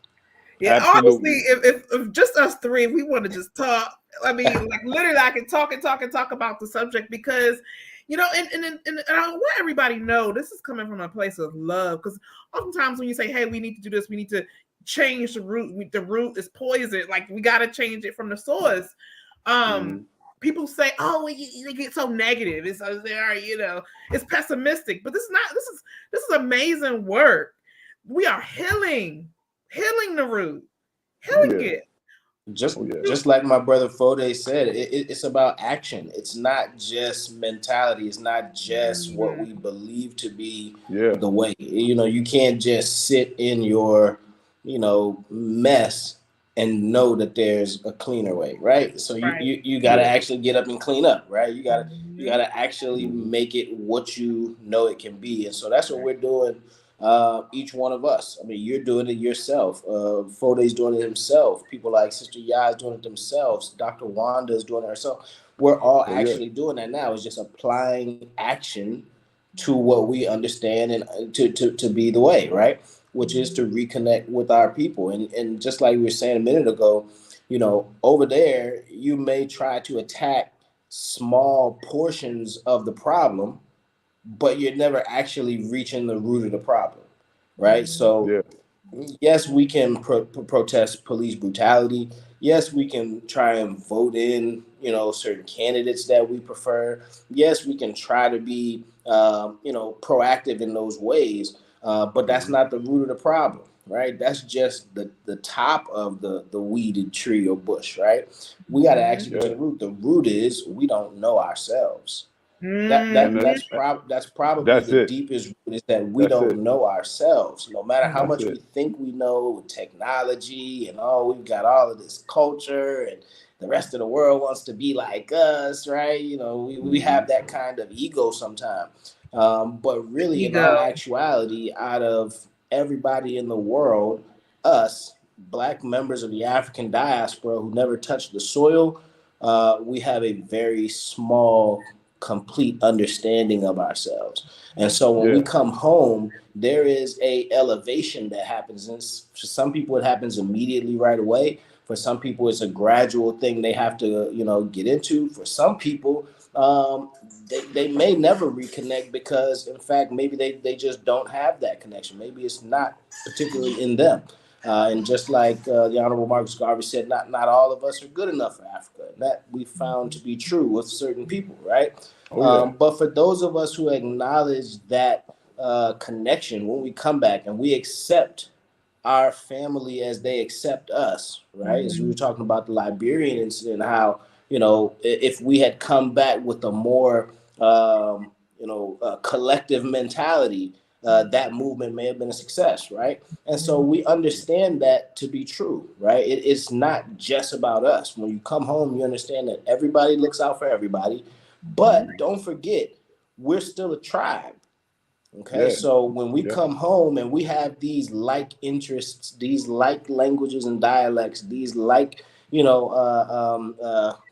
Yeah, honestly, if just us three, we want to just talk. I mean, like literally, I can talk about the subject because, you know, and I want everybody to know this is coming from a place of love. Because oftentimes when you say, "Hey, we need to do this," we need to change the root. The root is poison. Like we got to change it from the source. People say, "Oh, you get so negative. It's you know, it's pessimistic." But this is not. This is amazing work. We are healing the root, healing it.
Just like my brother Foday said, it's about action. It's not just mentality. It's not just what we believe to be the way. You know, you can't just sit in your, you know, mess and know that there's a cleaner way, right? So you got to actually get up and clean up, right? You got to actually make it what you know it can be. And so that's what we're doing. Each one of us. I mean, you're doing it yourself. Foday's doing it himself. People like Sister Ya is doing it themselves. Dr. Wanda is doing it herself. We're all actually doing that now. It's just applying action to what we understand and to be the way, right? Which is to reconnect with our people. And just like we were saying a minute ago, you know, over there, you may try to attack small portions of the problem, but you're never actually reaching the root of the problem, right? So, yes, we can protest police brutality. Yes, we can try and vote in, you know, certain candidates that we prefer. Yes, we can try to be, you know, proactive in those ways, but that's not the root of the problem, right? That's just the top of the weeded tree or bush, right? We got to actually get to the root. The root is we don't know ourselves. That's probably the deepest root is that we don't know ourselves. No matter how much we think we know technology and we've got all of this culture and the rest of the world wants to be like us, right? You know, we have that kind of ego sometimes. But really, in all actuality, out of everybody in the world, us, Black members of the African diaspora who never touched the soil, we have a very small complete understanding of ourselves. And so when we come home, there is a elevation that happens. And for some people, it happens immediately right away. For some people, it's a gradual thing they have to, you know, get into. For some people, they may never reconnect because, in fact, maybe they just don't have that connection. Maybe it's not particularly in them. And just like the Honorable Marcus Garvey said, not all of us are good enough for Africa. And that we found to be true with certain people, right? But for those of us who acknowledge that connection, when we come back and we accept our family as they accept us, right? As we were talking about the Liberian incident, how, you know, if we had come back with a more, collective mentality, that movement may have been a success, right? And so we understand that to be true, right? It's not just about us. When you come home, you understand that everybody looks out for everybody, but don't forget, we're still a tribe. Okay, so when we come home and we have these like interests, these like languages and dialects, these like,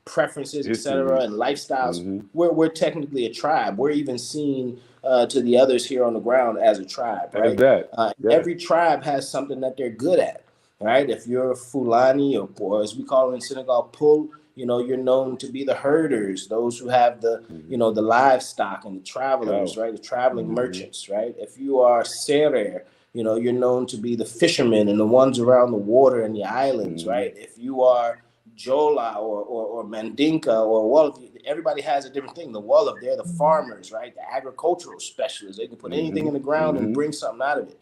preferences, etc., and lifestyles, we're technically a tribe. We're even seen to the others here on the ground as a tribe, right? Every tribe has something that they're good at, right? If you're a Fulani or as we call it in Senegal, Pul, You know, you're known to be the herders, those who have the, you know, the livestock and the travelers, right? The traveling merchants, right? If you are Serer, you know, you're known to be the fishermen and the ones around the water and the islands, right? If you are Jola or Mandinka or Wolof, everybody has a different thing. The Wolof, they're the farmers, right? The agricultural specialists. They can put anything in the ground and bring something out of it.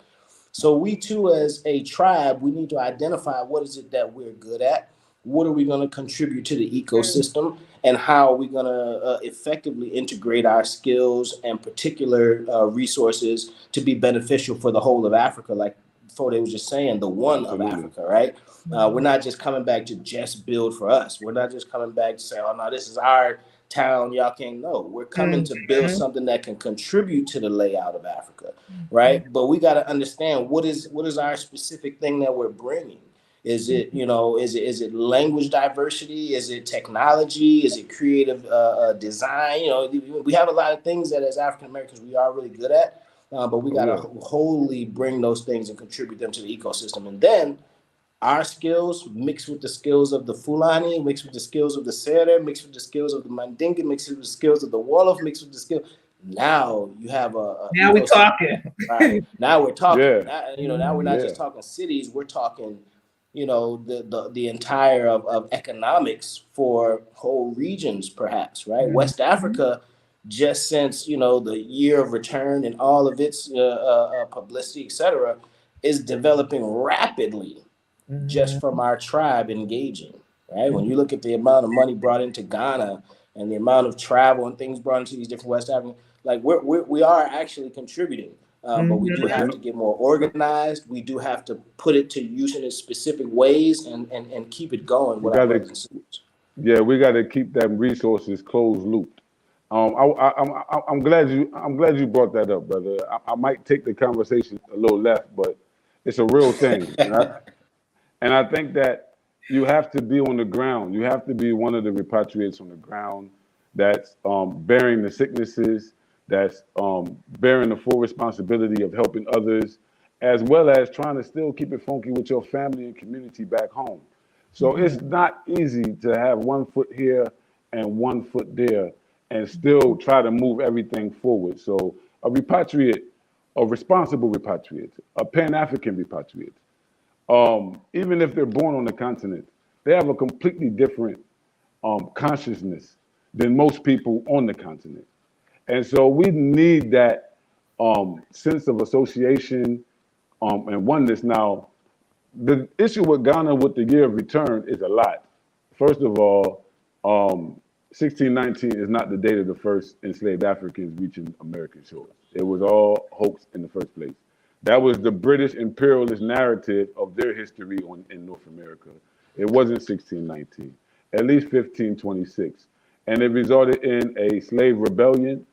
So we too, as a tribe, we need to identify what is it that we're good at. What are we going to contribute to the ecosystem, and how are we going to effectively integrate our skills and particular resources to be beneficial for the whole of Africa, like Foday was just saying, the one of Africa, right? We're not just coming back to just build for us. We're not just coming back to say, oh, no, this is our town, y'all can't know. We're coming to build something that can contribute to the layout of Africa, right? But we got to understand what is our specific thing that we're bringing. Is it, you know, is it language diversity? Is it technology? Is it creative design? You know, we have a lot of things that as African Americans we are really good at, but we got to wholly bring those things and contribute them to the ecosystem. And then our skills mixed with the skills of the Fulani, mixed with the skills of the Sere, mixed with the skills of the Mandinka, mixed with the skills of the Wolof, mixed with the skills. Now you have a
now we're talking.
Right. Now we're talking. Now, you know, now we're not just talking cities. We're talking, you know, the entire of economics for whole regions, perhaps, right? West Africa, just since, you know, the year of return and all of its publicity, et cetera, is developing rapidly just from our tribe engaging, right? When you look at the amount of money brought into Ghana and the amount of travel and things brought into these different West African, like we are actually contributing. But we do have to get more organized. We do have to put it to use in specific ways and keep it going.
We got to keep them resources closed looped. I'm glad you brought that up, brother. I might take the conversation a little left, but it's a real thing. And I think that you have to be on the ground. You have to be one of the repatriates on the ground that's bearing the sicknesses, that's bearing the full responsibility of helping others, as well as trying to still keep it funky with your family and community back home. So it's not easy to have 1 foot here and 1 foot there and still try to move everything forward. So a repatriate, a responsible repatriate, a Pan-African repatriate, even if they're born on the continent, they have a completely different consciousness than most people on the continent. And so we need that sense of association and oneness. Now, the issue with Ghana with the year of return is a lot. First of all, 1619 is not the date of the first enslaved Africans reaching American shores. It was all hoax in the first place. That was the British imperialist narrative of their history in North America. It wasn't 1619, at least 1526. And it resulted in a slave rebellion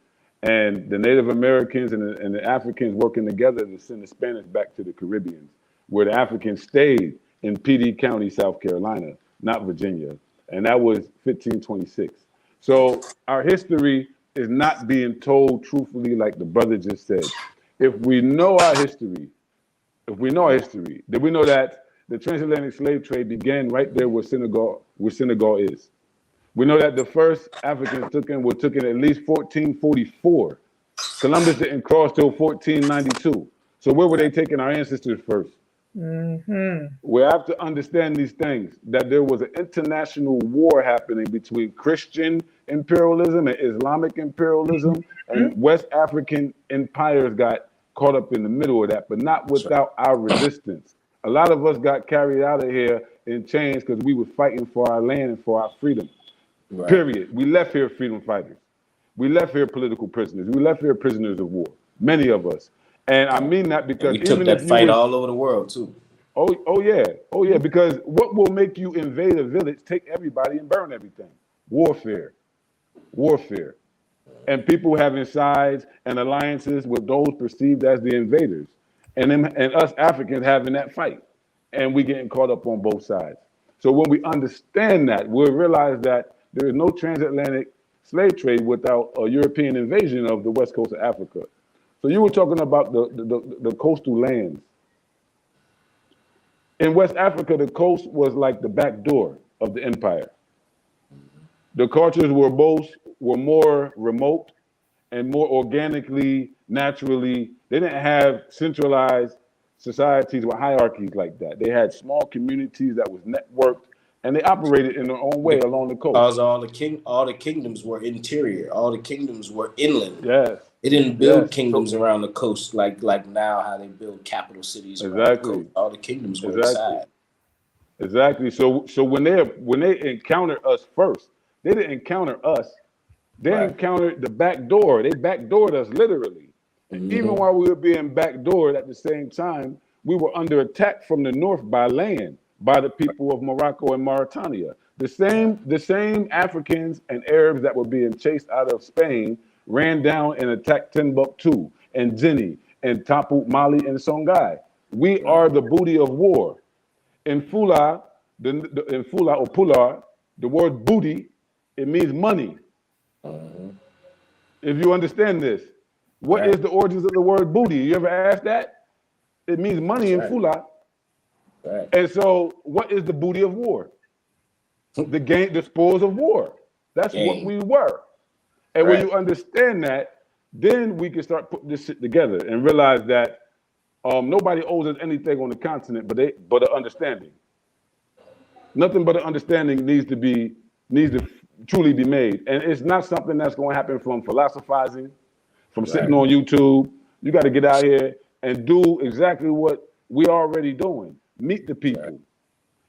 and the Native Americans and the Africans working together to send the Spanish back to the Caribbean, where the Africans stayed in PD County, South Carolina, not Virginia. And that was 1526. So our history is not being told truthfully, like the brother just said. If we know our history, then we know that the transatlantic slave trade began right there where Senegal is. We know that the first Africans took in at least 1444. Columbus didn't cross till 1492. So where were they taking our ancestors first? We have to understand these things, that there was an international war happening between Christian imperialism and Islamic imperialism, and West African empires got caught up in the middle of that, but not without our resistance. A lot of us got carried out of here in chains because we were fighting for our land and for our freedom. Right. Period. We left here freedom fighters. We left here political prisoners. We left here prisoners of war. Many of us. And I mean that because
we took that fight all over the world too.
Oh yeah. Because what will make you invade a village, take everybody and burn everything? Warfare. And people having sides and alliances with those perceived as the invaders. And us Africans having that fight. And we getting caught up on both sides. So when we understand that, we'll realize that there is no transatlantic slave trade without a European invasion of the west coast of Africa. So you were talking about the coastal lands. In West Africa, the coast was like the back door of the empire. The cultures were more remote and more organically, naturally. They didn't have centralized societies with hierarchies like that. They had small communities that was networked, and they operated in their own way along the coast.
Because all the kingdoms were interior. All the kingdoms were inland.
Yes.
They didn't build kingdoms around the coast like now how they build capital cities around the coast. All the kingdoms were inside.
Exactly. So when they encountered us first, they didn't encounter us. They encountered the back door. They backdoored us literally. And even while we were being backdoored at the same time, we were under attack from the north by land, by the people of Morocco and Mauritania. The same Africans and Arabs that were being chased out of Spain ran down and attacked Timbuktu and Guinea and toppled Mali and Songhai. We are the booty of war. In Fula, in Fula or Pular, the word booty, it means money. If you understand this, what is the origins of the word booty? You ever asked that? It means money in Fula. And so what is the booty of war? The spoils of war. That's what we were. And when you understand that, then we can start putting this shit together and realize that nobody owes us anything on the continent but an understanding. Nothing but an understanding needs to truly be made. And it's not something that's going to happen from philosophizing, from sitting on YouTube. You got to get out here and do exactly what we're already doing. Meet the people.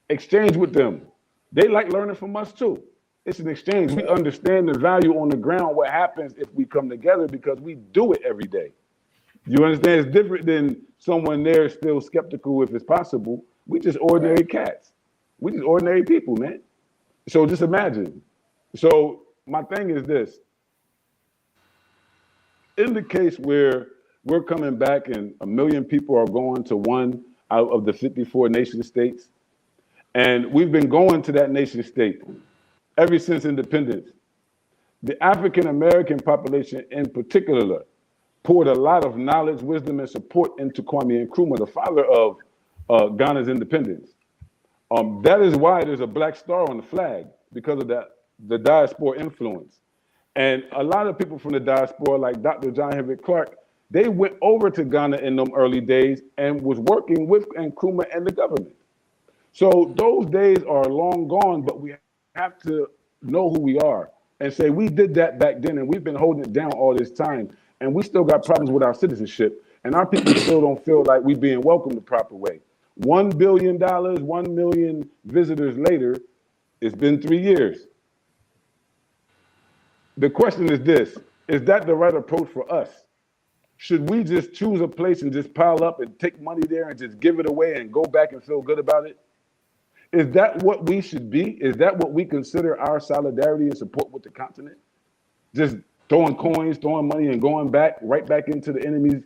Exchange with them. They like learning from us too. It's an exchange. We understand the value on the ground, what happens if we come together because we do it every day. You understand? It's different than someone there still skeptical if it's possible. We just ordinary cats. We just ordinary people, man. So just imagine. So my thing is this. In the case where we're coming back and 1 million people are going to one out of the 54 nation states, and we've been going to that nation state ever since independence, the African-American population in particular poured a lot of knowledge, wisdom, and support into Kwame Nkrumah, the father of Ghana's independence. That is why there's a black star on the flag, because of the diaspora influence. And a lot of people from the diaspora, like Dr. John Henrik Clark, they went over to Ghana in them early days and was working with Nkrumah and the government. So those days are long gone, but we have to know who we are and say we did that back then and we've been holding it down all this time and we still got problems with our citizenship and our people still don't feel like we're being welcomed the proper way. $1 billion, 1 million visitors later, it's been 3 years. The question is this, is that the right approach for us? Should we just choose a place and just pile up and take money there and just give it away and go back and feel good about it? Is that what we should be? Is that what we consider our solidarity and support with the continent? Just throwing coins, throwing money, and going back, right back into the enemy's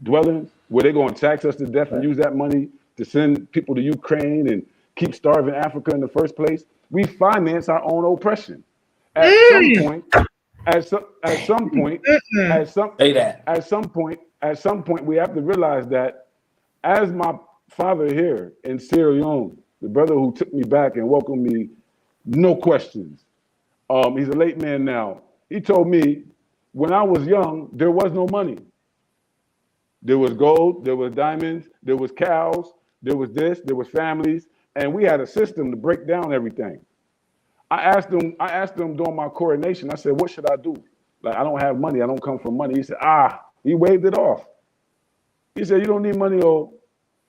dwellings, where they're going to tax us to death and use that money to send people to Ukraine and keep starving Africa in the first place? We finance our own oppression. At some point, we have to realize that, as my father here in Sierra Leone, the brother who took me back and welcomed me, no questions. He's a late man now. He told me, when I was young, there was no money. There was gold, there was diamonds, there was cows, there was this, there was families, and we had a system to break down everything. I asked him during my coronation, I said, what should I do? Like, I don't have money, I don't come from money. He said, he waved it off. He said, you don't need money, you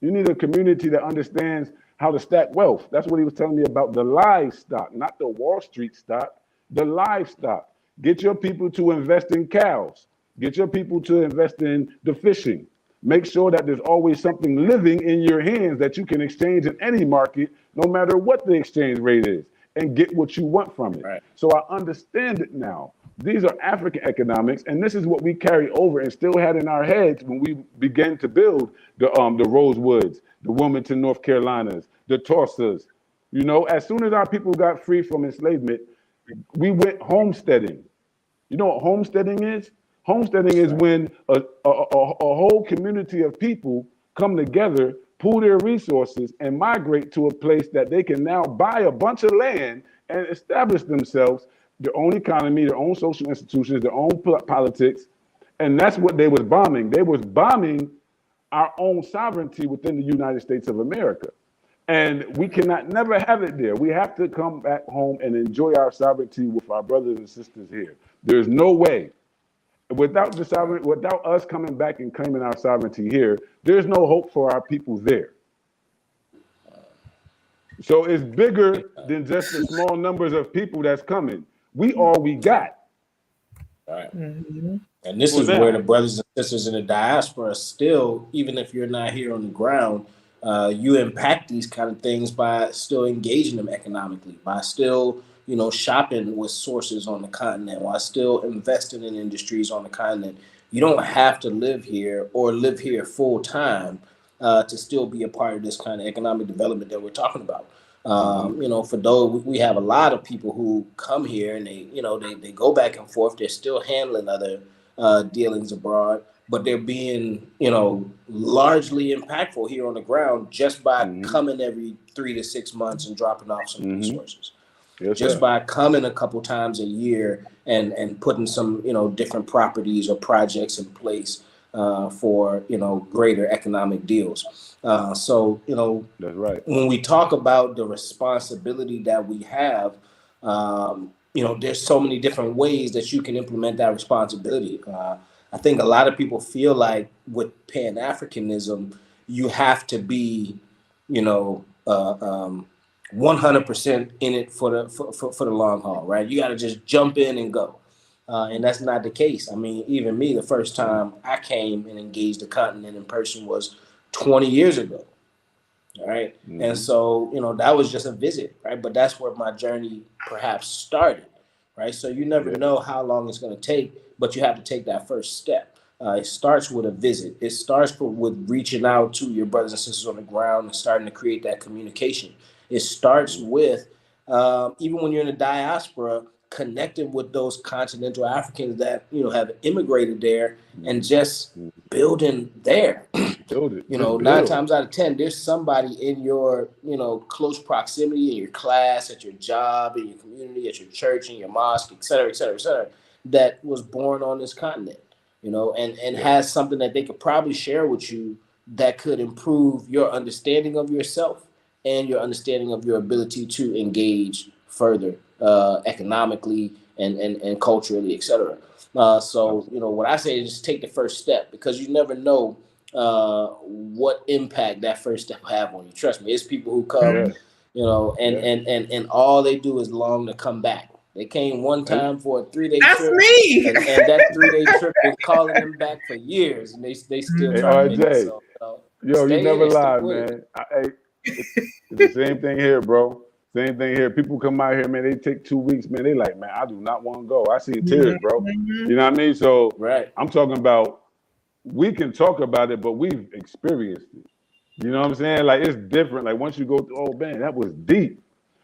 need a community that understands how to stack wealth. That's what he was telling me about the livestock, not the Wall Street stock, the livestock. Get your people to invest in cows. Get your people to invest in the fishing. Make sure that there's always something living in your hands that you can exchange in any market, no matter what the exchange rate is, and get what you want from it. Right. So I understand it now. These are African economics, and this is what we carry over and still had in our heads when we began to build the Rosewoods, the Wilmington, North Carolinas, the Tulsas. You know, as soon as our people got free from enslavement, we went homesteading. You know what homesteading is? Homesteading is when a whole community of people come together, pool their resources, and migrate to a place that they can now buy a bunch of land and establish themselves, their own economy, their own social institutions, their own politics. And that's what they was bombing. They was bombing our own sovereignty within the United States of America. And we cannot never have it there. We have to come back home and enjoy our sovereignty with our brothers and sisters here. There's no way. Without us coming back and claiming our sovereignty here, there's no hope for our people there. So it's bigger than just the small numbers of people that's coming. We all we got.
Right. Mm-hmm. And this is where the brothers and sisters in the diaspora still, even if you're not here on the ground, you impact these kind of things by still engaging them economically, by still, shopping with sources on the continent, while still investing in industries on the continent. You don't have to live here or live here full time to still be a part of this kind of economic development that we're talking about. For those, we have a lot of people who come here and they go back and forth. They're still handling other dealings abroad, but they're being, largely impactful here on the ground just by coming every 3 to 6 months and dropping off some resources. Yes, just by coming a couple times a year and putting some, different properties or projects in place for, greater economic deals. So,
that's right.
When we talk about the responsibility that we have, there's so many different ways that you can implement that responsibility. I think a lot of people feel like with Pan-Africanism, you have to be, 100% in it for the long haul, right? You got to just jump in and go. And that's not the case. I mean, even me, the first time I came and engaged the continent in person was 20 years ago. All right. Mm-hmm. And so, that was just a visit, right? But that's where my journey perhaps started, right? So you never know how long it's going to take, but you have to take that first step. It starts with a visit. It starts with reaching out to your brothers and sisters on the ground and starting to create that communication. It starts with, even when you're in the diaspora, connecting with those continental Africans that, have immigrated there and just building there.
Build it.
9 times out of 10, there's somebody in your, close proximity, in your class, at your job, in your community, at your church, in your mosque, et cetera, that was born on this continent, and has something that they could probably share with you that could improve your understanding of yourself and your understanding of your ability to engage further economically and culturally, et cetera. So, what I say is just take the first step, because you never know what impact that first step have on you. Trust me, it's people who come, and all they do is long to come back. They came one time for a 3-day trip.
That's me.
And that 3-day trip is calling them back for years, and they still try to make it. So,
yo, you never lie, man. It's the same thing here, bro. Same thing here. People come out here, man. They take 2 weeks, man. They like, man, I do not want to go. I see tears, bro. You know what I mean? So I'm talking about, we can talk about it, but we've experienced it. You know what I'm saying? Like, it's different. Like, once you go, oh man, that was deep.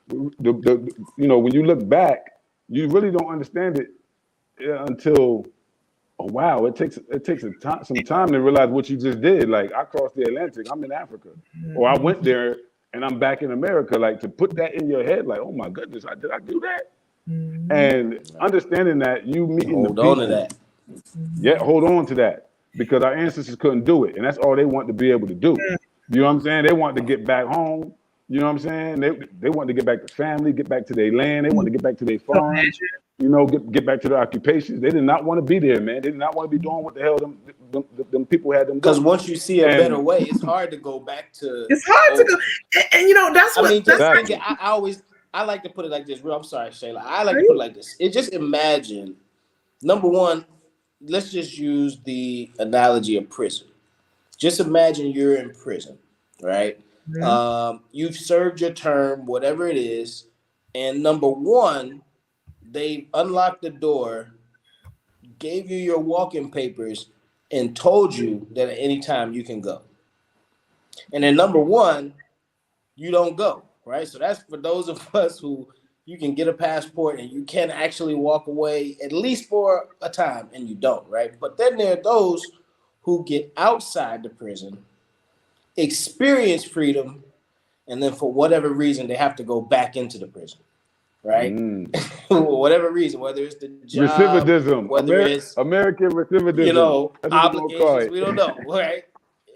When you look back, you really don't understand it until, oh wow, it takes some time to realize what you just did. Like, I crossed the Atlantic, I'm in Africa, or I went there and I'm back in America. Like, to put that in your head, like, oh my goodness, did I do that? And understanding that you meeting
hold on to that.
Yeah, hold on to that, because our ancestors couldn't do it, and that's all they want to be able to do. You know what I'm saying? They want to get back home. You know what I'm saying? They want to get back to family, get back to their land. They want to get back to their farms. Get back to their occupations. They did not want to be there, man. They did not want to be doing what the hell them people had them.
Because once you see a better way, it's hard to go back to.
It's hard to go, and that's what.
I mean, I like to put it like this. I'm sorry, Shayla. I like to put it like this. Just imagine, number one, let's just use the analogy of prison. Just imagine you're in prison, right? You've served your term, whatever it is, and number one, they unlocked the door, gave you your walking papers, and told you that at any time you can go. And then number one, you don't go, right? So that's for those of us who you can get a passport and you can actually walk away at least for a time, and you don't, right? But then there are those who get outside the prison, experience freedom, and then for whatever reason, they have to go back into the prison. right? For whatever reason, whether it's the job,
recidivism,
whether it's
American recidivism,
you know,
that's what we're gonna call
obligations,
it.
we don't know, right?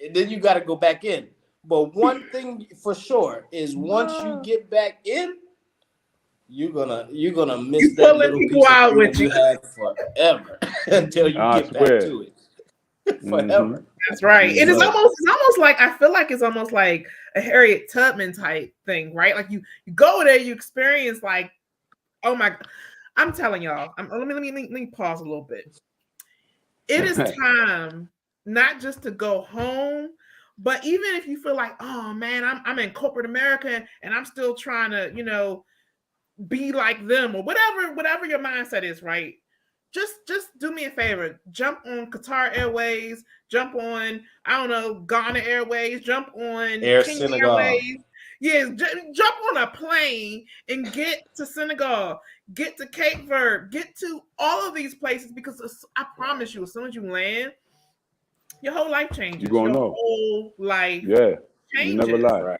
And then you got to go back in. But one thing for sure is once you get back in, you're gonna miss that little piece of freedom you had forever until you get back to it. Forever.
That's right. And it's almost like, I feel like it's almost like a Harriet Tubman type thing, right? Like you go there, you experience like, oh my, I'm telling y'all, let me pause a little bit. It is time not just to go home, but even if you feel like, oh man, I'm in corporate America and I'm still trying to, you know, be like them or whatever your mindset is, right? Just do me a favor. Jump on Qatar Airways, jump on, I don't know, Ghana Airways, jump on
Air
Kenya
Senegal.
Airways. Yes, jump on a plane and get to Senegal, get to Cape Verde, get to all of these places, because I promise you, as soon as you land, your whole life changes.
You're gonna know.
Whole life
changes.
You
never lie. Right.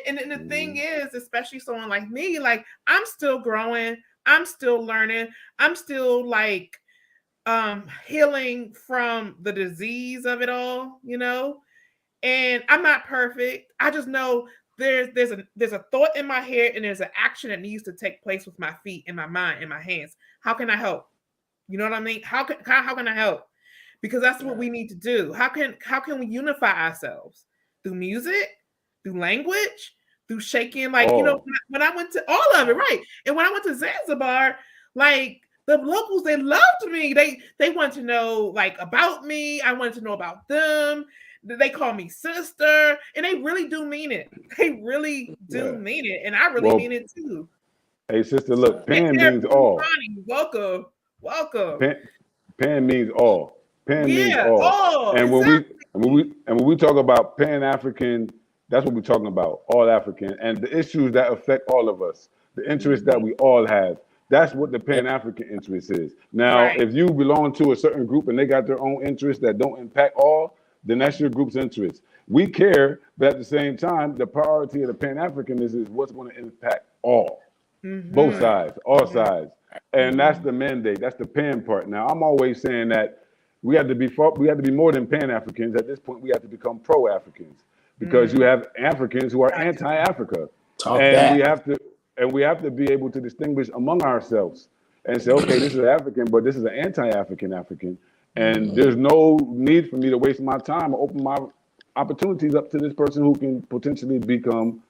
And the thing is, especially someone like me, like I'm still growing, I'm still learning, I'm still like healing from the disease of it all, you know. And I'm not perfect. I just know there's a thought in my head and there's an action that needs to take place with my feet and my mind and my hands. How can I help? You know what I mean? How can I help? Because that's what we need to do. How can we unify ourselves? Through music, through language, through shaking, like, you know, when I went to all of it, right? And when I went to Zanzibar, like the locals, they loved me. They wanted to know like about me. I wanted to know about them. They call me sister, and they really do mean it. They really do mean it, and I really mean it too.
Hey, sister, look, pan means all.
Welcome.
Pan means all. Pan means all. And when we talk about Pan African, that's what we're talking about. All African, and the issues that affect all of us, the interests that we all have. That's what the Pan African interest is. Now, if you belong to a certain group and they got their own interests that don't impact all, then that's your group's interest. We care, but at the same time, the priority of the Pan Africanism is what's going to impact all, both sides, all sides, and that's the mandate. That's the Pan part. Now, I'm always saying that we have to be more than Pan Africans. At this point, we have to become pro Africans, because you have Africans who are anti-Africa, and we have to be able to distinguish among ourselves and say, okay, this is African, but this is an anti-African African. And there's no need for me to waste my time or open my opportunities up to this person who can potentially become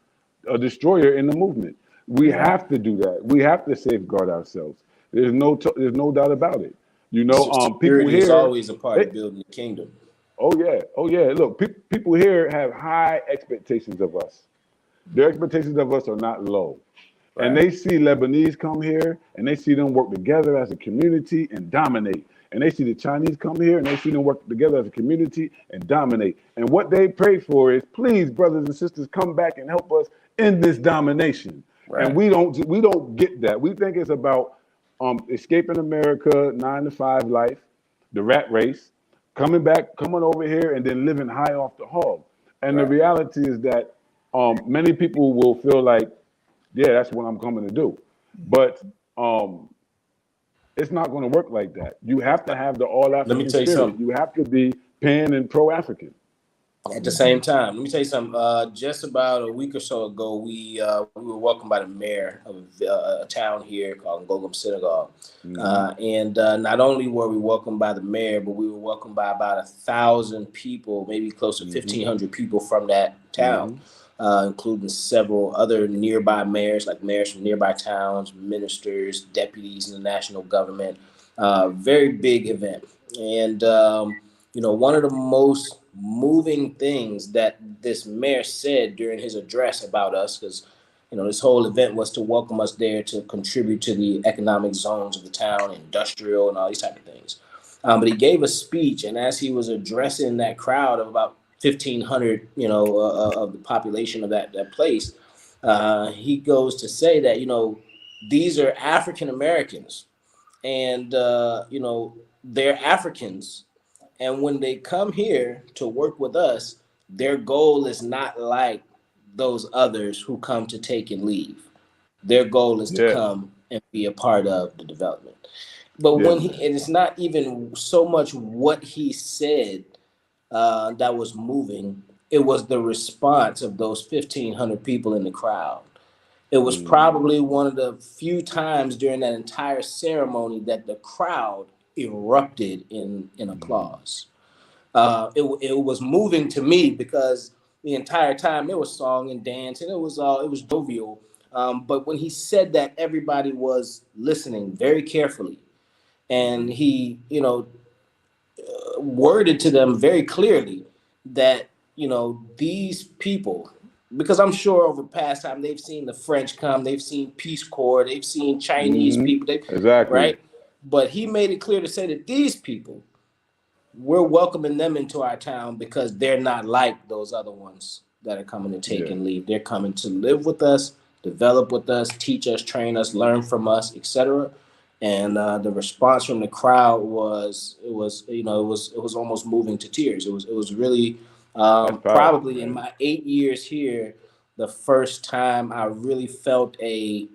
a destroyer in the movement. We have to do that. We have to safeguard ourselves. There's no doubt about it. You know, people here
is always a part of building the kingdom.
Oh yeah. Look, people here have high expectations of us. Their expectations of us are not low. And they see Lebanese come here and they see them work together as a community and dominate. And they see the Chinese come here and they see them work together as a community and dominate. And what they pray for is, please, brothers and sisters, come back and help us in this domination. And we don't get that. We think it's about escaping America, 9-to-5 life, the rat race, coming over here and then living high off the hog. And the reality is that many people will feel like, yeah, that's what I'm coming to do. But it's not going to work like that. You have to have the all-African
Let me tell you
spirit.
something.
You have to be Pan and pro-African.
At the same time, let me tell you something. Just about a week or so ago, we were welcomed by the mayor of a town here called Ngogom, Senegal. And not only were we welcomed by the mayor, but we were welcomed by about 1,000 people, maybe close to 1,500 people from that town. Including several other nearby mayors, like mayors from nearby towns, ministers, deputies in the national government. Very big event. And, you know, one of the most moving things that this mayor said during his address about us, because, you know, this whole event was to welcome us there to contribute to the economic zones of the town, industrial and all these type of things. But he gave a speech, and as he was addressing that crowd of about 1,500, you know, of the population of that place, he goes to say that, you know, these are African Americans, and you know, they're Africans, and when they come here to work with us, their goal is not like those others who come to take and leave. Their goal is to come and be a part of the development. But when and it's not even so much what he said that was moving, it was the response of those 1,500 people in the crowd. It was probably one of the few times during that entire ceremony that the crowd erupted in applause. It was moving to me because the entire time there was song and dance and it was jovial. But when he said that, everybody was listening very carefully, and he, worded to them very clearly that, these people, because I'm sure over past time they've seen the French come, they've seen Peace Corps, they've seen Chinese people, right? But he made it clear to say that these people, we're welcoming them into our town because they're not like those other ones that are coming to take and leave. They're coming to live with us, develop with us, teach us, train us, learn from us, etc. And the response from the crowd was almost moving to tears. It was really probably in my 8 years here, the first time I really felt a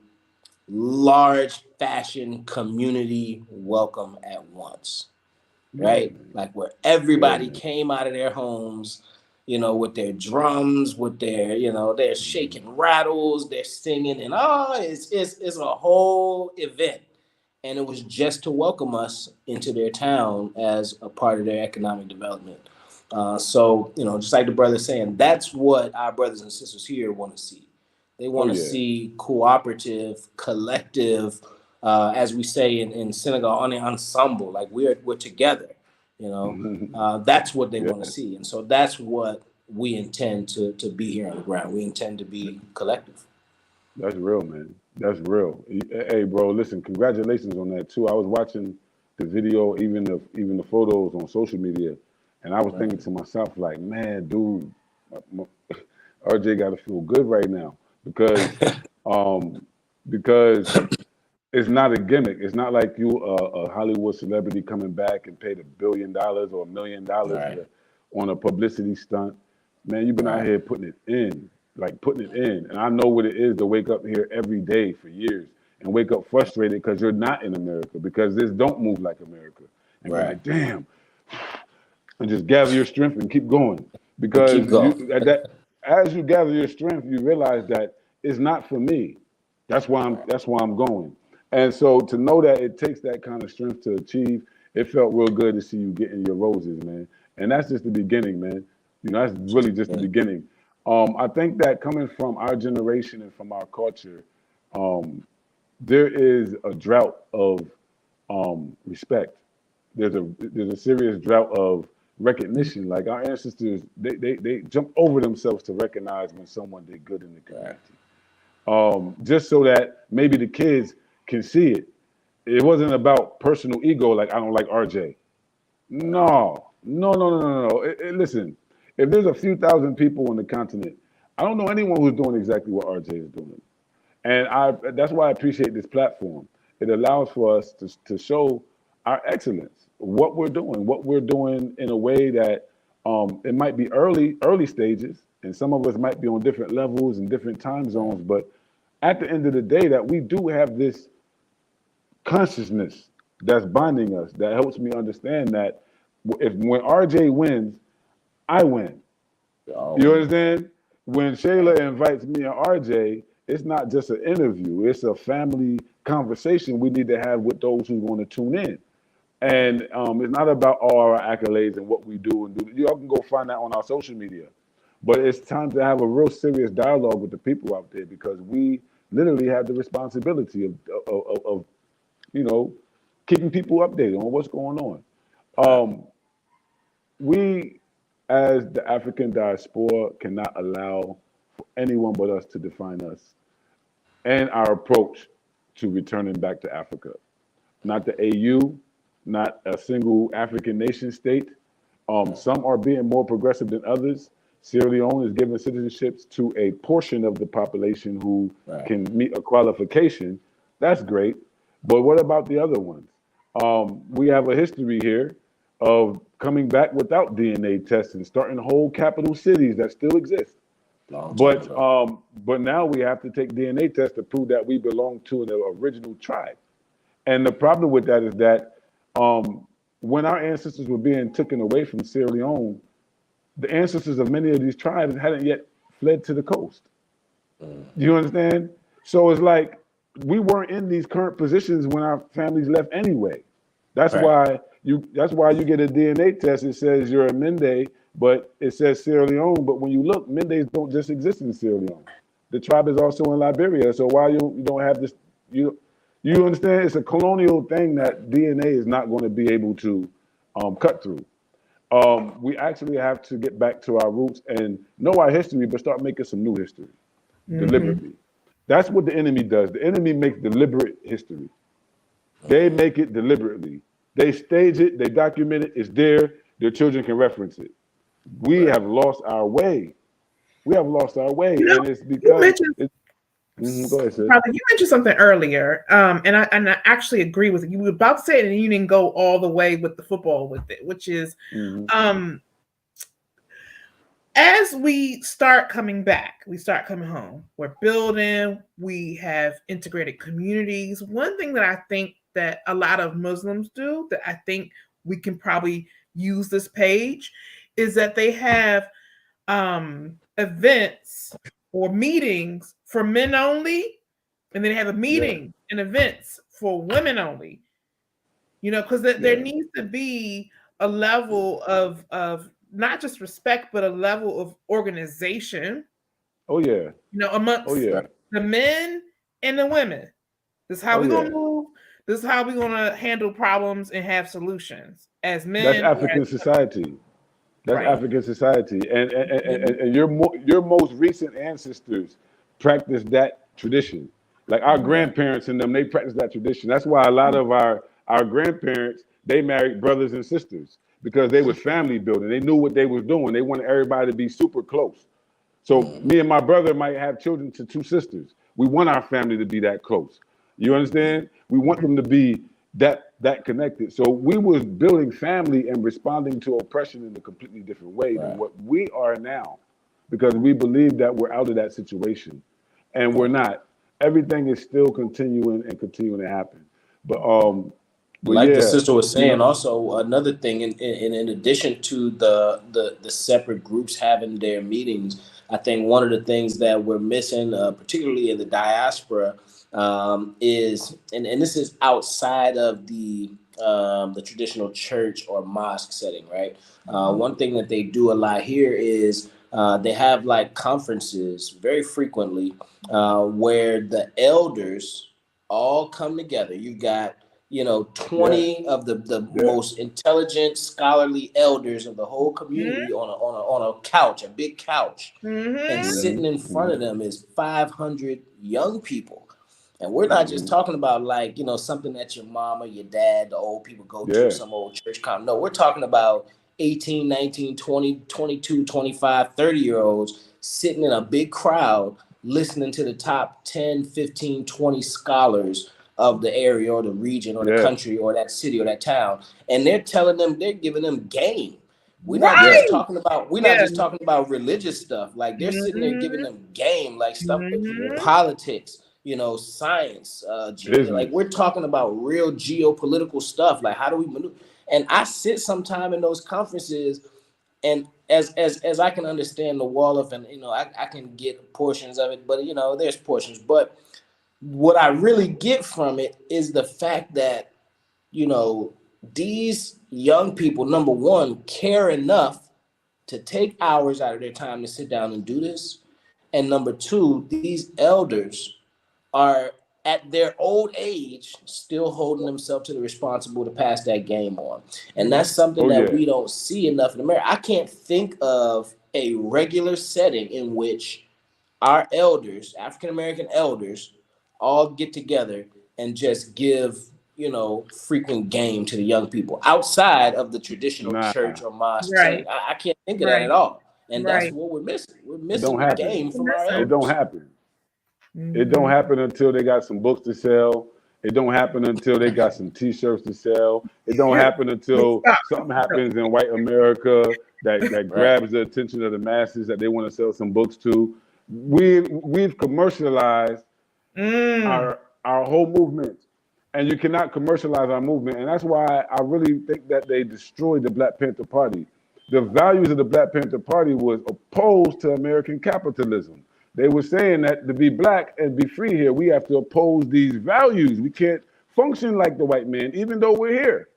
large fashion community welcome at once. Right? Like where everybody came out of their homes, with their drums, with their, they're shaking rattles, they're singing, and it's a whole event. And it was just to welcome us into their town as a part of their economic development. So, just like the brother's saying, that's what our brothers and sisters here want to see. They want to see cooperative, collective, as we say in Senegal, on an ensemble, like we're together, that's what they want to see. And so that's what we intend to be here on the ground. We intend to be collective.
That's real, man. That's real. Hey, bro, listen, congratulations on that too. I was watching the video, even the photos on social media, and I was thinking to myself, like, man, dude, RJ got to feel good right now because it's not a gimmick. It's not like you a Hollywood celebrity coming back and paid $1 billion or $1 million on a publicity stunt. Man, you've been out here putting it in. And I know what it is to wake up here every day for years and wake up frustrated because you're not in America, because this don't move like America. And you're like, damn. And just gather your strength and keep going. Because as you gather your strength, you realize that it's not for me. That's why I'm going. And so to know that it takes that kind of strength to achieve, it felt real good to see you getting your roses, man. And that's just the beginning, man. That's really just the beginning. I think that coming from our generation and from our culture, there is a drought of respect. There's a serious drought of recognition. Like our ancestors, they jumped over themselves to recognize when someone did good in the community. Just so that maybe the kids can see it. It wasn't about personal ego, like I don't like RJ. No. Listen, if there's a few thousand people on the continent, I don't know anyone who's doing exactly what RJ is doing. And that's why I appreciate this platform. It allows for us to show our excellence, what we're doing in a way that it might be early stages, and some of us might be on different levels and different time zones, but at the end of the day, that we do have this consciousness that's binding us, that helps me understand that when RJ wins, I win. You understand? When Shayla invites me and RJ, it's not just an interview. It's a family conversation we need to have with those who want to tune in. And it's not about all our accolades and what we do. Y'all can go find that on our social media. But it's time to have a real serious dialogue with the people out there, because we literally have the responsibility of keeping people updated on what's going on. We, as the African diaspora, cannot allow for anyone but us to define us and our approach to returning back to Africa. Not the AU, not a single African nation state. Some are being more progressive than others. Sierra Leone is giving citizenships to a portion of the population who can meet a qualification. That's great. But what about the other ones? We have a history here of coming back without DNA tests and starting whole capital cities that still exist. But now we have to take DNA tests to prove that we belong to the original tribe. And the problem with that is that when our ancestors were being taken away from Sierra Leone, the ancestors of many of these tribes hadn't yet fled to the coast. You understand? So it's like we weren't in these current positions when our families left anyway. That's why you get a DNA test. It says you're a Mende, but it says Sierra Leone. But when you look, Mendes don't just exist in Sierra Leone. The tribe is also in Liberia. So why you don't have this? You understand? It's a colonial thing that DNA is not going to be able to cut through. We actually have to get back to our roots and know our history, but start making some new history deliberately. That's what the enemy does. The enemy makes deliberate history. They make it deliberately. They stage it, they document it, it's there, their children can reference it. We have lost our way. We have lost our way. And it's because go ahead, sis.
Brother, you mentioned something earlier, and I actually agree with it. You were about to say it, and you didn't go all the way with the football with it, which is, as we start coming back, we start coming home. We're building. We have integrated communities. One thing that I think that a lot of Muslims do, that I think we can probably use this page, is that they have events or meetings for men only, and then they have a meeting and events for women only. Because there needs to be a level of not just respect, but a level of organization. Amongst the men and the women. This is how we're gonna move. This is how we're gonna handle problems and have solutions as men.
That's African society. That's African society, and your most recent ancestors practiced that tradition. Like our grandparents and them, they practiced that tradition. That's why a lot of our grandparents, they married brothers and sisters because they was family building. They knew what they was doing. They wanted everybody to be super close. So me and my brother might have children to two sisters. We want our family to be that close. You understand? We want them to be that connected. So we was building family and responding to oppression in a completely different way than what we are now, because we believe that we're out of that situation, and we're not. Everything is still continuing to happen. But
like the sister was saying, also another thing, in addition to the separate groups having their meetings, I think one of the things that we're missing, particularly in the diaspora, is, and this is outside of the traditional church or mosque setting, right? One thing that they do a lot here is they have like conferences very frequently where the elders all come together. You got 20 of the most intelligent, scholarly elders of the whole community on a couch, a big couch, and sitting in front of them is 500 young people. And we're not just talking about like, something that your mom or your dad, the old people go to, some old church camp. No, we're talking about 18, 19, 20, 22, 25, 30-year-olds sitting in a big crowd listening to the top 10, 15, 20 scholars of the area or the region or the country or that city or that town. And they're giving them game. We're not just talking about religious stuff. Like they're sitting there giving them game, like stuff, politics, science, like we're talking about real geopolitical stuff. Like how do we maneuver? And I sit sometime in those conferences, and as I can understand the Wolof, and I can get portions of it, but there's portions. But what I really get from it is the fact that these young people, number one, care enough to take hours out of their time to sit down and do this, and number two, these elders are at their old age still holding themselves to the responsible to pass that game on. And that's something that we don't see enough in America. I can't think of a regular setting in which our elders, African-American elders, all get together and just give, frequent game to the young people outside of the traditional church or mosque setting. I can't think of that at all. And that's what we're missing. We're missing the game from our elders.
It don't happen. It don't happen until they got some books to sell It don't happen until they got some T-shirts to sell. It don't happen until something happens in white America that grabs the attention of the masses that they want to sell some books to. We've commercialized our whole movement, and you cannot commercialize our movement. And that's why I really think that they destroyed the Black Panther Party. The values of the Black Panther Party was opposed to American capitalism. They were saying that to be black and be free here, we have to oppose these values. We can't function like the white man, even though we're here.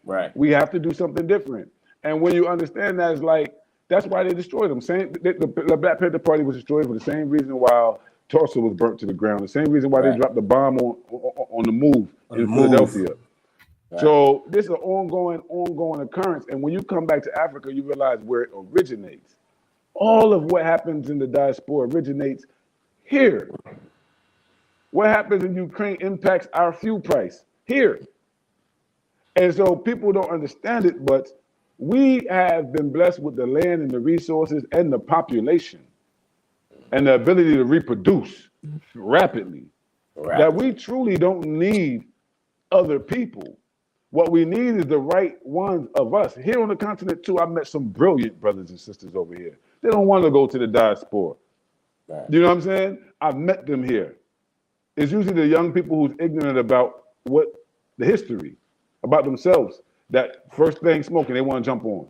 Right.
We have to do something different. And when you understand that, it's like, that's why they destroyed them. The Black Panther Party was destroyed for the same reason why Tulsa was burnt to the ground, the same reason why they dropped the bomb on the move in Philadelphia. Right. So this is an ongoing occurrence. And when you come back to Africa, you realize where it originates. All of what happens in the diaspora originates here. What happens in Ukraine impacts our fuel price here. And so people don't understand it, but we have been blessed with the land and the resources and the population and the ability to reproduce rapidly. That we truly don't need other people. What we need is the right ones of us. Here on the continent too, I met some brilliant brothers and sisters over here. They don't want to go to the diaspora. Right. You know what I'm saying? I've met them here. It's usually the young people who's ignorant about what the history, about themselves, that first thing smoking, they want to jump on.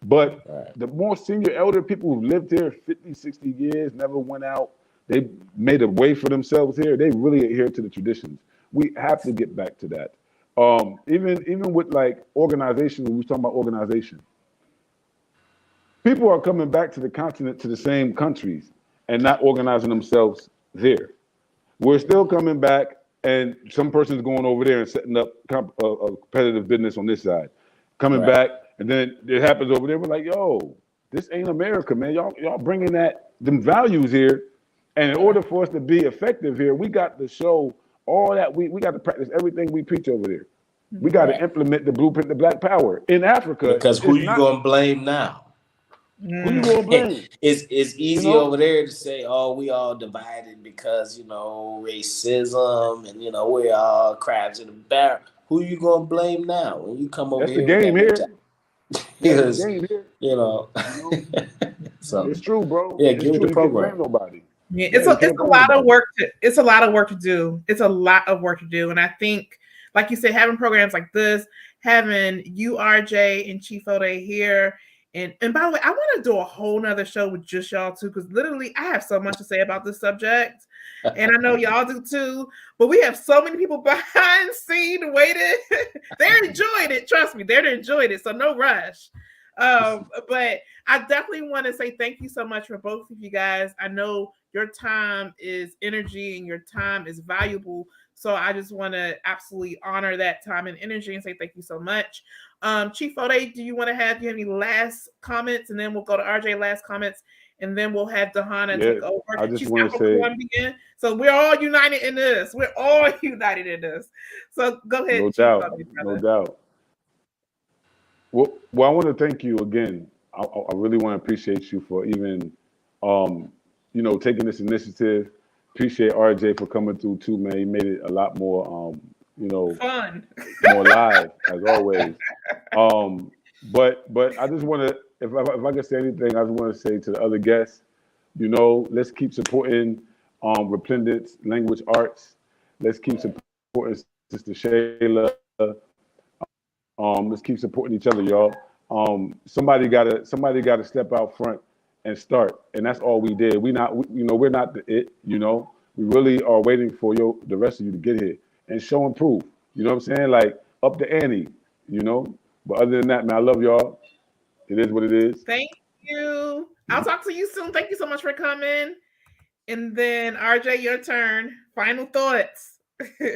But the more senior elder people who've lived here 50, 60 years, never went out, they made a way for themselves here, they really adhere to the traditions. We have to get back to that. Even with like organization, when we were talking about organization, people are coming back to the continent, to the same countries, and not organizing themselves there. We're still coming back, and some person's going over there and setting up a competitive business on this side. Coming back, and then it happens over there. We're like, yo, this ain't America, man. Y'all bringing them values here, and in order for us to be effective here, we got to show all that we got to practice everything we preach over there. We got to implement the blueprint of Black Power in Africa.
Because who you gonna blame now?
Who you gonna blame?
It's easy over there to say, oh, we all divided because, racism and, we're all crabs in the barrel. Who you gonna blame now when you come over here?
That's the game here.
Because,
so it's true, bro.
Yeah, give me the program.
Nobody.
Yeah, it's a lot of work to do. It's a lot of work to do. And I think, like you said, having programs like this, having you, RJ, and Chief Foday here. And by the way, I want to do a whole nother show with just y'all too, because literally I have so much to say about this subject. And I know y'all do too. But we have so many people behind the scene waiting. They're enjoying it. Trust me, they're enjoying it. So no rush. But I definitely want to say thank you so much for both of you guys. I know your time is energy and your time is valuable. So I just want to absolutely honor that time and energy and say thank you so much. Chief Foday, do you want to have any last comments? And then we'll go to RJ last comments. And then we'll have Dajanna take over.
I just want to say,
so we're all united in this. We're all united in this. So go ahead.
No doubt. No doubt. Well, I want to thank you again. I really want to appreciate you for even, taking this initiative. Appreciate RJ for coming through too, man. He made it a lot more,
fun,
more live as always. But I just want to, if I can say anything, I just want to say to the other guests, let's keep supporting Resplendence Language Arts. Let's keep supporting Sister Shayla. Let's keep supporting each other, y'all. Somebody gotta step out front and start, and that's all we did. We're not the it. We really are waiting for the rest of you to get here and show and prove. You know what I'm saying? Like up the ante. But other than that, man, I love y'all. It is what it is.
Thank you. I'll talk to you soon. Thank you so much for coming. And then RJ, your turn. Final thoughts.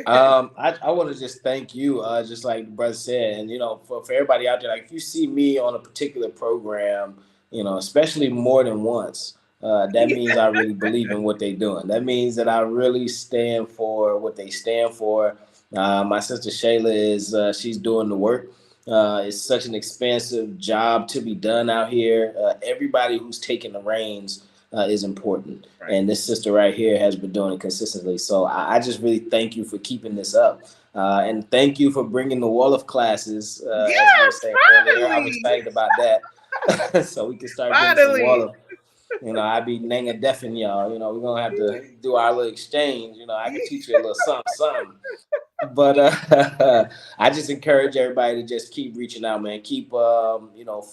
I want to just thank you, just like the brother said, and for everybody out there, like if you see me on a particular program, especially more than once, that means I really believe in what they're doing. That means that I really stand for what they stand for. My sister Shayla is she's doing the work. It's such an expensive job to be done out here. Everybody who's taking the reins is important. Right. And this sister right here has been doing it consistently. So I just really thank you for keeping this up. And thank you for bringing the wall of classes. As you were saying earlier, I'm excited about that. So we can start getting some wall of, I be nanga deafing y'all. We're going to have to do our little exchange. I can teach you a little something. But I just encourage everybody to just keep reaching out, man. Keep,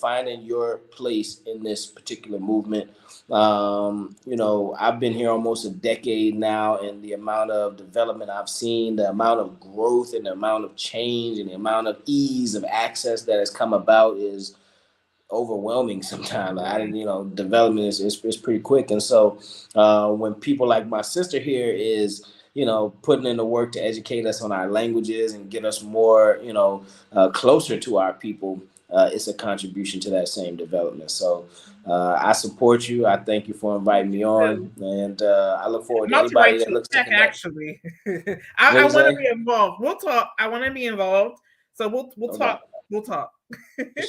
finding your place in this particular movement. I've been here almost a decade now, and the amount of development I've seen, the amount of growth and the amount of change and the amount of ease of access that has come about is overwhelming sometimes. Development is pretty quick. And so when people like my sister here is, putting in the work to educate us on our languages and get us more, closer to our people, it's a contribution to that same development. So I support you. I thank you for inviting me on, and I look forward to anybody that looks to connect.
Actually, I want to be involved. We'll talk. I want to be involved. So we'll talk. We'll talk.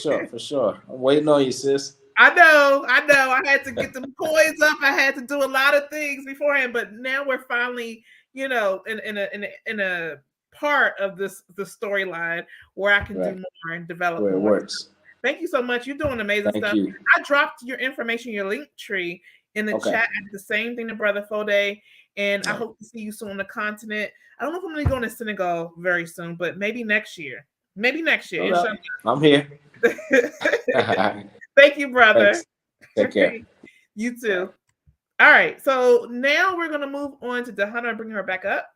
For sure. I'm waiting on you, sis.
I know. I had to get them coins up. I had to do a lot of things beforehand, but now we're finally, in a part of the storyline where I can do more and develop
where it
more.
Works.
Thank you so much. You're doing amazing stuff.
You.
I dropped your information, your link tree in the chat. I did the same thing to Brother Foday, and I hope to see you soon on the continent. I don't know if I'm going to be going to Senegal very soon, but maybe next year.
Right. I'm here.
Thank you, brother.
Thanks. Take care.
You too. All right. So now we're going to move on to Dajanna and bring her back up.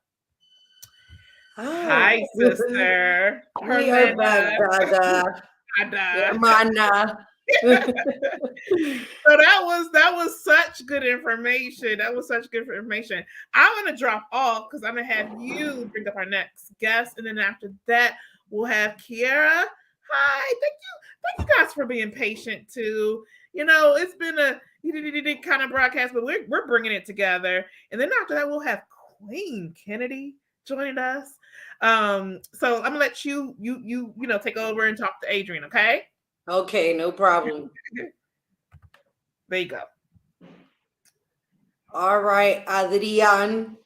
Hi, sister.
We are back, Dada. Hermana.
So that was such good information. I'm going to drop off because I'm going to have you bring up our next guest. And then after that, we'll have Kyera. Hi, thank you guys for being patient too. It's been a kind of broadcast, but we're bringing it together. And then after that, we'll have Queen Kennedy joining us. So I'm gonna let you take over and talk to Adrian. Okay.
Okay, no problem.
There you go.
All right, Adriancho,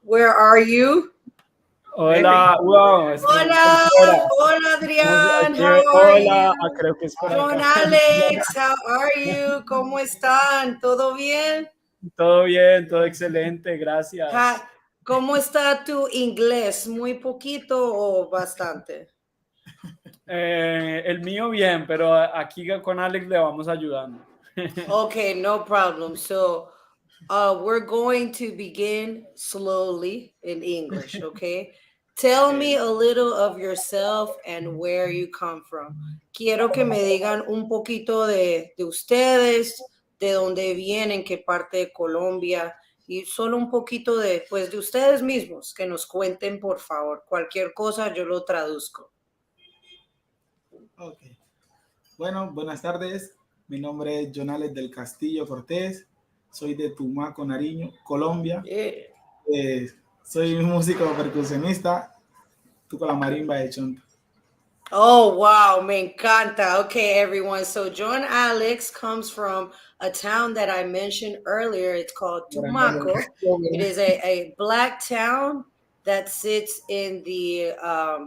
where are you?
Hola, wow.
Hola, Adrian. How are you?
Creo que es por
Jhon
acá.
Alex, how are you? ¿Cómo están? ¿Todo bien?
Todo bien, todo excelente, gracias.
¿Cómo está tu inglés? ¿Muy poquito o bastante?
El mío bien, pero aquí con Alex le vamos ayudando.
Okay, no problem. So we're going to begin slowly in English, okay? Tell me a little of yourself and where you come from. Quiero que me digan un poquito de ustedes, de dónde vienen, qué parte de Colombia, y solo un poquito de ustedes mismos, que nos cuenten, por favor. Cualquier cosa yo lo traduzco.
Ok. Bueno, buenas tardes. Mi nombre es Jhon Alex del Castillo Cortés. Soy de Tumaco, Nariño, Colombia. Soy músico percusionista. Toco la marimba de chonta.
Oh, wow, me encanta. Okay, everyone. So Jhon Alex comes from a town that I mentioned earlier. It's called Tumaco. It is a Black town that sits in the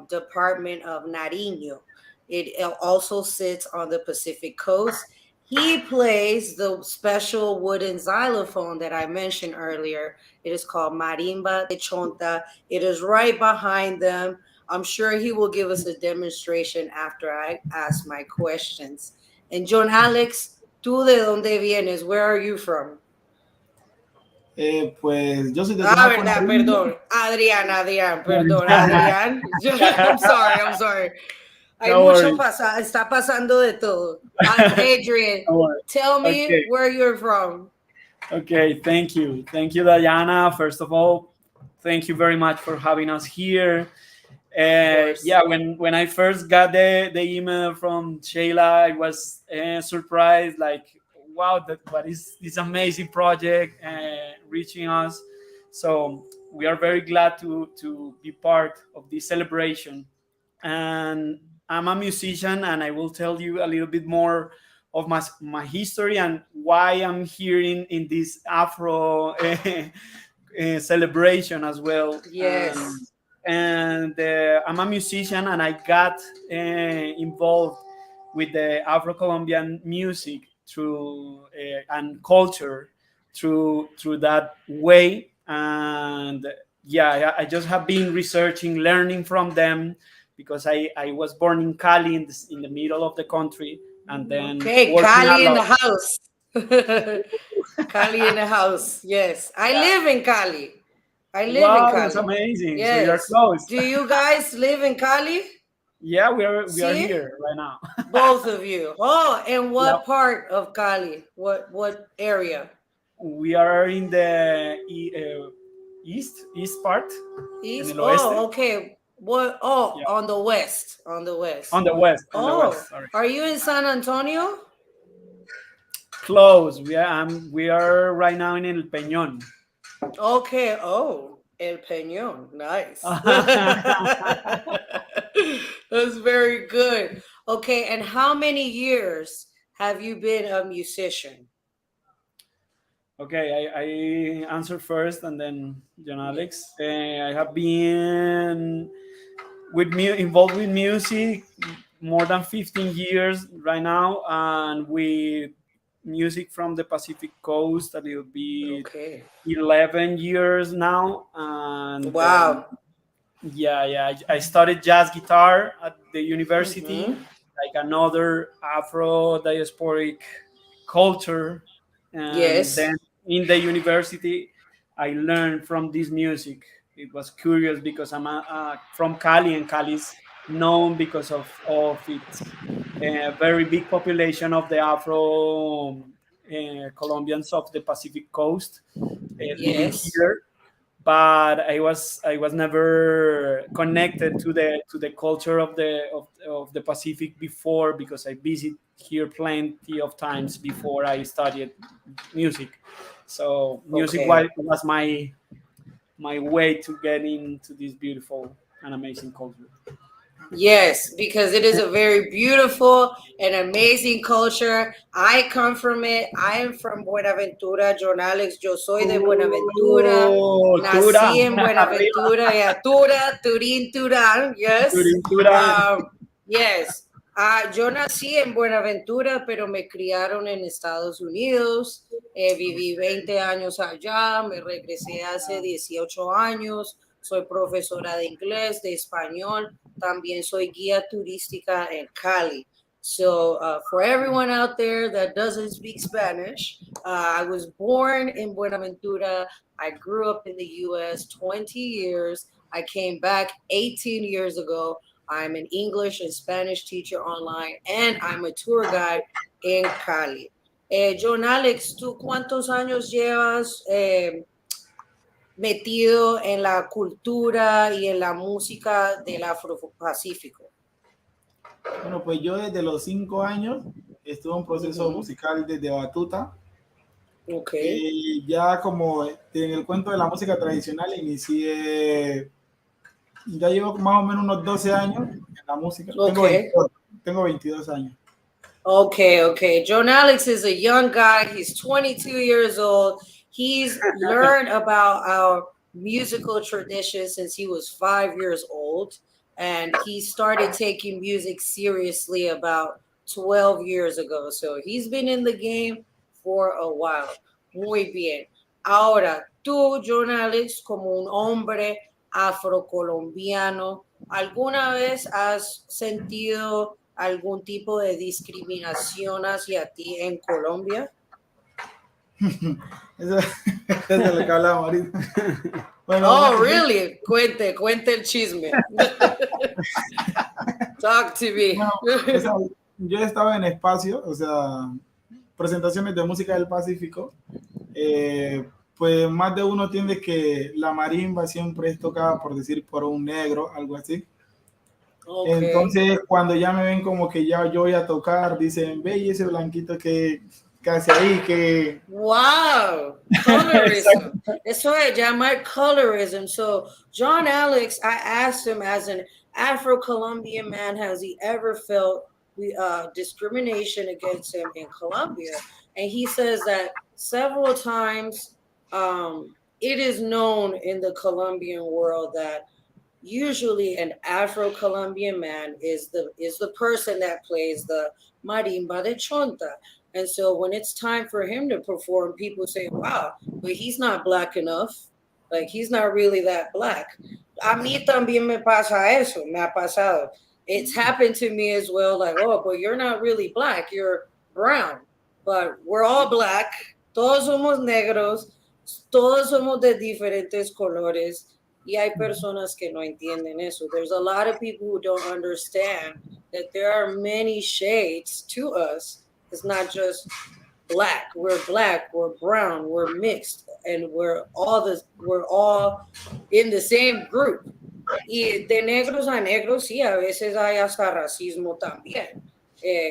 department of Nariño. It also sits on the Pacific coast. He plays the special wooden xylophone that I mentioned earlier. It is called Marimba de Chonta. It is right behind them. I'm sure he will give us a demonstration after I ask my questions. And Jhon Alex, ¿tú de dónde vienes? Where are you from?
Pues yo soy de
verdad, perdón. Adrian, perdón, Adrian. I'm sorry. Hay mucho está pasando de todo. Adrian, tell me where you're from.
Okay, thank you. Thank you, Dajanna. First of all, thank you very much for having us here. Yeah, when I first got the email from Sheila, I was surprised, like, wow, what is this amazing project reaching us. So we are very glad to be part of this celebration. And I'm a musician, and I will tell you a little bit more my history and why I'm here in this Afro celebration as well.
Yes.
And I'm a musician, and I got involved with the Afro-Colombian music through and culture through that way. And yeah, I just have been researching, learning from them, because I was born in Cali, in the middle of the country, and then
Cali in the house. Cali in the house. Yes, I live in Cali. I live in Cali.
That's amazing.
Yes.
So you're close.
Do you guys live in Cali?
Yeah, we are here right now.
Both of you. Oh, and what part of Cali? What area?
We are in the east part.
East. Oh, okay. What? Oh, on the west. On the west.
On the west.
Sorry. Are you in San Antonio?
Close. We are right now in El Peñón.
Okay. Oh, El Peñón. Nice. That's very good. Okay. And how many years have you been a musician?
Okay, I answer first, and then John Alex. I have been involved with music more than 15 years right now, and with music from the Pacific Coast a little bit 11 years now. And
wow.
I studied jazz guitar at the university, like another Afro diasporic culture. And then in the university, I learned from this music. It was curious because I'm from Cali, and Cali is known because of its very big population of the Afro-Colombians of the Pacific Coast living here. But I was never connected to the culture of the Pacific before, because I visited here plenty of times before I studied music. So music was my way to get into this beautiful and amazing culture.
Yes, because it is a very beautiful and amazing culture. I come from it. I am from Buenaventura, Jhon Alex. Yo soy de Buenaventura. Nací en Buenaventura. Yeah, Turín, Turán. Yes. Yes. Yo nací en Buenaventura, pero me criaron en Estados Unidos. Viví 20 años allá. Me regresé hace 18 años. Soy profesora de inglés, de español. También soy guía turística en Cali. So for everyone out there that doesn't speak Spanish, I was born in Buenaventura. I grew up in the U.S. 20 years. I came back 18 years ago. I'm an English and Spanish teacher online, and I'm a tour guide in Cali. Jhon Alex, ¿tú cuántos años llevas metido en la cultura y en la música del Afro-Pacífico?
Bueno, pues yo desde los 5 años estuve en un proceso musical desde batuta. Ya como en el cuento de la música tradicional inicié, ya llevo más o menos unos 12 años en la música. Tengo 22 años.
Okay. Jhon Alex is a young guy. He's 22 years old. He's learned about our musical traditions since he was 5 years old. And he started taking music seriously about 12 years ago. So he's been in the game for a while. Muy bien. Ahora, tú, Jhon Alex, como un hombre afrocolombiano, ¿alguna vez has sentido algún tipo de discriminación hacia ti en Colombia?
Eso es lo que hablamos ahorita. Bueno,
really? Cuente el chisme. Talk to me.
Bueno, yo estaba en espacio, o sea, presentaciones de música del Pacífico. Pues más de uno entiende que la marimba siempre es tocada, por decir, por un negro, algo así. Entonces, cuando ya me ven como que ya yo voy a tocar, dicen, ve, y ese blanquito que hace ahí, que...
Wow, colorism. Eso es llamar colorism. So, Jhon Alex, I asked him, as an Afro-Colombian man, has he ever felt discrimination against him in Colombia. And he says that several times it is known in the Colombian world that usually an Afro-Colombian man is the person that plays the marimba de chonta. And so when it's time for him to perform, people say, wow, but he's not black enough. Like, he's not really that black. A mí también me pasa eso, me ha pasado. It's happened to me as well, like, oh, but you're not really black, you're brown. But we're all black, todos somos negros, todos somos de diferentes colores. Y hay personas que no entienden eso. There's a lot of people who don't understand that there are many shades to us. It's not just black, we're brown, we're mixed, and we're all in the same group. Y de negros a negros, sí, a veces hay hasta racismo también.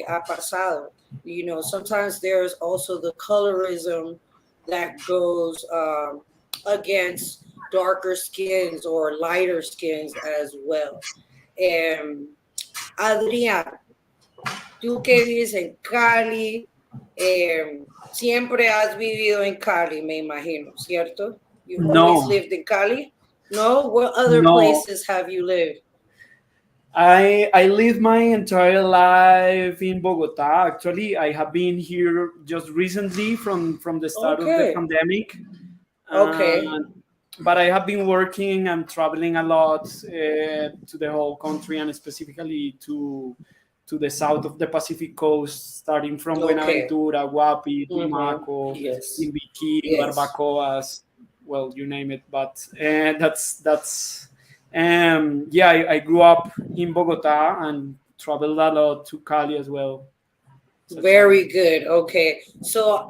Ha pasado. You know, sometimes there's also the colorism that goes against darker skins or lighter skins as well. Adrian, tú que vives en Cali, siempre has vivido en Cali, me imagino, ¿cierto? You've always lived in Cali? No? What other places have you lived?
I lived my entire life in Bogota. Actually, I have been here just recently from the start of the pandemic.
Okay.
But I have been working and traveling a lot to the whole country, and specifically to the south of the Pacific coast, starting from Buenaventura, Guapi, Tumaco, Timbiquí, Barbacoas, well, you name it. But that's I grew up in Bogota and traveled a lot to Cali as well.
Very good. Okay. So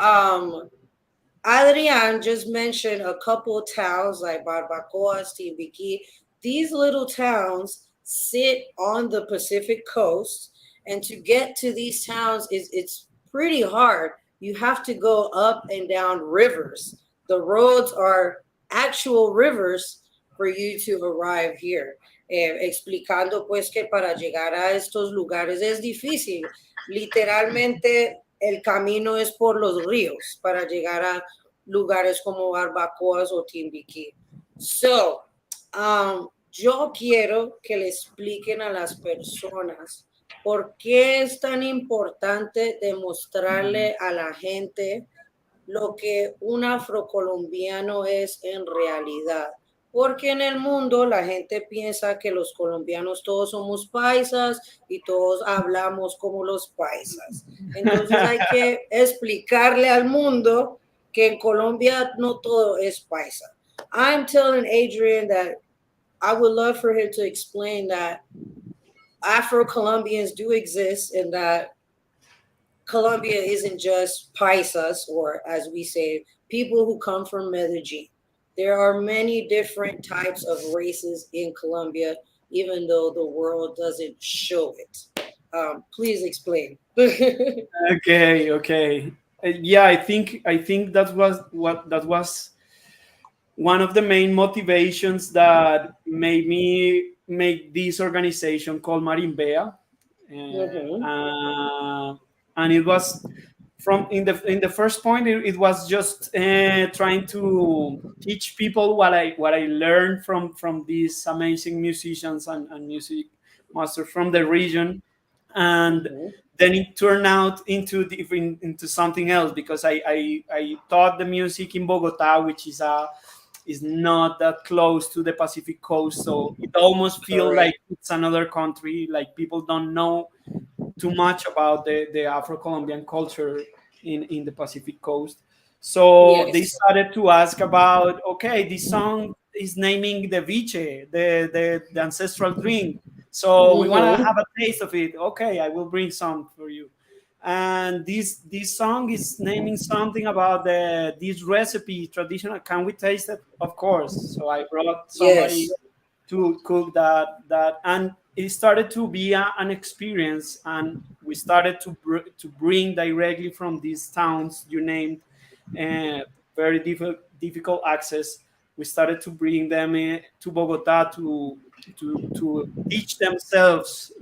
Adrian just mentioned a couple towns like Barbacoas, Timbiquí. These little towns sit on the Pacific coast, and to get to these towns it's pretty hard. You have to go up and down rivers. The roads are actual rivers for you to arrive here. Explicando pues que para llegar a estos lugares es difícil. Literalmente el camino es por los ríos para llegar a lugares como Barbacoas o Timbiquí. So, yo quiero que le expliquen a las personas por qué es tan importante demostrarle a la gente lo que un afrocolombiano es en realidad. Porque en el mundo la gente piensa que los colombianos todos somos paisas y todos hablamos como los paisas. Entonces hay que explicarle al mundo que en Colombia no todo es paisa. I'm telling Adrian that I would love for him to explain that Afro-Colombians do exist and that Colombia isn't just paisas, or as we say, people who come from Medellin. There are many different types of races in Colombia, even though the world doesn't show it. Please explain.
Okay. Yeah, I think that was one of the main motivations that made me make this organization called Marimbea, and it was in the first point. It was just trying to teach people what I learned from these amazing musicians and music masters from the region, and then it turned out into something else, because I taught the music in Bogota, which is not that close to the Pacific coast, so it almost feels like it's another country. Like, people don't know too much about the Afro-Colombian culture in the Pacific coast. So they started to ask about, okay, this song is naming the viche, the ancestral drink. So we want to have a taste of it. Okay, I will bring some for you. And this song is naming something about this recipe, traditional. Can we taste it? Of course. So I brought somebody to cook that, and it started to be an experience, and we started to bring directly from these towns you named, very difficult access, we started to bring them to Bogota to teach themselves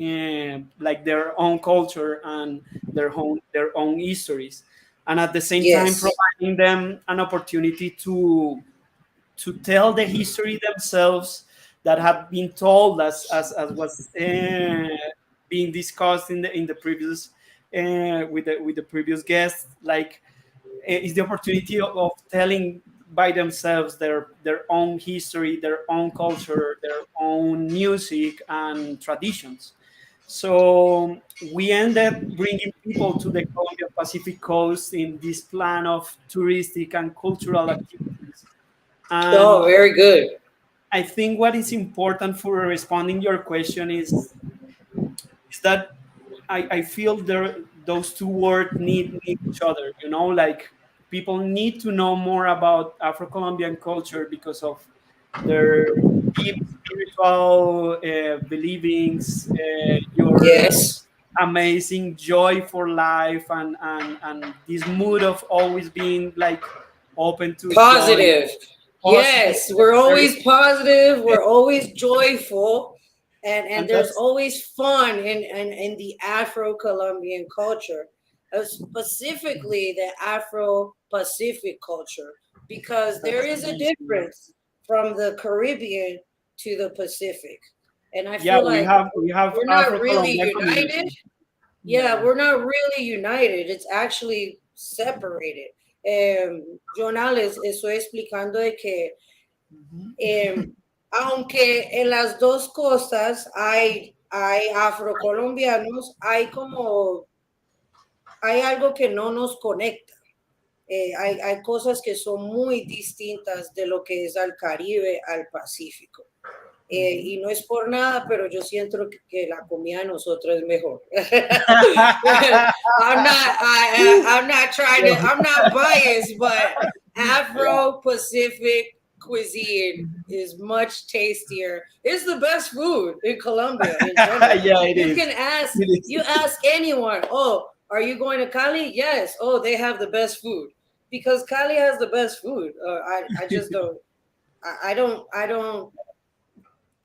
like their own culture and their own histories, and at the same time providing them an opportunity to tell the history themselves that have been told, as was being discussed in the previous with the previous guests. Like, is the opportunity of telling by themselves their own history, their own culture, their own music and traditions. So we ended bringing people to the Colombian Pacific coast in this plan of touristic and cultural activities. And
very good.
I think what is important for responding your question is that I feel those two words need each other. Like, people need to know more about Afro-Colombian culture because of their deep spiritual believings, your amazing joy for life, and this mood of always being like open to
positive. Yes, we're always
very
positive. We're always joyful, and there's always fun in the Afro-Colombian culture, specifically the Afro-Pacific culture, because there is a difference from the Caribbean to the Pacific, and I feel like
we have
we're not really
Afro-Colombian
united.
community.
Yeah, we're not really united. It's actually separated. Jhon, les estoy explicando de que aunque en las dos costas hay afrocolombianos, hay algo que no nos conecta. Hay cosas que son muy distintas de lo que es al Caribe, al Pacífico. Y no es por nada, pero yo siento que la comida de nosotros es mejor. I'm not biased, but Afro-Pacific cuisine is much tastier. It's the best food in Colombia in general.
Yeah, it is.
You ask anyone, oh, are you going to Cali? Yes. Oh, they have the best food. Because Cali has the best food. I just don't. I don't.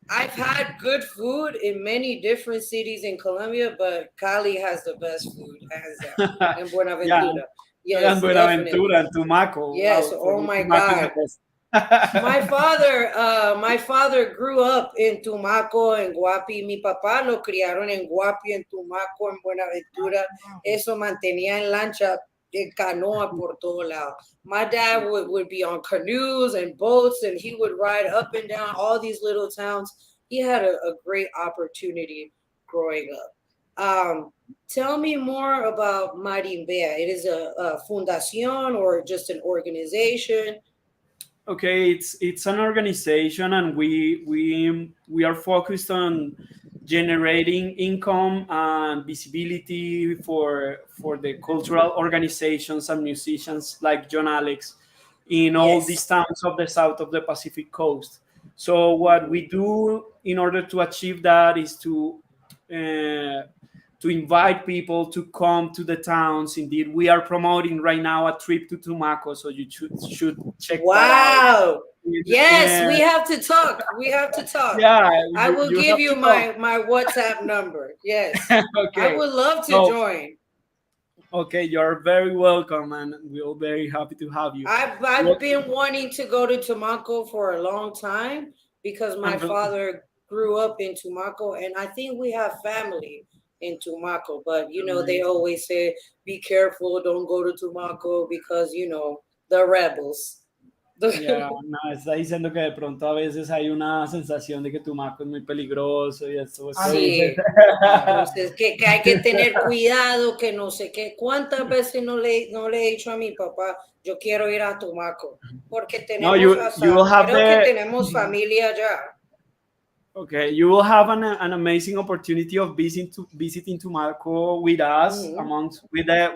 I've had good food in many different cities in Colombia, but Cali has the best food, hands down. And Buenaventura. Yes,
and Buenaventura and Tumaco.
Yes.
Wow,
Oh my
Tumaco is
God. My father grew up in Tumaco, en Guapi. Mi papá lo criaron en Guapi, en Tumaco, en Buenaventura. Eso mantenía en lancha, en canoa por todo lado. My dad would be on canoes and boats, and he would ride up and down all these little towns. He had a great opportunity growing up. Tell me more about Marimbea. It is a fundación or just an organization?
Okay, it's an organization, and we are focused on generating income and visibility for the cultural organizations and musicians like John Alex in all these towns of the south of the Pacific coast. So what we do in order to achieve that is to invite people to come to the towns. Indeed, we are promoting right now a trip to Tumaco, so you should check that out.
Yes, we have to talk.
Yeah,
I will give you my WhatsApp number. Yes.
Okay.
I would love to join.
Okay, you're very welcome, and we're very happy to have you.
I've been wanting to go to Tumaco for a long time because my father grew up in Tumaco, and I think we have family in Tumaco, but they always say, be careful, don't go to Tumaco because the rebels.
Yeah, no, está diciendo que de pronto a veces hay una sensación de que Tumaco es muy peligroso y eso.
Sí. Entonces, que hay que tener cuidado, que no sé qué. ¿Cuántas veces no le he dicho a mi papá, yo quiero ir a Tumaco? Porque tenemos, que tenemos familia allá.
Okay, you will have an amazing opportunity of visiting Tumaco with us,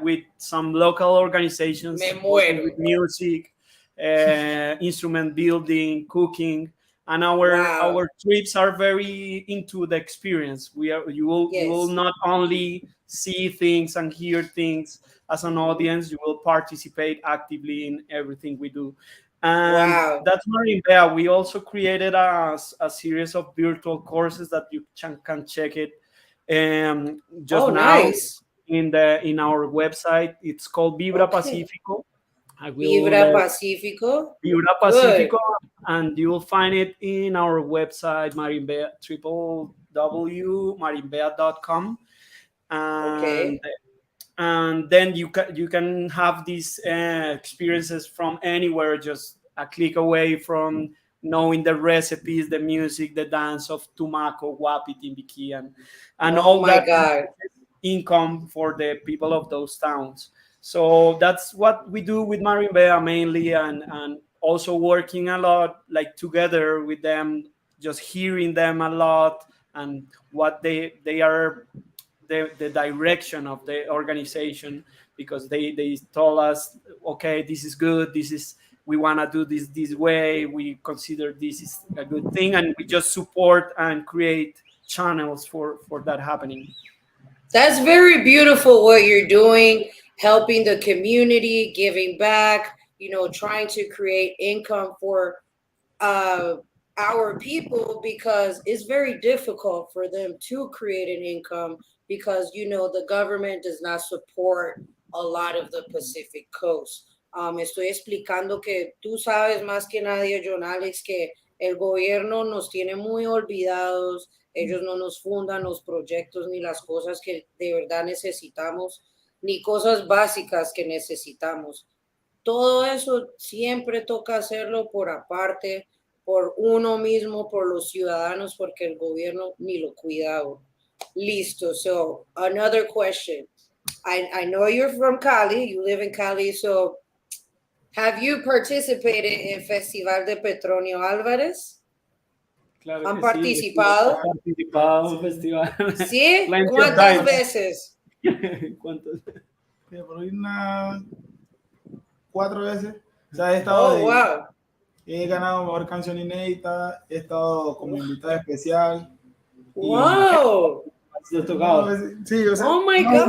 with some local organizations with music, instrument building, cooking, and our trips are very into the experience. You will not only see things and hear things as an audience, you will participate actively in everything we do. And that's Marimbea. We also created a series of virtual courses that you can check it just now
nice.
in our website. It's called Vibra Pacifico.
Vibra Pacifico.
Vibra Pacifico, and you will find it in our website, Marimbea, www.marimbea.com. And then you can have these experiences from anywhere, just a click away from knowing the recipes, the music, the dance of Tumaco, Wapi, Timbiki, and all that income for the people of those towns. So that's what we do with Marimbea mainly, and also working a lot like together with them, just hearing them a lot and what they are, the direction of the organization, because they told us, okay, this is good, we want to do this way, we consider this is a good thing, and we just support and create channels for that happening.
That's very beautiful what you're doing, helping the community, giving back, trying to create income for our people, because it's very difficult for them to create an income because, the government does not support a lot of the Pacific Coast. Estoy explicando que tú sabes más que nadie, Jhon Alex, que el gobierno nos tiene muy olvidados. Ellos no nos fundan los proyectos ni las cosas que de verdad necesitamos, ni cosas básicas que necesitamos. Todo eso siempre toca hacerlo por aparte, por uno mismo, por los ciudadanos, porque el gobierno ni lo cuida. Listo. So, another question. I know you're from Cali. You live in Cali. So, have you participated in Festival de Petronio Álvarez?
Claro.
¿Han participado?
Festival.
¿Sí? ¿Cuántas veces?
¿Cuántas veces?
Por unas 4 veces. O sea, he estado he ganado mejor canción inédita, he estado como invitada especial.
¡Wow!
¿Sí has tocado?
Sí, o sea,
oh my God.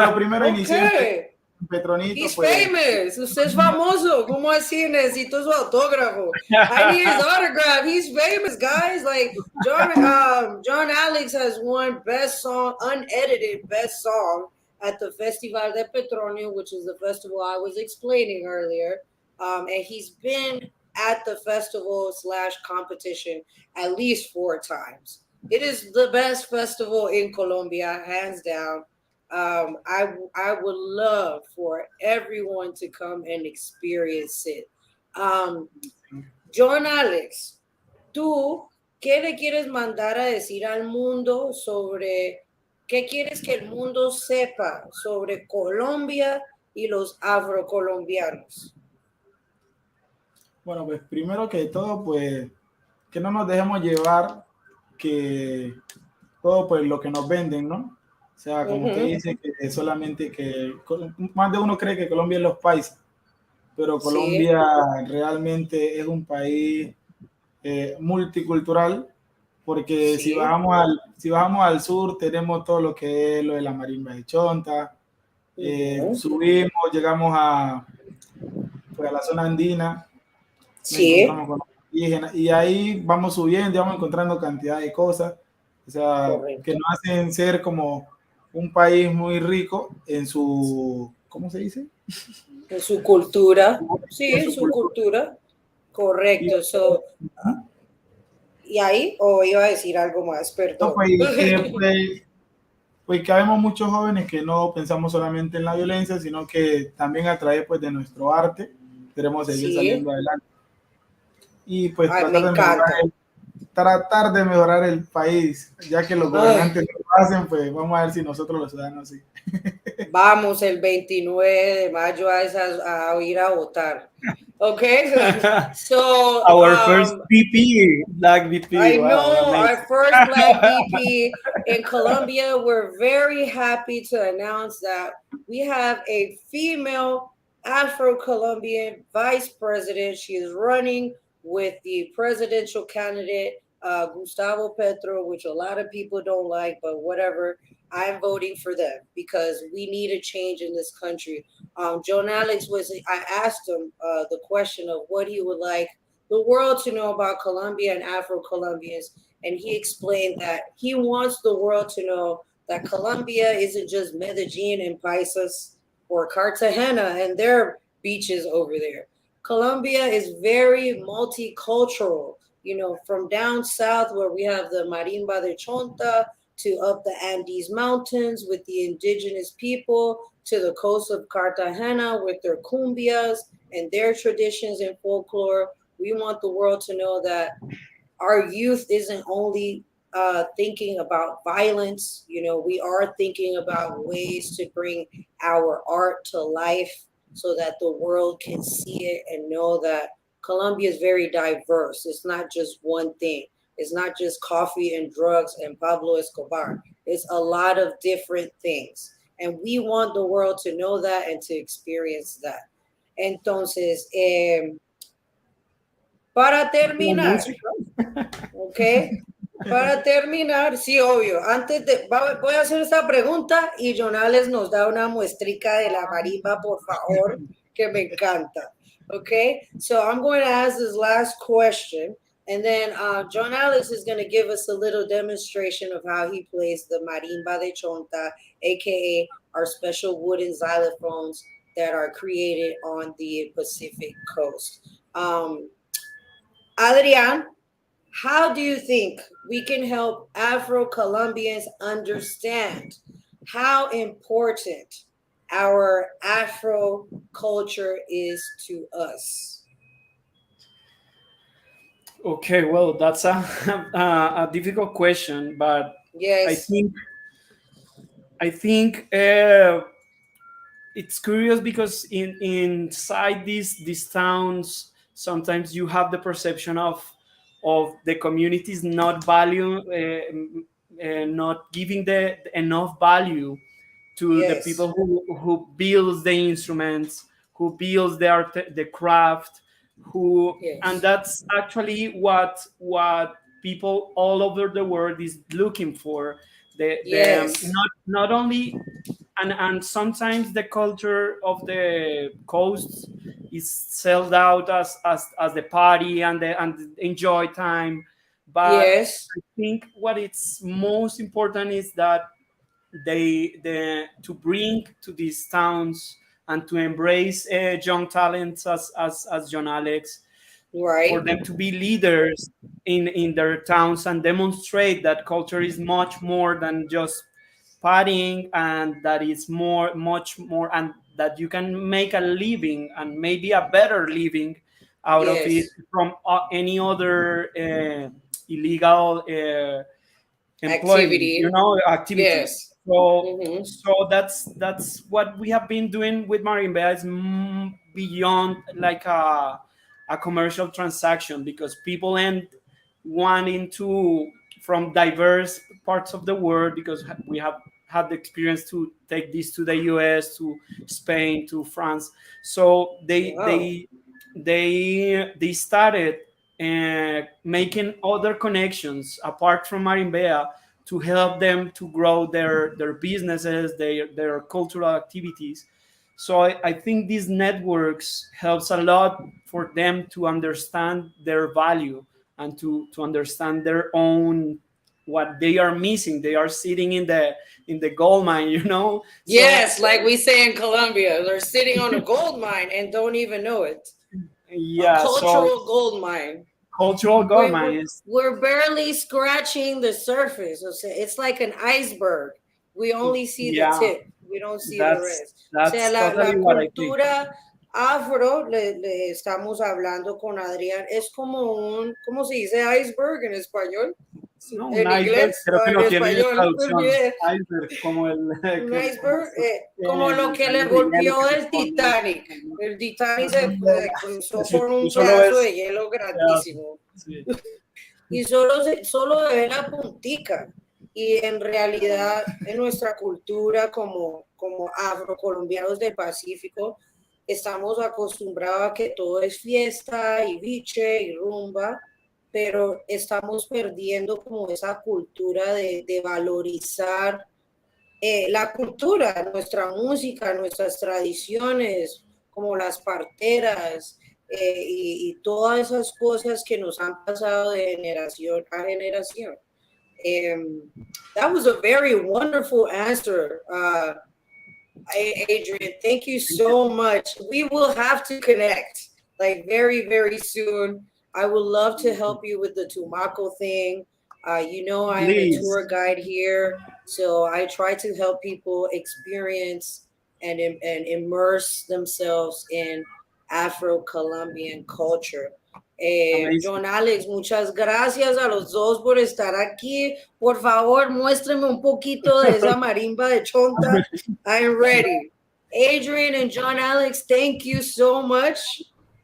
Lo primero inicié Petronito.
He's famous. Usted es famoso. ¿Cómo así? Necesito su autógrafo. I need his autograph. He's famous, guys. Like Jhon Alex has won best song, unedited best song at the Festival de Petronio, which is the festival I was explaining earlier. And he's been at the festival / competition at least 4 times. It is the best festival in Colombia, hands down. I would love for everyone to come and experience it. Jhon Alex, ¿tú qué le quieres mandar a decir al mundo sobre qué quieres que el mundo sepa sobre Colombia y los afrocolombianos?
Bueno, pues primero que todo, pues que no nos dejemos llevar que todo pues lo que nos venden, ¿no? O sea, como usted dice, que solamente que más de uno cree que Colombia es los países, pero Colombia realmente es un país multicultural, porque si bajamos al sur tenemos todo lo que es lo de la marimba de Chonta, subimos, llegamos a la zona andina, encontramos con los indígenas, y ahí vamos subiendo y vamos encontrando cantidad de cosas, o sea, que nos hacen ser como un país muy rico en su, ¿cómo se dice?
En su cultura. Sí, en su cultura. Correcto. ¿Y ahí? ¿O iba a decir algo más? Perdón.
No, pues que habemos muchos jóvenes que no pensamos solamente en la violencia, sino que también a través pues, de nuestro arte queremos seguir saliendo adelante. Y pues tratar de mejorar el país, ya que los gobernantes lo hacen, pues vamos a ver si nosotros los ciudadanos sí.
Vamos el 29 de mayo a ir a votar. Okay, so
our first VP, Black VP.
I know, our first Black VP in Colombia. We're very happy to announce that we have a female Afro-Colombian vice president. She is running with the presidential candidate Gustavo Petro, which a lot of people don't like, but whatever. I'm voting for them because we need a change in this country. Jhon Alex I asked him the question of what he would like the world to know about Colombia and Afro-Colombians. And he explained that he wants the world to know that Colombia isn't just Medellin and Paisas or Cartagena and their beaches over there. Colombia is very multicultural, you know, from down south where we have the Marimba de Chonta to up the Andes Mountains with the indigenous people to the coast of Cartagena with their cumbias and their traditions and folklore. We want the world to know that our youth isn't only thinking about violence. You know, we are thinking about ways to bring our art to life so that the world can see it and know that Colombia is very diverse. It's not just one thing. It's not just coffee and drugs and Pablo Escobar. It's a lot of different things. And we want the world to know that and to experience that. Entonces, para terminar, ¿ok? Para terminar, sí, obvio. Antes de, voy a hacer esta pregunta y Jonales nos da una muestrica de la marimba, por favor, que me encanta. Okay, so I'm going to ask this last question, and then Jhon Alex is going to give us a little demonstration of how he plays the marimba de chonta, aka our special wooden xylophones that are created on the Pacific coast. Adrian, how do you think we can help Afro-Colombians understand how important our Afro culture is to us?
Okay, well, that's a difficult question, but
yes,
I think it's curious because inside these towns, sometimes you have the perception of the communities not not giving enough value to the people who builds the instruments, who builds the art, the craft, and that's actually what people all over the world is looking for. Not only and sometimes the culture of the coast is sold out as the party and the enjoy time, but I think what it's most important is that they to bring to these towns and to embrace young talents as Jhon Alex, for them to be leaders in their towns and demonstrate that culture is much more than just partying, and that it's much more, and that you can make a living and maybe a better living out of it from any other illegal employment, activities. So that's what we have been doing with marimba, is beyond like a commercial transaction, because people end wanting to, from diverse parts of the world, because we have had the experience to take this to the US, to Spain, to France. So they started making other connections apart from marimba to help them to grow their businesses, their cultural activities. So I think these networks helps a lot for them to understand their value and to understand their own, what they are missing. They are sitting in the gold mine,
Yes, like we say in Colombia, they're sitting on a gold mine and don't even know it.
Yeah,
a cultural gold mine.
Cultural gold mine.
We're barely scratching the surface. It's like an iceberg. We only see the tip. We don't see the rest.
O sea,
la cultura afro, le estamos hablando con Adrián, es como un, ¿cómo se dice iceberg en español?
No,
en
inglés,
creo que no tiene traducción.
Iceberg, como
un iceberg, como lo que le golpeó el Titanic. El Titanic se cruzó por un pedazo de hielo grandísimo.
Sí.
Y solo se ve la puntica. Y en realidad, en nuestra cultura como afrocolombianos del Pacífico, estamos acostumbrados a que todo es fiesta y biche y rumba, pero estamos perdiendo como esa cultura de valorizar la cultura, nuestra música, nuestras tradiciones, como las parteras y todas esas cosas que nos han pasado de generación a generación. That was a very wonderful answer, Adrian. Thank you so much. We will have to connect like very, very soon. I would love to help you with the Tumaco thing. You know, I'm a tour guide here, so I try to help people experience and immerse themselves in Afro-Colombian culture. Jhon Alex, muchas gracias a los dos por estar aquí. Por favor, muéstrame un poquito de esa marimba de chonta. I'm ready. Adrian and Jhon Alex, thank you so much.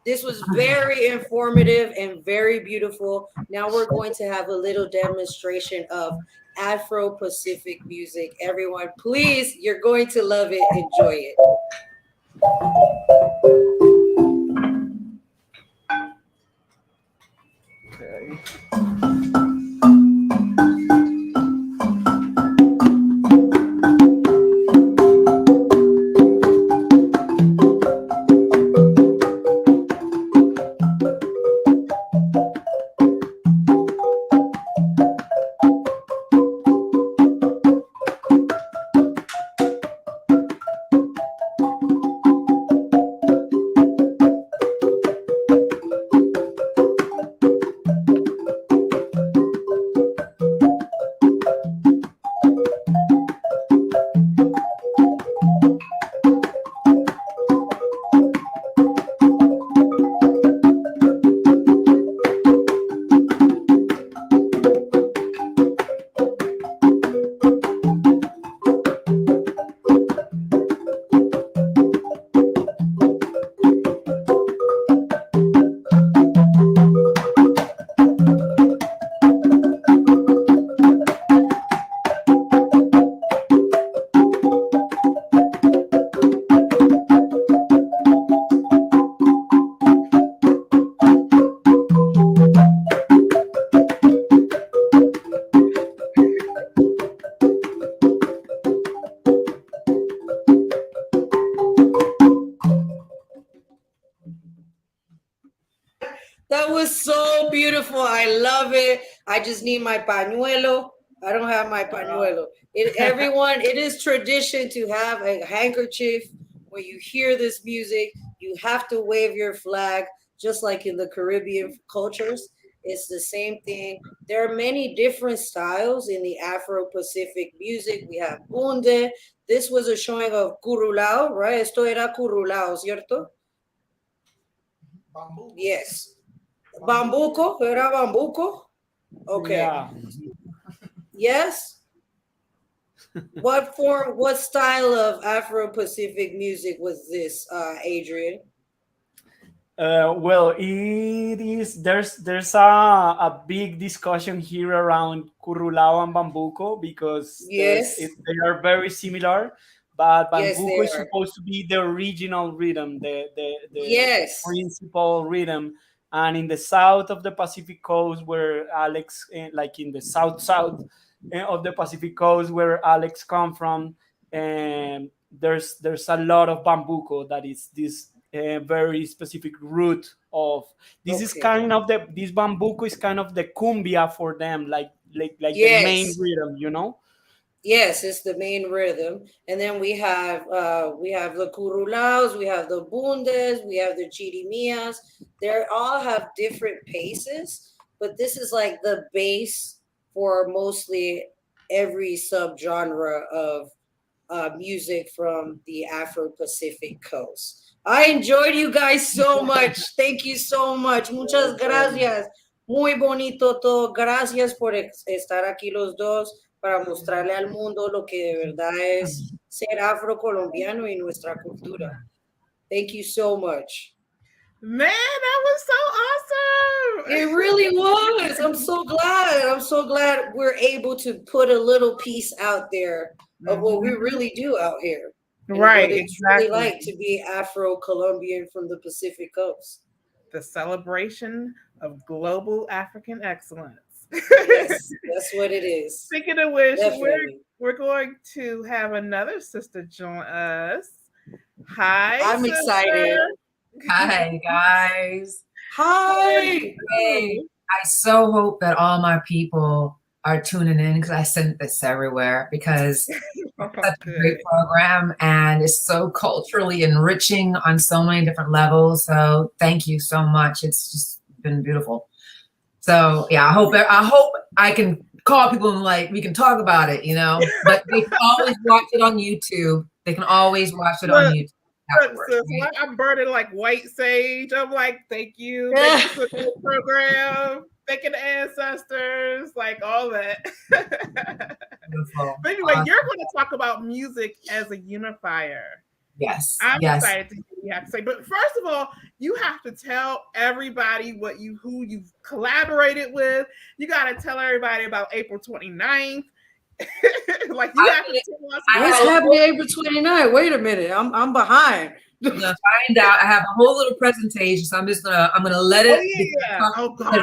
This was very informative and very beautiful. Now we're going to have a little demonstration of Afro-Pacific music. Everyone, please, you're going to love it. Enjoy it.
Okay.
That was so beautiful. I love it. I just need my pañuelo. I don't have my pañuelo. Everyone, it is tradition to have a handkerchief when you hear this music. You have to wave your flag, just like in the Caribbean cultures. It's the same thing. There are many different styles in the Afro-Pacific music. We have bunde. This was a showing of curulao, right? Esto era curulao, ¿cierto? Yes. Bambuco, era bambuco? Okay.
Yeah.
Yes? What style of Afro-Pacific music was this, Adrian?
Well, it is. There's a big discussion here around curulao and bambuco because
Yes.
they are very similar, but
Yes,
bambuco
they
is
are.
supposed to be the original rhythm, the
Yes.
principal rhythm. And in the south of the Pacific coast, where Alex, like in the south of the Pacific coast, where Alex come from, there's a lot of bambuco. That is this very specific root of this is kind of this bambuco is kind of the cumbia for them, like the main
Yes.
rhythm, you know.
Yes, it's the main rhythm. And then we have the curulaos, we have the bundes, we have the chirimias. They all have different paces, but this is like the base for mostly every subgenre of music from the Afro-Pacific coast. I enjoyed you guys so much. Thank you so much. Muchas gracias. Muy bonito todo. Gracias por estar aquí los dos para mostrarle al mundo lo que de verdad es ser afrocolombiano y nuestra cultura. Thank you so much.
Man, that was so awesome.
It really was. I'm so glad. I'm so glad we're able to put a little piece out there of what we really do out here.
Right,
what it's
exactly.
really like to be Afro-Colombian from the Pacific coast.
The celebration of global African excellence.
Yes, that's what it is.
Speaking of which,
Definitely.
we're going to have another sister join us. Hi,
I'm
sister.
excited.
Hi, guys.
Hi.
Hey, I so hope that all my people are tuning in because I sent this everywhere because it's such a great program and it's so culturally enriching on so many different levels. So thank you so much. It's just been beautiful. So yeah, I hope I can call people and like we can talk about it, you know. But they can always watch it on YouTube. They can always watch it on YouTube.
Sis, right? I'm burning like white sage. I'm like, thank you. Thank you for the program. Thanking the ancestors, like all that.
Beautiful.
But anyway, you're going to talk about music as a unifier.
Yes.
I'm excited to hear what you have to say. But first of all, you have to tell everybody who you've collaborated with. You got to tell everybody about April 29th. Like you have to tell us
what's happening April 29th. Wait a minute, I'm behind.
I'm gonna find out. I have a whole little presentation, so I'm gonna let it.
Oh God!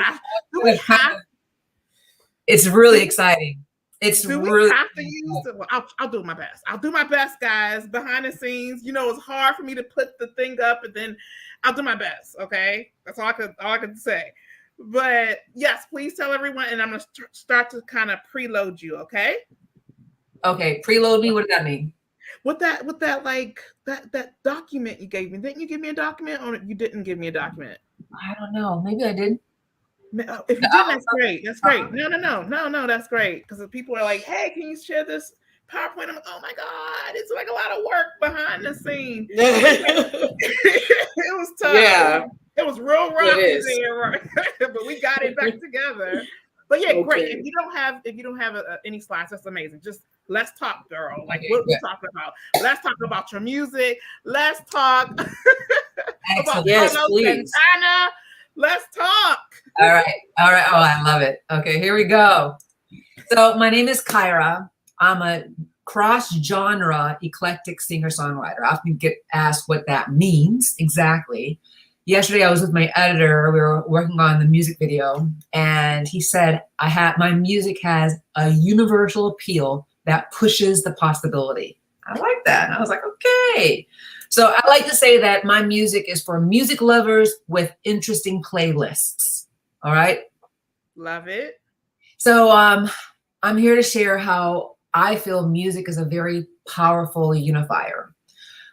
It's really exciting.
Do we have to use it? Well, I'll do my best. I'll do my best, guys. Behind the scenes, you know, it's hard for me to put the thing up, and then I'll do my best. Okay, that's all I could say. But yes, please tell everyone, and I'm gonna start to kind of preload you. Okay.
Okay, preload me. What does that mean?
With that like that document you gave me. Didn't you give me a document, or you didn't give me a document?
I don't know. Maybe I did.
If you did, that's great. That's great. No, that's great. Because people are like, hey, can you share this PowerPoint? I'm like, oh my God, it's like a lot of work behind the scene. It was tough.
Yeah.
It was real rocky there, but we got it back together. But yeah, great. If you don't have any slides, that's amazing. Just let's talk, girl. Like what we talking about? Let's talk about your music. Let's talk about Dajanna. Let's talk.
All right. Oh, I love it. Okay, here we go. So my name is Kyera. I'm a cross-genre eclectic singer-songwriter. I often get asked what that means exactly. Yesterday, I was with my editor. We were working on the music video, and he said, my music has a universal appeal that pushes the possibility. I like that. And I was like, okay. So I like to say that my music is for music lovers with interesting playlists. All right.
Love it.
So I'm here to share how I feel music is a very powerful unifier.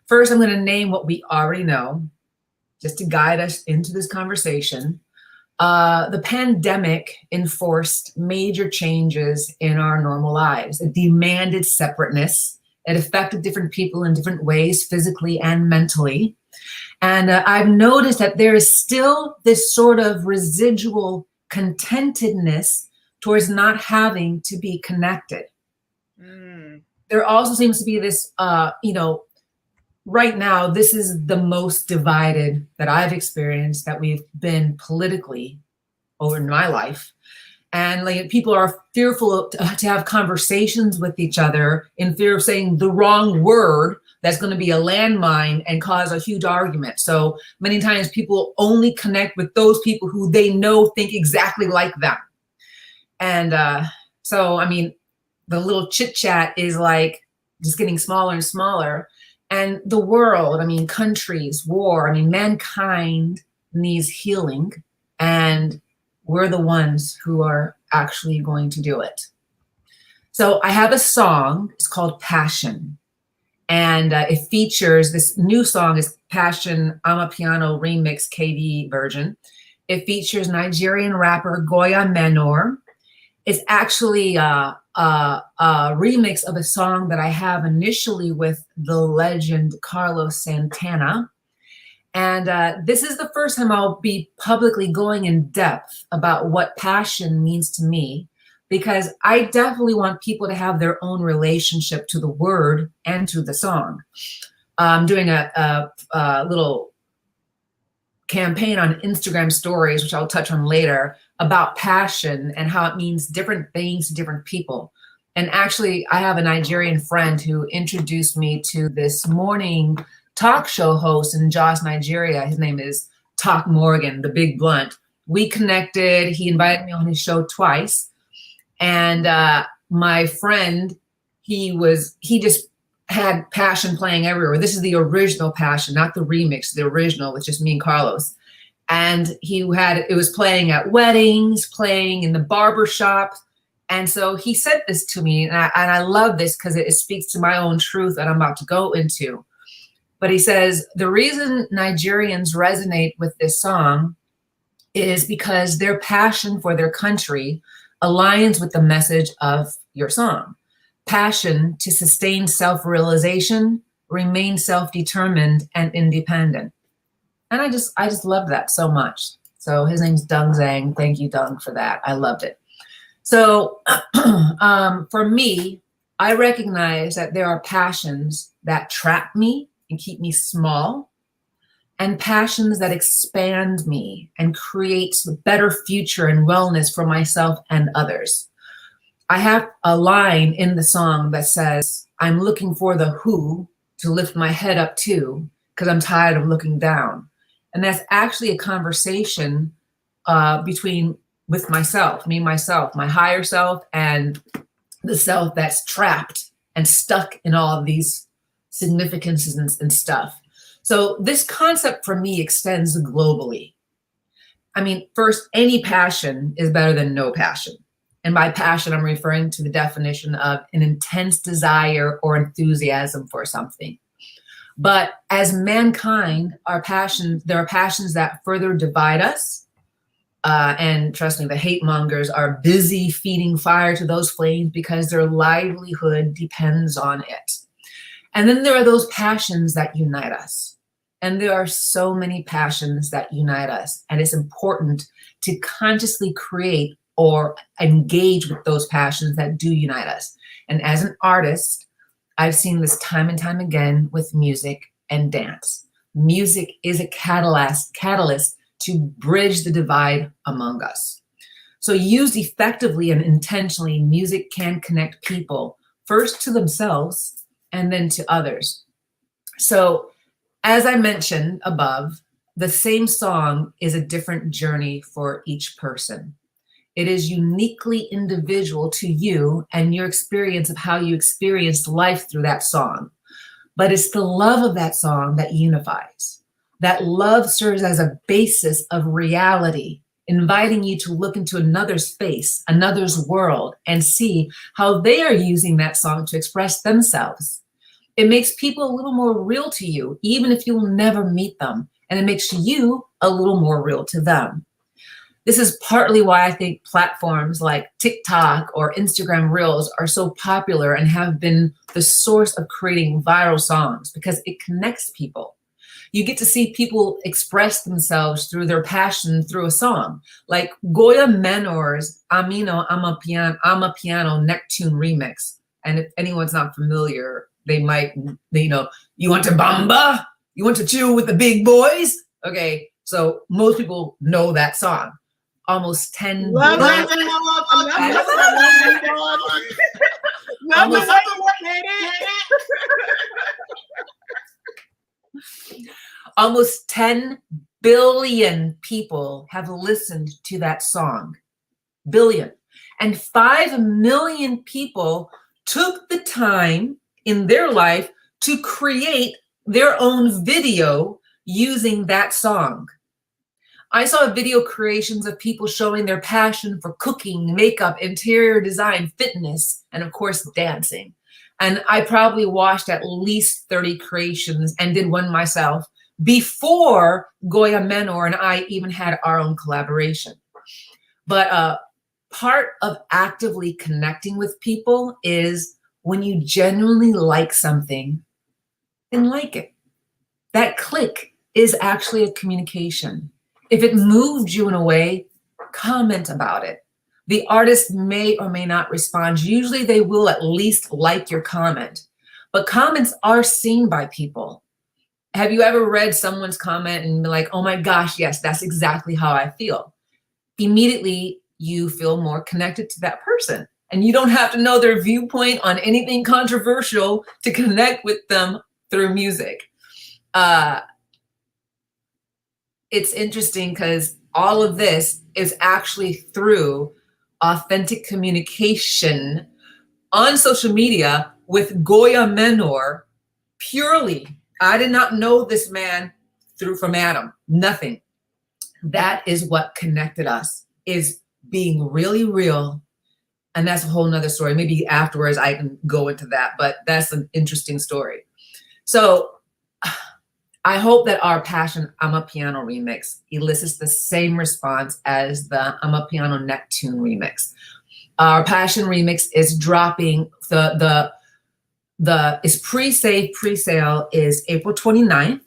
First, I'm going to name what we already know, just to guide us into this conversation. The pandemic enforced major changes in our normal lives. It demanded separateness. It affected different people in different ways, physically and mentally. And I've noticed that there is still this sort of residual contentedness towards not having to be connected. There also seems to be this, right now, this is the most divided that I've experienced that we've been politically over in my life. And like people are fearful to have conversations with each other in fear of saying the wrong word that's going to be a landmine and cause a huge argument. So many times people only connect with those people who they know think exactly like them. And so, I mean, the little chit chat is like just getting smaller and smaller. And the world, I mean, countries, war, I mean, mankind needs healing. And we're the ones who are actually going to do it. So I have a song, it's called Passion. And it features, this new song is Passion Amapiano Remix KD version. It features Nigerian rapper Goya Menor. It's actually a remix of a song that I have initially with the legend Carlos Santana. And this is the first time I'll be publicly going in depth about what passion means to me, because I definitely want people to have their own relationship to the word and to the song. I'm doing a little campaign on Instagram stories, which I'll touch on later, about passion and how it means different things to different people. And actually, I have a Nigerian friend who introduced me to this morning talk show host in Jos, Nigeria. His name is Talk Morgan, the Big Blunt. We connected. He invited me on his show twice. And my friend, he just had Passion playing everywhere. This is the original Passion, not the remix, the original with just me and Carlos. And it was playing at weddings, playing in the barber shop. And so he said this to me, and I love this because it speaks to my own truth that I'm about to go into. But he says, the reason Nigerians resonate with this song is because their passion for their country aligns with the message of your song. Passion to sustain self-realization, remain self-determined and independent. And I just love that so much. So his name's Dung Zhang. Thank you, Dung, for that. I loved it. So for me, I recognize that there are passions that trap me and keep me small, and passions that expand me and create a better future and wellness for myself and others. I have a line in the song that says, I'm looking for the who to lift my head up to, because I'm tired of looking down. And that's actually a conversation with myself, my higher self, and the self that's trapped and stuck in all of these significances and stuff. So this concept for me extends globally. I mean, first, any passion is better than no passion. And by passion, I'm referring to the definition of an intense desire or enthusiasm for something. But as mankind, there are passions that further divide us. And trust me, the hate mongers are busy feeding fire to those flames because their livelihood depends on it. And then there are those passions that unite us. And there are so many passions that unite us. And it's important to consciously create or engage with those passions that do unite us. And as an artist, I've seen this time and time again with music and dance. Music is a catalyst to bridge the divide among us. So used effectively and intentionally, music can connect people first to themselves and then to others. So as I mentioned above, the same song is a different journey for each person. It is uniquely individual to you and your experience of how you experienced life through that song. But it's the love of that song that unifies. That love serves as a basis of reality, inviting you to look into another's space, another's world, and see how they are using that song to express themselves. It makes people a little more real to you, even if you'll never meet them. And it makes you a little more real to them. This is partly why I think platforms like TikTok or Instagram Reels are so popular and have been the source of creating viral songs, because it connects people. You get to see people express themselves through their passion through a song, like Goya Menor's Amino, I'm a Piano Neptune remix. And if anyone's not familiar, you want to bamba? You want to chill with the big boys? Okay, so most people know that song. Almost 10 billion. Almost 10 billion people have listened to that song. Billion. And 5 million people took the time in their life to create their own video using that song. I saw video creations of people showing their passion for cooking, makeup, interior design, fitness, and of course, dancing. And I probably watched at least 30 creations and did one myself before Goya Menor and I even had our own collaboration. But part of actively connecting with people is when you genuinely like something, then like it. That click is actually a communication. If it moved you in a way, comment about it. The artist may or may not respond. Usually they will at least like your comment, but comments are seen by people. Have you ever read someone's comment and be like, oh my gosh, yes, that's exactly how I feel? Immediately you feel more connected to that person, and you don't have to know their viewpoint on anything controversial to connect with them through music. It's interesting because all of this is actually through authentic communication on social media with Goya Menor purely. I did not know this man from Adam, nothing. That is what connected us, is being really real. And that's a whole nother story. Maybe afterwards I can go into that, but that's an interesting story. So I hope that our Passion Amapiano remix elicits the same response as the Amapiano Neptune remix. Our Passion remix is dropping, is pre-sale is April 29th,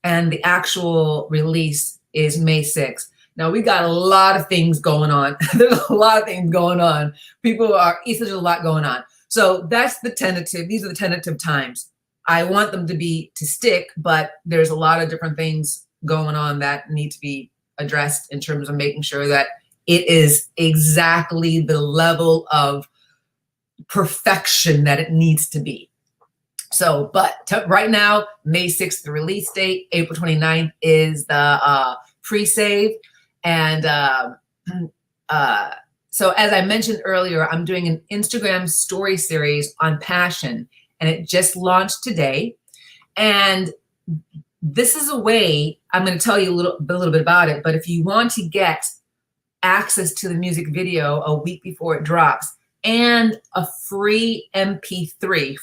and the actual release is May 6th. Now we got a lot of things going on. There's a lot of things going on. There's a lot going on. So that's the tentative. These are the tentative times. I want them to stick, but there's a lot of different things going on that need to be addressed in terms of making sure that it is exactly the level of perfection that it needs to be. So, but right now, May 6th, the release date, April 29th is the pre-save. And so as I mentioned earlier, I'm doing an Instagram story series on Passion, and it just launched today. And this is a way, I'm going to tell you a little bit about it, but if you want to get access to the music video a week before it drops and a free MP3,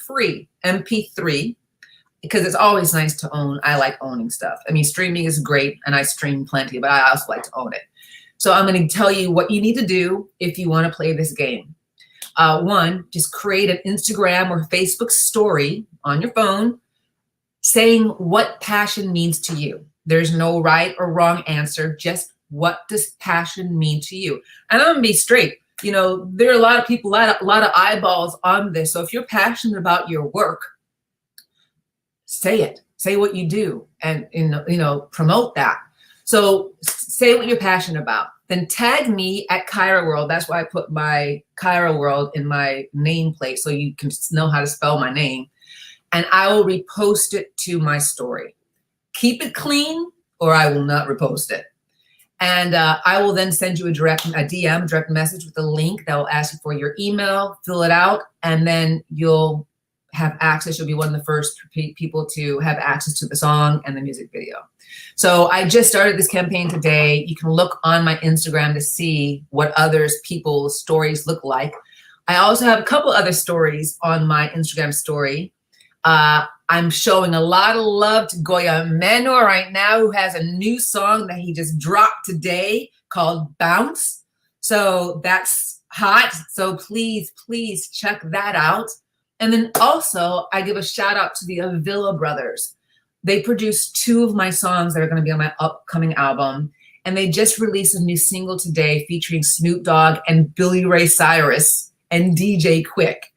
because it's always nice to own. I like owning stuff. I mean, streaming is great and I stream plenty, but I also like to own it. So I'm going to tell you what you need to do if you want to play this game. One, just create an Instagram or Facebook story on your phone saying what passion means to you. There's no right or wrong answer, just what does passion mean to you? And I'm going to be straight. You know, there are a lot of people, a lot of eyeballs on this. So if you're passionate about your work, say it. Say what you do and, promote that. So say what you're passionate about. Then tag me at Kyera World. That's why I put my Kyera World in my nameplate so you can know how to spell my name. And I will repost it to my story. Keep it clean or I will not repost it. And I will then send you a direct message with a link that will ask you for your email, fill it out, and then you'll have access. You'll be one of the first people to have access to the song and the music video. So I just started this campaign today. You can look on my Instagram to see what people's stories look like. I also have a couple other stories on my Instagram story. I'm showing a lot of love to Goya Menor right now, who has a new song that he just dropped today called Bounce. So that's hot. So please, please check that out. And then also I give a shout out to the Avila brothers. They produced 2 of my songs that are going to be on my upcoming album. And they just released a new single today featuring Snoop Dogg and Billy Ray Cyrus and DJ Quick.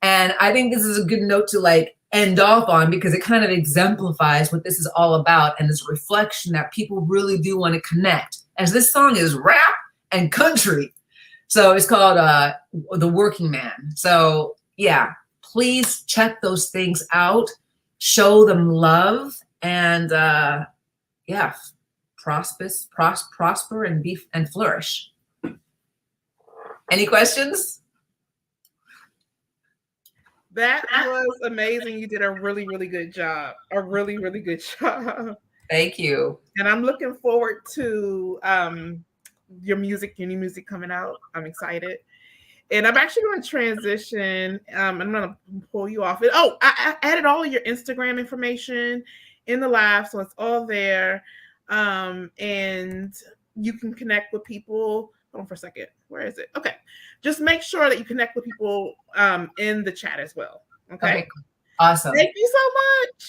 And I think this is a good note to end off on, because it kind of exemplifies what this is all about and this reflection that people really do want to connect, as this song is rap and country. So it's called The Working Man. So yeah, please check those things out, show them love, and prosper and flourish. Any questions?
That was amazing. You did a really, really good job. A really, really good job.
Thank you.
And I'm looking forward to your new music coming out. I'm excited. And I'm actually going to transition. I'm going to pull you off. I added all of your Instagram information in the live, so it's all there. And you can connect with people. Hold on for a second. Where is it? Okay. Just make sure that you connect with people in the chat as well. Okay.
Awesome.
Thank you so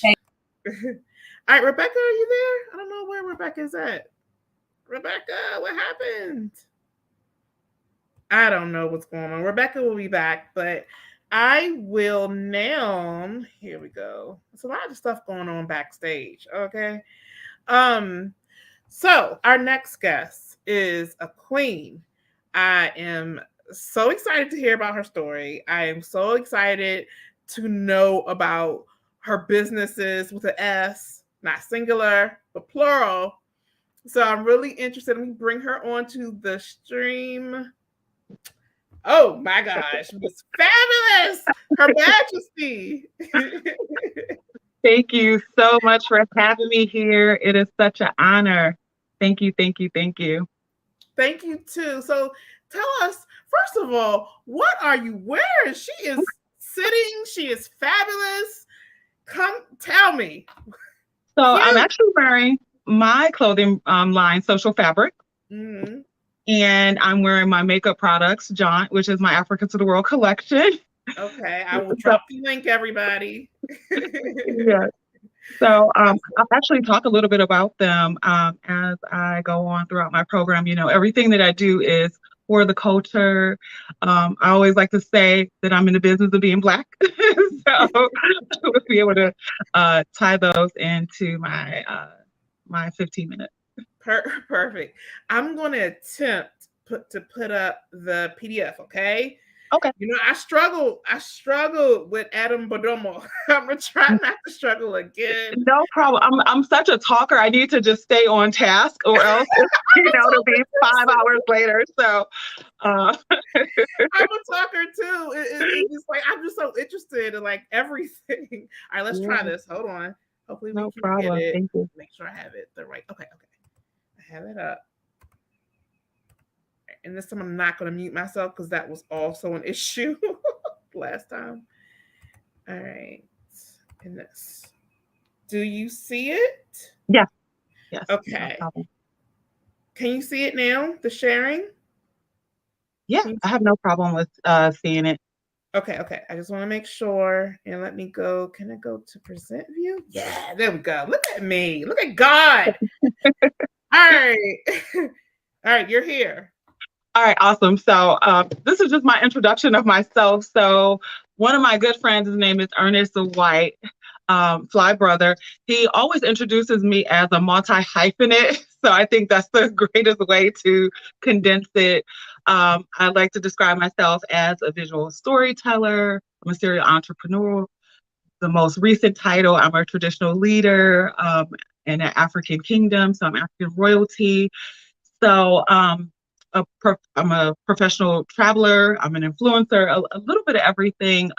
much. All right, Rebecca, are you there? I don't know where Rebecca is at. Rebecca, what happened? I don't know what's going on. Rebecca will be back, but I will now. Here we go. There's a lot of stuff going on backstage. Okay. So our next guest is a queen. I am so excited to hear about her story. I am so excited to know about her businesses with an S, not singular, but plural. So I'm really interested. Let me bring her onto the stream. Oh my gosh, Miss Fabulous, Her Majesty.
Thank you so much for having me here. It is such an honor. Thank you, thank you, thank you.
Thank you too. So tell us, first of all, what are you wearing? She is sitting, she is fabulous. Come tell me.
So I'm actually wearing my clothing line, Social Fabric.
Mm-hmm.
And I'm wearing my makeup products, Jhon, which is my Africa to the World collection.
Okay, I will drop the link, everybody.
Yeah. So I'll actually talk a little bit about them as I go on throughout my program. You know, everything that I do is for the culture. I always like to say that I'm in the business of being Black. So we'll be able to tie those into my my 15 minutes.
Perfect. I'm going to attempt to put up the PDF, okay?
Okay.
You know, I struggled with Adam Bodomo. I'm going to try not to struggle again.
No problem. I'm such a talker. I need to just stay on task or else, it'll be 5 hours later. So
I'm a talker too. It's just like, I'm just so interested in like everything. All right, let's try this. Hold on. Hopefully we can get it.
Thank you.
Make sure I have it the right. Okay. I have it up. And this time I'm not going to mute myself because that was also an issue last time. All right. And this. Do you see it?
Yeah. Yes.
Okay.
No problem.
Can you see it now? The sharing?
Yeah, I have no problem with seeing it.
Okay. I just want to make sure. And let me go. Can I go to present view? Yeah, there we go. Look at me. Look at God. All right. All right, you're here.
All right, awesome. So this is just my introduction of myself. So one of my good friends, his name is Ernest White, Fly Brother. He always introduces me as a multi-hyphenate. So I think that's the greatest way to condense it. I like to describe myself as a visual storyteller. I'm a serial entrepreneur. The most recent title, I'm a traditional leader in an African kingdom. So I'm African royalty. So I'm a professional traveler. I'm an influencer, a little bit of everything.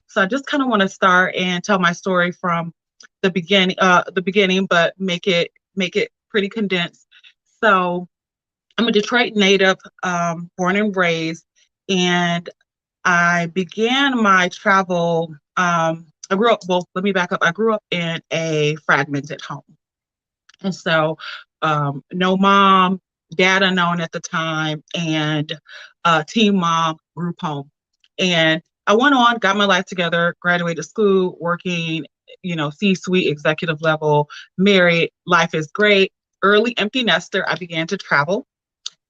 So I just kind of want to start and tell my story from the beginning, but make it pretty condensed. So I'm a Detroit native, born and raised, and I began my travel. I grew up. Well, let me back up. I grew up in a fragmented home, and so no mom. Dad unknown at the time, and teen mom group home. And I went on, got my life together, graduated school, working, C-suite executive level, married, life is great. Early empty nester, I began to travel.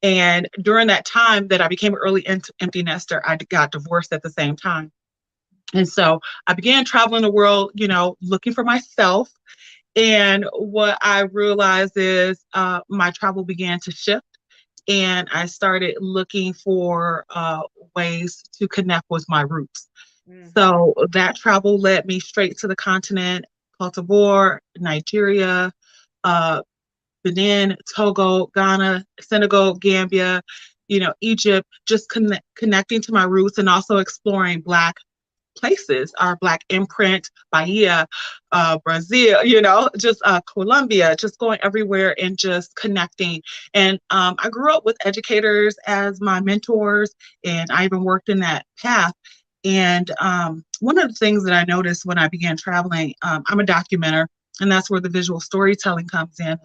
And during that time that I became an early empty nester, I got divorced at the same time. And so I began traveling the world, looking for myself. And what I realized is my travel began to shift, and I started looking for ways to connect with my roots. So that travel led me straight to the continent, Cote d'Ivoire, Nigeria, Benin, Togo, Ghana, Senegal, Gambia, Egypt, just connecting to my roots and also exploring Black places, our Black imprint, Bahia, Brazil, just Colombia, just going everywhere and just connecting. And I grew up with educators as my mentors, and I even worked in that path. And one of the things that I noticed when I began traveling, I'm a documenter, and that's where the visual storytelling comes in.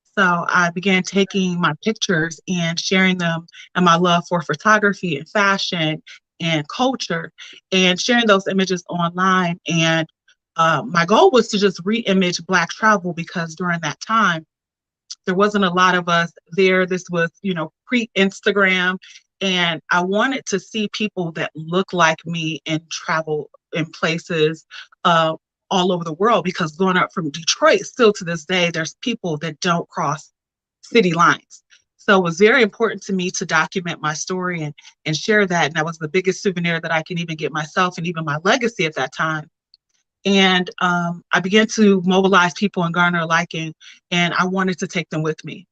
So I began taking my pictures and sharing them, and my love for photography and fashion and culture, and sharing those images online. And my goal was to just re-image Black travel, because during that time, there wasn't a lot of us there. This was, pre-Instagram. And I wanted to see people that look like me and travel in places all over the world, because growing up from Detroit, still to this day, there's people that don't cross city lines. So it was very important to me to document my story and share that. And that was the biggest souvenir that I can even get myself, and even my legacy at that time. And I began to mobilize people and garner a liking, and I wanted to take them with me.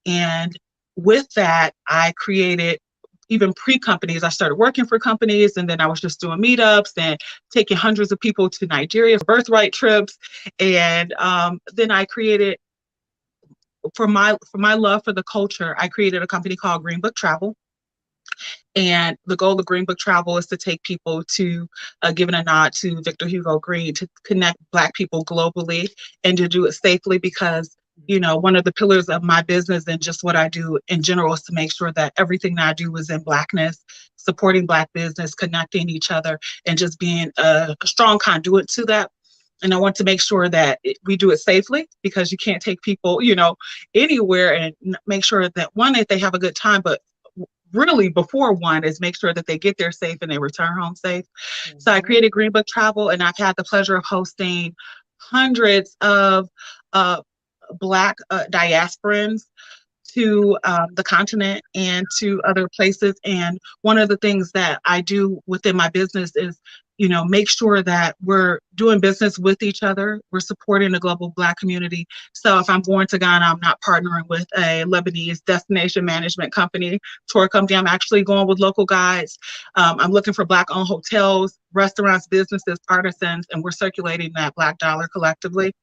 And with that, I created even pre-companies. I started working for companies, and then I was just doing meetups and taking hundreds of people to Nigeria for birthright trips. And then I created, for my love for the culture, I created a company called Green Book Travel. And the goal of Green Book Travel is to take people to, giving a nod to Victor Hugo Green, to connect Black people globally and to do it safely, because, you know, one of the pillars of my business and just what I do in general is to make sure that everything that I do is in Blackness, supporting Black business, connecting each other, and just being a strong conduit to that. And I want to make sure that we do it safely, because you can't take people, you know, anywhere, and make sure that, one, that they have a good time, but really before one is make sure that they get there safe and they return home safe. Mm-hmm. So I created Green Book Travel, and I've had the pleasure of hosting hundreds of Black diasporans to the continent and to other places. And one of the things that I do within my business is, you know, make sure that we're doing business with each other. We're supporting the global Black community. So if I'm going to Ghana, I'm not partnering with a Lebanese destination management company, tour company. I'm actually going with local guides. I'm looking for Black-owned hotels, restaurants, businesses, artisans, and we're circulating that Black dollar collectively.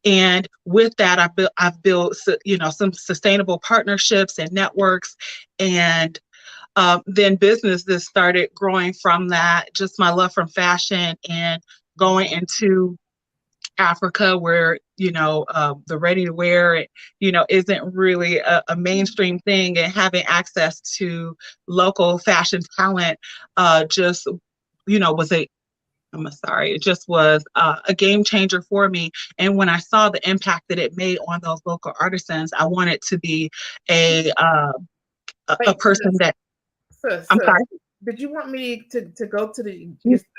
And with that, I've built, you know, some sustainable partnerships and networks, and then businesses started growing from that. Just my love from fashion and going into Africa, where, you know, the ready to wear, you know, isn't really a mainstream thing, and having access to local fashion talent just, you know, it just was a game changer for me. And when I saw the impact that it made on those local artisans, I wanted to be a person that. I'm sorry.
Did you want me to go to the?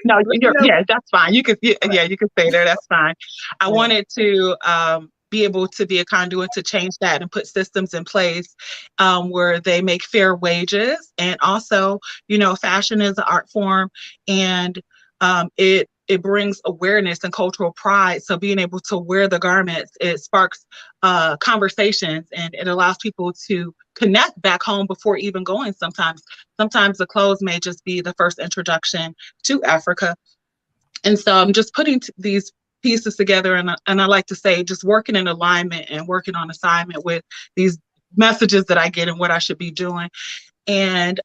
No, yeah, that's fine. You could, yeah, you could stay there. That's fine. I wanted to be able to be a conduit to change that and put systems in place where they make fair wages, and also, you know, fashion is an art form, and it brings awareness and cultural pride. So being able to wear the garments, it sparks conversations, and it allows people to connect back home before even going. Sometimes the clothes may just be the first introduction to Africa. And so I'm just putting these pieces together, and I like to say, just working in alignment and working on assignment with these messages that I get and what I should be doing. And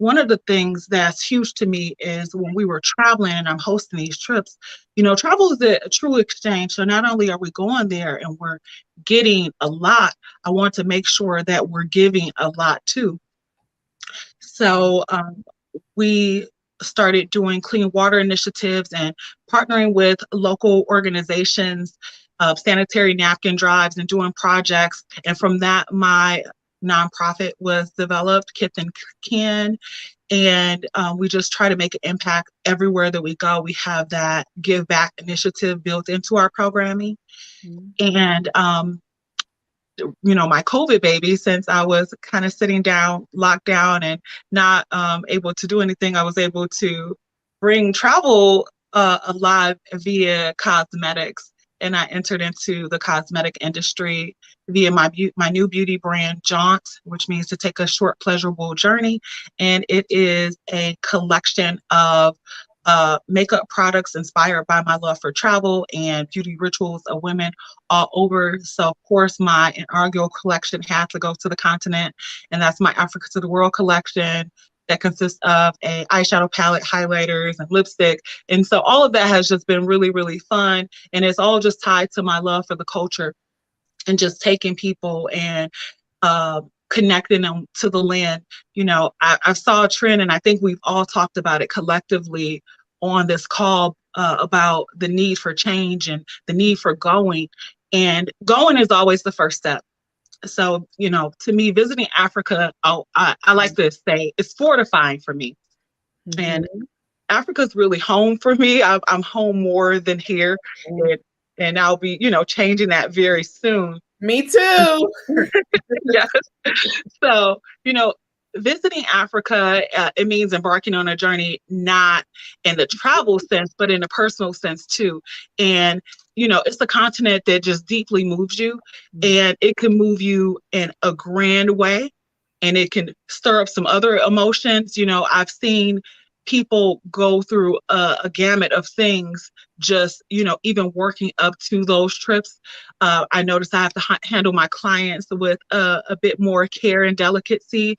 one of the things that's huge to me is when we were traveling and I'm hosting these trips, you know, travel is a true exchange. So not only are we going there and we're getting a lot, I want to make sure that we're giving a lot too. So we started doing clean water initiatives and partnering with local organizations, sanitary napkin drives, and doing projects. And from that, my nonprofit was developed, Kith and Kin, and we just try to make an impact everywhere that we go. We have that Give Back initiative built into our programming. Mm-hmm. And you know, my COVID baby, since I was kind of sitting down, locked down, and not able to do anything, I was able to bring travel alive via cosmetics. And I entered into the cosmetic industry via my new beauty brand, Jhon, which means to take a short, pleasurable journey. And it is a collection of makeup products inspired by my love for travel and beauty rituals of women all over. So of course my inaugural collection had to go to the continent, and that's my Africa to the World collection that consists of a eyeshadow palette, highlighters, and lipstick. And so all of that has just been really, really fun. And it's all just tied to my love for the culture and just taking people and connecting them to the land. You know, I saw a trend, and I think we've all talked about it collectively on this call about the need for change and the need for going. And going is always the first step. So, you know, to me, visiting Africa, I like to say, it's fortifying for me. Mm-hmm. And Africa's really home for me. I'm home more than here. Mm-hmm. And I'll be, you know, changing that very soon.
Me too.
Yes. So, you know, visiting Africa, it means embarking on a journey, not in the travel sense, but in a personal sense too. And, it's a continent that just deeply moves you, and it can move you in a grand way, and it can stir up some other emotions. I've seen people go through a gamut of things, just, even working up to those trips. I notice I have to handle my clients with a bit more care and delicacy,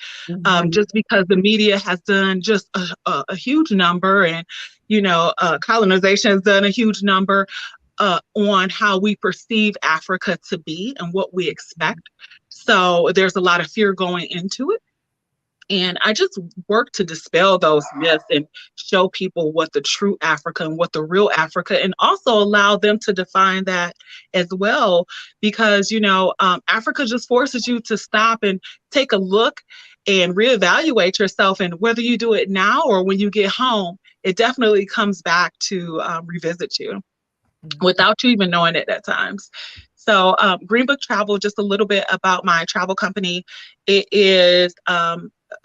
just because the media has done just a huge number, and, colonization has done a huge number on how we perceive Africa to be and what we expect. So there's a lot of fear going into it. And I just work to dispel those myths and show people what the true Africa and what the real Africa, and also allow them to define that as well. Because, Africa just forces you to stop and take a look and reevaluate yourself. And whether you do it now or when you get home, it definitely comes back to revisit you without you even knowing it at times. So Green Book Travel, just a little bit about my travel company. It is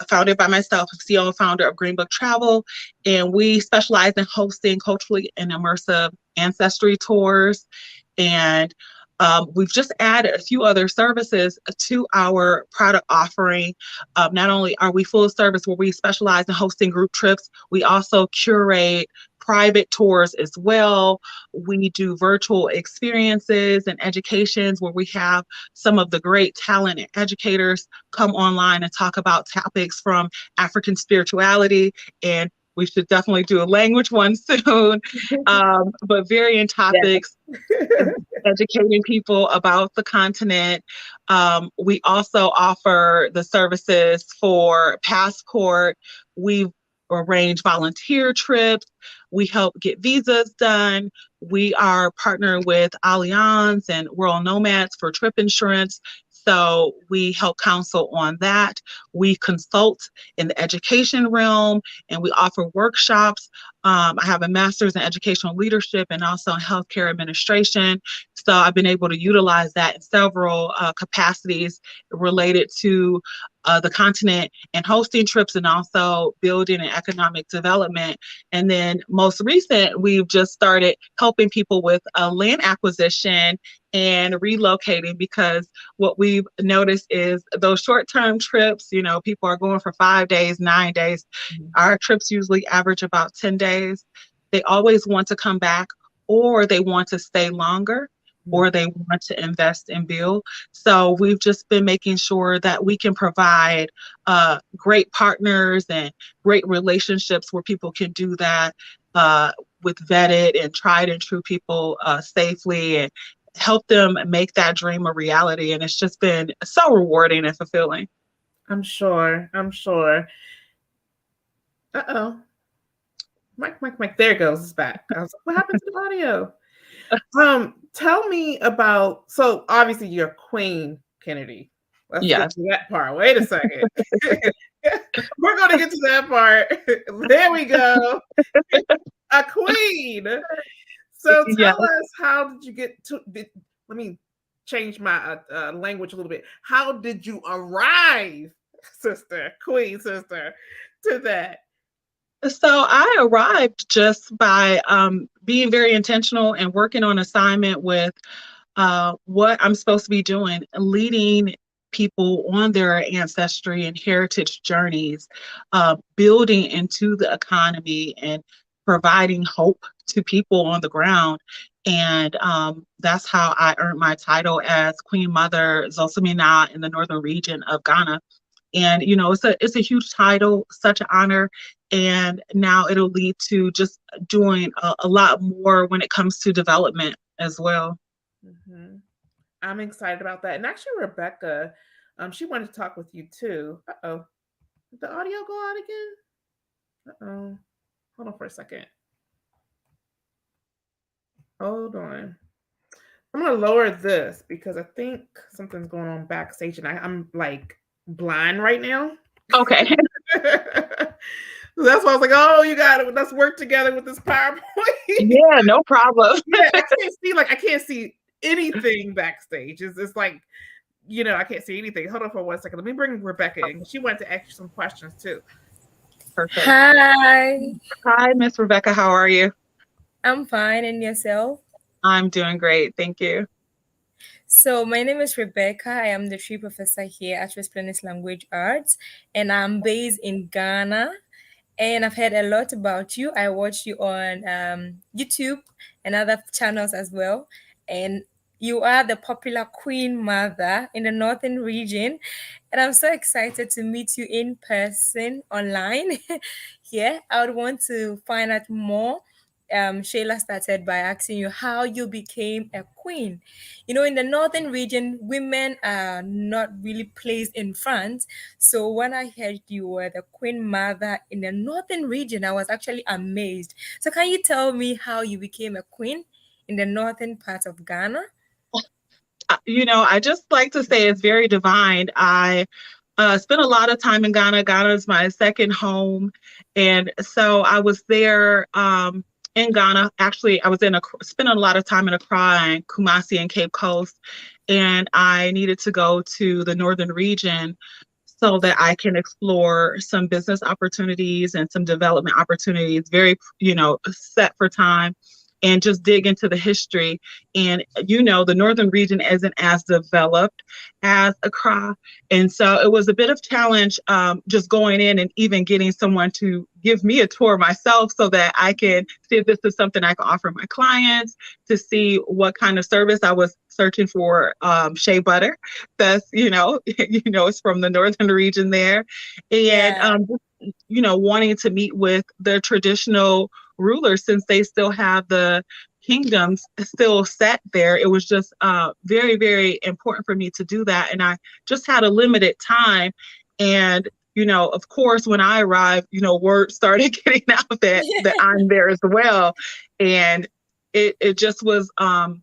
founded by myself, CEO and founder of Green Book Travel, and we specialize in hosting culturally and immersive ancestry tours. And we've just added a few other services to our product offering. Not only are we full service where we specialize in hosting group trips, we also curate private tours as well. We do virtual experiences and educations where we have some of the great talent and educators come online and talk about topics from African spirituality, and we should definitely do a language one soon, but varying topics, educating people about the continent. We also offer the services for passport. We arrange volunteer trips. We help get visas done. We are partnered with Allianz and World Nomads for trip insurance. So we help counsel on that. We consult in the education realm, and we offer workshops. I have a master's in educational leadership and also in healthcare administration. So I've been able to utilize that in several capacities related to the continent and hosting trips, and also building and economic development. And then most recent, we've just started helping people with land acquisition and relocating, because what we've noticed is those short-term trips, people are going for 5 days, 9 days. Our trips usually average about 10 days. They always want to come back, or they want to stay longer, or they want to invest and build. So we've just been making sure that we can provide great partners and great relationships where people can do that with vetted and tried and true people safely, and help them make that dream a reality. And it's just been so rewarding and fulfilling.
I'm sure. Uh-oh. Mike, there it goes. It's back. I was like, what happened to the audio? Tell me about, so obviously you're Queen Kennedy. Let's get to that part. Wait a second. We're going to get to that part. There we go. A queen. So tell us, how did you get to, let me change my language a little bit. How did you arrive, Queen sister, to that?
So I arrived just by being very intentional and working on assignment with what I'm supposed to be doing, leading people on their ancestry and heritage journeys, building into the economy and providing hope to people on the ground. And that's how I earned my title as Queen Mother Zosamina in the northern region of Ghana. And, it's a huge title, such an honor. And now it'll lead to just doing a lot more when it comes to development as well.
Mm-hmm. I'm excited about that. And actually, Rebecca, she wanted to talk with you too. Uh-oh. Did the audio go out again? Uh-oh. Hold on for a second. Hold on. I'm going to lower this because I think something's going on backstage, and I'm like blind right now.
Okay.
That's why I was like, oh, let's work together with this PowerPoint.
Yeah, no problem.
Yeah, I can't see anything backstage. It's like I can't see anything. Hold on for 1 second. Let me bring Rebecca in. She wanted to ask you some questions too.
Perfect.
Hi.
Hi, Miss Rebecca. How are you?
I'm fine. And yourself?
I'm doing great. Thank you.
So my name is Rebecca. I am the tree professor here at Resplendence Language Arts, and I'm based in Ghana. And I've heard a lot about you. I watch you on YouTube and other channels as well. And you are the popular Queen Mother in the Northern region. And I'm so excited to meet you in person online. Yeah, I would want to find out more. Shayla started by asking you how you became a queen. In the northern region, women are not really placed in front. So when I heard you were the queen mother in the northern region, I was actually amazed. So can you tell me how you became a queen in the northern part of Ghana?
I just like to say it's very divine. I spent a lot of time in Ghana. Ghana is my second home. And so I was there in Ghana. Actually, I was spending a lot of time in Accra and Kumasi and Cape Coast. And I needed to go to the northern region so that I can explore some business opportunities and some development opportunities, very, set for time, and just dig into the history. And, the northern region isn't as developed as Accra. And so it was a bit of challenge just going in and even getting someone to give me a tour myself so that I can see if this is something I can offer my clients, to see what kind of service. I was searching for shea butter. That's, it's from the northern region there. And, wanting to meet with the traditional rulers, since they still have the kingdoms still set there. It was just very, very important for me to do that. And I just had a limited time. And, of course, when I arrived, word started getting out that I'm there as well. And it just was, I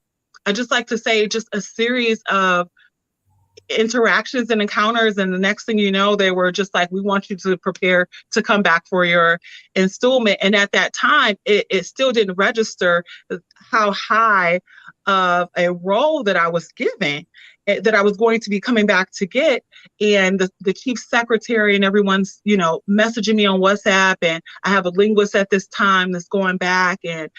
just like to say, just a series of interactions and encounters, and the next thing you know, they were just like, we want you to prepare to come back for your installment. And at that time, it still didn't register how high of a role that I was given, that I was going to be coming back to get. And the chief secretary and everyone's messaging me on WhatsApp, and I have a linguist at this time that's going back and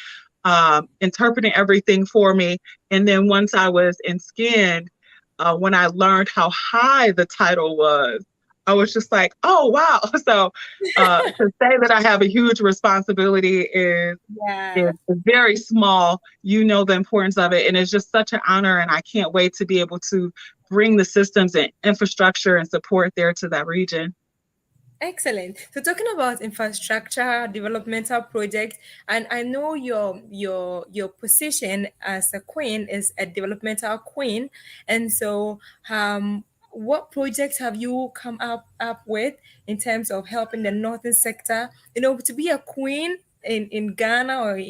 interpreting everything for me. And then once I was in skin, when I learned how high the title was, I was just like, oh, wow. So to say that I have a huge responsibility is very small. The importance of it. And it's just such an honor. And I can't wait to be able to bring the systems and infrastructure and support there to that region.
Excellent. So talking about infrastructure, developmental projects, and I know your position as a queen is a developmental queen. And so what projects have you come up with in terms of helping the northern sector? To be a queen in Ghana or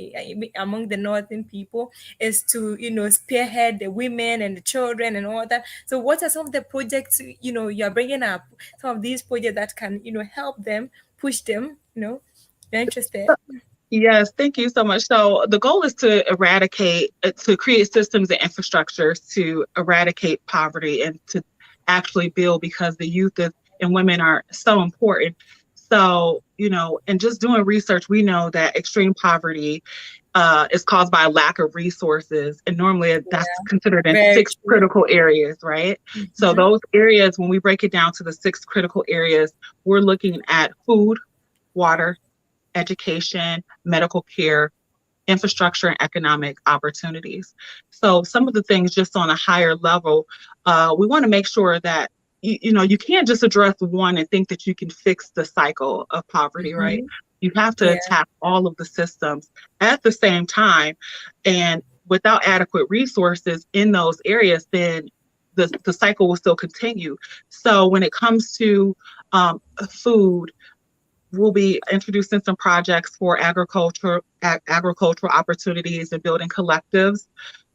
among the northern people is to spearhead the women and the children and all that. So what are some of the projects you're bringing up, some of these projects that can help them, push them? You're interested?
Yes, thank you so much. So the goal is to to create systems and infrastructures to eradicate poverty and to actually build, because the youth and women are so important. So, and just doing research, we know that extreme poverty is caused by a lack of resources. And normally that's considered in 6 critical areas, right? Mm-hmm. So those areas, when we break it down to the 6 critical areas, we're looking at food, water, education, medical care, infrastructure, and economic opportunities. So some of the things just on a higher level, we want to make sure that you can't just address one and think that you can fix the cycle of poverty, right? You have to attack all of the systems at the same time. And without adequate resources in those areas, then the cycle will still continue. So when it comes to food, we'll be introducing some projects for agricultural opportunities and building collectives.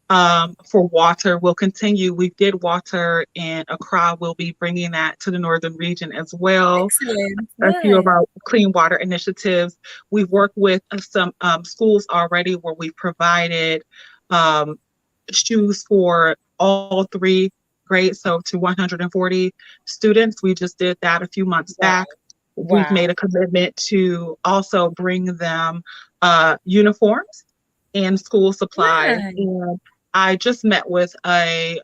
For water, we'll continue. We did water in Accra. We'll be bringing that to the northern region as well.
Excellent.
A few of our clean water initiatives. We've worked with some schools already where we've provided shoes for all 3 grade, so to 140 students. We just did that a few months back. We've made a commitment to also bring them uniforms and school supplies. And I just met with a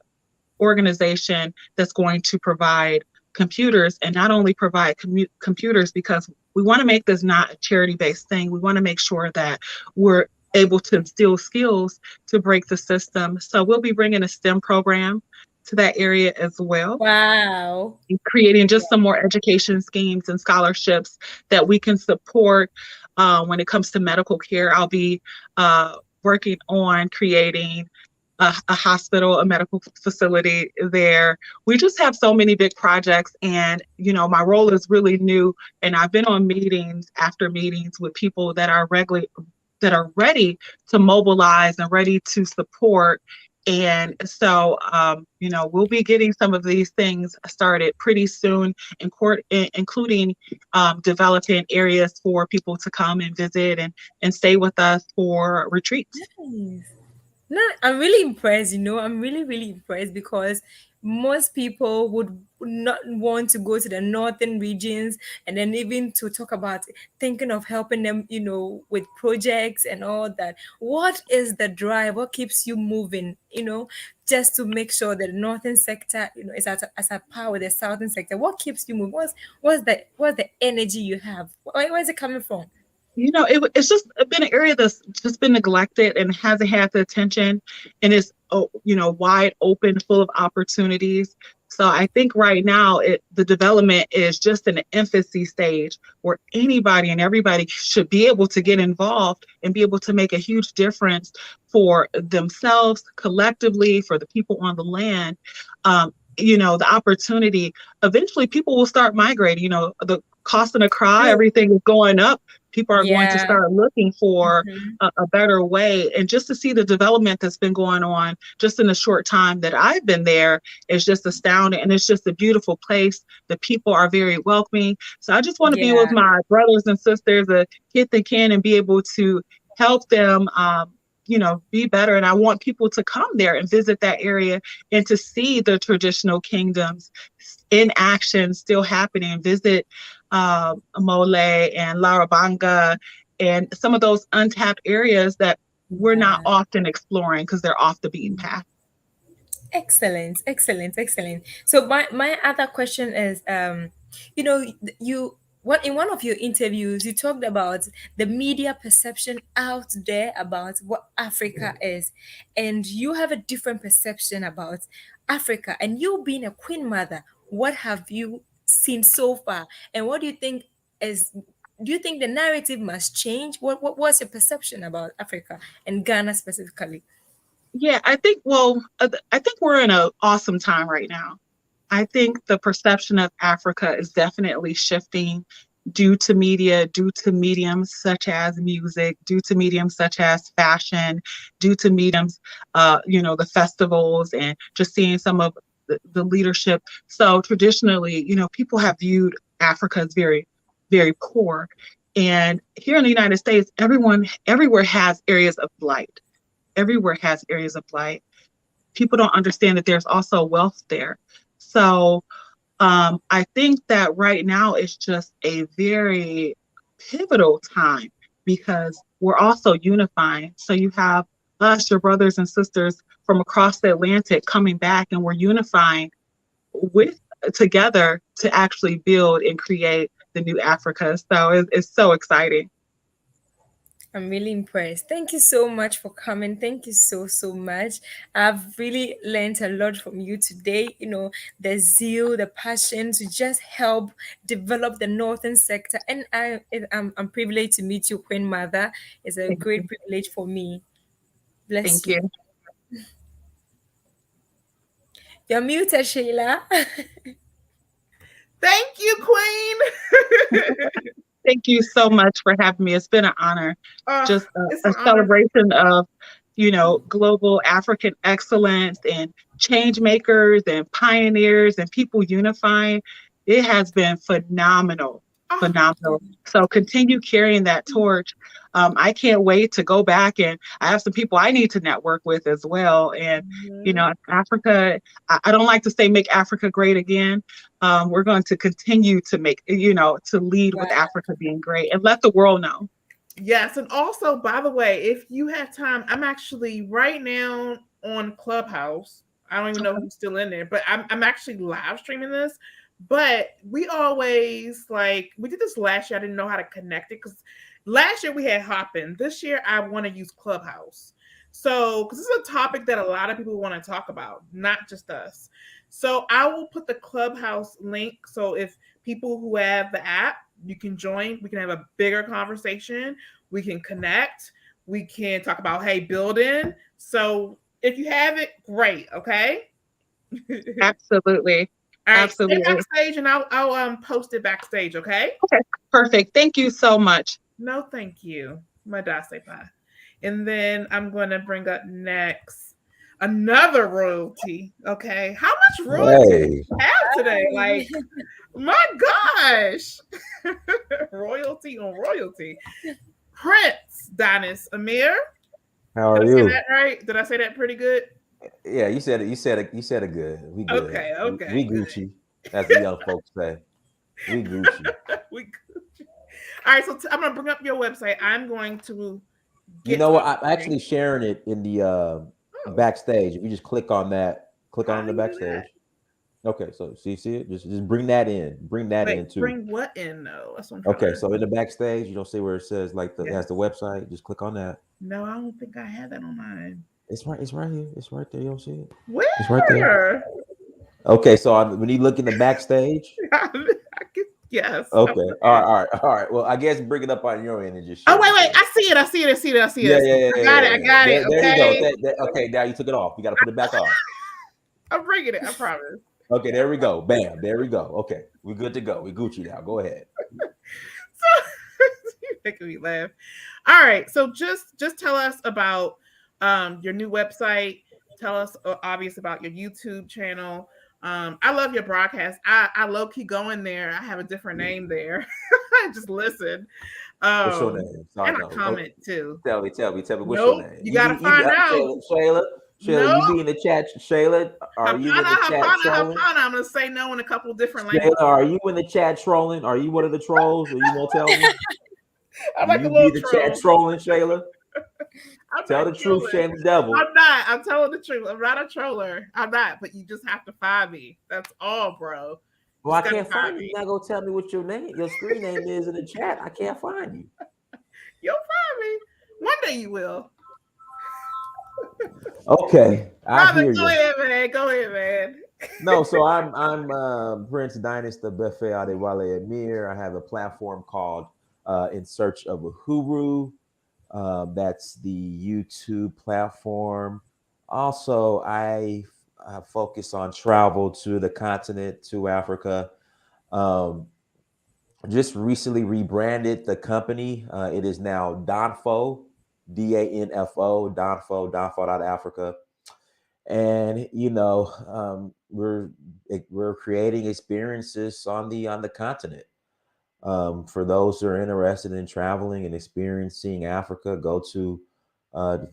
organization that's going to provide computers, and not only provide computers, because we want to make this not a charity-based thing. We want to make sure that we're able to instill skills to break the system. So we'll be bringing a STEM program to that area as well.
Wow.
And creating just some more education schemes and scholarships that we can support when it comes to medical care. I'll be working on creating a hospital, a medical facility there. We just have so many big projects, and my role is really new, and I've been on meetings after meetings with people that are ready to mobilize and ready to support. And so, we'll be getting some of these things started pretty soon, including developing areas for people to come and visit and stay with us for retreats.
Nice. No, I'm really impressed, I'm really, really impressed, because most people would not want to go to the northern regions, and then even to talk about thinking of helping them, with projects and all that. What is the drive? What keeps you moving, just to make sure that the northern sector, is at par with the southern sector? What keeps you moving? What's the energy you have? Where is it coming from?
It's just been an area that's just been neglected and hasn't had the attention, and it's wide open, full of opportunities. So I think right now the development is just in the infancy stage, where anybody and everybody should be able to get involved and be able to make a huge difference for themselves, collectively, for the people on the land. The opportunity, eventually people will start migrating. The cost of the cry, everything is going up. People are going to start looking for a better way. And just to see the development that's been going on just in the short time that I've been there is just astounding. And it's just a beautiful place. The people are very welcoming. So I just want to be with my brothers and sisters, the kids that can, and be able to help them be better. And I want people to come there and visit that area and to see the traditional kingdoms in action still happening. Visit Mole and Larabanga and some of those untapped areas that we're not often exploring because they're off the beaten path.
Excellent. So my other question is, in one of your interviews, you talked about the media perception out there about what Africa is, and you have a different perception about Africa. And you being a queen mother, what have you seen so far, and what do you think the narrative must change? What's your perception about Africa and Ghana specifically?
Yeah, I think we're in an awesome time right now. I think the perception of Africa is definitely shifting due to media, due to mediums such as music, due to mediums such as fashion, due to mediums, the festivals, and just seeing some of the leadership. So traditionally, people have viewed Africa as very, very poor. And here in the United States, everywhere has areas of blight. Everywhere has areas of blight. People don't understand that there's also wealth there. So I think that right now is just a very pivotal time because we're also unifying. So you have us, your brothers and sisters from across the Atlantic coming back, and we're unifying together to actually build and create the new Africa. So it's so exciting.
I'm really impressed. Thank you so much for coming. Thank you so I'm I've really learned a lot from you today. The zeal, the passion to just help develop the northern sector. And I'm privileged to meet you, Queen Mother. It's a great privilege for me. Bless
Thank you.
You're muted, Sheila.
Thank you, Queen.
Thank you so much for having me. It's been an honor. Just a celebration of, global African excellence and change makers and pioneers and people unifying. It has been phenomenal. phenomenal. So continue carrying that torch. I can't wait to go back, and I have some people I need to network with as well. And, you know, Africa, I don't like to say make Africa great again. We're going to continue to make, you know, to lead with Africa being great and let the world know.
Yes. And also, by the way, if you have time, I'm actually right now on Clubhouse. I don't even know who's still in there, but I'm actually live streaming this. But we always, like, we did this last year. I didn't know how to connect it because last year we had Hopin. This year I want to use Clubhouse. So, because this is a topic that a lot of people want to talk about, not just us. So I will put the Clubhouse link. So if people who have the app, you can join. We can have a bigger conversation. We can connect. We can talk about, hey, building. So if you have it, great. Okay.
Absolutely.
All right,
Absolutely.
stay backstage, and I'll post it backstage. Okay.
Okay. Perfect. Thank you so much.
No, thank you. Madasepa. And then I'm going to bring up next another royalty. Okay. How much royalty do you have today? Like, my gosh. Royalty on royalty. Prince Dynast Amir.
How are
Did I say
you?
that right? Did I say that pretty good?
Yeah, you said it. You said it. You said it good. We good.
Okay. Okay.
We Gucci, as the young folks say. We Gucci.
We Gucci. All right. So I'm gonna bring up your website. I'm going to.
You know what? I'm actually sharing it in the backstage. If you just click on that, click on the backstage. Okay, so see it? Just bring that in. Bring that in too.
Bring what in though? That's what I'm trying
Okay,
to...
so in the backstage, you don't see where it says like it has the website. Just click on that.
No, I don't think I have that on mine.
It's right here. It's right there. You don't see it?
Where?
It's right there. Okay, so when you look in the backstage.
Yes.
Okay. All right. Well, I guess bring it up on your end and just.
Oh, wait. I see it.
Yeah.
I got it.
There you go. Okay, now you took it off. You got to put it back on.
I'm bringing it. I promise.
Okay, there we go. Bam. There we go. Okay, we're good to go. We Gucci now. Go ahead.
So you're making me laugh. All right. So just tell us about your new website. Tell us obviously about your YouTube channel. I love your broadcast. I low key go in there. I have a different name there. I just listen.
What's your name?
And I comment too.
Tell me. What's
your name? You gotta find out.
Shayla, you be in the chat. Shayla, are you in the chat trolling?
I'm gonna say no in a couple different languages.
Shayla, are you in the chat trolling? Are you one of the trolls? Or you gonna tell me?
I'm like
you
a little
be the chat trolling, Shayla? Tell the truth, Shane the devil.
I'm not. I'm telling the truth. I'm not a troller. I'm not. But you just have to find me. That's all, bro.
Well, I can't find you. You're not gonna tell me what your screen name is in the chat. I can't find you.
You'll find me. One day you will.
Okay, I hear you.
Go ahead, man.
No, so I'm Prince Dynast Befe Adewale Amir. I have a platform called In Search of a Huru. That's the YouTube platform. Also, I focus on travel to the continent, to Africa. Just recently rebranded the company. It is now Danfo, Danfo, Danfo.Africa. And we're creating experiences on the continent. For those who are interested in traveling and experiencing Africa, go to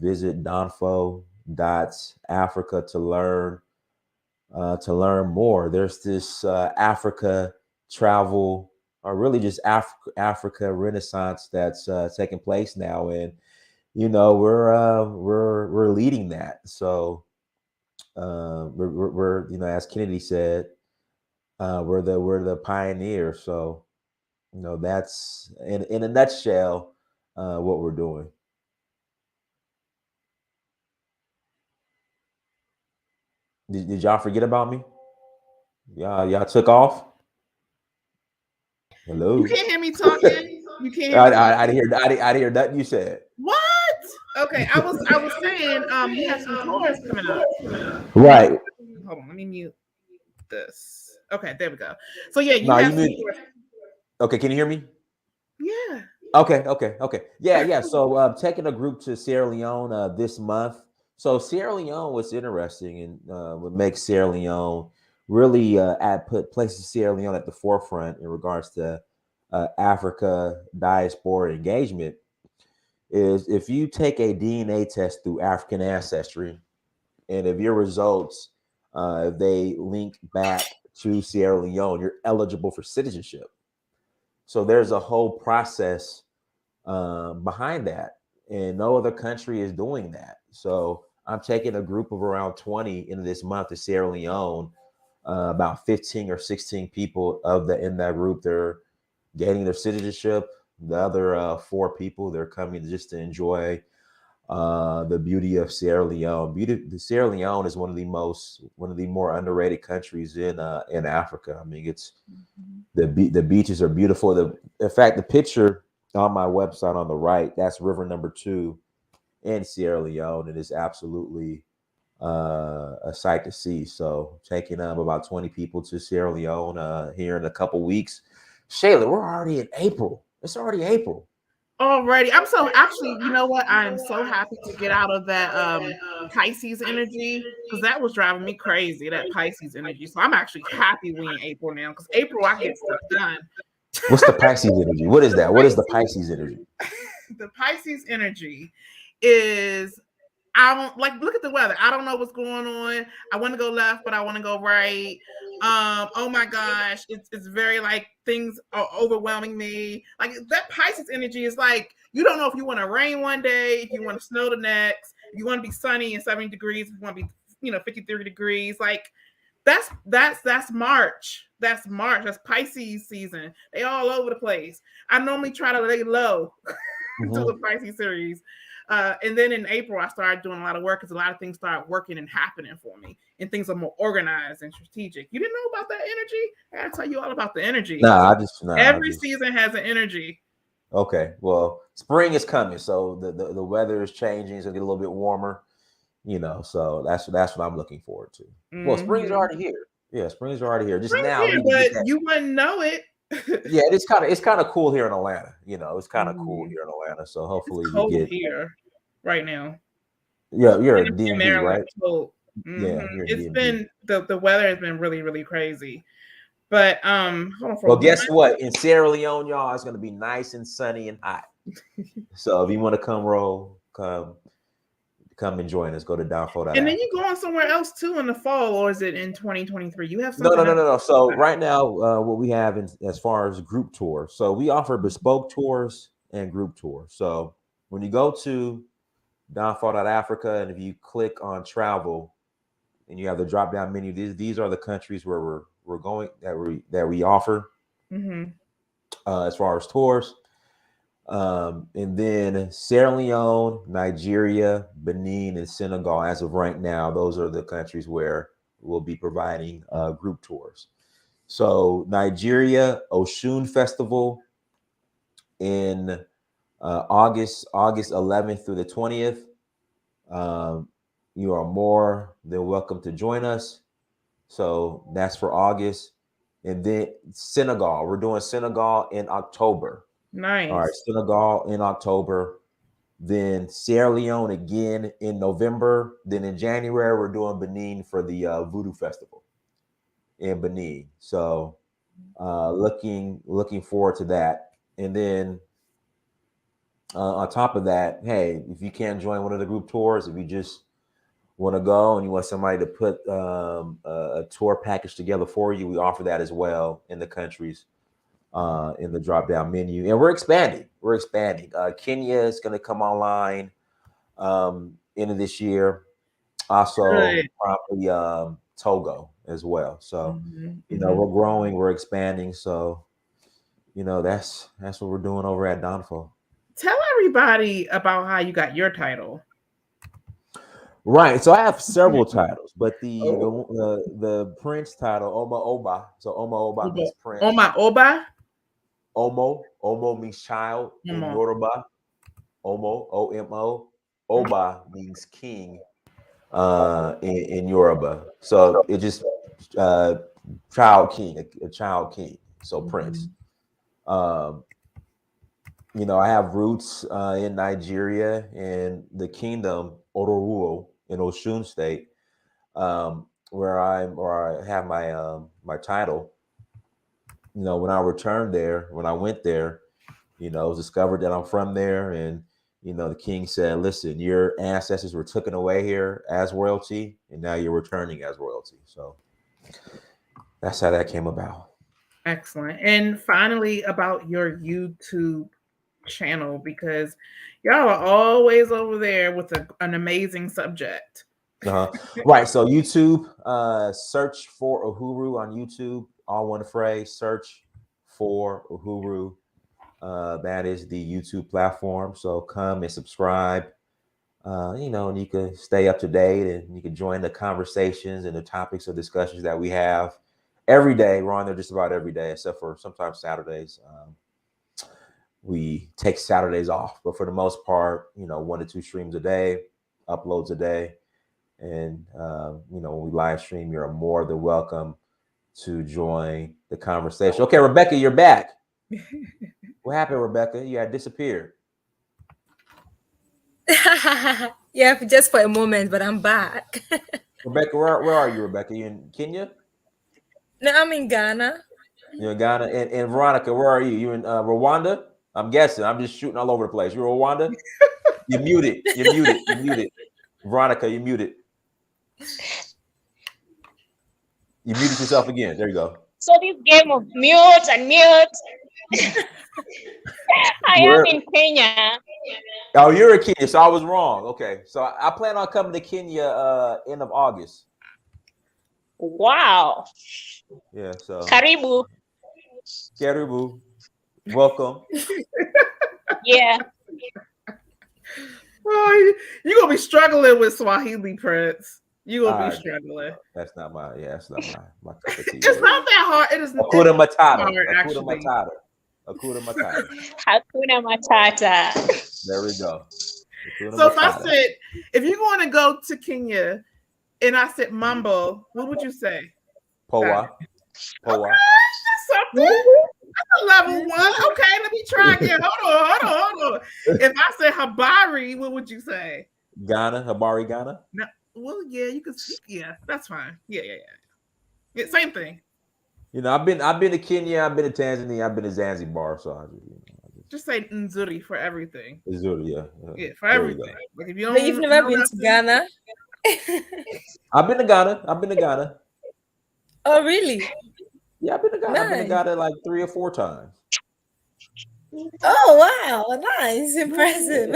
visit Danfo.Africa to learn more. There's this Africa travel, or really just Africa Renaissance that's taking place now, and we're leading that. So we're as Kennedy said, we're the pioneer. So that's in a nutshell what we're doing. Did y'all forget about me? Y'all took off. Hello.
You can't hear me talking. You can't.
I didn't hear nothing you said.
What? Okay, I was saying you have some tours coming up.
Right.
Hold on, let me mute this. Okay, there we go. So yeah, you have some tours.
Okay, can you hear me?
Yeah.
Okay. Yeah. So taking a group to Sierra Leone this month. So Sierra Leone was interesting, and what makes Sierra Leone really put places Sierra Leone at the forefront in regards to Africa diaspora engagement is if you take a DNA test through African ancestry, and if your results, if they link back to Sierra Leone, you're eligible for citizenship. So there's a whole process behind that, and no other country is doing that. So I'm taking a group of around 20 into this month to Sierra Leone. About 15 or 16 people in that group, they're gaining their citizenship. The other 4 people, they're coming just to enjoy the beauty of Sierra Leone. The Sierra Leone is one of the more underrated countries in Africa. I mean, it's the beaches are beautiful. In fact, the picture on my website on the right, that's river number 2 in Sierra Leone. It is absolutely a sight to see. So taking about 20 people to Sierra Leone here in a couple weeks. Shayla, we're already in April. It's already April.
Already. I'm so actually, you know what? I am so happy to get out of that Pisces energy, because that was driving me crazy, that Pisces energy. So I'm actually happy we in April now, because April I get stuff done.
What's the Pisces energy? What is that? What is the Pisces energy?
The Pisces energy is, I don't like, look at the weather. I don't know what's going on. I want to go left, but I want to go right. Oh my gosh, it's very like things are overwhelming me. Like that Pisces energy is like, you don't know if you want to rain one day, if you want to snow the next, if you want to be sunny and 70 degrees, if you want to be 53 degrees. Like that's March. That's March. That's Pisces season. They all over the place. I normally try to lay low to the Pisces series. And then in April, I started doing a lot of work because a lot of things started working and happening for me, and things are more organized and strategic. You didn't know about that energy? I gotta tell you all about the energy. Every season has an energy.
Okay, well, spring is coming, so the weather is changing. It's gonna get a little bit warmer, So that's what I'm looking forward to. Well, spring's already here. Yeah, spring's already here. Just
spring's
now,
here, but you wouldn't know it.
Yeah, it's kind of cool here in Atlanta. It's kind of cool here in Atlanta. So hopefully
it's cold
we get
here right now.
Yeah, you're in DMV, right?
Yeah, it's been the weather has been really, really crazy. But hold on for
well, guess what? In Sierra Leone, y'all, it's gonna be nice and sunny and hot. So if you want to come and join us. Go to Downfall.
And then you going somewhere else too in the fall, or is it in 2023? You have
No.
something
So right now, what we have as far as group tours, so we offer bespoke tours and group tours. So when you go to Downfall.Africa, and if you click on travel, and you have the drop down menu, these are the countries where we're going that we offer as far as tours. And then Sierra Leone, Nigeria, Benin, and Senegal, as of right now, those are the countries where we'll be providing group tours. So Nigeria, Oshun Festival in August 11th through the 20th. You are more than welcome to join us. So that's for August. And then Senegal, we're doing Senegal in October.
Nice.
All right, Senegal in October. Then Sierra Leone again in November. Then in January, we're doing Benin for the Voodoo Festival in Benin. So looking forward to that. And then on top of that, hey, if you can't join one of the group tours, if you just want to go and you want somebody to put a tour package together for you, we offer that as well in the countries in the drop down menu. And we're expanding. Kenya is going to come online end of this year. Also probably Togo as well. So we're growing, we're expanding. So that's what we're doing over at Downfall.
Tell everybody about how you got your title.
Right. So I have several titles, but the Prince title, Oma Oba. So Oma Oba means Prince.
Oma Oba?
Omo means child in Yoruba. Omo, O-M-O. Oba means king in Yoruba. So it just child king, a child king. So Prince. I have roots in Nigeria and the kingdom Odoruo in Osun State, where I have my my title. when I returned there, when I went there, it was discovered that I'm from there, and the king said, "Listen, your ancestors were taken away here as royalty, and now you're returning as royalty." So that's how that came about.
Excellent. And finally, about your YouTube channel, because y'all are always over there with an amazing subject.
Right. So YouTube, search for Uhuru on YouTube, all one phrase, search for Uhuru. That is the YouTube platform. So come and subscribe, and you can stay up to date, and you can join the conversations and the topics of discussions that we have every day. We're on there just about every day, except for sometimes Saturdays. We take Saturdays off, but for the most part, 1 to 2 streams a day, uploads a day. And, when we live stream, you're more than welcome to join the conversation. Okay, Rebecca, you're back. What happened, Rebecca? You had disappeared.
Yeah, just for a moment, but I'm back.
Rebecca, where are you, Rebecca? You in Kenya?
No, I'm in Ghana.
You're in Ghana. And Veronica, where are you? You in Rwanda? I'm guessing. I'm just shooting all over the place. You're in Rwanda? You're muted. You're muted. You're muted. Veronica, you're muted. You muted yourself again. There you go.
So this game of mute and mute. I am in Kenya.
Oh, you're in Kenya, so I was wrong. Okay, so I plan on coming to Kenya end of August.
Wow.
Yeah, so
Karibu.
Welcome.
Yeah.
Oh, you're gonna be struggling with Swahili, Prince. You're gonna be struggling.
That's not my my cup of tea.
It's not that hard. It is
Hakuna Matata.
hard,
Hakuna Matata. Hakuna Matata.
Hakuna Matata.
There we go.
So if you're going to go to Kenya and I said mambo, what would you say?
Poa. Poa.
Okay, that's something. That's a level 1. Okay, let me try again. Hold on. If I said habari, what would you say?
Ghana, habari Ghana.
No, well, yeah, you could speak. Yeah, that's fine. Yeah. Same thing.
I've been to Kenya, I've been to Tanzania, I've been to Zanzibar, so
just say Nzuri for everything.
Nzuri,
yeah, for everything.
Like if you've never been to Ghana.
I've been to Ghana.
Oh, really?
Yeah, I've been to Ghana. Nice. I've been to Ghana like 3 or 4 times.
Oh wow, nice, impressive.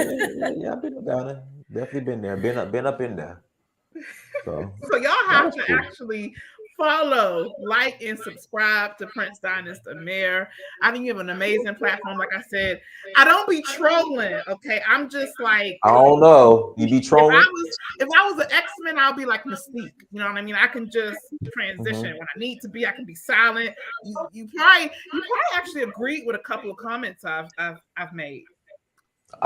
Yeah, I've been to Ghana. Definitely been there. Been up in there. So
y'all have to actually follow, like, and subscribe to Prince Dynast Amir. I think you have an amazing platform. Like I said, I don't be trolling. Okay, I'm just like,
I don't know. You be trolling.
If I was an X-Men, I'll be like Mystique. You know what I mean? I can just transition when I need to be. I can be silent. You probably actually agreed with a couple of comments I've made.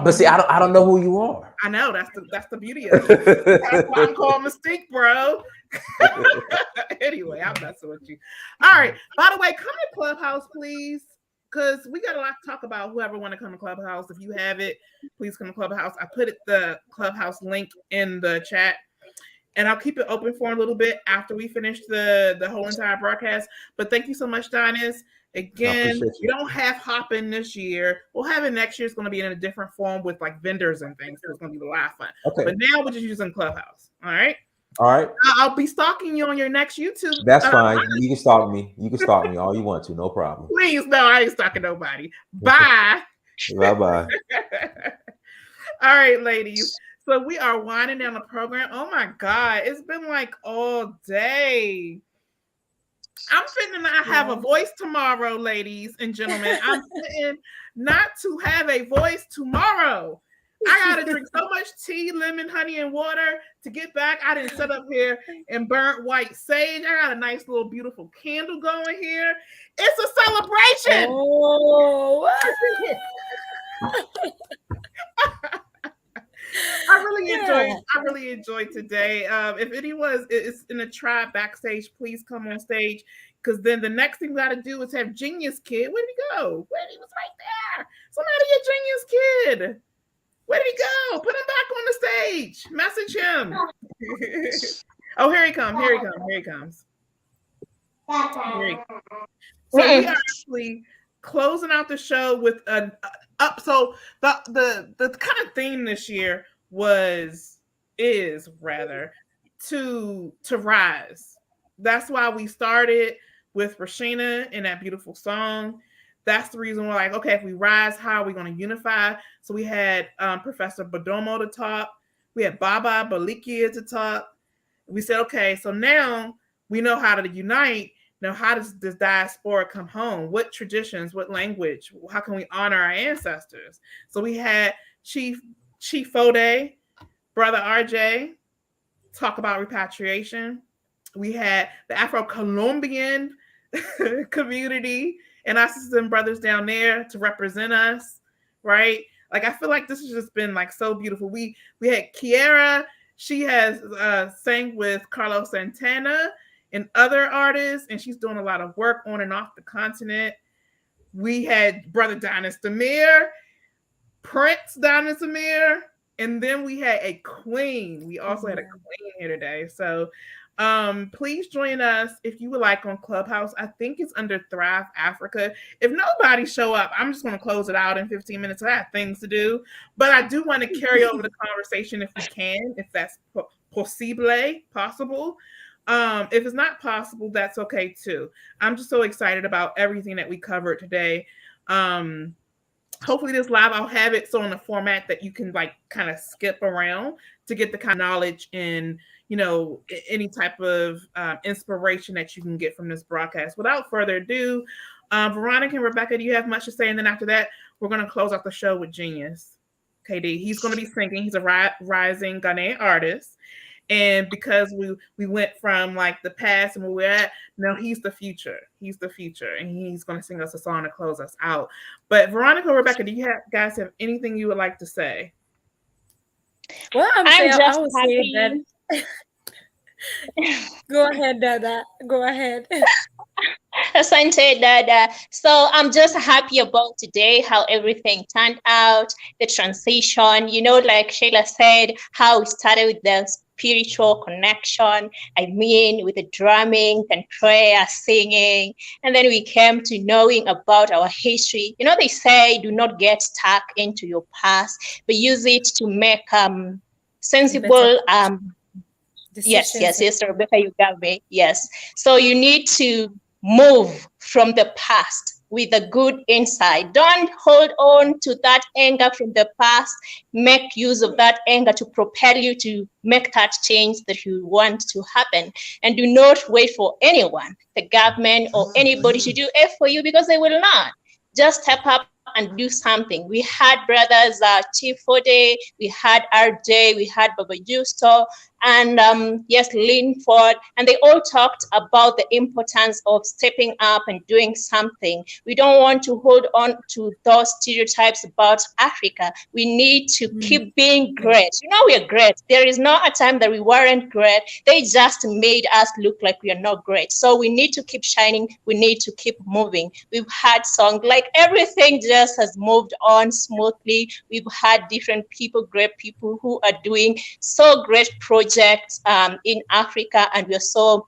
But see, I don't know who you are.
I know that's the beauty of it. That's why I'm called Mystique, bro. Anyway, I'm messing with you. All right. By the way, come to Clubhouse, please, because we got a lot to talk about. Whoever want to come to Clubhouse, if you have it, please come to Clubhouse. I put the Clubhouse link in the chat, and I'll keep it open for a little bit after we finish the whole entire broadcast. But thank you so much, Dynast. Again, we don't have hopping this year. We'll have it next year. It's going to be in a different form with like vendors and things. So it's going to be a lot of fun.
Okay.
But now we're just using Clubhouse. All right.
All right.
I'll be stalking you on your next YouTube.
That's fine. You can stalk me. You can stalk me all you want to. No problem.
Please, no, I ain't stalking nobody. Bye.
Bye-bye.
All right, ladies. So we are winding down the program. Oh my God. It's been like all day. I'm fitting not have a voice tomorrow, ladies and gentlemen. I'm fitting not to have a voice tomorrow. I gotta drink so much tea, lemon, honey, and water to get back. I didn't sit up here and burnt white sage. I got a nice little beautiful candle going here. It's a celebration.
Oh,
I really enjoyed today. If anyone is in the tribe backstage, please come on stage, because then the next thing we got to do is have Genius Kid. Where did he go? He was right there. Somebody get Genius Kid. Where did he go? Put him back on the stage. Message him. Oh, here he comes. So we are actually closing out the show with an up. So the kind of theme this year is rather to rise. That's why we started with Rashena and that beautiful song. That's the reason we're like, okay, if we rise, how are we going to unify? So we had Professor Bodomo to talk. We had Baba Bolekia to talk. We said, okay, so now we know how to unite. Now, how does this diaspora come home? What traditions, what language? How can we honor our ancestors? So we had Chief Foday, Brother RJ, talk about repatriation. We had the Afro-Colombian community and our sisters and brothers down there to represent us, right? Like, I feel like this has just been like so beautiful. We had Kyera. She has sang with Carlos Santana and other artists, and she's doing a lot of work on and off the continent. We had Brother Dynast, Prince Dynast, and then we had a queen. We also had a queen here today. So please join us if you would like on Clubhouse. I think it's under Thrive Africa. If nobody show up, I'm just going to close it out in 15 minutes. I have things to do, but I do want to carry over the conversation if we can, if that's possible. If it's not possible, that's okay too. I'm just so excited about everything that we covered today. Hopefully this live, I'll have it so in a format that you can like kind of skip around to get the kind of knowledge and, you know, any type of inspiration that you can get from this broadcast. Without further ado, Veronica and Rebecca, do you have much to say? And then after that, we're going to close off the show with Genius. KD, he's going to be singing. He's a rising Ghanaian artist. And because we went from like the past and where we're at, now he's the future. He's the future. And he's going to sing us a song to close us out. But Veronica, Rebecca, do you guys have anything you would like to say?
Well, I'm just happy.
That... Go ahead, Dada. Go ahead.
Asante, Dada. So I'm just happy about today, how everything turned out, the transition, you know, like Shayla said, how we started with the spiritual connection, I mean, with the drumming and prayer, singing, and then we came to knowing about our history. You know, they say, do not get stuck into your past, but use it to make sensible yes, Rebecca, you got me. Yes. So you need to move from the past with a good insight. Don't hold on to that anger from the past. Make use of that anger to propel you to make that change that you want to happen. And do not wait for anyone, the government or anybody to do it for you, because they will not. Just step up and do something. We had brothers, Chief Foday, we had RJ, we had Baba Justo, and yes, Linford, and they all talked about the importance of stepping up and doing something. We don't want to hold on to those stereotypes about Africa. We need to keep being great. You know, we are great. There is not a time that we weren't great. They just made us look like we are not great. So we need to keep shining. We need to keep moving. We've had songs, like everything just has moved on smoothly. We've had different people, great people who are doing so great projects in Africa, and we're so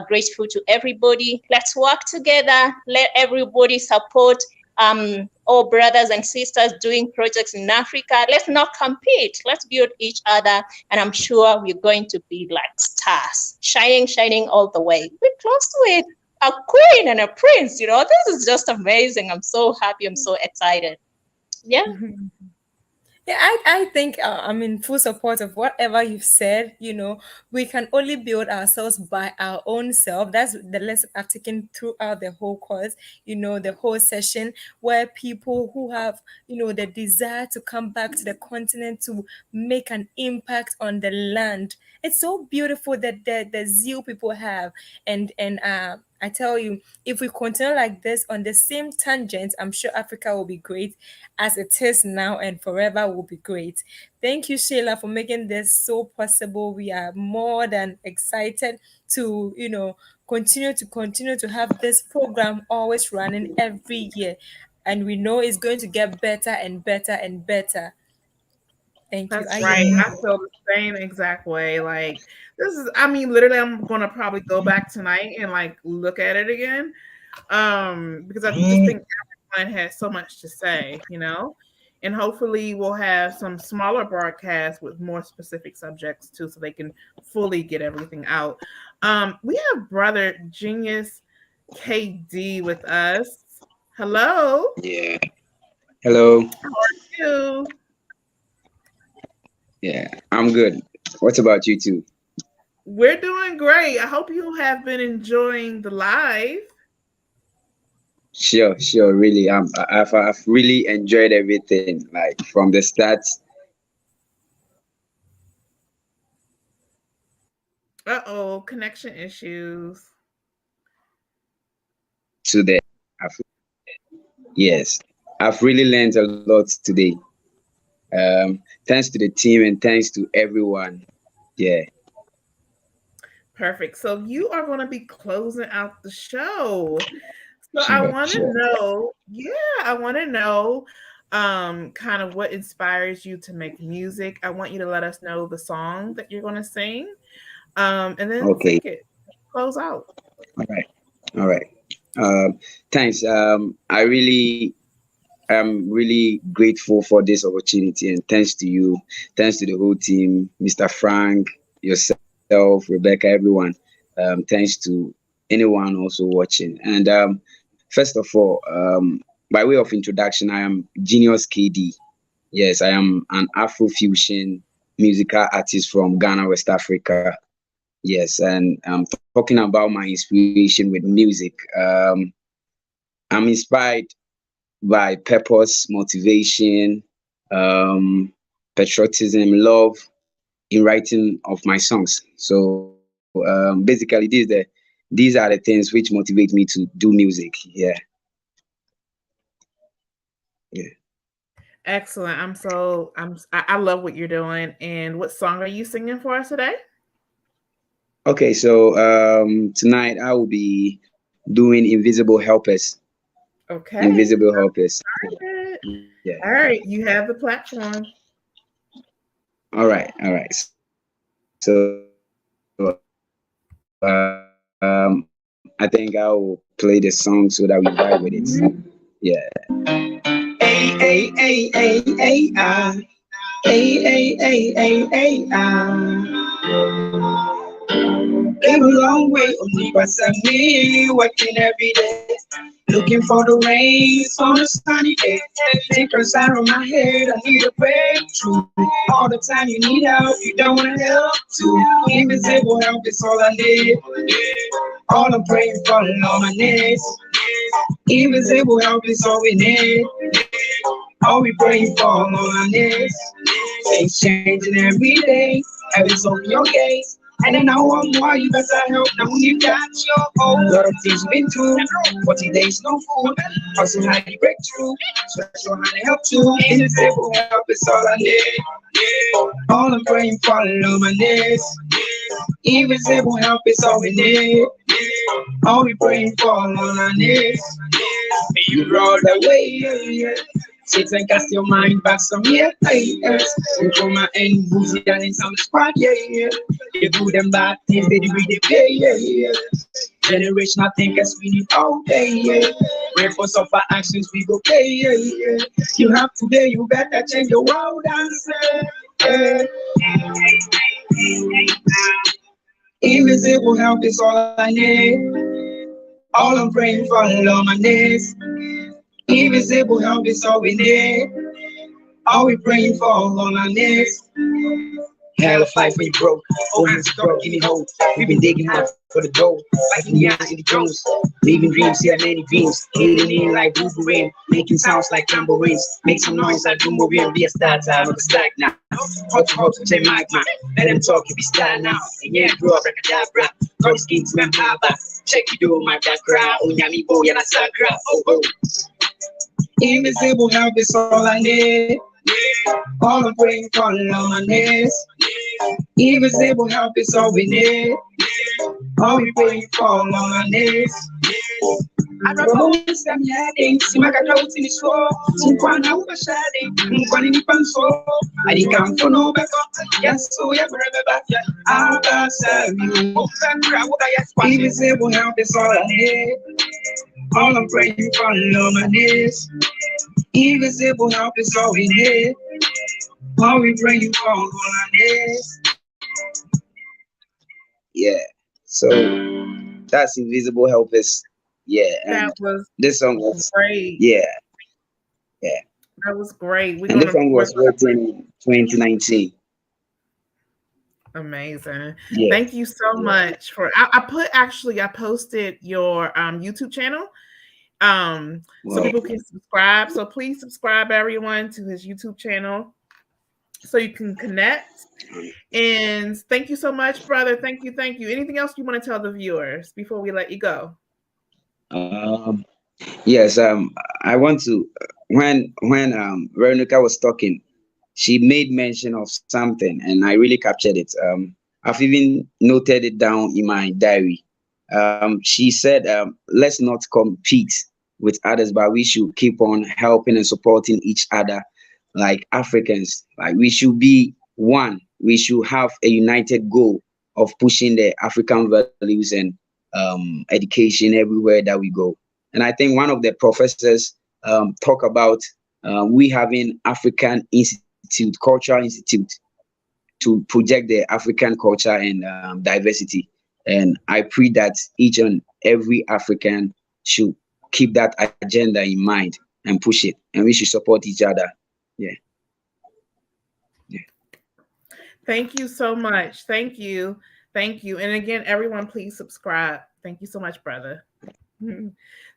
grateful to everybody. Let's work together. Let everybody support all brothers and sisters doing projects in Africa. Let's not compete. Let's build each other, and I'm sure we're going to be like stars, shining all the way. We're close to it. A queen and a prince, you know, this is just amazing. I'm so happy. I'm so excited. Yeah.
Yeah, I think I'm in full support of whatever you've said. You know, we can only build ourselves by our own self. That's the lesson I've taken throughout the whole course, you know, the whole session, where people who have, you know, the desire to come back to the continent to make an impact on the land. It's so beautiful that the zeal people have. And I tell you, if we continue like this on the same tangent, I'm sure Africa will be great as it is now and forever will be great. Thank you, Shayla, for making this so possible. We are more than excited to, you know, continue to have this program always running every year. And we know it's going to get better and better and better. Thank you.
That's right. I feel the same exact way. Like this is, I mean, literally, I'm gonna probably go back tonight and like look at it again, because I just think everyone has so much to say, you know. And hopefully, we'll have some smaller broadcasts with more specific subjects too, so they can fully get everything out. We have Brother Genius KD with us. Hello.
Yeah. Hello.
How are you?
Yeah, I'm good. What about you two?
We're doing great. I hope you have been enjoying the live.
Sure. Really, I've really enjoyed everything, like from the start.
Uh-oh, connection issues.
To the, yes, I've really learned a lot today. Thanks to the team and thanks to everyone. Yeah.
Perfect. So you are going to be closing out the show. So I want to know, kind of what inspires you to make music. I want you to let us know the song that you're going to sing, and then take it, close out.
All right. Thanks. I'm really grateful for this opportunity, and thanks to you, thanks to the whole team, Mr. Frank, yourself, Rebecca, everyone. Thanks to anyone also watching. And first of all, by way of introduction, I am Genius KD. Yes, I am an Afro-fusion musical artist from Ghana, West Africa. Yes, and I'm talking about my inspiration with music. I'm inspired by purpose, motivation, patriotism, love in writing of my songs. So basically, these are the things which motivate me to do music. Yeah.
Excellent. I love what you're doing. And what song are you singing for us today?
Okay, so tonight I will be doing Invisible Helpers.
Okay.
Invisible Helpers.
Yeah. All right, you have the platform.
All right. So I think I will play the song so that we vibe with it. Yeah.
Came a long way on the bus and me, working every day, looking for the rays on a sunny day. Take a sign on my head, I need a breakthrough. All the time you need help, you don't want to help too. Invisible help is all I need. All I'm praying for on my knees. Invisible help is all we need. All we praying for on our knees. Things changing every day, heaven's on your gaze. And then now I'm more, you better help now you got your own. Lot of things been through, 40 days no food. Also how you break through, so show how to help you. Invisible help is all I need. All I'm praying for on my knees. Invisible help is all we need. All we praying for on our knees. You roll away, Satan cast your mind back some years. You come and boozy and in some spot, yeah. You do them bad things, they do the pay, yeah. Generational thinkers, we need all day, yeah. Pray for suffer actions, we go pay, yeah. You have today, you better change your world and say, invisible help is all I need. All I'm praying for on my knees. Invisible help is all we need. All we praying for on our knees. Hell of life when you broke. Oh, hands broke, give me hope. We've been digging hard for the gold. Fighting the odds in the drones. Leaving dreams, yeah, many dreams. Hitting in like Bubi, making sounds like tambourines. Make some noise like Bubi and be a star time of the stack now. Hot to take my man. Let them talk, you be star now. And yeah, bro, abracadabra. Talk skin to my papa. Check you do my background. Oh, yummy boy, and I sakra. Oh. Invisible help is all I need. All I'm praying for on my knees. Invisible help is all we need. All we praying for on our knees. I Invisible help is all I need. All I'm praying for on my knees. Invisible help is all we need. All we praying for on our knees. Yeah. So that's invisible helpers. Yeah. And
That was
this song was
great.
yeah. Yeah.
That was great.
And this song was written in 2019.
Amazing.
Yeah.
Thank you so much for I posted your YouTube channel. So people can subscribe. So please subscribe everyone to his YouTube channel so you can connect. And thank you so much, brother. Thank you. Anything else you want to tell the viewers before we let you go?
Yes, I want to when Veronica was talking, she made mention of something and I really captured it. I've even noted it down in my diary. She said, let's not compete with others, but we should keep on helping and supporting each other like Africans. Like we should be one. We should have a united goal of pushing the African values and education everywhere that we go. And I think one of the professors talk about we having African Institute, Cultural Institute, to project the African culture and diversity. And I pray that each and every African should keep that agenda in mind and push it. And we should support each other. Yeah.
Thank you so much. Thank you. And again, everyone, please subscribe. Thank you so much, brother.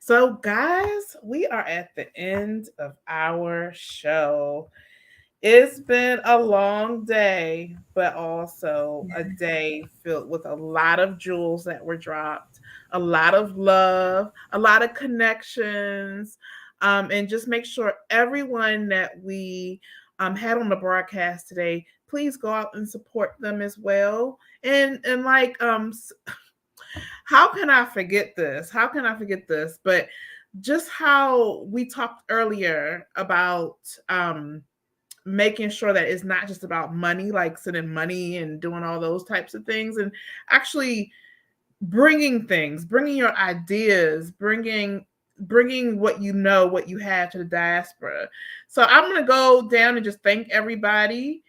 So, guys, we are at the end of our show. It's been a long day, but also a day filled with a lot of jewels that were dropped, a lot of love, a lot of connections, and just make sure everyone that we had on the broadcast today, please go out and support them as well. And like, how can I forget this? But just how we talked earlier about making sure that it's not just about money, like sending money and doing all those types of things, and actually bringing your ideas, bringing what you know, what you have to the diaspora. So I'm going to go down and just thank everybody.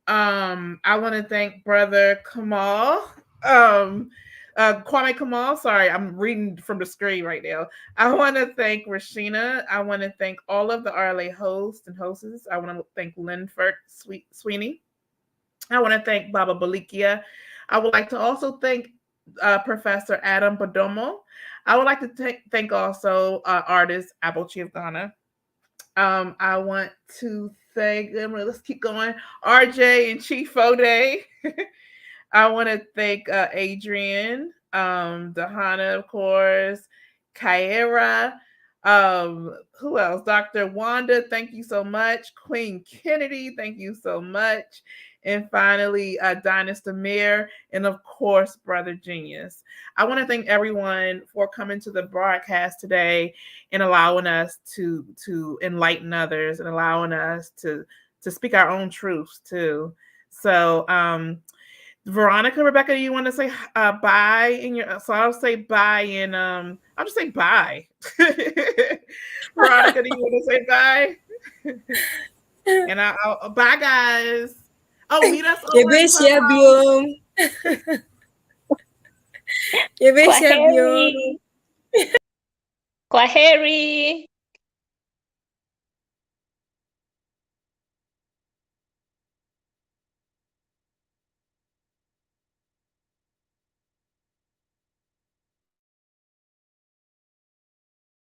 I want to thank Brother Kamal, Kwame Kamal. Sorry, I'm reading from the screen right now. I want to thank Rashena. I want to thank all of the RLA hosts and hostess. I want to thank Linford, Sweeney. I want to thank Baba Bolekia. I would like to also thank Professor Adam Bodomo. I would like to thank also artist Abochi of Ghana. I want to thank them. Let's keep going. RJ and Chief Foday. I want to thank Adrian, Dajanna, of course, Kyera. Who else? Dr. Wanda, thank you so much. Queen Kennedy, thank you so much. And finally, Dynast Amir, and of course, Brother Genius. I want to thank everyone for coming to the broadcast today and allowing us to enlighten others and allowing us to speak our own truths too. So, Veronica, Rebecca, you want to say bye in your? So I'll say bye in I'll just say bye. Veronica, do you want to say bye? And I'll bye, guys. Oh, meet us over in
Kwaheri.